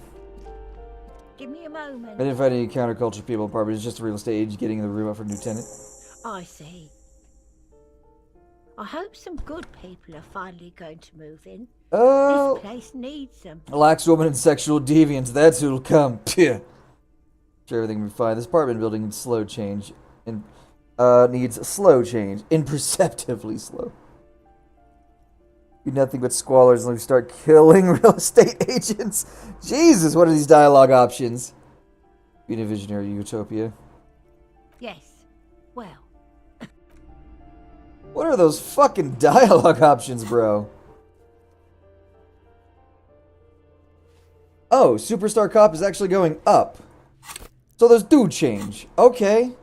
Give me a moment. I didn't find any counterculture people in apartment. It's just a real estate agent getting the room up for a new tenant. I see. I hope some good people are finally going to move in. Oh. This place needs them. Lax woman and sexual deviants. That's who'll come. Sure, everything will be fine. This apartment building needs slow change. And needs slow change. Imperceptibly slow. Be nothing but squalors unless we start killing real estate agents. Jesus, what are these dialogue options? Be in a visionary utopia. Yes. Well. What are those fucking dialogue options, bro? Oh, Superstar Cop is actually going up. So those do change. Okay.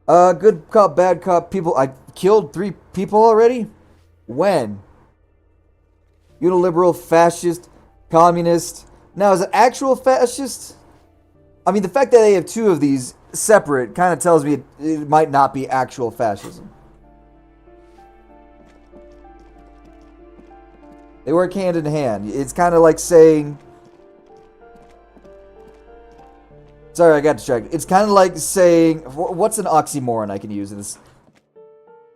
Good cop, bad cop, people. I killed 3 people already? When? Uniliberal, fascist, communist. Now, is it actual fascist? I mean, the fact that they have two of these separate kind of tells me it might not be actual fascism. They work hand in hand. It's kind of like saying... Sorry, I got distracted. It's kind of like saying... What's an oxymoron I can use in this?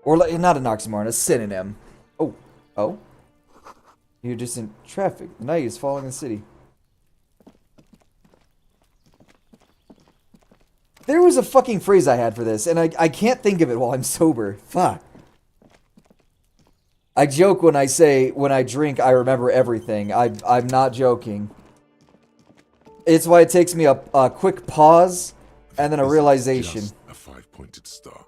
Or, not an oxymoron, a synonym. Oh. Oh? You're just in traffic. The night is falling in the city. There was a fucking phrase I had for this, and I can't think of it while I'm sober. Fuck. I joke when I say, when I drink, I remember everything. I'm not joking. It's why it takes me a quick pause, and then a realization. Just a five-pointed star.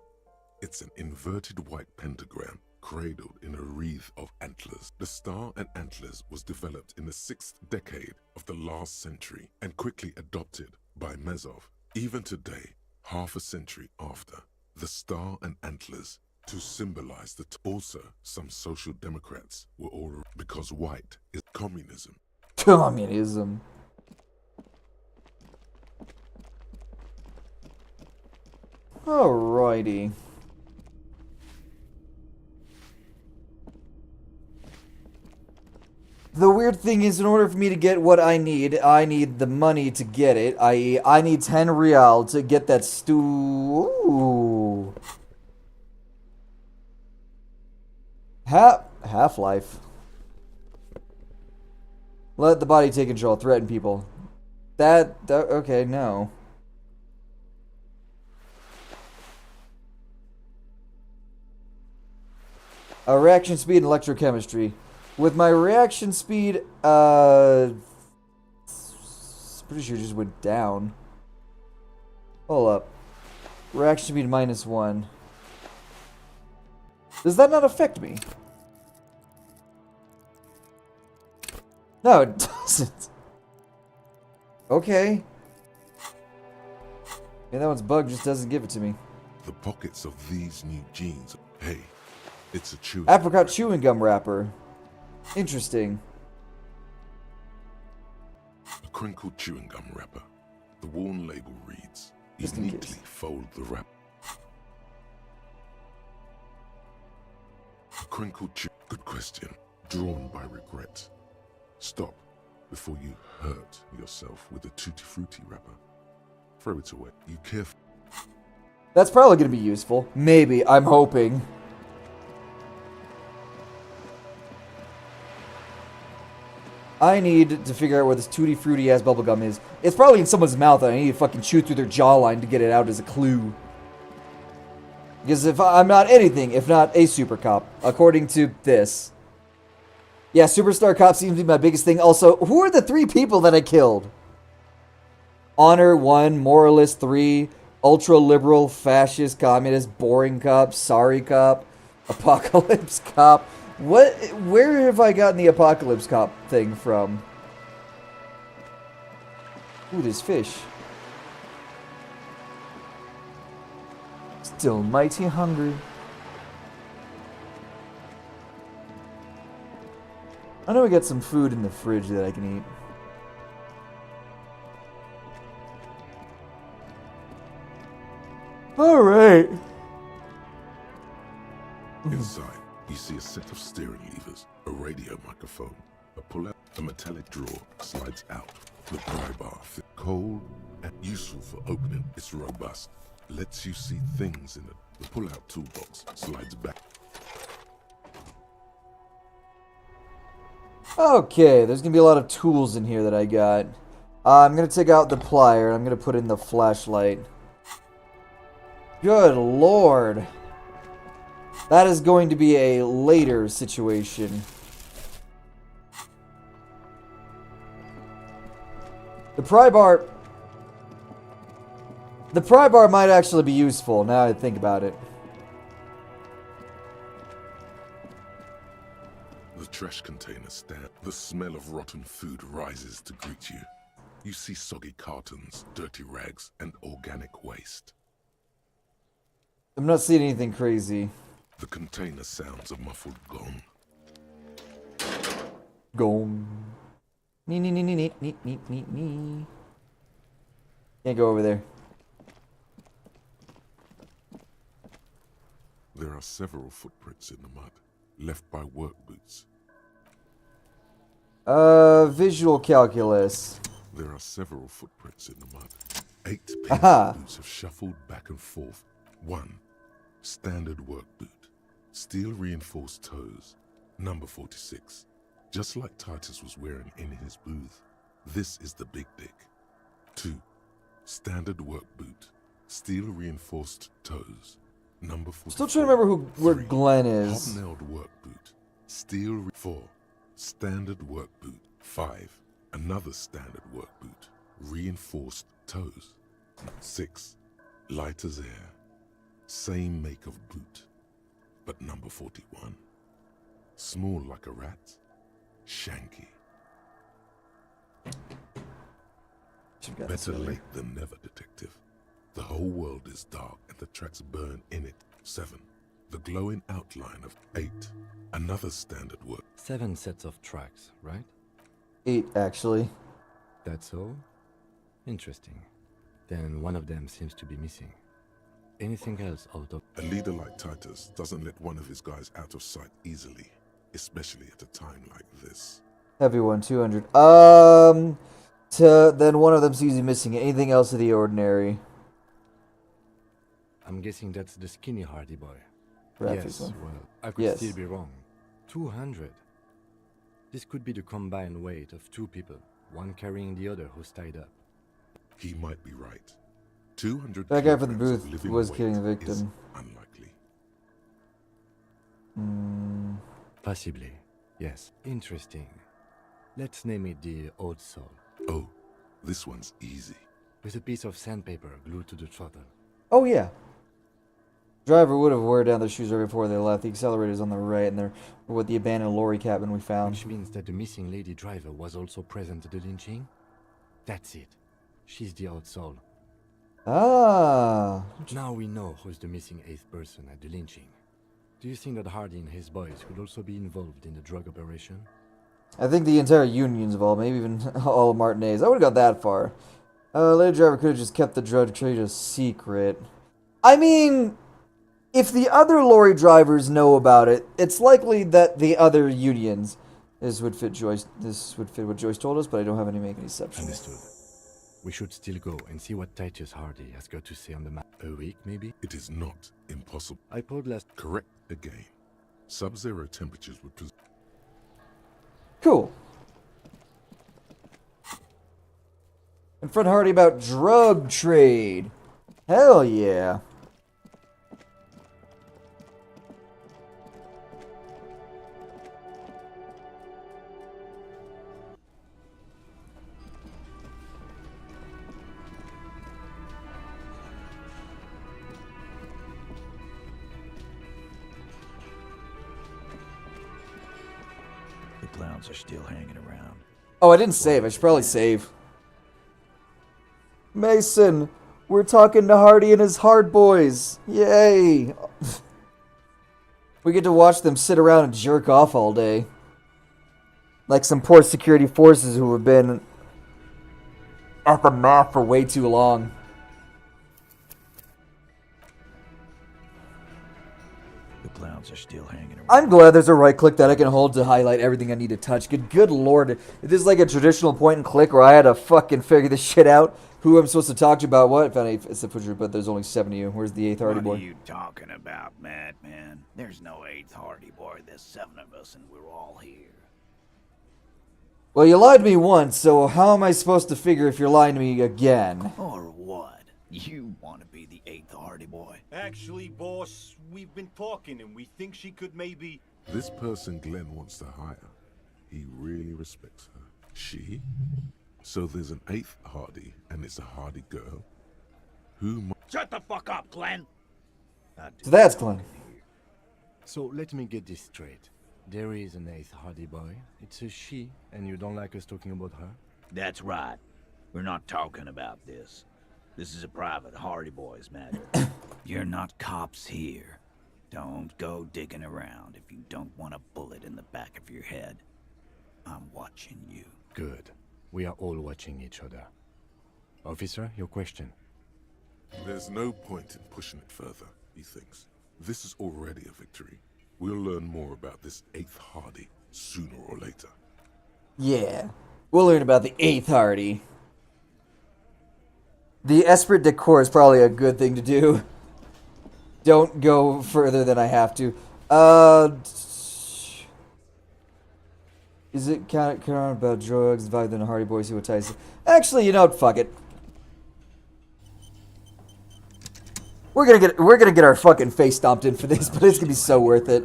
It's an inverted white pentagram cradled in a wreath of antlers. The star and antlers was developed in the 6th decade of the last century and quickly adopted by Mezov. Even today, half a century after, the star and antlers to symbolize that. Also, some social democrats were all because white is communism. Communism. Alrighty. The weird thing is, in order for me to get what I need the money to get it. I.e., I need 10 real to get that Ooh. Half-Life. Let the body take control. Threaten people. Okay, no. Reaction speed and electrochemistry. With my reaction speed, pretty sure it just went down. Hold up. Reaction speed -1. Does that not affect me? No, it doesn't. Okay. Yeah, that one's bug just doesn't give it to me. The pockets of these new genes. Hey, it's a chewing. Apricot chewing gum wrapper. Interesting. A crinkled chewing gum wrapper. The worn label reads, "You neatly fold the wrap." A crinkled chew. Good question. Drawn by regret. Stop before you hurt yourself with a Tutti Frutti wrapper. Throw it away. You careful. That's probably going to be useful. Maybe. I'm hoping. I need to figure out where this Tutti Frutti ass bubblegum is. It's probably in someone's mouth and I need to fucking chew through their jawline to get it out as a clue. Because if I'm not anything, if not a super cop, according to this. Yeah, Superstar Cop seems to be my biggest thing. Also, who are the 3 people that I killed? Honor 1, Moralist 3, Ultra Liberal, Fascist, Communist, Boring Cop, Sorry Cop, Apocalypse Cop. Where have I gotten the Apocalypse Cop thing from? Ooh, there's fish. Still mighty hungry. I know we got some food in the fridge that I can eat. Alright. Inside, you see a set of steering levers, a radio microphone, a pull-out, a metallic drawer slides out, the pry bar, cold and useful for opening. It's robust, lets you see things in it. The pull-out toolbox slides back. Okay, there's gonna be a lot of tools in here that I got. I'm gonna take out the plier, and I'm gonna put in the flashlight. Good lord. That is going to be a later situation. The pry bar might actually be useful, now I think about it. The trash container stand. The smell of rotten food rises to greet you. You see soggy cartons, dirty rags, and organic waste. I'm not seeing anything crazy. The container sounds a muffled gong. Gong. Nee. Can't go over there. There are several footprints in the mud, left by work boots. Visual calculus. There are several footprints in the mud. 8 Aha. painted boots have shuffled back and forth. 1. Standard work boot. Steel reinforced toes. Number 46. Just like Titus was wearing in his booth. This is the big dick. 2. Standard work boot. Steel reinforced toes. Number 44. Still trying to remember where Glenn is. Hobnailed work boot. Steel 4. Standard work boot. 5. Another standard work boot. Reinforced toes. 6. Light as air. Same make of boot. But number 41. Small like a rat. Shanky. Better late than never, detective. The whole world is dark and the tracks burn in it. 7. The glowing outline of 8. Another standard work. 7 sets of tracks, right? 8, actually. That's all? Interesting. Then one of them seems to be missing. Anything else out of... A leader like Titus doesn't let one of his guys out of sight easily, especially at a time like this. Heavy one, 200. Then one of them seems to be missing. Anything else of the ordinary? I'm guessing that's the skinny Hardy boy. Raffi's yes, one. well, I could Yes. still be wrong. 200. This could be the combined weight of 2 people, one carrying the other who's tied up. He might be right. 200 That guy from the kilograms of booth living was weight killing the is victim. unlikely. Possibly, yes. Interesting. Let's name it the Old Soul. Oh, this one's easy. With a piece of sandpaper glued to the throttle. Oh, yeah. Driver would have wore down their shoes right before they left. The accelerator's on the right, and they're with the abandoned lorry cabin we found. Which means that the missing lady driver was also present at the lynching? That's it. She's the Old Soul. Ah. Now we know who's the missing 8th person at the lynching. Do you think that Hardy and his boys could also be involved in the drug operation? I think the entire union's involved, maybe even all of Martinez. I would have got that far. Lady driver could have just kept the drug trade a secret. I mean, if the other lorry drivers know about it, it's likely that the other unions. This would fit what Joyce told us, but I don't have any make any exceptions. Understood. We should still go and see what Titus Hardy has got to say on the map. A week, maybe? It is not impossible. I pulled last... Correct again. Sub-zero temperatures would... Cool. Confront Hardy about drug trade. Hell yeah. The clowns are still hanging around. Oh, I didn't save. I should probably save. Mason, we're talking to Hardy and his hard boys. Yay. We get to watch them sit around and jerk off all day. Like some poor security forces who have been at the map for way too long. The clowns are still hanging around. I'm glad there's a right click that I can hold to highlight everything I need to touch. Good lord. If this is like a traditional point and click where I had to fucking figure this shit out. Who I'm supposed to talk to about what? If any, it's a picture, but there's only 7 of you. Where's the 8th Hardy boy? What are you talking about, madman? There's no 8th Hardy boy. There's 7 of us and we're all here. Well, you lied to me once, so how am I supposed to figure if you're lying to me again? Or what? You want to be the 8th Hardy boy? Actually, boss, we've been talking and we think she could maybe... This person Glenn wants to hire, he really respects her. She? So there's an 8th Hardy, and it's a Hardy girl? Who Shut the fuck up, Glenn! So that's Glenn. So let me get this straight. There is an 8th Hardy boy. It's a she, and you don't like us talking about her? That's right. We're not talking about this. This is a private Hardy Boys matter. You're not cops here. Don't go digging around if you don't want a bullet in the back of your head. I'm watching you. Good. We are all watching each other. Officer, your question. There's no point in pushing it further, he thinks. This is already a victory. We'll learn more about this 8th Hardy sooner or later. Yeah. We'll learn about the 8th Hardy. The Esprit de Corps is probably a good thing to do. Don't go further than I have to. Is it count about drugs, vibe than Hardy Boys who would ties? Actually, you know what? Fuck it. We're gonna get our fucking face stomped in for this, but it's gonna be so worth it.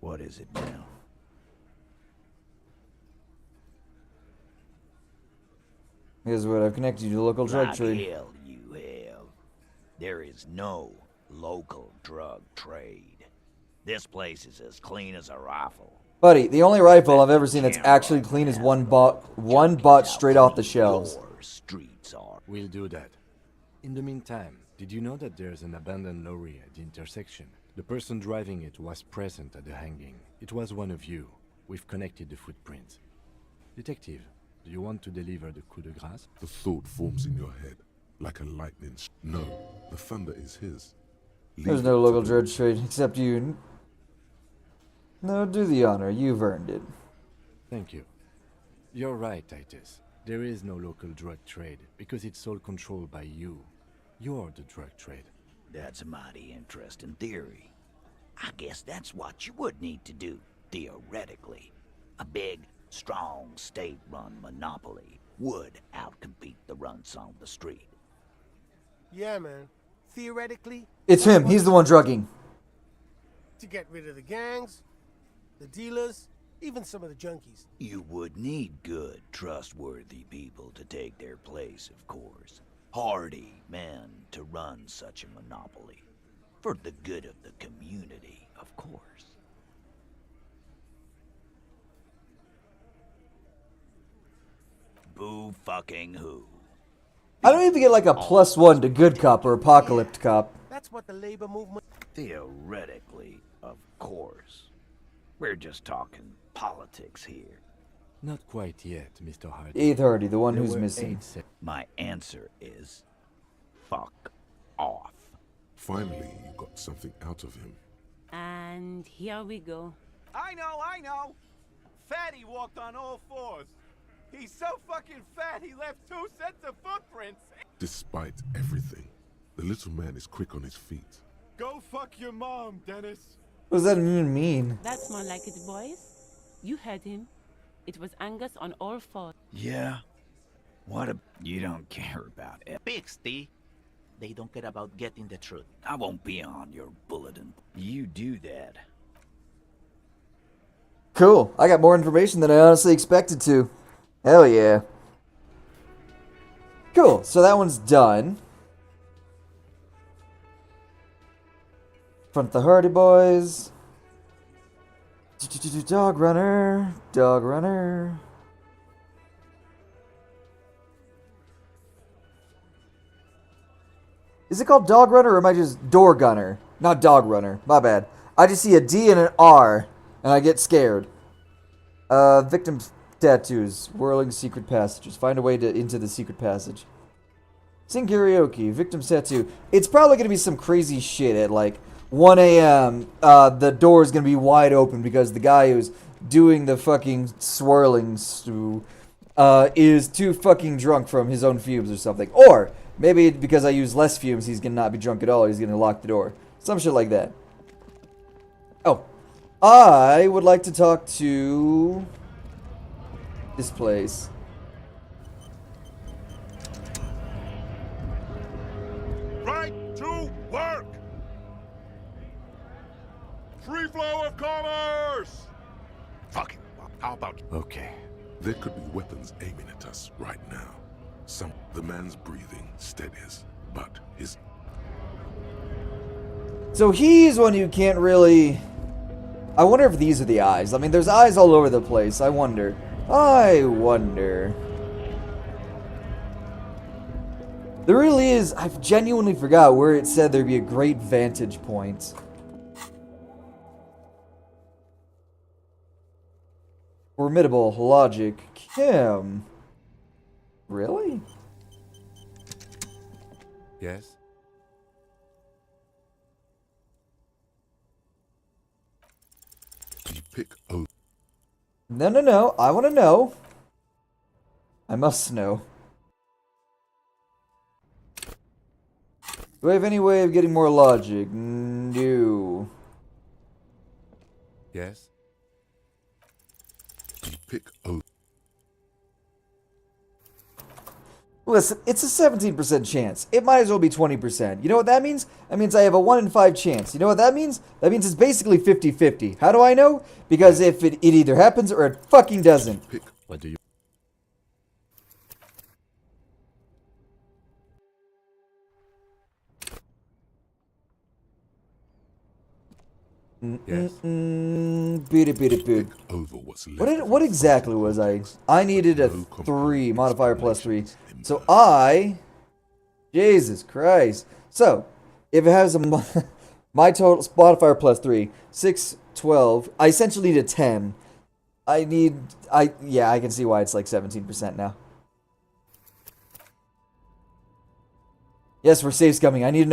What is it now? Here's what I've connected you to the local drug Like trade. hell you have. There is no local drug trade. This place is as clean as a rifle. Buddy, the only rifle I've ever seen that's actually clean is one bought straight off the shelves. We'll do that. In the meantime, did you know that there's an abandoned lorry at the intersection? The person driving it was present at the hanging. It was one of you. We've connected the footprints. Detective, do you want to deliver the coup de grace? The thought forms in your head, like a lightning. No, the thunder is his. There's no local drug trade except you. No, do the honor. You've earned it. Thank you. You're right, Titus. There is no local drug trade because it's all controlled by you. You're the drug trade. That's a mighty interesting theory. I guess that's what you would need to do, theoretically. A big, strong, state-run monopoly would outcompete the runts on the street. Yeah, man. Theoretically... It's him. He's the one drugging. To get rid of the gangs, the dealers, even some of the junkies. You would need good, trustworthy people to take their place, of course. Hardy men to run such a monopoly. For the good of the community, of course. Boo fucking who? I don't even get like a +1 to good cop or apocalypse cop. That's what the labor movement... Theoretically, of course. We're just talking politics here. Not quite yet, Mr. Hardy. 8th Hardy, the one There who's were missing. My answer is... fuck off. Finally, you got something out of him. And here we go. I know! Fatty walked on all fours. He's so fucking fat he left 2 sets of footprints. Despite everything, the little man is quick on his feet. Go fuck your mom, Dennis. What does that even mean? That's more like it, boys. You heard him. It was Angus on all fours. Yeah? What a... You don't care about it. Pixty. They don't care about getting the truth. I won't be on your bulletin. You do that. Cool. I got more information than I honestly expected to. Hell yeah. Cool. So that one's done. Front the Hardy Boys. Dog Runner. Dog Runner. Is it called Dog Runner or am I just Door Gunner? Not Dog Runner. My bad. I just see a D and an R and I get scared. Victim tattoos. Whirling secret passages. Find a way into the secret passage. Sing karaoke. Victim tattoo. It's probably going to be some crazy shit at like 1 a.m. The door is going to be wide open because the guy who's doing the fucking swirling is too fucking drunk from his own fumes or something. Or maybe because I use less fumes, he's going to not be drunk at all. He's going to lock the door. Some shit like that. Oh. I would like to talk to this place. Right to work! Free flow of commerce! Fucking, how about... Okay. There could be weapons aiming at us right now. The man's breathing steadies, but his... So he's one who can't really... I wonder if these are the eyes. I mean, there's eyes all over the place. I wonder. There really is... I've genuinely forgot where it said there'd be a great vantage point. Formidable logic. Kim. Really? Yes? You pick O. No. I want to know. I must know. Do I have any way of getting more logic? No. Yes? You pick O. Listen, it's a 17% chance. It might as well be 20%. You know what that means? That means I have a 1 in 5 chance. You know what that means? That means it's basically 50-50. How do I know? Because if it either happens or it fucking doesn't. What do you... Yes. Over what's left What exactly was I? I needed a 3, modifier plus 3. So I... Jesus Christ. So, if it has a... My total modifier plus 3. 6, 12. I essentially need a 10. Yeah, I can see why it's like 17% now. Yes, we're safe scumming. I need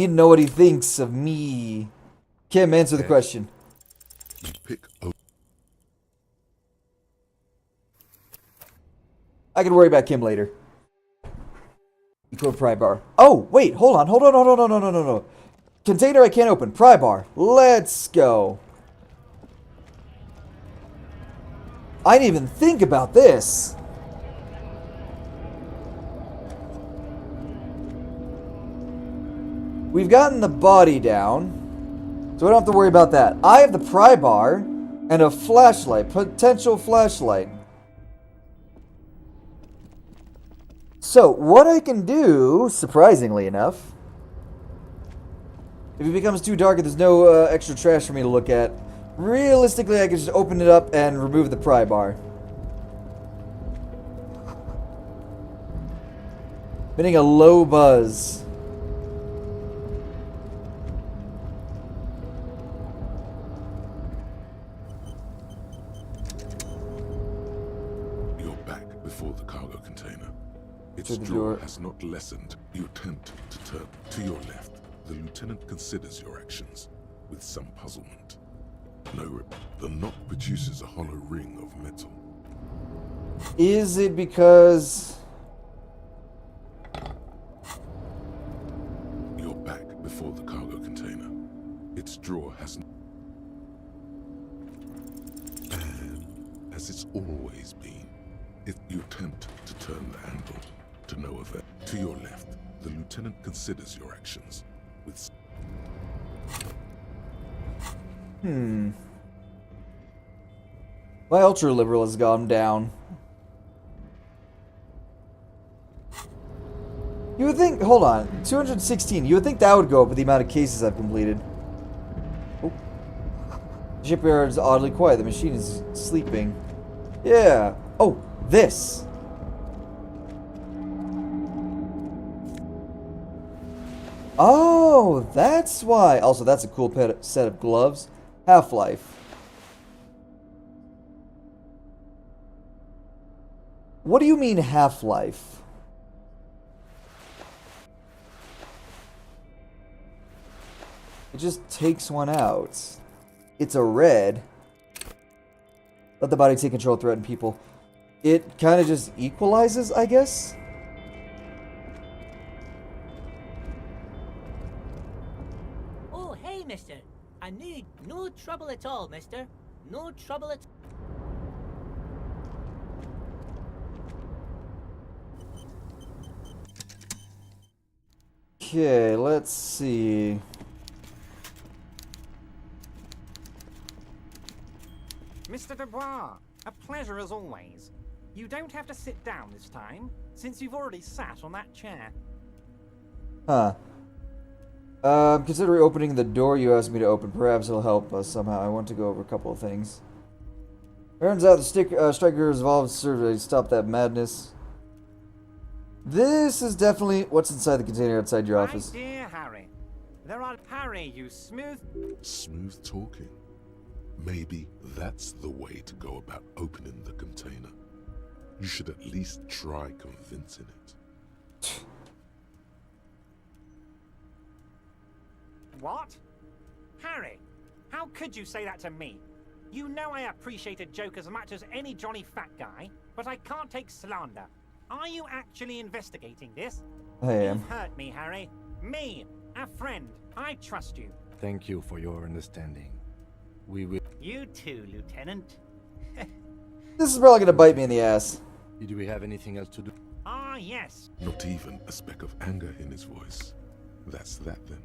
to know what he thinks of me. Kim, answer the question. You pick O. I can worry about Kim later. Equip pry bar. Oh, wait, hold on. No. Container I can't open. Pry bar. Let's go. I didn't even think about this. We've gotten the body down. So I don't have to worry about that. I have the pry bar and a flashlight, potential flashlight. So what I can do, surprisingly enough, if it becomes too dark and there's no extra trash for me to look at, realistically I can just open it up and remove the pry bar. Getting a low buzz. Before the cargo container. Its To the draw door. has not lessened. You attempt to turn to your left. The lieutenant considers your actions with some puzzlement. The knock produces a hollow ring of metal. Is it because... You're back before the cargo container. Its draw has... And as it's always been, if you attempt to turn the handle to no effect, to your left, the lieutenant considers your actions with... My ultra-liberal has gone down. You would think, hold on, 216, you would think that would go up with the amount of cases I've completed. Oh. The shipyard is oddly quiet, the machine is sleeping. Yeah. Oh, this. Oh, that's why. Also, that's a cool set of gloves. Half-Life. What do you mean Half-Life? It just takes one out. It's a red. Let the body take control, threaten people. It kind of just equalizes, I guess? Oh, hey, mister. I need no trouble at all, mister. No trouble at... Okay, let's see. Mr. Dubois, a pleasure as always. You don't have to sit down this time, since you've already sat on that chair. Huh. Considering opening the door you asked me to open. Perhaps it'll help us somehow. I want to go over a couple of things. Turns out the Striker's evolved survey to stop that madness. This is definitely what's inside the container outside your office. My dear Harry, there are Harry, you smooth... Smooth talking. Maybe that's the way to go about opening the container. You should at least try convincing it. What? Harry, how could you say that to me? You know I appreciate a joke as much as any Johnny Fat Guy, but I can't take slander. Are you actually investigating this? I am. You've hurt me, Harry. Me, a friend. I trust you. Thank you for your understanding. We will... You too, Lieutenant. This is probably gonna bite me in the ass. Do we have anything else to do? Ah, yes. Not even a speck of anger in his voice. That's that then.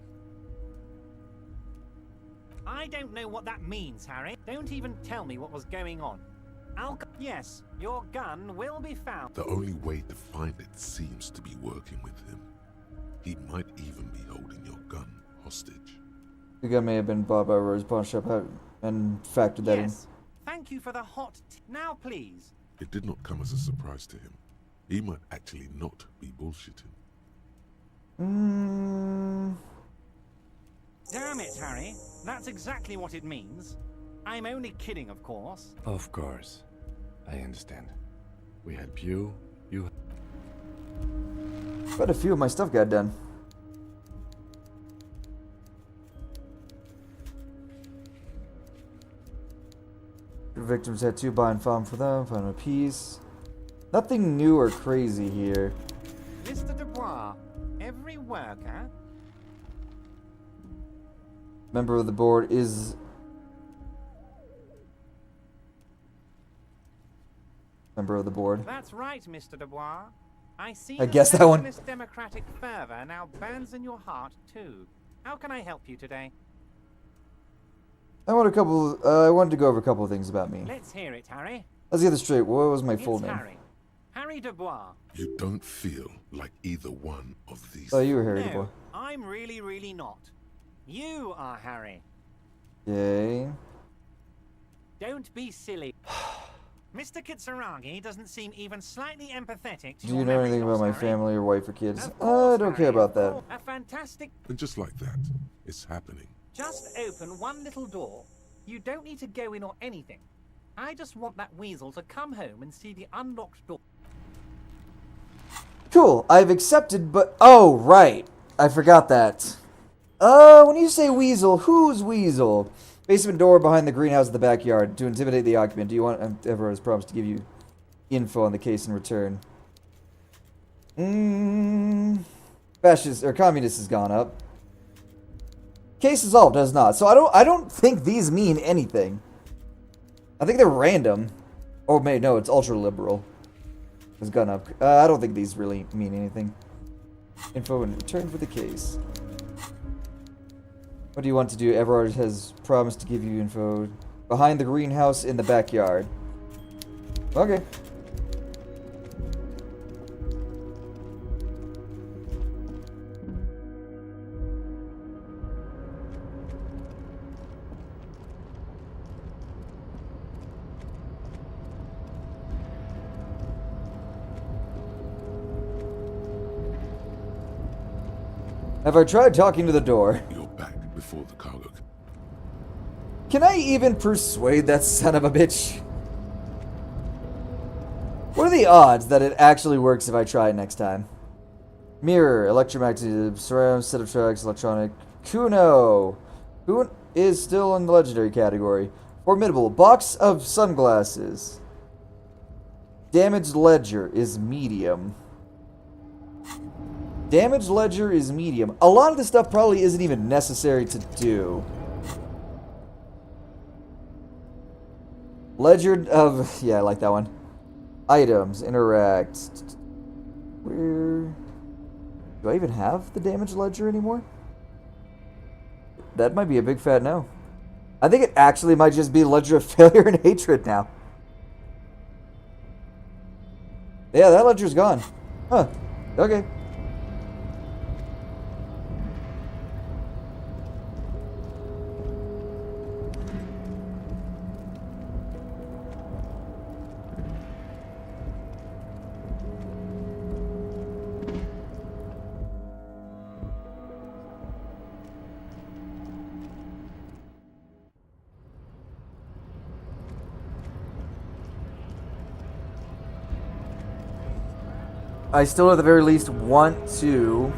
I don't know what that means, Harry. Don't even tell me what was going on. Yes, your gun will be found. The only way to find it seems to be working with him. He might even be holding your gun hostage. The gun may have been bought by Rose Pawn Shop and factored that in. Thank you for the hot now, please. It did not come as a surprise to him. He might actually not be bullshitting. Damn it, Harry. That's exactly what it means. I'm only kidding, of course. Of course. I understand. We help you, you... But a few of my stuff got done. The victims had 2 buy and farm for them, found a piece. Nothing new or crazy here. Mr. Dubois, every worker... Member of the board is... Member of the board. That's right, Mr. Dubois. I see I guess that one. This democratic fervor now burns in your heart, too. How can I help you today? I wanted to go over a couple of things about me. Let's hear it, Harry. Let's get this straight. What was my full name? Harry. Harry Dubois. You don't feel like either one of these. Oh, you were Harry No, Dubois. I'm really not. You are Harry. Yay. Don't be silly. Mr. Kitsuragi doesn't seem even slightly empathetic to Do your you know memory anything about loss, my Harry. family or wife or kids? Of course, I don't care Harry, about that. A fantastic... And just like that, it's happening. Just open one little door. You don't need to go in or anything. I just want that weasel to come home and see the unlocked door. Cool. I've accepted, but... Oh, right. I forgot that. When you say weasel, who's weasel? Basement door behind the greenhouse in the backyard to intimidate the occupant. Do you want... Everyone has promised to give you info on the case in return. Fascist or communist has gone up. Case dissolved does not. So I don't think these mean anything. I think they're random. Oh, wait, no, it's ultra liberal. Has gone up. I don't think these really mean anything. Info in return for the case. What do you want to do? Everard has promised to give you info behind the greenhouse in the backyard. Okay. Have I tried talking to the door? You're back before the cargo. Can I even persuade that son of a bitch? What are the odds that it actually works if I try it next time? Mirror, electromagnetic, surround, set of tracks, electronic. Kuno. Who is still in the legendary category? Formidable. Box of sunglasses. Damaged ledger is medium. Damaged ledger is medium. A lot of this stuff probably isn't even necessary to do. Ledger of... Yeah, I like that one. Items. Interact. Where... Do I even have the damaged ledger anymore? That might be a big fat no. I think it actually might just be ledger of failure and hatred now. Yeah, that ledger's gone. Huh. Okay. I still at the very least want to...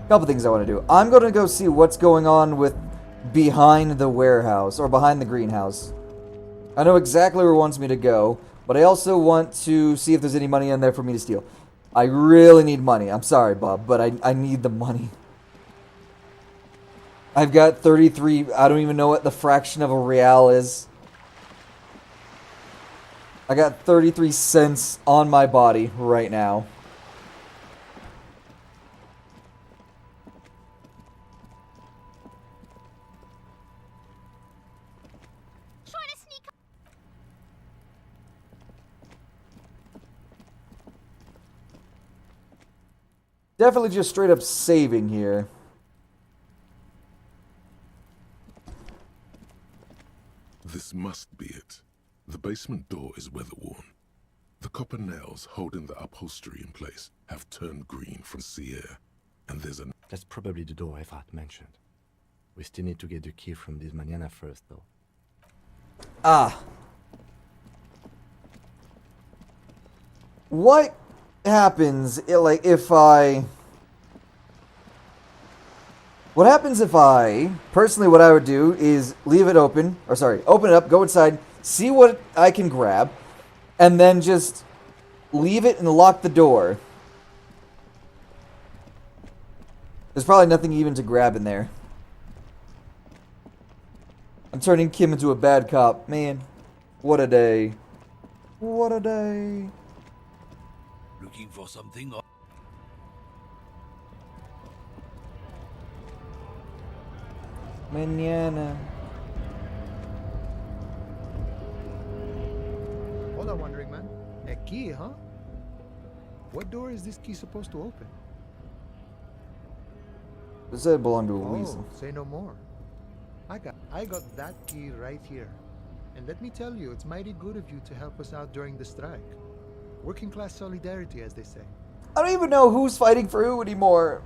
Couple things I want to do. I'm going to go see what's going on with behind the warehouse, or behind the greenhouse. I know exactly where it wants me to go, but I also want to see if there's any money in there for me to steal. I really need money. I'm sorry, Bob, but I need the money. I've got 33... I don't even know what the fraction of a real is. I got 33 cents on my body right now. Definitely just straight up saving here. This must be it. The basement door is weather-worn. The copper nails holding the upholstery in place have turned green from sea air, and there's a... That's probably the door Efrat mentioned. We still need to get the key from this manana first, though. Ah. What happens, like, if I... What happens if I... Personally, what I would do is leave it open, or sorry, open it up, go inside, see what I can grab, and then just leave it and lock the door. There's probably nothing even to grab in there. I'm turning Kim into a bad cop. Man, what a day. What a day. Looking for something? Mañana. All I'm wondering, man. A key, huh? What door is this key supposed to open? It said it belonged to Elysium. Oh, say no more. I got that key right here. And let me tell you, it's mighty good of you to help us out during the strike. Working class solidarity, as they say. I don't even know who's fighting for who anymore.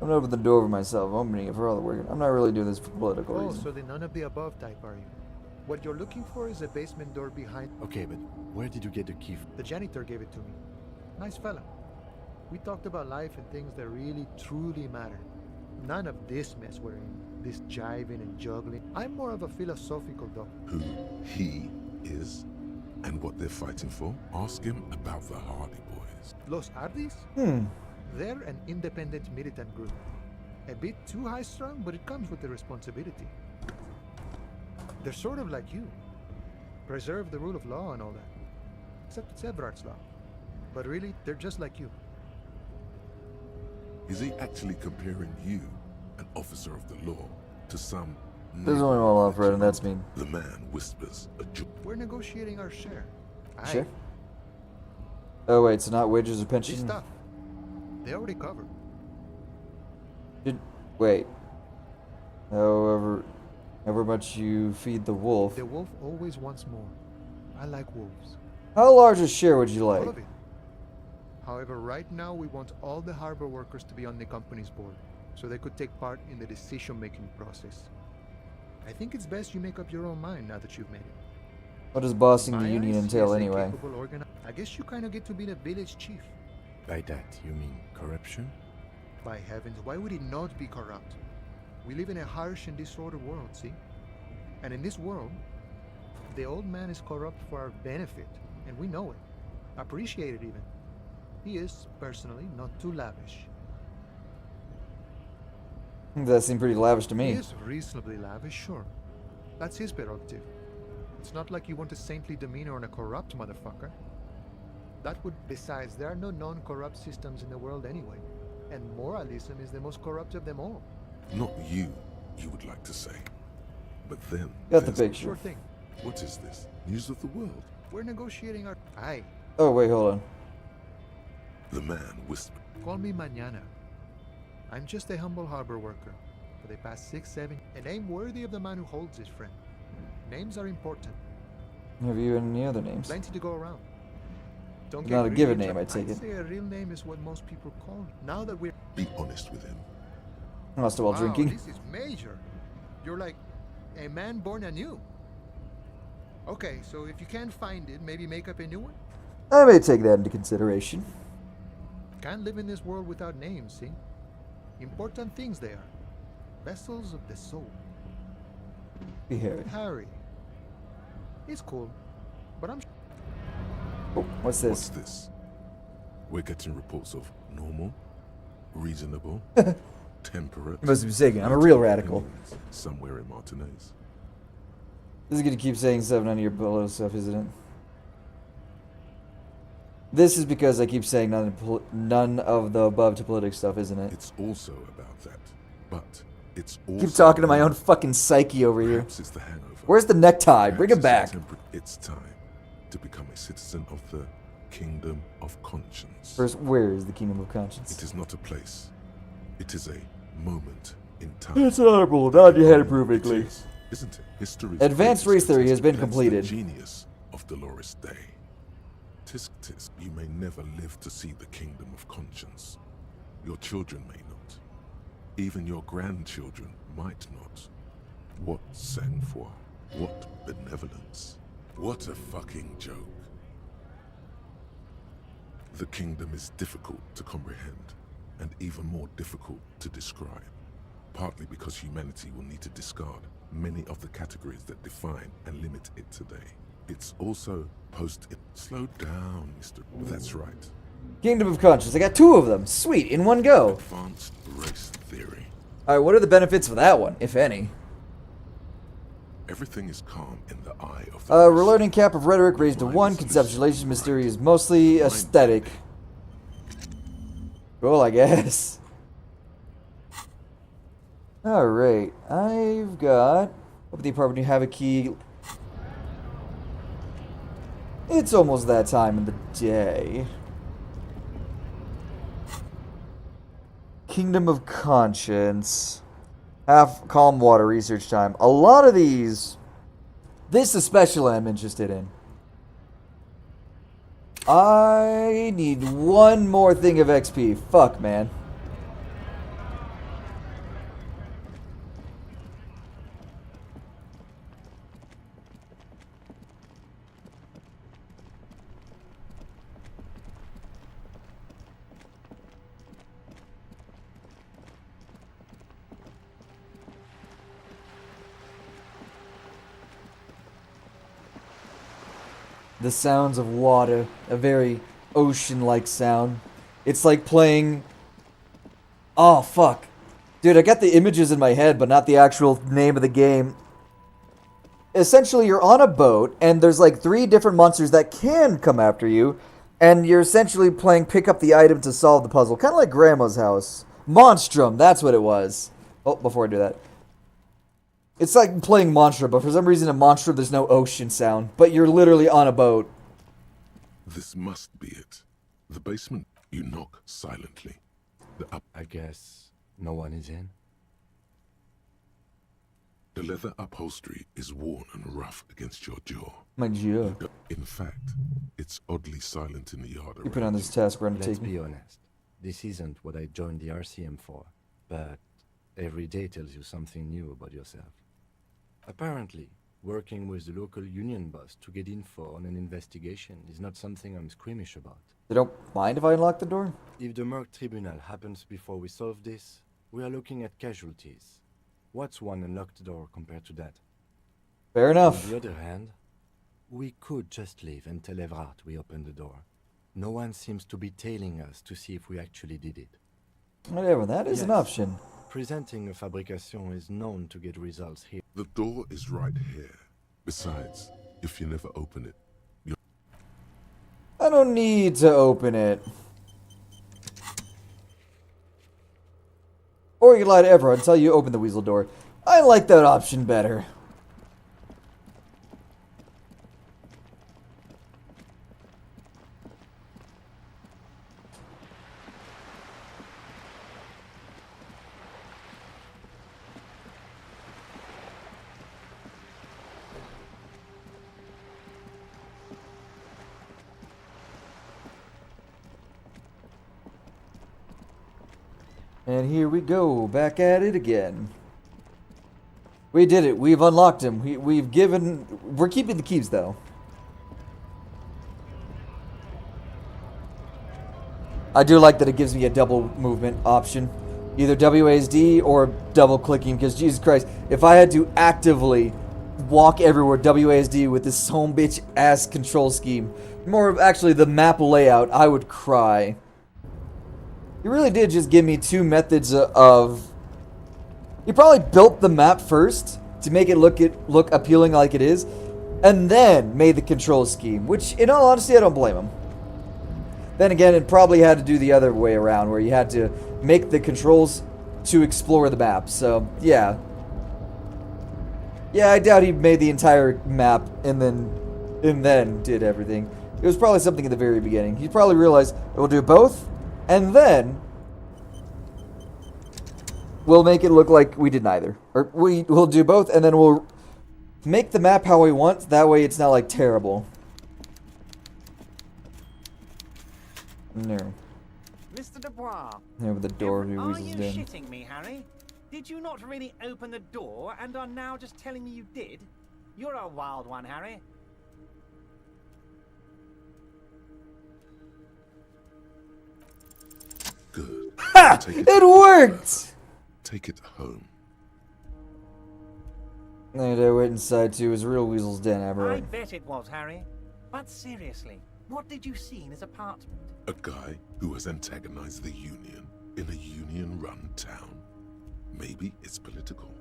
I'm gonna open the door for myself. I'm opening it for all the work. I'm not really doing this for political reasons. So the none of the above type, are you? What you're looking for is a basement door behind... Okay, but where did you get the key from? The janitor gave it to me. Nice fella. We talked about life and things that really, truly matter. None of this mess we're in. This jiving and juggling. I'm more of a philosophical doctor. Who he is and what they're fighting for? Ask him about the Hardy Boys. Los Hardys? They're an independent militant group. A bit too high-strung, but it comes with the responsibility. They're sort of like you. Preserve the rule of law and all that. Except it's Everard's law. But really, they're just like you. Is he actually comparing you, an officer of the law, to some... There's only one left, Fred, and that's me. The man whispers a joke. We're negotiating our share. Sure. Oh wait, so not wages or This pension? stuff. They already covered. Wait. However much you feed the wolf. The wolf always wants more. I like wolves. How large a share would you like? All of it. However, right now we want all the harbor workers to be on the company's board, so they could take part in the decision-making process. I think it's best you make up your own mind now that you've made it. What does bossing My the union eyes, entail yes, a anyway? capable I guess you kind of get to be the village chief. By that, you mean corruption? By heavens, why would it not be corrupt? We live in a harsh and disordered world, see? And in this world, the old man is corrupt for our benefit, and we know it. Appreciate it even. He is, personally, not too lavish. That seemed pretty lavish to me. He is reasonably lavish, sure. That's his prerogative. It's not like you want a saintly demeanor on a corrupt motherfucker. That would... Besides, there are no non-corrupt systems in the world anyway. And moralism is the most corrupt of them all. Not you would like to say. But then... Got the there's- picture. Sure thing. What is this? News of the world? We're negotiating our... Aye. Oh wait, hold on. The man whispered. Call me Mañana. I'm just a humble harbor worker. For the past 6, 7... A name worthy of the man who holds it, friend. Names are important. Have you any other names? Plenty to go around. Don't Not a get given greedy, name, I take I'd it. say a real name is what most people call me. Now that we're... Be honest with him. Must have while Wow, drinking. This is major. You're like a man born anew. Okay, so if you can't find it, maybe make up a new one? I may take that into consideration. Can't live in this world without names, see? Important things they are. Vessels of the soul. Be Harry. Harry. He's cool, but I'm... Oh, what's this? What's this? We're getting reports of normal, reasonable, temperate. You must be mistaken. I'm a real radical. Somewhere in Martinez. This is gonna keep saying stuff none of your below stuff, isn't it? This is because I keep saying none of the above to politic stuff, isn't it? It's also about that, but it's also... Keep talking to my own fucking psyche over here. It's the hangover. Where's the necktie? Bring it back. It's time to become a citizen of the Kingdom of Conscience. First, where is the Kingdom of Conscience? It is not a place. It is a moment in time. It's honorable. Nod your head approvingly. Isn't it? History's Advanced race theory has been that's completed. The genius of Dolores Day. Tisk tisk, you may never live to see the Kingdom of Conscience. Your children may not. Even your grandchildren might not. What sang-froid? What benevolence? What a fucking joke. The kingdom is difficult to comprehend, and even more difficult to describe. Partly because humanity will need to discard many of the categories that define and limit it today. It's also Slow down, mister. That's right. Kingdom of Conscience. I got 2 of them. Sweet, in one go. Advanced race theory. Alright, what are the benefits of that one, if any? Everything is calm in the eye of the Reloading cap of rhetoric raised to 1. Conceptualization mystery is mostly aesthetic. Cool, I guess. Alright, I've got... Open the apartment, you have a key. It's almost that time in the day. Kingdom of Conscience. Half calm water research time. A lot of these... This especially I'm interested in. I need one more thing of XP. Fuck, man. The sounds of water, a very ocean-like sound. It's like playing... Oh, fuck. Dude, I got the images in my head, but not the actual name of the game. Essentially, you're on a boat, and there's like 3 different monsters that can come after you, and you're essentially playing pick up the item to solve the puzzle. Kind of like Grandma's house. Monstrum, that's what it was. Oh, before I do that. It's like playing Monstrum, but for some reason in Monstrum there's no ocean sound. But you're literally on a boat. This must be it. The basement, you knock silently. I guess no one is in. The leather upholstery is worn and rough against your jaw. My jaw. In fact, it's oddly silent in the yard. You put on this task we're undertaking. Let's be honest. This isn't what I joined the RCM for. But every day tells you something new about yourself. Apparently, working with the local union boss to get info on an investigation is not something I'm squeamish about. They don't mind if I unlock the door? If the Merc Tribunal happens before we solve this, we are looking at casualties. What's one unlocked door compared to that? Fair enough. On the other hand, we could just leave and tell Evrart we opened the door. No one seems to be tailing us to see if we actually did it. Whatever, that is an option. Presenting a fabrication is known to get results here. The door is right here. Besides, if you never open it, you're... I don't need to open it. Or you can lie to Everett until you open the weasel door. I like that option better. And here we go, back at it again. We did it. We've unlocked him. We're keeping the keys, though. I do like that it gives me a double movement option. Either WASD or double clicking, because Jesus Christ, if I had to actively walk everywhere WASD with this home bitch ass control scheme, more of actually the map layout, I would cry. He really did just give me two methods of... He probably built the map first to make it look appealing like it is, and then made the control scheme, which, in all honesty, I don't blame him. Then again, it probably had to do the other way around, where you had to make the controls to explore the map, so, yeah. Yeah, I doubt he made the entire map and then did everything. It was probably something at the very beginning. He probably realized, we'll do both, and then we'll make it look like we did neither. Or we'll do both, and then we'll make the map how we want, that way it's not, like, terrible. No. Mr. Dubois. Yeah, with the door he Are weasels you in. shitting me, Harry? Did you not really open the door and are now just telling me you did? You're a wild one, Harry. Good. Ha! It worked! Take it home. And I went inside to his real weasel's den, am I I right? bet it was, Harry. But seriously, what did you see in his apartment? A guy who has antagonized the Union in a Union-run town. Maybe it's political.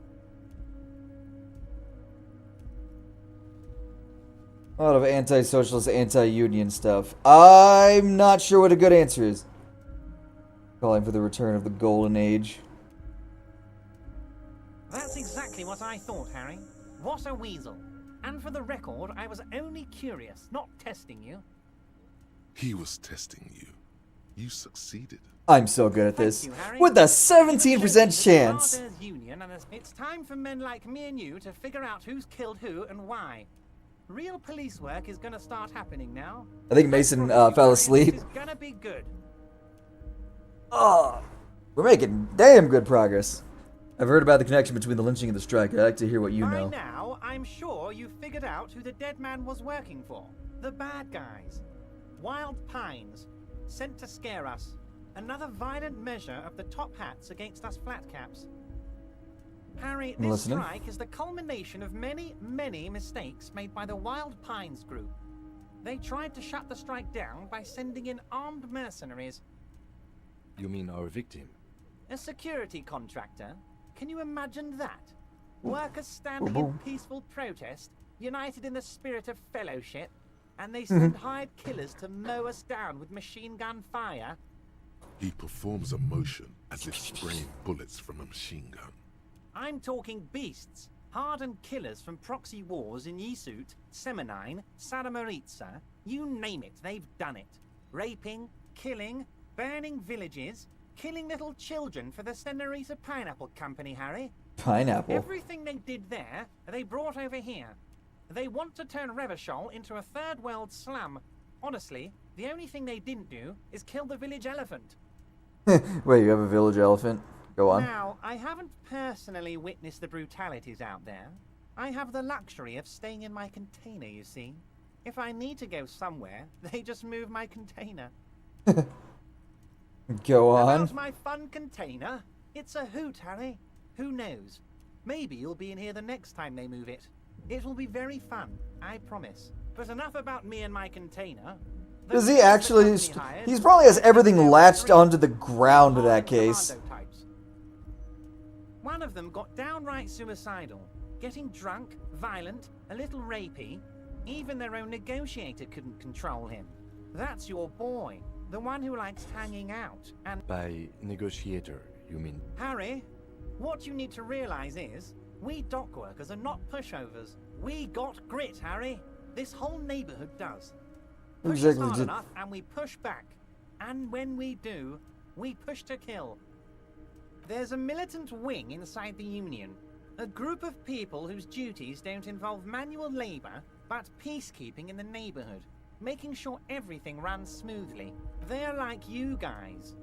A lot of anti-socialist, anti-union stuff. I'm not sure what a good answer is. Calling for the return of the golden age. That's exactly what I thought, Harry. What a weasel. And for the record, I was only curious, not testing you. He was testing you. You succeeded. I'm so good at this. Thank you, Harry. With a 17% chance. Union, and it's time for men like me and you to figure out who's killed who and why. Real police work is gonna start happening now. I think Mason fell asleep. This is gonna be good. Oh, we're making damn good progress. I've heard about the connection between the lynching and the strike. I'd like to hear what you know. By now, I'm sure you've figured out who the dead man was working for. The bad guys. Wild Pines. Sent to scare us. Another violent measure of the top hats against us flatcaps. Harry, I'm this listening. strike is the culmination of many, many mistakes made by the Wild Pines group. They tried to shut the strike down by sending in armed mercenaries. You mean our victim? A security contractor? Can you imagine that? Workers standing in peaceful protest, united in the spirit of fellowship, and they send hired killers to mow us down with machine gun fire? He performs a motion as if spraying bullets from a machine gun. I'm talking beasts. Hardened killers from proxy wars in Yisut, Semenine, Saramoritsa, you name it, they've done it. Raping, killing, burning villages, killing little children for the Senorita Pineapple Company, Harry. Pineapple? Everything they did there, they brought over here. They want to turn Revachol into a third world slum. Honestly, the only thing they didn't do is kill the village elephant. Wait, you have a village elephant? Go on. Now, I haven't personally witnessed the brutalities out there. I have the luxury of staying in my container, you see. If I need to go somewhere, they just move my container. Go on. About my fun container? It's a hoot, Harry. Who knows? Maybe you'll be in here the next time they move it. It will be very fun, I promise. But enough about me and my container. Does he actually... He's probably has everything latched onto the ground in that case. One of them got downright suicidal. Getting drunk, violent, a little rapey. Even their own negotiator couldn't control him. That's your boy. The one who likes hanging out and... By negotiator, you mean? Harry, what you need to realize is, we dock workers are not pushovers. We got grit, Harry. This whole neighborhood does. Push us hard enough and we push back. And when we do, we push to kill. There's a militant wing inside the Union. A group of people whose duties don't involve manual labor, but peacekeeping in the neighborhood. Making sure everything runs smoothly. They're like you guys.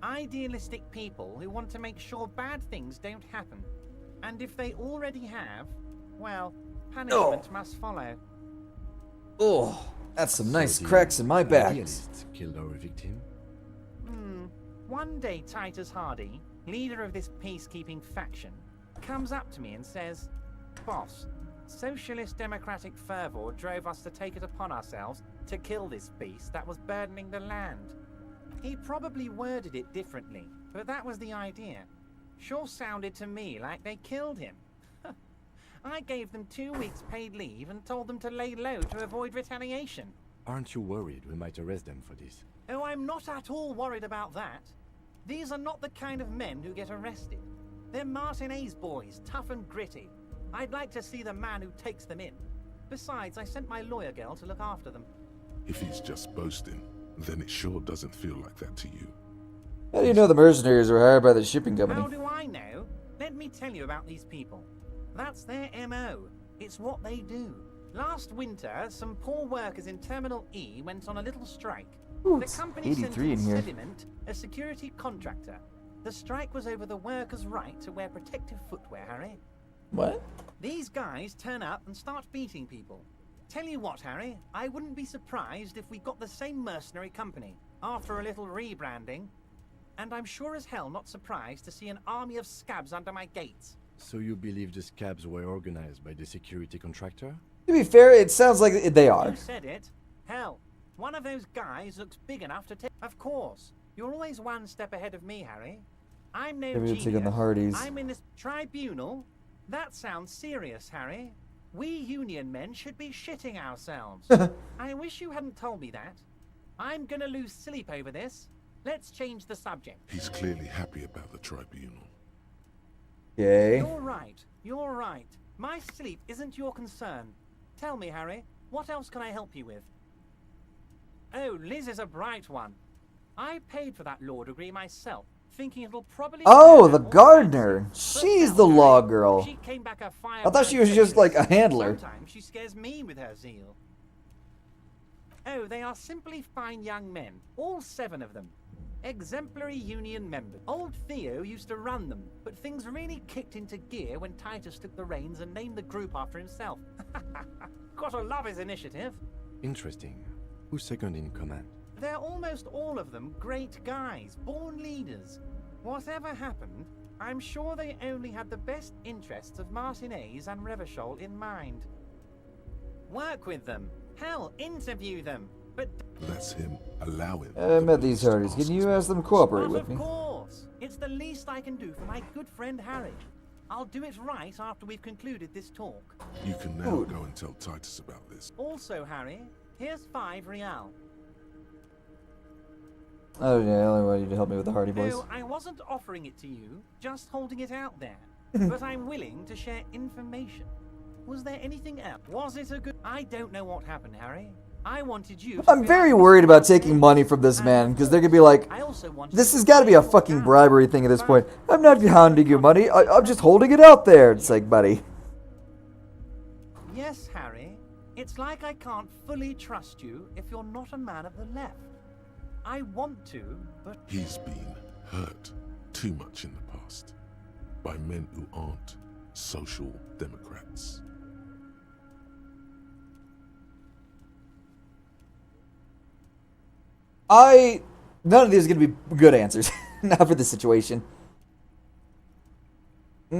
Idealistic people who want to make sure bad things don't happen. And if they already have, well, punishment must follow. Oh, that's some nice cracks in my back. Idealist killed our victim? One day Titus Hardy, leader of this peacekeeping faction, comes up to me and says, "Boss, socialist democratic fervor drove us to take it upon ourselves to kill this beast that was burdening the land." He probably worded it differently, but that was the idea. Sure sounded to me like they killed him. I gave them 2 weeks paid leave and told them to lay low to avoid retaliation. Aren't you worried we might arrest them for this? Oh, I'm not at all worried about that. These are not the kind of men who get arrested. They're Martinez boys, tough and gritty. I'd like to see the man who takes them in. Besides, I sent my lawyer girl to look after them. If he's just boasting, then it sure doesn't feel like that to you. How do you know the mercenaries were hired by the shipping company? How do I know? Let me tell you about these people. That's their MO. It's what they do. Last winter, some poor workers in Terminal E went on a little strike. Ooh, the it's company sent 83 in in here. Sediment, a security contractor. The strike was over the workers' right to wear protective footwear, Harry. What? These guys turn up and start beating people. Tell you what, Harry, I wouldn't be surprised if we got the same mercenary company after a little rebranding. And I'm sure as hell not surprised to see an army of scabs under my gates. So you believe the scabs were organized by the security contractor? To be fair, it sounds like they are. You said it. Hell, one of those guys looks big enough to take... Of course, you're always one step ahead of me, Harry. I'm no Maybe they're genius. taking the Hardys. I'm in this tribunal. That sounds serious, Harry. We union men should be shitting ourselves. I wish you hadn't told me that. I'm gonna lose sleep over this. Let's change the subject. He's clearly happy about the tribunal. Okay. You're right. You're right. My sleep isn't your concern. Tell me, Harry, what else can I help you with? Oh, Liz is a bright one. I paid for that law degree myself, thinking it'll probably... Oh, the gardener. She's the law girl. She came back a fire. I thought she was just like a handler. Sometimes she scares me with her zeal. Oh, they are simply fine young men, all 7 of them. Exemplary union members. Old Theo used to run them, but things really kicked into gear when Titus took the reins and named the group after himself. Gotta love his initiative. Interesting. Who's second in command? They're almost all of them great guys, born leaders. Whatever happened, I'm sure they only had the best interests of Martinez and Revachol in mind. Work with them. Hell, interview them. But That's him. Allow him. I met these Hardys. Can you ask them to cooperate with me? Of course. It's the least I can do for my good friend Harry. I'll do it right after we've concluded this talk. You can now go and tell Titus about this. Also, Harry, here's 5 real. Oh yeah, I only want you to help me with the Hardy Boys. No, I wasn't offering it to you, just holding it out there. But I'm willing to share information. Was there anything else? Was it a good... I don't know what happened, Harry. I wanted you to I'm very worried about taking money from this man, because they're gonna be like, this has got to be a fucking bribery thing at this point. I'm not hounding your money, I'm just holding it out there. It's like, buddy. Yes, Harry. It's like I can't fully trust you if you're not a man of the left. I want to, but... He's been hurt too much in the past by men who aren't social democrats. None of these are going to be good answers. Not for this situation. They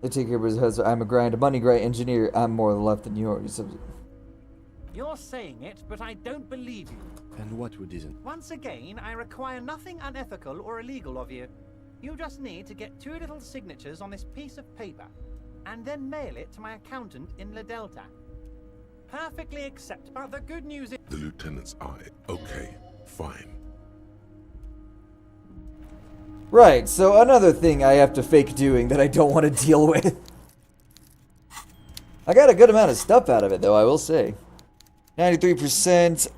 take care of his husband. I'm a money grind engineer. I'm more on the left than yours. You're saying it, but I don't believe you. And what would isn't? Once again, I require nothing unethical or illegal of you. You just need to get 2 little signatures on this piece of paper, and then mail it to my accountant in La Delta. Perfectly accept, but the good news is... The lieutenant's eye. Okay, fine. Right, so another thing I have to fake doing that I don't want to deal with. I got a good amount of stuff out of it, though, I will say. 93%,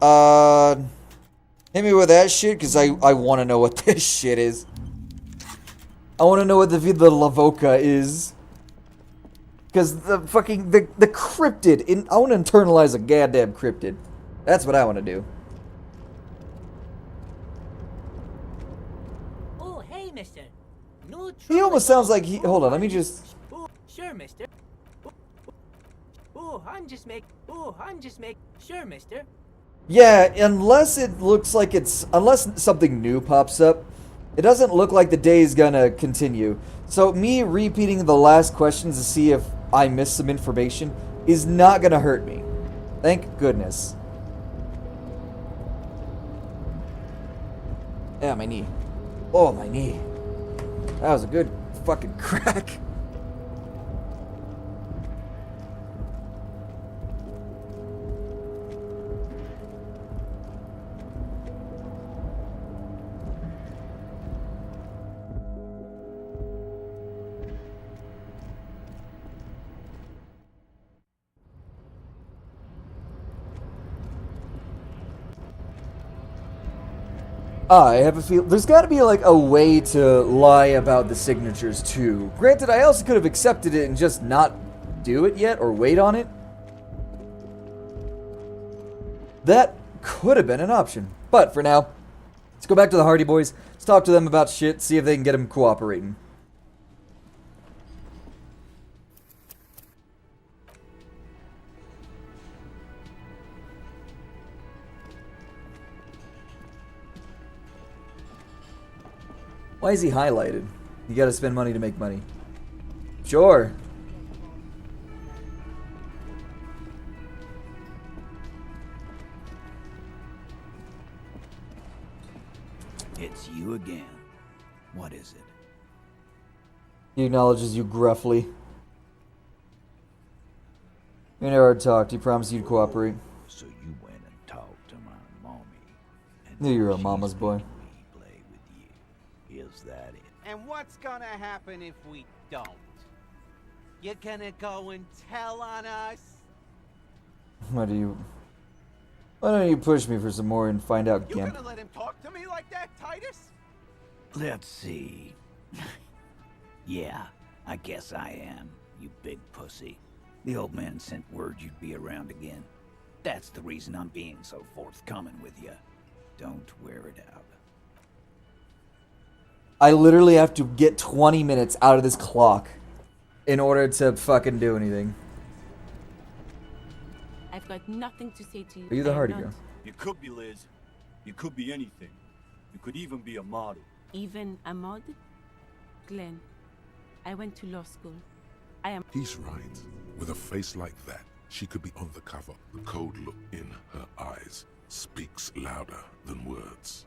hit me with that shit, because I want to know what this shit is. I want to know what the Vida Lavoca is. Because the fucking, the cryptid, I want to internalize a goddamn cryptid. That's what I want to do. Oh, hey, mister. No He almost sounds like he, hold on, let me just... Oh, sure, mister. I'm just make. Sure, mister. Yeah, unless it looks like unless something new pops up, it doesn't look like the day is gonna continue. So me repeating the last questions to see if I missed some information is not gonna hurt me. Thank goodness. Yeah, my knee. Oh, my knee. That was a good fucking crack. I have a feel there's got to be like a way to lie about the signatures too. Granted, I also could have accepted it and just not do it yet or wait on it. That could have been an option. But for now, let's go back to the Hardy Boys. Let's talk to them about shit, see if they can get them cooperating. Why is he highlighted? You gotta spend money to make money. Sure. It's you again. What is it? He acknowledges you gruffly. You never talked. He promised you'd cooperate. So you went and talked to my mommy. Knew you were a mama's boy. Is that it? And what's gonna happen if we don't? You're gonna go and tell on us? Why don't you push me for some more and find out, You Gimp? gonna let him talk to me like that, Titus? Let's see. Yeah, I guess I am, you big pussy. The old man sent word you'd be around again. That's the reason I'm being so forthcoming with you. Don't wear it out. I literally have to get 20 minutes out of this clock in order to fucking do anything. I've got nothing to say to you. Are you the I am Hardy not girl? You could be Liz. You could be anything. You could even be a model. Even a mod? Glenn, I went to law school. I am... He's right. With a face like that, she could be on the cover. The cold look in her eyes speaks louder than words.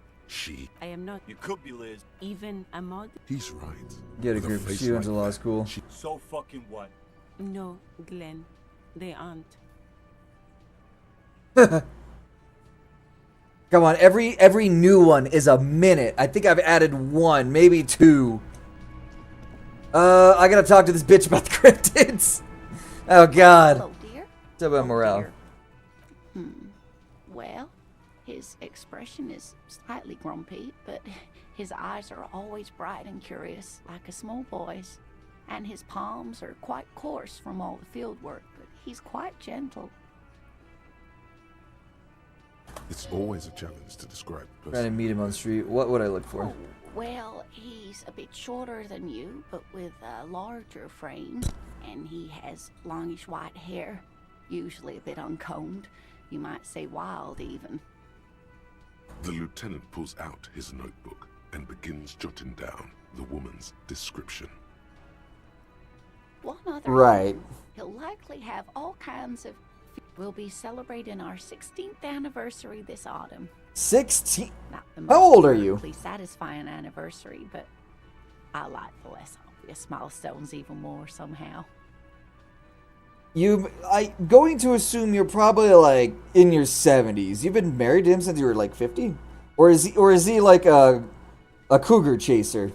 I am not... You could be Liz. Even a mod? He's right. Get a With grip. face She went to like law that, school. So fucking what? No, Glenn. They aren't. Come on, every new one is a minute. I think I've added one, maybe two. I gotta talk to this bitch about the cryptids. Oh god. Hello, dear. What's up about morale? Well, his expression is slightly grumpy, but his eyes are always bright and curious, like a small boy's. And his palms are quite coarse from all the field work, but he's quite gentle. It's always a challenge to describe a Trying person. to meet him on the street. What would I look for? Well, he's a bit shorter than you, but with a larger frame. And he has longish white hair, usually a bit uncombed. You might say wild, even. The lieutenant pulls out his notebook and begins jotting down the woman's description. One other Right. thing, he'll likely have all kinds of... We'll be celebrating our 16th anniversary this autumn. 16? Not the How old are you? politically satisfying anniversary, but I like the less obvious milestones even more somehow. Going to assume you're probably like in your 70s. You've been married to him since you were like 50? Or is he like a cougar chaser?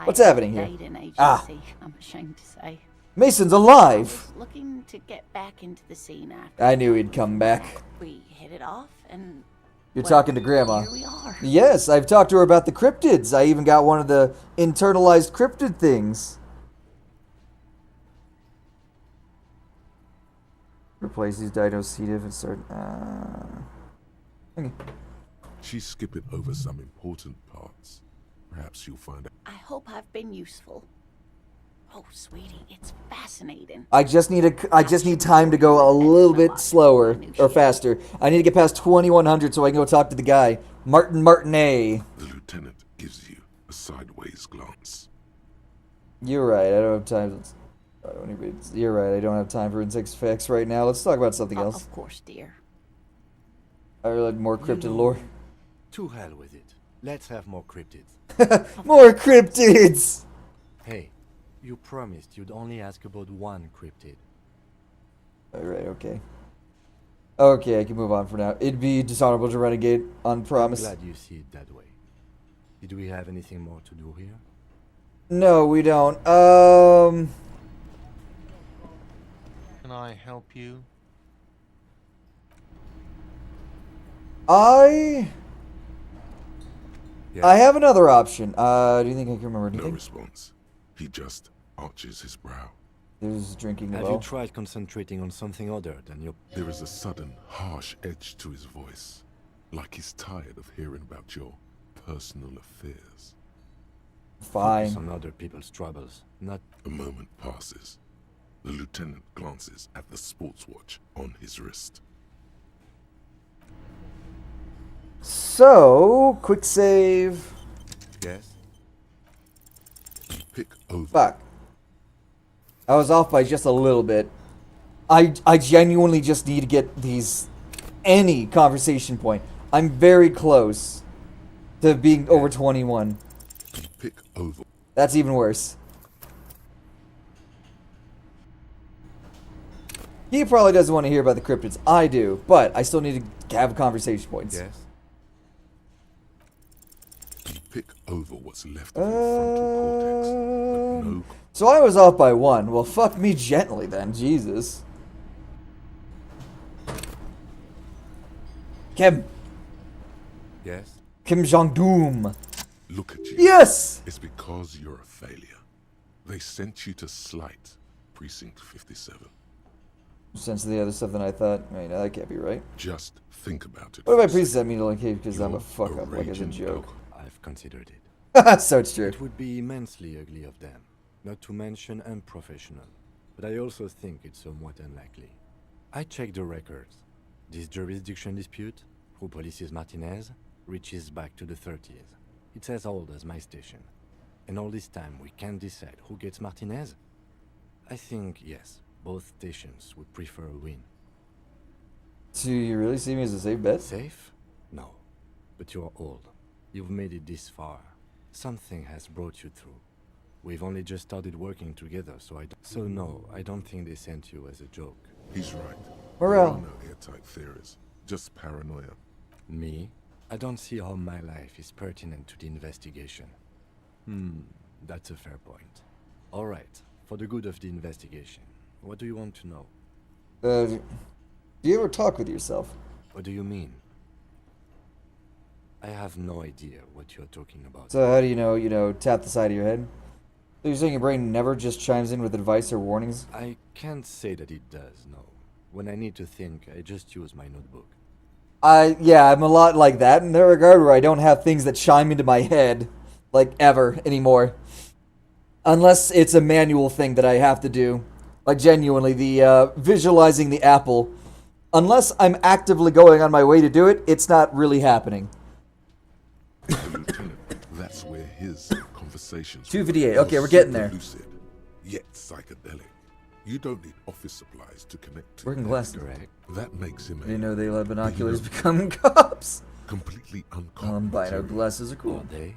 What's happening here? Dating agency, I'm ashamed to say. Mason's alive. Looking to get back into the scene after. I knew he'd come back. We hit it off, and You're well, talking to Grandma. Here we are. Yes, I've talked to her about the cryptids. I even got one of the internalized cryptid things. Replace these dinocetive and start. Okay. She's skipping over some important parts. Perhaps you'll find out. I hope I've been useful. Oh, sweetie, it's fascinating. I just need time to go a little bit slower or faster. I need to get past 2100 so I can go talk to the guy, Martinet. The lieutenant gives you a sideways glance. You're right. I don't have time. You're right. I don't have time for insect facts right now. Let's talk about something else. Of course, dear. I really like more cryptid lore. To hell with it. Let's have more cryptids. More cryptids! Hey, you promised you'd only ask about one cryptid. Alright, okay. Okay, I can move on for now. It'd be dishonorable to renegade on promise. I'm glad you see it that way. Did we have anything more to do here? No, we don't. Can I help you? I have another option. Do you think I can remember anything? No response. He just arches his brow. There's drinking Have you tried concentrating on something other than your... There is a sudden, harsh edge to his voice, like he's tired of hearing about your personal affairs. Fine. Focus on other people's troubles, not... A moment passes. The lieutenant glances at the sports watch on his wrist. So, quick save. Yes. Pick over. Fuck. I was off by just a little bit. I genuinely just need to get any conversation point. I'm very close to being over 21. Pick over. That's even worse. He probably doesn't want to hear about the cryptids. I do, but I still need to have conversation points. Yes. Pick over what's left of your frontal cortex, but no. So I was off by 1. Well, fuck me gently then. Jesus. Kim. Yes. Kim Jong-doom. Look at you. Yes! It's because you're a failure. They sent you to Slight, Precinct 57. Sense of the other stuff than I thought. I mean, that can't be right. Just think about it. What if I precinct that mean like, hey, because I'm a fuck up, like as a joke? I've considered it. So it's true. It would be immensely ugly of them, not to mention unprofessional. But I also think it's somewhat unlikely. I checked the records. This jurisdiction dispute, who polices Martinez, reaches back to the 30s. It's as old as my station. And all this time we can't decide who gets Martinez? I think, yes, both stations would prefer a win. Do you really see me as a safe bet? Safe? No. But you're old. You've made it this far. Something has brought you through. We've only just started working together, so no, I don't think they sent you as a joke. He's right. Morale. There are no airtight theories, just paranoia. Me? I don't see how my life is pertinent to the investigation. That's a fair point. All right, for the good of the investigation, what do you want to know? Do you ever talk with yourself? What do you mean? I have no idea what you're talking about. So how do you know, tap the side of your head? So you're saying your brain never just chimes in with advice or warnings? I can't say that it does, no. When I need to think, I just use my notebook. Yeah, I'm a lot like that in that regard where I don't have things that chime into my head, like, ever anymore. Unless it's a manual thing that I have to do. Like, genuinely, the, visualizing the apple. Unless I'm actively going on my way to do it, it's not really happening. Lieutenant, that's where his conversations 258. Okay, we're getting there. Lucid, yet psychedelic. You don't need office supplies to connect to. Working glasses. Correct. That makes him. I didn't know they let binoculars become cops. Completely uncommon. Albino glasses are cool. Are they?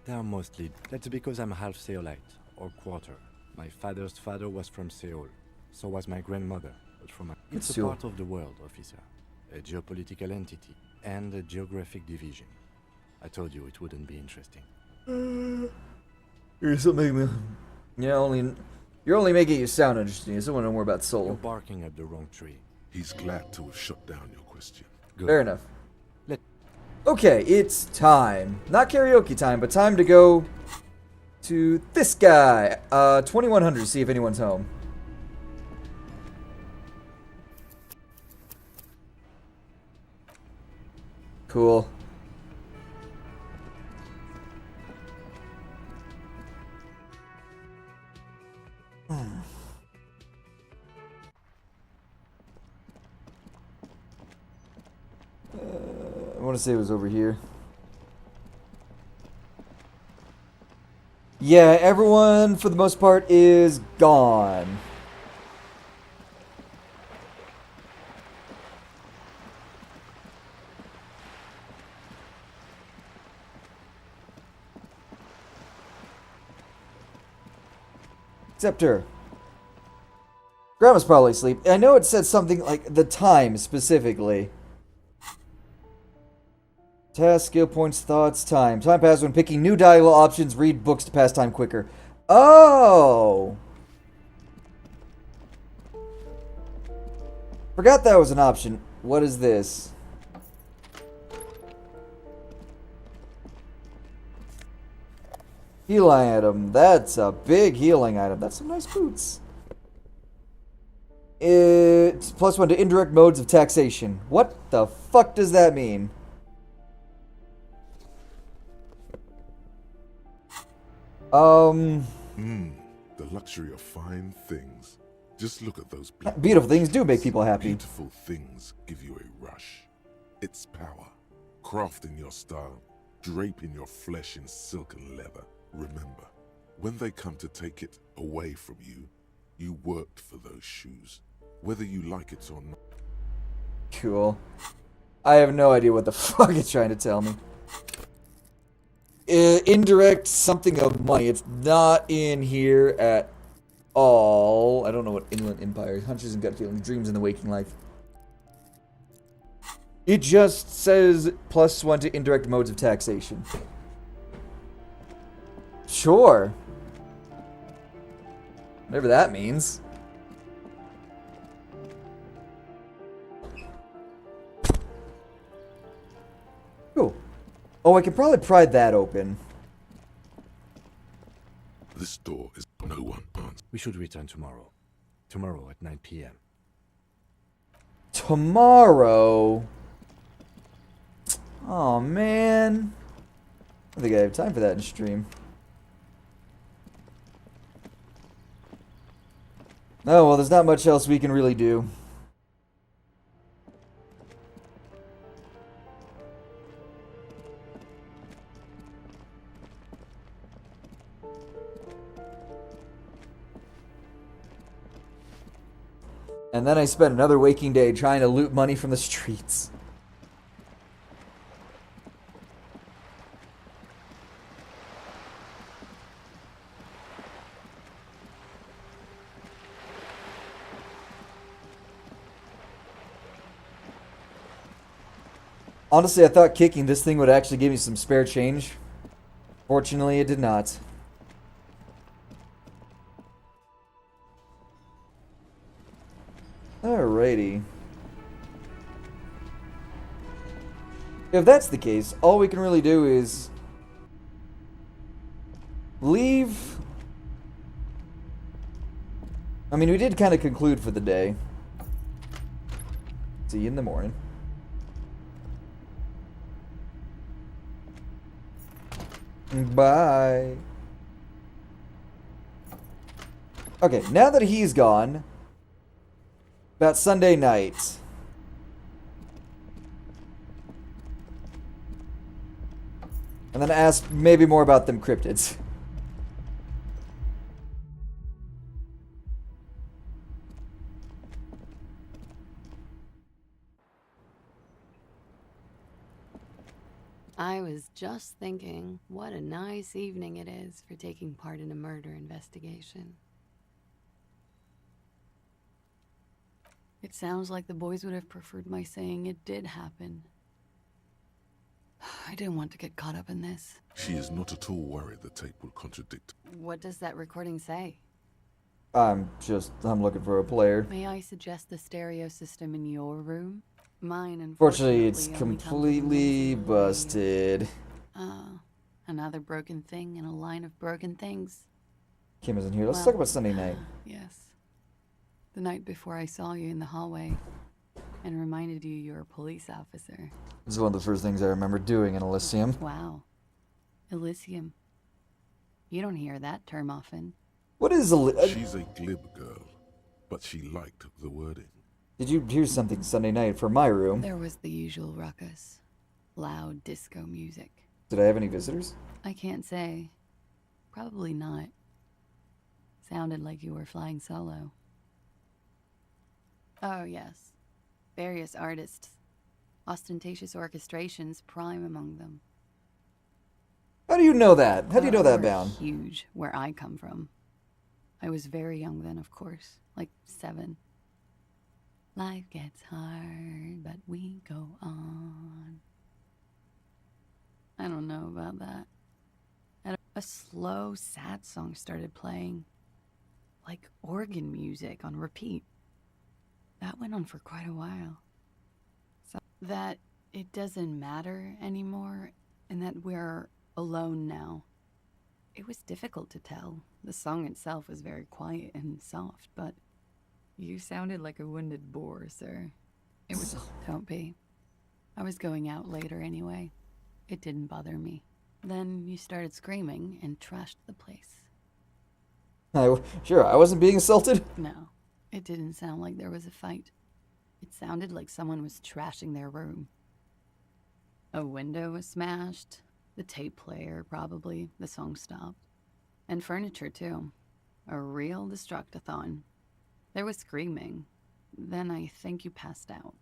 They are mostly. That's because I'm half Seolite, or quarter. My father's father was from Seoul. So was my grandmother. But from a... It's a part of the world, officer. A geopolitical entity and a geographic division. I told you it wouldn't be interesting. You're something. You're only making it sound interesting. I still want to know more about Seoul. You're barking at the wrong tree. He's glad to have shut down your question. Good. Fair enough. Okay, it's time. Not karaoke time, but time to go to this guy. 2100, see if anyone's home. Cool. I want to say it was over here. Yeah, everyone, for the most part, is gone. Except her. Grandma's probably asleep. I know it said something like the time specifically. Task, skill points, thoughts, time. Time passes when picking new dialogue options. Read books to pass time quicker. Oh! Forgot that was an option. What is this? Healing item. That's a big healing item. That's some nice boots. It's +1 to indirect modes of taxation. What the fuck does that mean? The luxury of fine things. Just look at those beautiful things do make people happy. Beautiful things give you a rush. It's power. Crafting your style. Draping your flesh in silk and leather. Remember, when they come to take it away from you, you worked for those shoes. Whether you like it or not. Cool. I have no idea what the fuck it's trying to tell me. Indirect something of money. It's not in here at all. I don't know what Inland Empire. Hunches and gut feelings. Dreams in the waking life. It just says +1 to indirect modes of taxation. Sure. Whatever that means. Cool. Oh, I could probably pry that open. This door is no one answers. We should return tomorrow. Tomorrow at 9 p.m. Tomorrow? Oh, man. I think I have time for that in stream. Oh, well, there's not much else we can really do. And then I spent another waking day trying to loot money from the streets. Honestly, I thought kicking this thing would actually give me some spare change. Fortunately, it did not. Alrighty. If that's the case, all we can really do is leave. I mean, we did kind of conclude for the day. See you in the morning. Bye. Okay, now that he's gone, about Sunday night. And then ask maybe more about them cryptids. I was just thinking, what a nice evening it is for taking part in a murder investigation. It sounds like the boys would have preferred my saying it did happen. I didn't want to get caught up in this. She is not at all worried the tape will contradict. What does that recording say? I'm looking for a player. May I suggest the stereo system in your room? Mine, Unfortunately, it's only completely busted. Another broken thing in a line of broken things. Kim isn't here. Let's talk about Sunday night. Yes. The night before I saw you in the hallway and reminded you you're a police officer. This is one of the first things I remember doing in Elysium. Wow. Elysium. You don't hear that term often. What is a... She's a glib girl, but she liked the wording. Did you hear something Sunday night from my room? There was the usual ruckus. Loud disco music. Did I have any visitors? I can't say. Probably not. Sounded like you were flying solo. Oh, yes. Various artists. Ostentatious orchestrations prime among them. How do you know that? How do you know that, They were Bound? Huge, where I come from. I was very young then, of course. Like 7. Life gets hard, but we go on. I don't know about that. And a slow, sad song started playing. Like organ music on repeat. That went on for quite a while. So that it doesn't matter anymore, and that we're alone now. It was difficult to tell. The song itself was very quiet and soft, but you sounded like a wounded boar, sir. It was... Don't be. I was going out later anyway. It didn't bother me. Then you started screaming and trashed the place. Sure, I wasn't being assaulted? No, it didn't sound like there was a fight. It sounded like someone was trashing their room. A window was smashed. The tape player, probably. The song stopped. And furniture, too. A real destructathon. There was screaming. Then I think you passed out.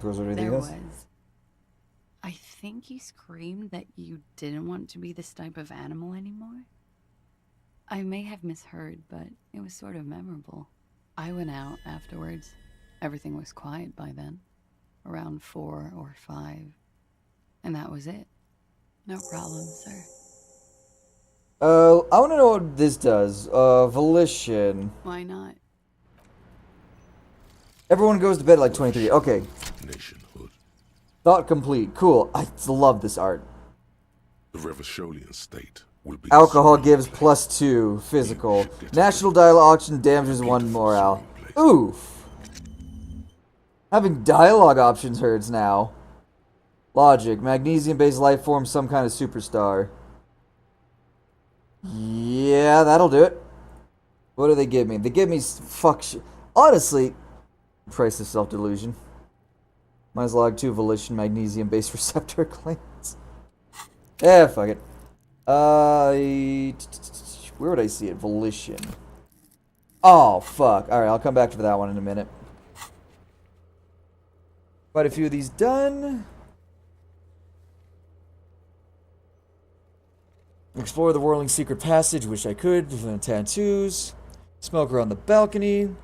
There was. I think you screamed that you didn't want to be this type of animal anymore. I may have misheard, but it was sort of memorable. I went out afterwards. Everything was quiet by then. Around 4 or 5. And that was it. No problem, sir. I want to know what this does. Volition. Why not? Everyone goes to bed at like 23. Okay. Nationhood. Thought complete. Cool. I love this art. The Revacholian state will be... Alcohol gives +2 physical. National dialogue option damages 1 morale. Oof. Having dialogue options hurts now. Logic. Magnesium-based life form, some kind of superstar. Yeah, that'll do it. What do they give me? They give me fuck shit. Honestly, price of self-delusion. Minus log 2 volition, magnesium-based receptor claims. Yeah, fuck it. Where would I see it? Volition. Oh, fuck. Alright, I'll come back to that one in a minute. Quite a few of these done. Explore the whirling secret passage. Wish I could. Tattoos. Smoker on the balcony.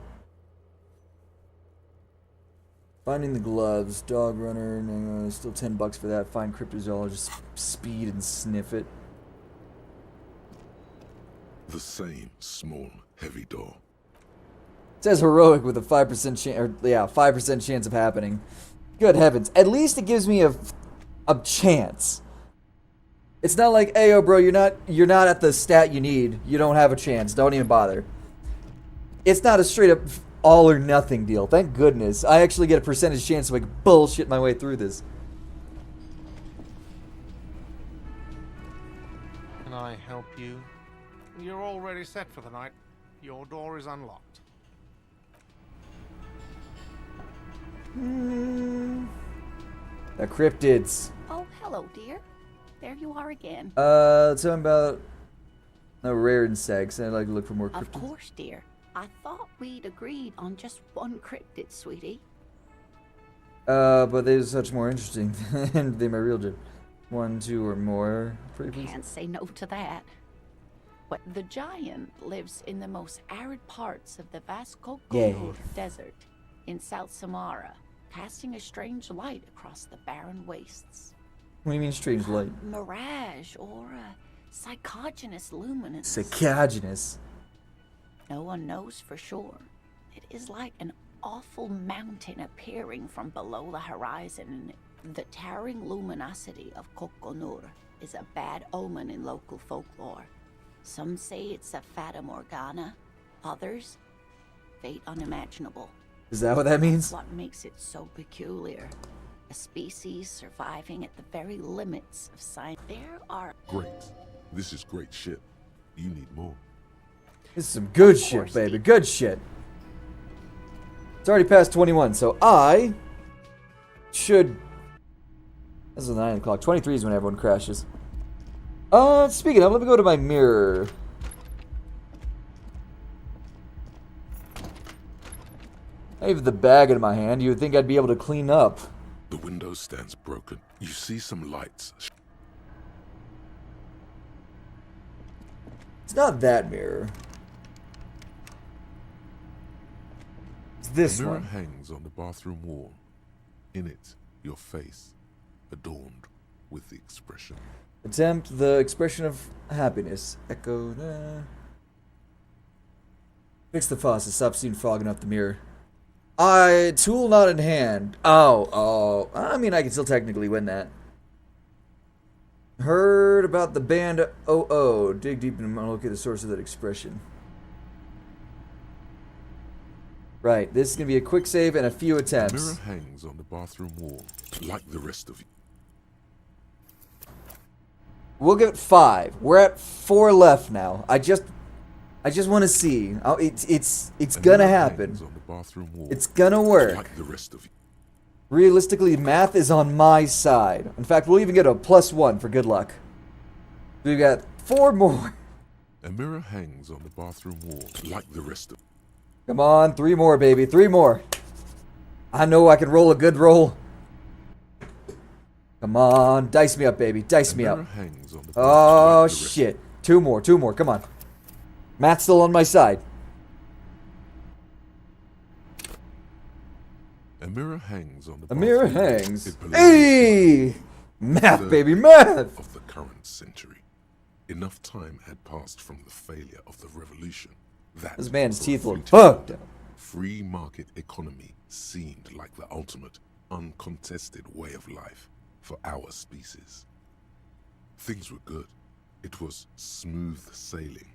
Finding the gloves. Dog runner. No, still $10 for that. Find cryptozoologist. Speed and sniff it. The same small, heavy door. It says heroic with a 5% chance. 5% chance of happening. Good heavens. At least it gives me a chance. It's not like, hey, yo, bro, you're not at the stat you need. You don't have a chance. Don't even bother. It's not a straight up all or nothing deal. Thank goodness. I actually get a percentage chance to like bullshit my way through this. Can I help you? You're already set for the night. Your door is unlocked. The cryptids. Oh, hello, dear. There you are again. Something about no rare insects. I'd like to look for more cryptids. Of course, dear. I thought we'd agreed on just one cryptid, sweetie. But they're such more interesting than they my real job. 1, 2, or more. Pretty please. Can't say no to that. But the giant lives in the most arid parts of the vast Coconut Desert in South Samara, casting a strange light across the barren wastes. What do you mean strange light? Mirage or a psychogenous luminance. Psychogenous. No one knows for sure. It is like an awful mountain appearing from below the horizon. The towering luminosity of Coconut is a bad omen in local folklore. Some say it's a Fata Morgana, others, fate unimaginable. Is that what that means? That's what makes it so peculiar. A A species surviving at the very limits of science. There are... Great. This is great shit. You need more. This is some good shit, baby. Good shit. It's already past 21, so I should... This is 9 o'clock. 23 is when everyone crashes. Speaking of, let me go to my mirror. I have the bag in my hand. You would think I'd be able to clean up. The window stands broken. You see some lights. It's not that mirror. It's this A mirror one. hangs on the bathroom wall. In it, your face, adorned with the expression. Attempt the expression of happiness. Echo. Fix the faucet. Stop seeing fogging up the mirror. Tool not in hand. Oh. I mean, I can still technically win that. Heard about the band OO. Dig deep and locate the source of that expression. Right, this is going to be a quick save and a few attempts. The mirror hangs on the bathroom wall, like the rest of you. We'll give it 5. We're at 4 left now. I just want to see. It's gonna happen. It's gonna work. Like the rest of you. Realistically, math is on my side. In fact, we'll even get a +1 for good luck. We got 4 more. A mirror hangs on the bathroom wall, like the rest of you. Come on, 3 more, baby. 3 more. I know I can roll a good roll. Come on, dice me up, baby. Dice me up. Oh shit! 2 more. 2 more. Come on. Matt's still on my side. A mirror hangs on the A mirror bathroom wall. hangs. It belongs Hey! to Math, the baby, math! Of the current century. Enough time had passed from the failure of the revolution. That This man's for a teeth look fleeting fucked up. free market economy seemed like the ultimate, uncontested way of life for our species. Things were good. It was smooth sailing.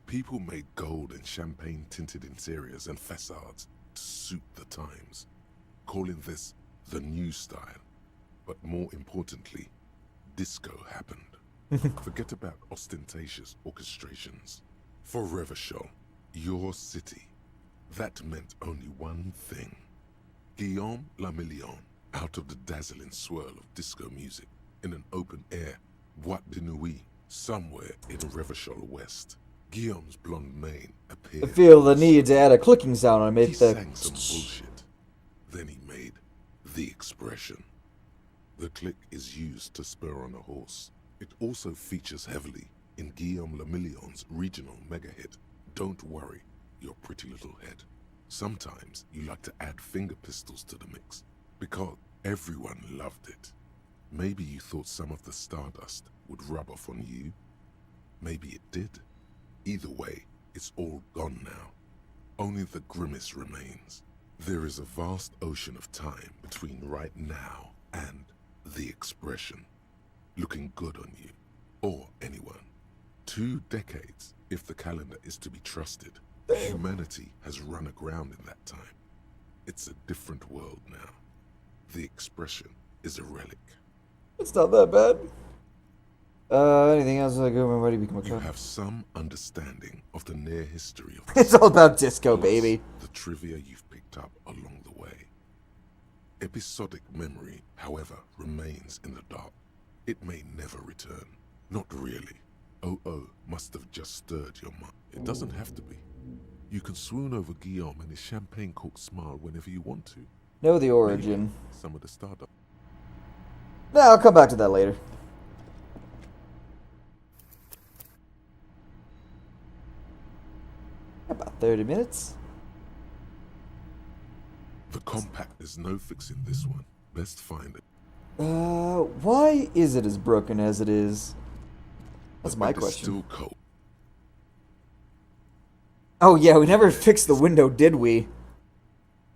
People made gold and champagne-tinted interiors and facades to suit the times, calling this the new style. But more importantly, disco happened. Forget about ostentatious orchestrations. For Revachol, your city, that meant only one thing. Guillaume Lamillion, out of the dazzling swirl of disco music, in an open-air boîte de nuit somewhere in Revachol West. Guillaume's blonde mane appeared. I feel the need to add a clicking sound and make He the... sang some bullshit. Then he made the expression. The click is used to spur on a horse. It also features heavily in Guillaume Lamillion's regional mega hit, Don't Worry, Your Pretty Little Head. Sometimes you like to add finger pistols to the mix, because everyone loved it. Maybe you thought some of the stardust would rub off on you. Maybe it did. Either way, it's all gone now. Only the grimace remains. There is a vast ocean of time between right now and the expression. Looking good on you, or anyone. 2 decades, if the calendar is to be trusted. Humanity has run aground in that time. It's a different world now. The expression is a relic. It's not that bad. Anything else I go ready to become a You cop? have some understanding of the near history of It's all about disco, baby. the trivia you've picked up along the way. Episodic memory, however, remains in the dark. It may never return. Not really. OO must have just stirred your mind. It doesn't have to be. You can swoon over Guillaume and his champagne-corked smile whenever you want to. Know the origin. Some of the stardust. Nah, I'll come back to that later. About 30 minutes. The compact, there's no fixing this one. Best find it. Why is it as broken as it is? That's my It's question. still cold. Oh yeah, we never fixed the window, did we?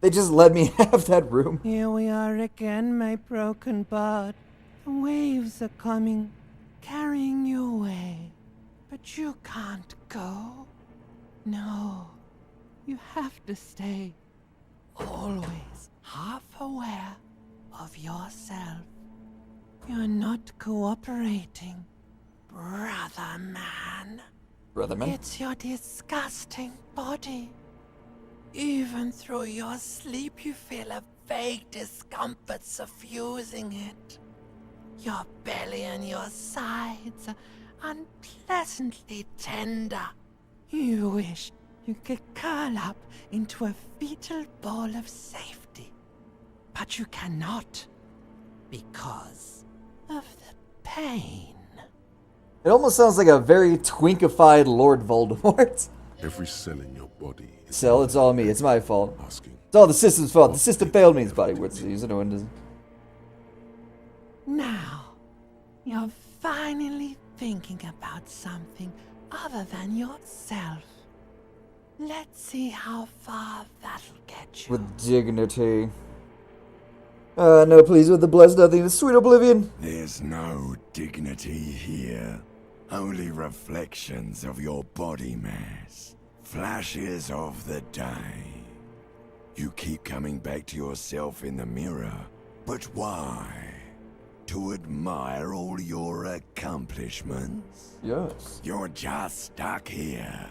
They just let me have that room. Here we are again, my broken bud. The waves are coming, carrying you away. But you can't go. No, you have to stay. Always half aware, of yourself. You're not cooperating, brother man. Brother man? It's your disgusting body. Even through your sleep, you feel a vague discomfort suffusing it. Your belly and your sides are unpleasantly tender. You wish you could curl up into a fetal ball of safety. But you cannot, because of the pain. It almost sounds like a very twinkified Lord Voldemort. Every cell in your body is Cell, it's all me. It's my fault. asking. It's all the system's fault. The system failed me. It's body words to use it. Now, you're finally thinking about something other than yourself. Let's see how far that'll get you. With dignity. No, please, with the blessed nothing, the sweet oblivion. There's no dignity here. Only reflections of your body mass. Flashes of the day. You keep coming back to yourself in the mirror. But why? To admire all your accomplishments? Yes. You're just stuck here.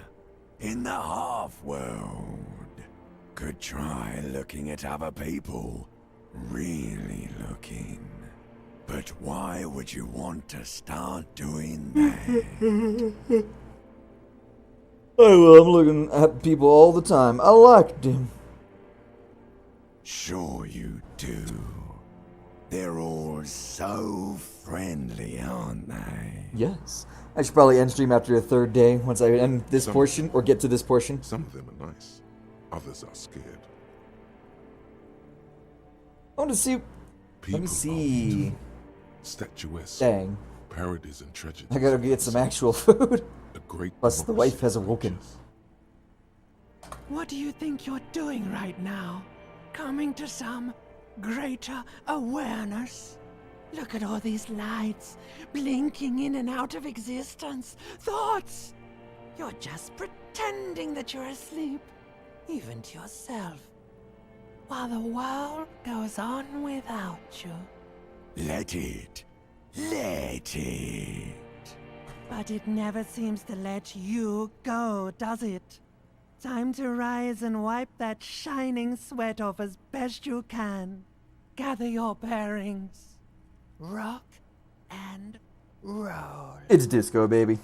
In the half-world. Could try looking at other people. Really looking. But why would you want to start doing that? Oh, well, I'm looking at people all the time. I like them. Sure you do. They're all so friendly, aren't they? Yes. I should probably end stream after a third day once I end this portion, or get to this portion. Some of them are nice. Others are scared. I want to see... Let me see... Statuesque. Dang. Parodies and tragedies. I gotta get some actual food. A great Plus, the wife has awoken. What do you think you're doing right now? Coming to some greater awareness? Look at all these lights, blinking in and out of existence. Thoughts! You're just pretending that you're asleep, even to yourself, while the world goes on without you. Let it. Let it. But it never seems to let you go, does it? Time to rise and wipe that shining sweat off as best you can. Gather your bearings. Rock and roll. It's disco, baby.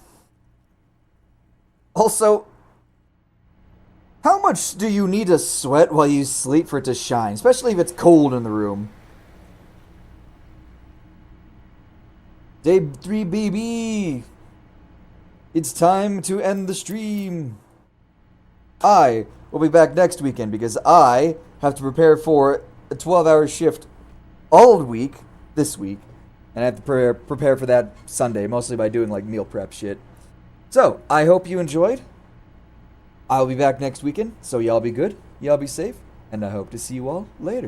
Also, how much do you need to sweat while you sleep for it to shine? Especially if it's cold in the room. Day 3, baby. It's time to end the stream. I will be back next weekend because I have to prepare for a 12-hour shift all week, this week. And I have to prepare for that Sunday, mostly by doing like meal prep shit. So, I hope you enjoyed. I'll be back next weekend, so y'all be good, y'all be safe, and I hope to see you all later.